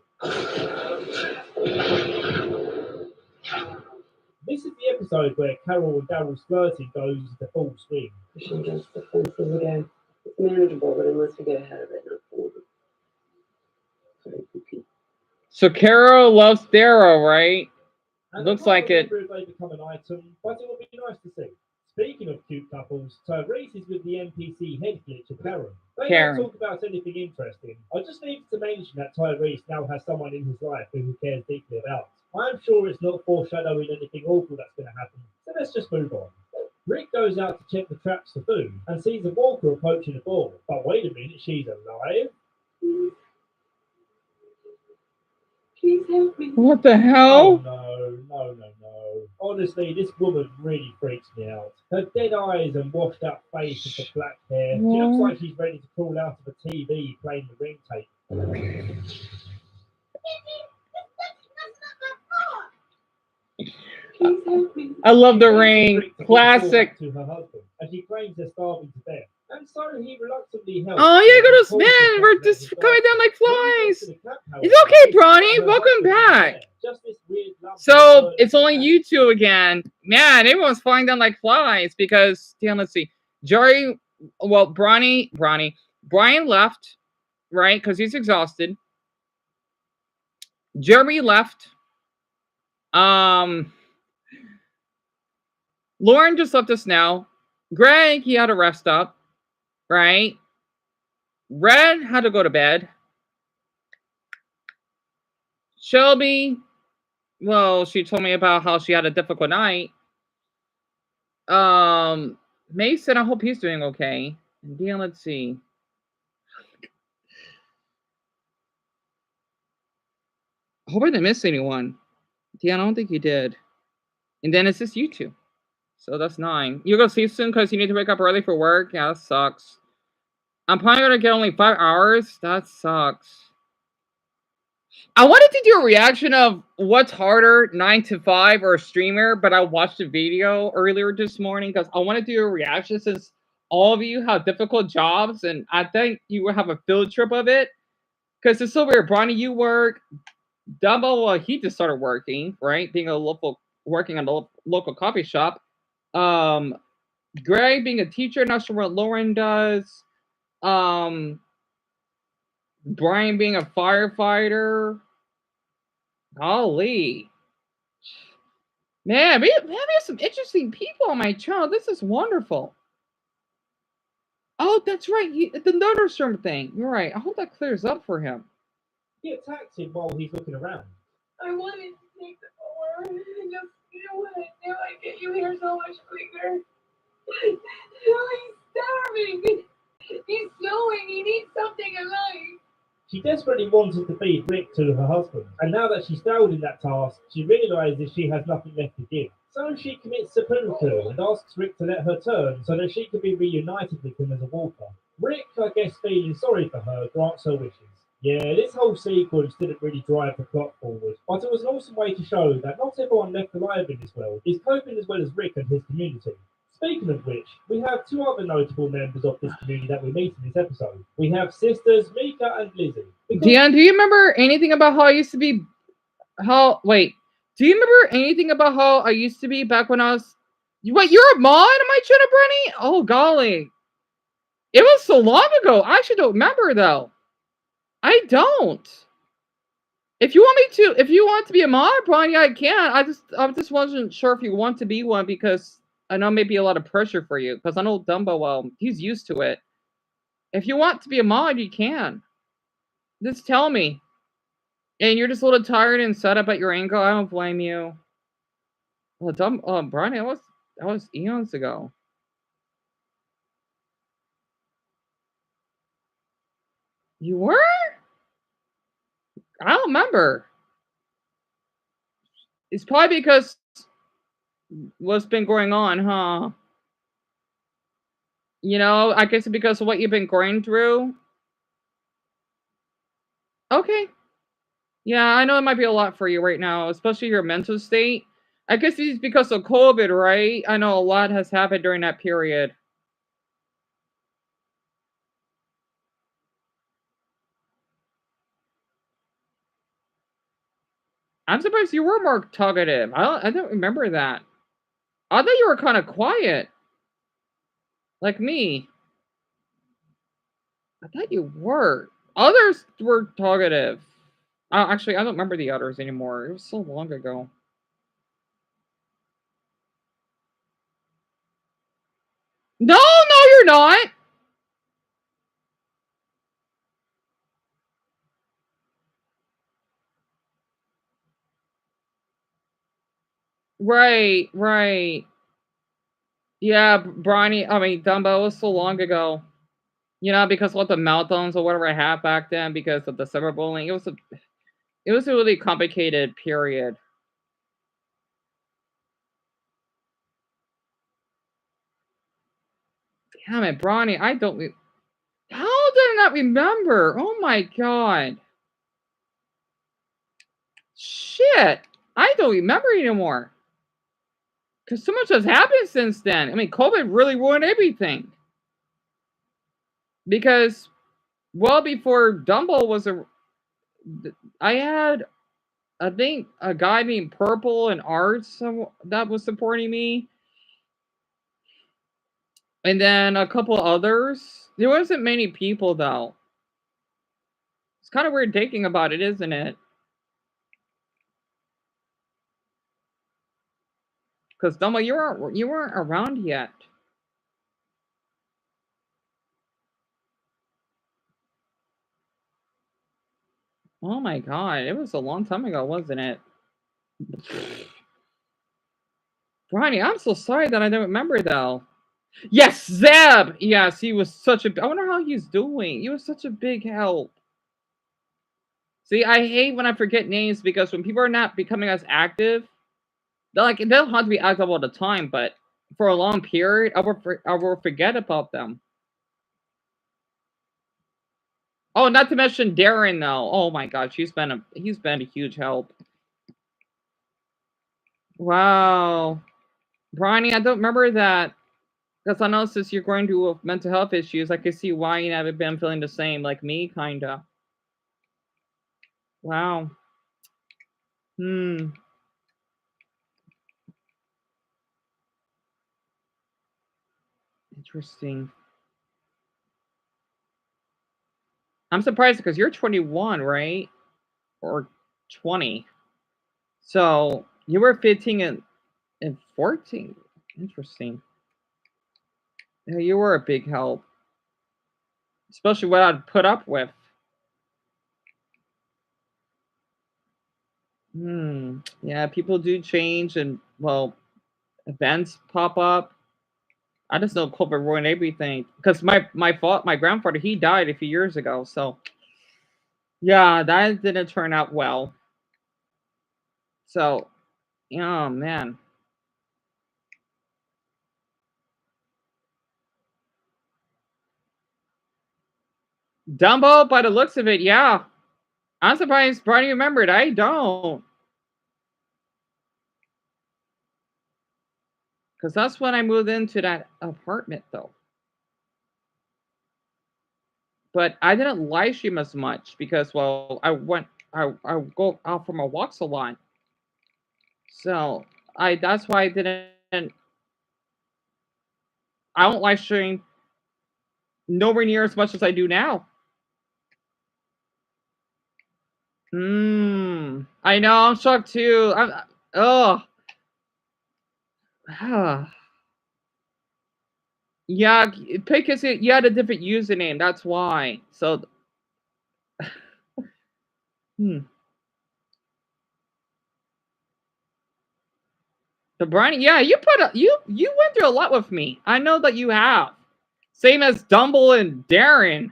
This is the episode where Carol and Daryl's flirting goes into full swing. Pushing against the fences again. It's manageable, but unless we get ahead of it, not forward. So Carol loves Daryl, right? And Looks like it. If they become an item, but it would be nice to see. Speaking of cute couples, Tyrese is with the NPC head glitch of Karen. They don't talk about anything interesting. I just need to mention that Tyrese now has someone in his life who he cares deeply about. I'm sure it's not foreshadowing anything awful that's going to happen, so let's just move on. Rick goes out to check the traps for food and sees a walker approaching the ball. But wait a minute, she's alive? Please help me. What the hell? Oh, no. Honestly, this woman really freaks me out. Her dead eyes and washed out face with the black hair. She looks like she's ready to crawl out of a TV playing the ring tape. Please help me. I love the ring. Classic. To her husband, and she claims they're starving to death. And so he reluctantly helps. Oh, you go to spin. We're just coming down like flies. It's okay, Bronny. Welcome back. So it's only you two again. Man, everyone's flying down like flies because, damn, let's see. Brian left, right? Because he's exhausted. Jeremy left. Lauren just left us now. Greg, he had to rest up, right? Red had to go to bed. Shelby, well, she told me about how she had a difficult night. Mason, I hope he's doing okay. And Dan, let's see. I hope I didn't miss anyone. Dan, I don't think you did. And then it's just you two. So that's 9. You go sleep soon because you need to wake up early for work? Yeah, that sucks. I'm probably going to get only 5 hours? That sucks. I wanted to do a reaction of what's harder, 9 to 5 or a streamer, but I watched a video earlier this morning because I want to do a reaction since all of you have difficult jobs, and I think you will have a field trip of it. Because it's so weird. Bronny, you work. Dumbo, well, he just started working, right? Working in a local coffee shop. Greg being a teacher, not sure what Lauren does. Brian being a firefighter. Golly. Man, we have some interesting people on my channel. This is wonderful. Oh, that's right. The thunderstorm thing. You're right. I hope that clears up for him. He attacks him while he's looking around. I wanted to take the over and just do what I do. I get you here so much quicker. He's starving. He's snowing. He needs something alive. She desperately wanted to feed Rick to her husband, and now that she's failed in that task, she realizes she has nothing left to give. So she commits seppuku and asks Rick to let her turn so that she can be reunited with him as a walker. Rick, I guess feeling sorry for her, grants her wishes. Yeah, this whole sequence didn't really drive the plot forward, but it was an awesome way to show that not everyone left alive in this world is coping as well as Rick and his community. Speaking of which, we have 2 other notable members of this community that we meet in this episode. We have sisters Mika and Lizzie. Dion, do you remember anything about how I used to be? Do you remember anything about how I used to be back when I was? Wait, you're a mod on my channel, Brenny? Oh golly, it was so long ago. I actually don't remember though. I don't. If you want to be a mod, Brian, yeah, I can. I just wasn't sure if you want to be one because I know maybe a lot of pressure for you. Because I know Dumbo, well, he's used to it. If you want to be a mod, you can. Just tell me. And you're just a little tired and set up at your ankle. I don't blame you. Well, Brian, that was eons ago. You were? I don't remember. It's probably because what's been going on, huh? You know, I guess it's because of what you've been going through. Okay. Yeah, I know it might be a lot for you right now, especially your mental state. I guess it's because of COVID, right? I know a lot has happened during that period. I'm surprised you were more talkative. I don't remember that. I thought you were kind of quiet, like me. I thought you were. Others were talkative. Actually, I don't remember the others anymore. It was so long ago. No, you're not. Right. Yeah, Bronny, I mean, Dumbo was so long ago. You know, because what the meltdowns or whatever I had back then because of the cyberbullying, it was a really complicated period. Damn it, Bronny, how did I not remember? Oh my god. Shit. I don't remember anymore. Because so much has happened since then. I mean, COVID really ruined everything. Because, well, before Dumbo was I had, I think, a guy named Purple and Arts that was supporting me. And then a couple others. There wasn't many people, though. It's kind of weird thinking about it, isn't it? Because Dumbo, you weren't around yet. Oh my god, it was a long time ago, wasn't it? Ronnie, I'm so sorry that I don't remember though. Yes, Zeb! Yes, he was such a. I wonder how he's doing. He was such a big help. See, I hate when I forget names because when people are not becoming as active, they don't have to be active all the time, but for a long period, I will forget about them. Oh, not to mention Darren though. Oh my gosh, he's been a huge help. Wow, Bronny, I don't remember that because I know since you're going through mental health issues, I can see why you haven't been feeling the same like me, kinda. Wow. Hmm. Interesting. I'm surprised because you're 21, right? Or 20. So you were 15 and 14. Interesting. Yeah, you were a big help, especially what I'd put up with. Yeah, people do change, and well, events pop up. I just know COVID ruined everything because my grandfather he died a few years ago. So yeah, that didn't turn out well. So, oh man, Dumbo. By the looks of it, yeah. I'm surprised Barney remembered. I don't, because that's when I moved into that apartment though. But I didn't live stream as much because well, I go out for my walks a lot. So that's why I don't live stream nowhere near as much as I do now. I know, I'm shocked too. Oh. Yeah, because you had a different username, that's why. So The Briny, yeah, you went through a lot with me. I know that you have. Same as Dumble and Darren.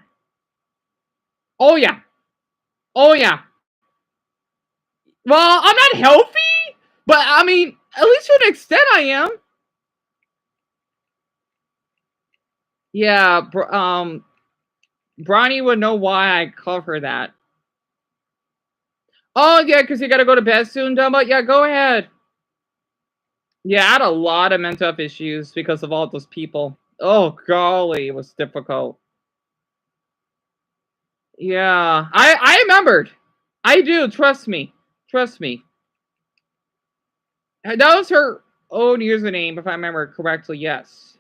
Oh yeah. Oh yeah. Well, I'm not healthy, but I mean, at least to an extent I am. Yeah, Bronny would know why I cover that. Oh yeah, because you gotta go to bed soon, Dumbo. Yeah, go ahead. Yeah, I had a lot of mental health issues because of all those people. Oh golly, it was difficult. Yeah, I remembered. I do, trust me. Trust me. That was her own username, if I remember correctly, yes.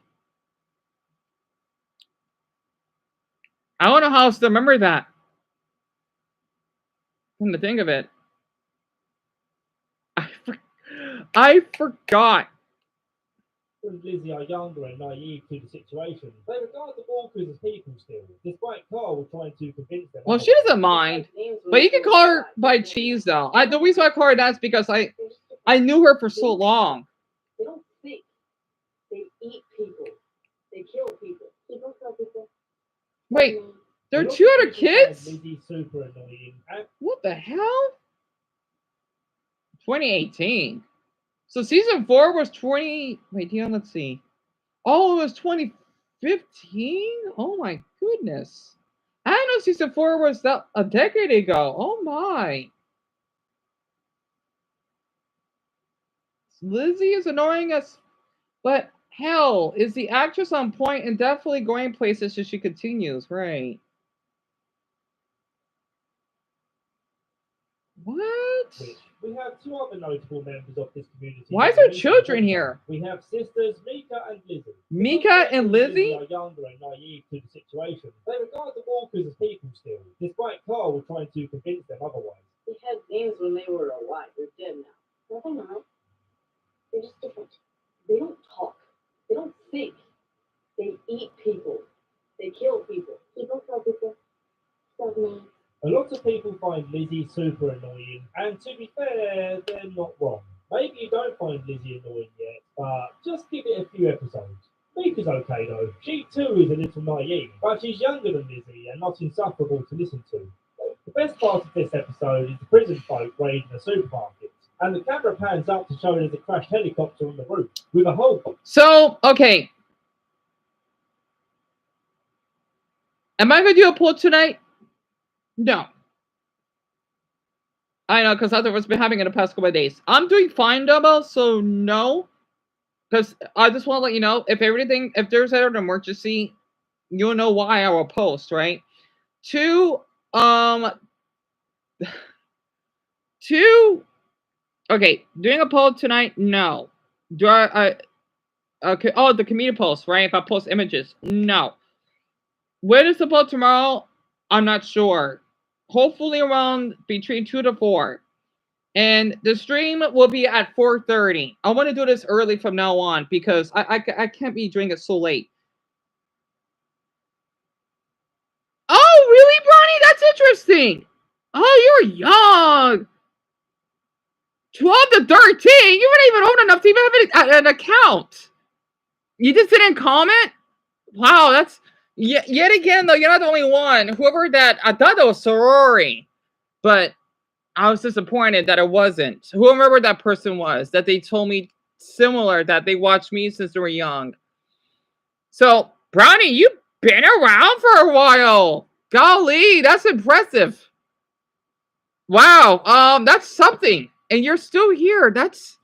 I don't know how else to remember that. Come to think of it. I forgot. And Lizzie are younger and naive to the situation. They regard the walkers as people still, despite Carl trying to convince them. Well, she doesn't mind. But you can call her by Cheese, though. The reason why I call her that is because I knew her for so long. They don't think. They eat people. They kill people. They don't kill people. Wait, there are 2 other kids? Lizzie super annoying. What the hell? 2018. So season 4 was 20. Wait, yeah, let's see. Oh, it was 2015? Oh my goodness. I didn't know season 4 was that a decade ago. Oh my. Lizzie is annoying us, but hell, is the actress on point and definitely going places as she continues, right? What? We have 2 other notable members of this community. Why is there children here? We have sisters Mika and Lizzie. Mika and Lizzie are younger and naive to the situation. They regard the walkers as people still, despite Carl trying to convince them otherwise. They had names when they were alive. They're dead now. No, they're not. They're just different. They don't talk. They don't think. They eat people. They kill people. People kill people. A lot of people find Lizzie super annoying, and to be fair, they're not wrong. Maybe you don't find Lizzie annoying yet, but just give it a few episodes. Mika's okay though. She too is a little naive, but she's younger than Lizzie and not insufferable to listen to. The best part of this episode is the prison folk raiding a supermarket, and the camera pans up to show there's a crashed helicopter on the roof with a hole. So, okay. Am I going to do a poll tonight? No. I know, because that's what's been happening in the past couple of days. I'm doing fine, Dumbo, so no. Because I just want to let you know, if there's an emergency, you'll know why I will post, right? 2, okay, doing a poll tonight, no. Do okay, oh, the community post, right? If I post images, no. When is the poll tomorrow? I'm not sure. Hopefully around between 2 to 4. And the stream will be at 4:30. I want to do this early from now on because I can't be doing it so late. Oh, really, Bronny? That's interesting. Oh, you're young. 12 to 13? You weren't even old enough to even have an account. You just didn't comment? Wow, that's... Yet again, though, you're not the only one. Whoever that... I thought that was sorority. But I was disappointed that it wasn't. Whoever that person was, that they told me similar, that they watched me since they were young. So, Brownie, you've been around for a while. Golly, that's impressive. Wow, that's something. And you're still here. That's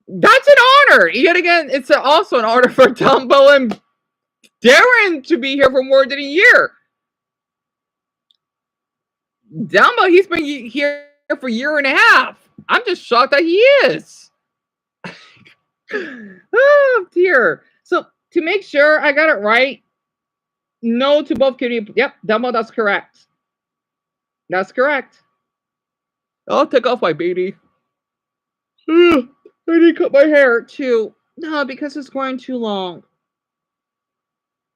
an honor. Yet again, it's also an honor for Dumbo and Darren to be here for more than a year. Dumbo, he's been here for a year and a half. I'm just shocked that he is. Oh, dear. So, to make sure I got it right, no to both community. Yep, Dumbo, that's correct. That's correct. I'll take off my beanie. I need to cut my hair too. No, because it's growing too long.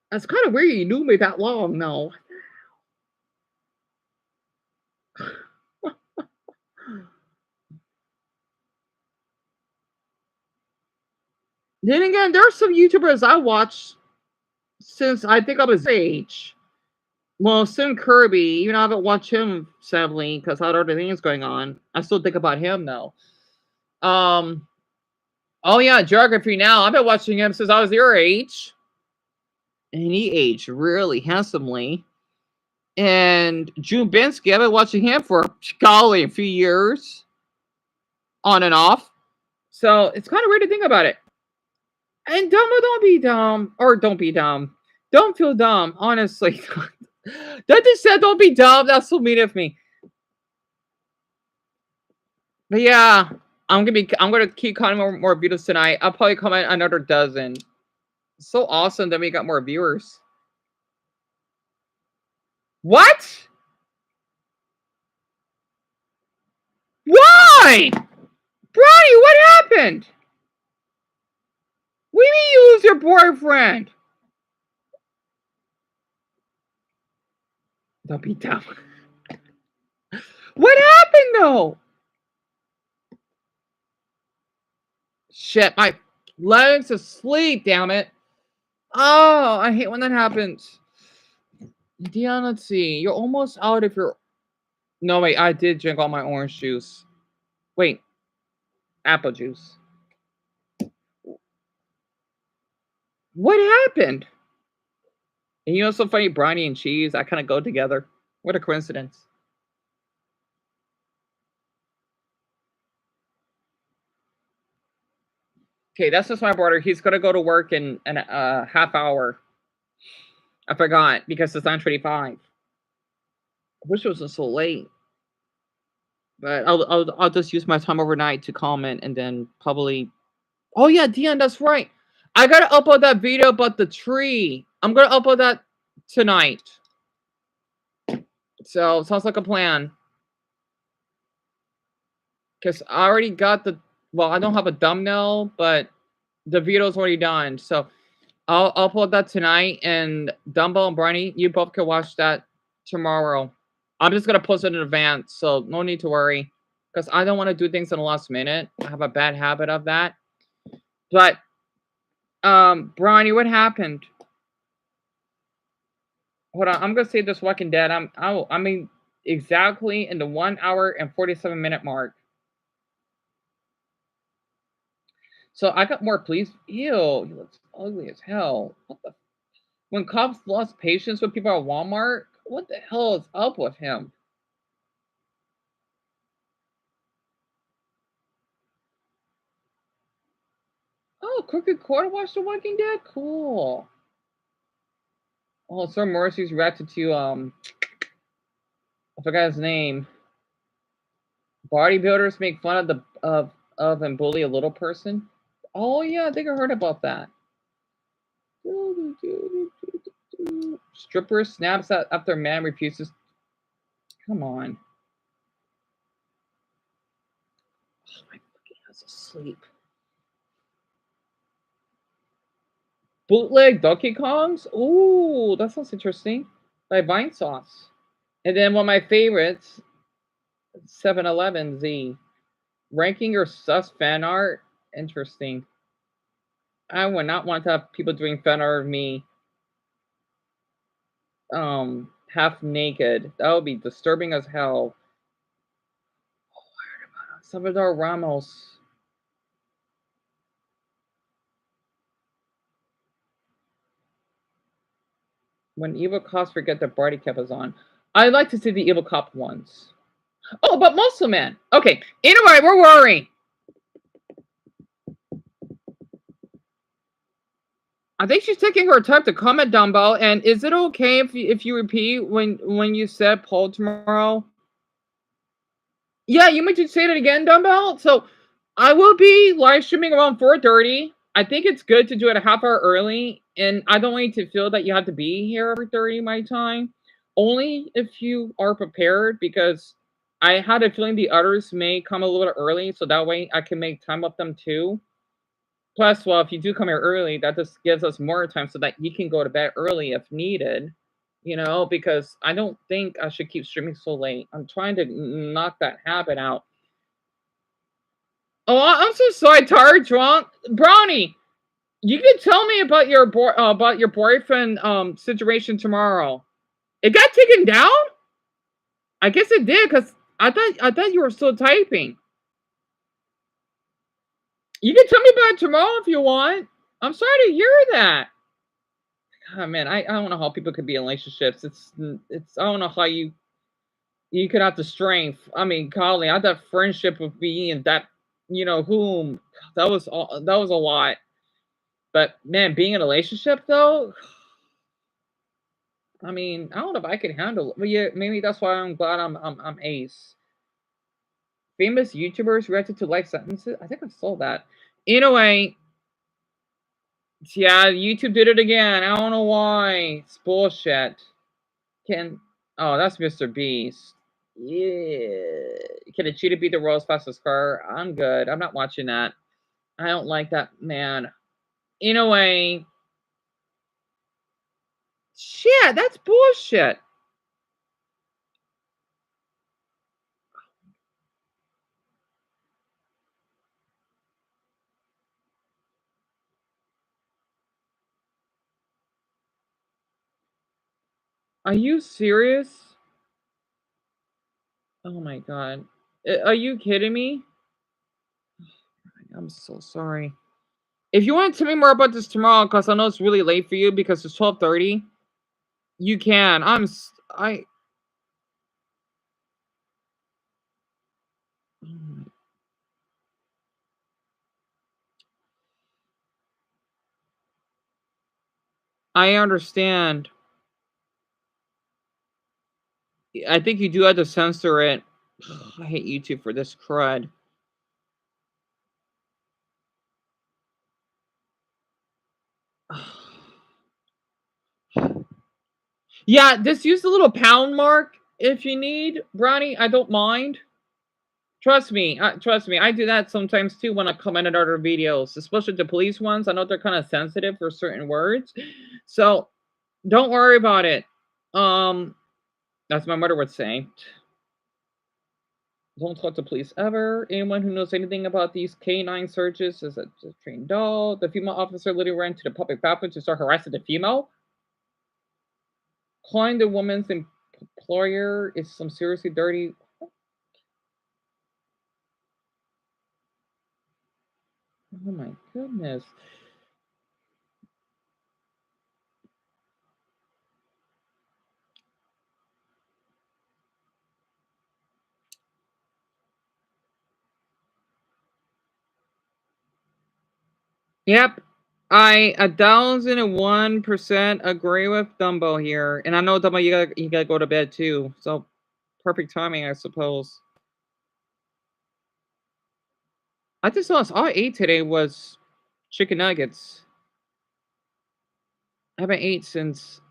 That's kind of weird you knew me that long, no. Then again, there are some YouTubers I watched since I think I was age. Well, Sim Kirby, even though I haven't watched him sadly because I had other things going on. I still think about him though. Oh yeah, Geography Now. I've been watching him since I was your age. And he aged really handsomely. And June Bensky, I've been watching him for golly a few years. On and off. So it's kind of weird to think about it. And dumb or don't be dumb. Or don't be dumb. Don't feel dumb, honestly. That just said don't be dumb. That's so mean of me. But yeah, I'm gonna keep commenting more videos tonight. I'll probably comment another dozen. So awesome that we got more viewers. What? Why? Bronny, what happened? What do you mean you lose your boyfriend? Don't be dumb. What happened though? Shit, my legs asleep, damn it. Oh, I hate when that happens. Dion, let's see. You're almost out of your... No, wait, I did drink all my orange juice. Wait. Apple juice. What happened? And you know what's so funny? Brownie and cheese, I kind of go together. What a coincidence. Okay, that's just my brother. He's going to go to work in a half hour. I forgot because it's 9:25. I wish it wasn't so late. But I'll just use my time overnight to comment and then probably... Oh yeah, Dion, that's right. I gotta upload that video about the tree. I'm gonna upload that tonight. So sounds like a plan. Because I already got the... Well, I don't have a thumbnail, but the video's already done. So I'll upload that tonight. And Dumbo and Briny, you both can watch that tomorrow. I'm just gonna post it in advance, so no need to worry. Because I don't want to do things in the last minute. I have a bad habit of that. But Briny, what happened? Hold on, I'm gonna say this Walking Dead. I mean exactly in the 1 hour and 47 minute mark. So I got more police. Ew, he looks ugly as hell. What the? When cops lost patience with people at Walmart, what the hell is up with him? Oh, Crooked Quarter watched The Walking Dead? Cool. Oh, Sir Morrissey's reacted to I forgot his name. Bodybuilders make fun of the of and bully a little person. Oh yeah, I think I heard about that. Stripper snaps after man refuses. Come on. Oh, my fucking ass asleep. Bootleg Donkey Kongs? Ooh, that sounds interesting. By Vine Sauce. And then one of my favorites, 7-Eleven Z. Ranking your sus fan art? Interesting. I would not want to have people doing fan art of me half naked. That would be disturbing as hell. Oh, I heard about it. Salvador Ramos. When Evil Cops forget that Barty Cap is on. I'd like to see the Evil Cop ones. Oh, but Muscle Man. Okay. Anyway, we're worrying. I think she's taking her time to comment, Dumbo. And is it okay if you repeat when you said poll tomorrow? Yeah, you might just say it again, Dumbo. So I will be live streaming around 4:30. I think it's good to do it a half hour early, and I don't want you to feel that you have to be here every 30 my time. Only if you are prepared, because I had a feeling the others may come a little early, so that way I can make time with them too. Plus, well, if you do come here early, that just gives us more time so that you can go to bed early if needed. Because I don't think I should keep streaming so late. I'm trying to knock that habit out. Oh, I'm so sorry, tired, drunk, Brownie. You can tell me about your boyfriend situation tomorrow. It got taken down. I guess it did because I thought you were still typing. You can tell me about it tomorrow if you want. I'm sorry to hear that. Oh, man, I don't know how people could be in relationships. It's I don't know how you could have the strength. I mean, Colleen, I thought friendship with me and that, whom that was a lot. But man, being in a relationship though, I mean, I don't know if I could handle it. But yeah, maybe that's why I'm glad I'm ace. Famous YouTubers reacted to life sentences. I think I saw that. Anyway, yeah, YouTube did it again. I don't know why. It's bullshit. Oh, that's Mr. Beast. Yeah. Can a cheetah beat the world's fastest car? I'm good. I'm not watching that. I don't like that man. Anyway. Shit, that's bullshit. Are you serious? Oh my god. Are you kidding me? I'm so sorry. If you want to tell me more about this tomorrow, because I know it's really late for you because it's 12:30, you can. I understand. I think you do have to censor it. I hate YouTube for this crud. Yeah, just use the little pound mark if you need, Brownie. I don't mind. Trust me. I do that sometimes too when I comment on other videos, especially the police ones. I know they're kind of sensitive for certain words, so don't worry about it. That's my mother would say. Don't talk to police ever. Anyone who knows anything about these canine searches is a trained dog. The female officer literally ran to the public bathroom to start harassing the female. Calling the woman's employer is some seriously dirty. Oh my goodness. Yep. I 1,001% agree with Dumbo here. And I know Dumbo you gotta go to bed too. So perfect timing, I suppose. I just saw all I ate today was chicken nuggets. I haven't ate since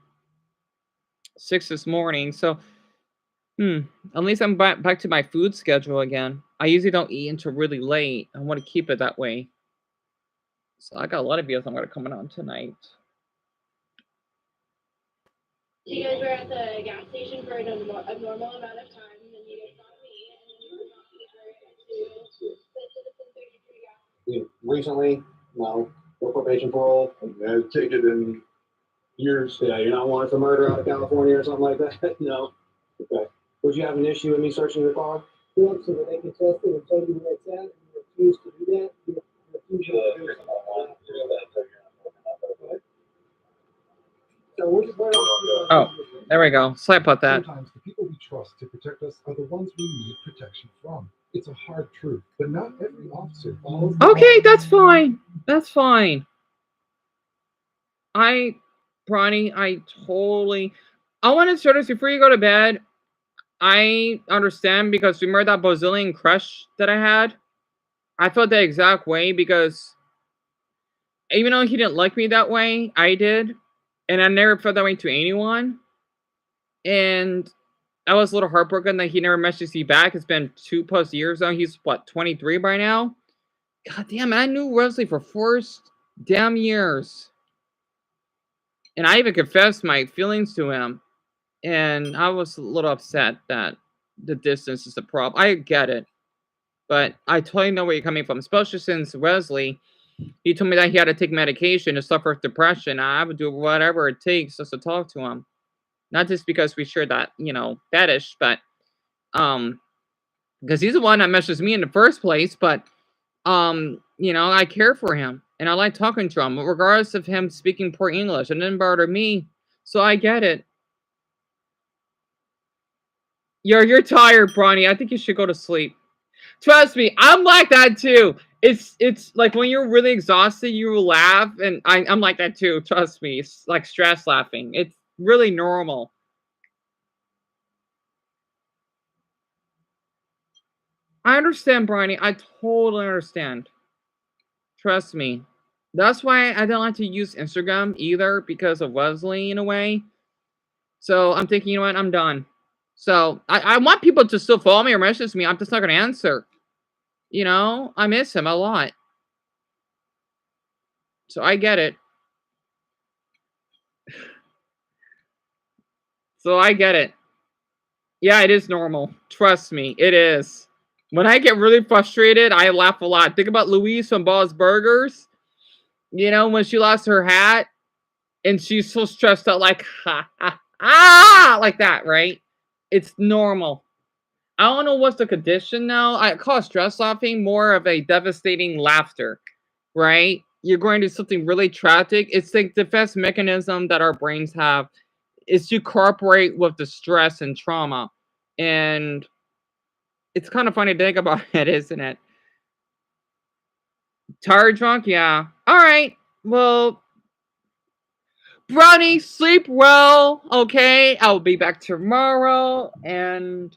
6 this morning, so at least I'm back to my food schedule again. I usually don't eat until really late. I want to keep it that way. So I got a lot of videos I'm gonna come on tonight. You guys were at the gas station for a normal amount of time, and then you guys saw me, and then you were walking over to the Citizen 33 gas. Recently, no. No probation parole. No ticket in years. Yeah, you're not wanted for murder out of California or something like that? No. Okay. Would you have an issue with me searching your car? So that they can test it and tell you where it's at, and you refuse to do that? You refuse to do that. Oh, there we go. Sorry about that. Sometimes the people we trust to protect us are the ones we need protection from. It's a hard truth, but not every officer follows. Okay, that's fine. That's fine. Bronny, I want to start this before you go to bed. I understand because remember that Brazilian crush that I had? I felt the exact way because even though he didn't like me that way, I did. And I never felt that way to anyone. And I was a little heartbroken that he never messaged me back. It's been 2+ years now. He's what, 23 by now? God damn it, I knew Wesley for 4 damn years. And I even confessed my feelings to him. And I was a little upset that the distance is a problem. I get it. But I totally know where you're coming from, especially since Wesley, he told me that he had to take medication to suffer with depression. I would do whatever it takes just to talk to him. Not just because we share that, you know, fetish, but because he's the one that messaged me in the first place, but you know, I care for him and I like talking to him, regardless of him speaking poor English. It didn't bother me. So I get it. You're tired, Bronny. I think you should go to sleep. Trust me, I'm like that too. It's like when you're really exhausted, you will laugh, and I'm like that too. Trust me, it's like stress laughing. It's really normal. I understand, Bronny. I totally understand. Trust me. That's why I don't like to use Instagram either, because of Wesley in a way. So I'm thinking, you know what? I'm done. So I want people to still follow me or message me. I'm just not going to answer. You know, I miss him a lot. So I get it. So I get it. Yeah, it is normal. Trust me, it is. When I get really frustrated, I laugh a lot. Think about Louise from Ball's Burgers. You know, when she lost her hat and she's so stressed out, like, ha, ha, ah, like that, right? It's normal. I don't know what's the condition now. I call stress laughing more of a devastating laughter, right? You're going to something really tragic. It's like defense mechanism that our brains have is to cooperate with the stress and trauma. And it's kind of funny to think about it, isn't it? Tired drunk? Yeah. All right. Well, Brownie, sleep well. Okay. I'll be back tomorrow. And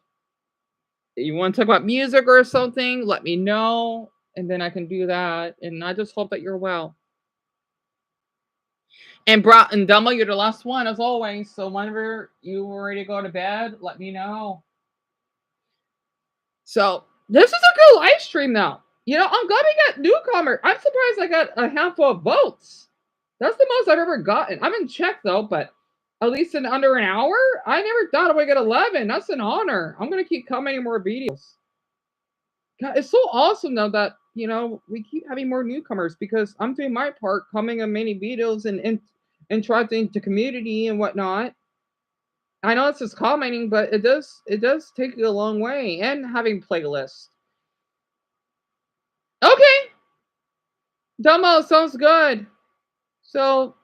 you want to talk about music or something? Let me know. And then I can do that. And I just hope that you're well. And Dumbo, you're the last one as always. So whenever you're ready to go to bed, let me know. So this is a good live stream now. You know, I'm glad we got newcomer. I'm surprised I got a handful of votes. That's the most I've ever gotten. I haven't checked though, but at least in under an hour? I never thought I would get 11. That's an honor. I'm gonna keep commenting more videos. God, it's so awesome though that you know we keep having more newcomers because I'm doing my part, coming on many videos and interacting to community and whatnot. I know it's just commenting, but it does take you a long way, and having playlists. Okay, Dumbo, sounds good. So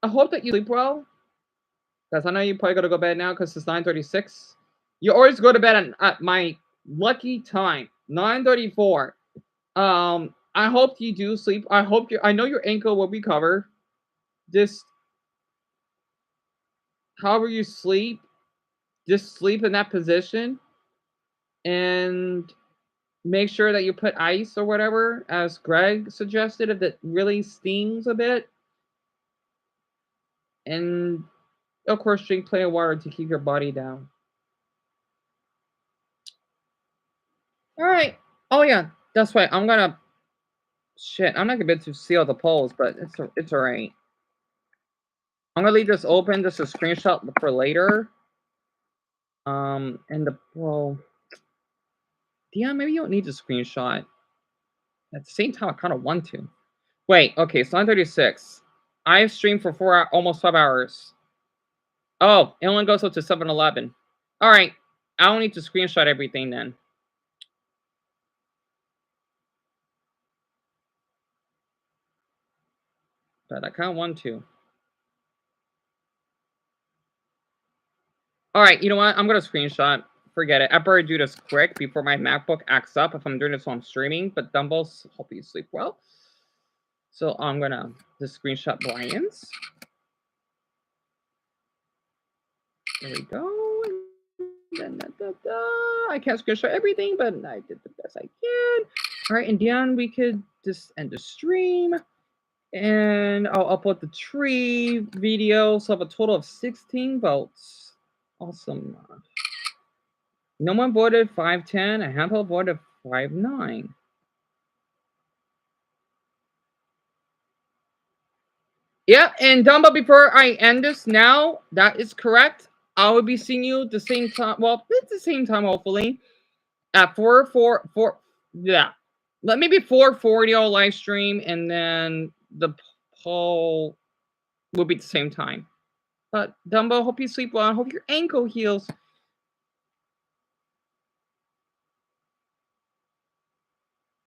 I hope that you sleep well, because I know you probably gotta go to bed now because it's 9:36. You always go to bed at my lucky time, 9:34. I hope you do sleep. I know your ankle will recover. Just however you sleep, just sleep in that position and make sure that you put ice or whatever, as Greg suggested, if it really stings a bit. And of course, drink plenty of water to keep your body down. All right. Oh yeah, that's right. I'm not gonna be able to see all the polls, but it's all right. I'm gonna leave this open just a screenshot for later. And yeah, maybe you don't need to screenshot. At the same time, I kind of want to. Wait, okay, it's 9:36. I've streamed for almost 5 hours. Oh, it only goes up to 7:11. All right, I don't need to screenshot everything then. But I kind of want to. All right, you know what? I'm going to screenshot. Forget it. I better do this quick before my MacBook acts up if I'm doing this while I'm streaming. But Dumbles, hope you sleep well. So I'm going to just screenshot Brian's. There we go. I can't screenshot everything, but I did the best I can. All right, and then we could just end the stream. And I'll upload the tree video. So I have a total of 16 votes. Awesome. No one voted 510. A handful voted 59. Yeah, and Dumbo, before I end this now, that is correct. I will be seeing you at the same time. Well, it's the same time, hopefully. At 4. Yeah. Maybe 4:40 I'll live stream, and then the poll will be at the same time. But Dumbo, hope you sleep well. I hope your ankle heals.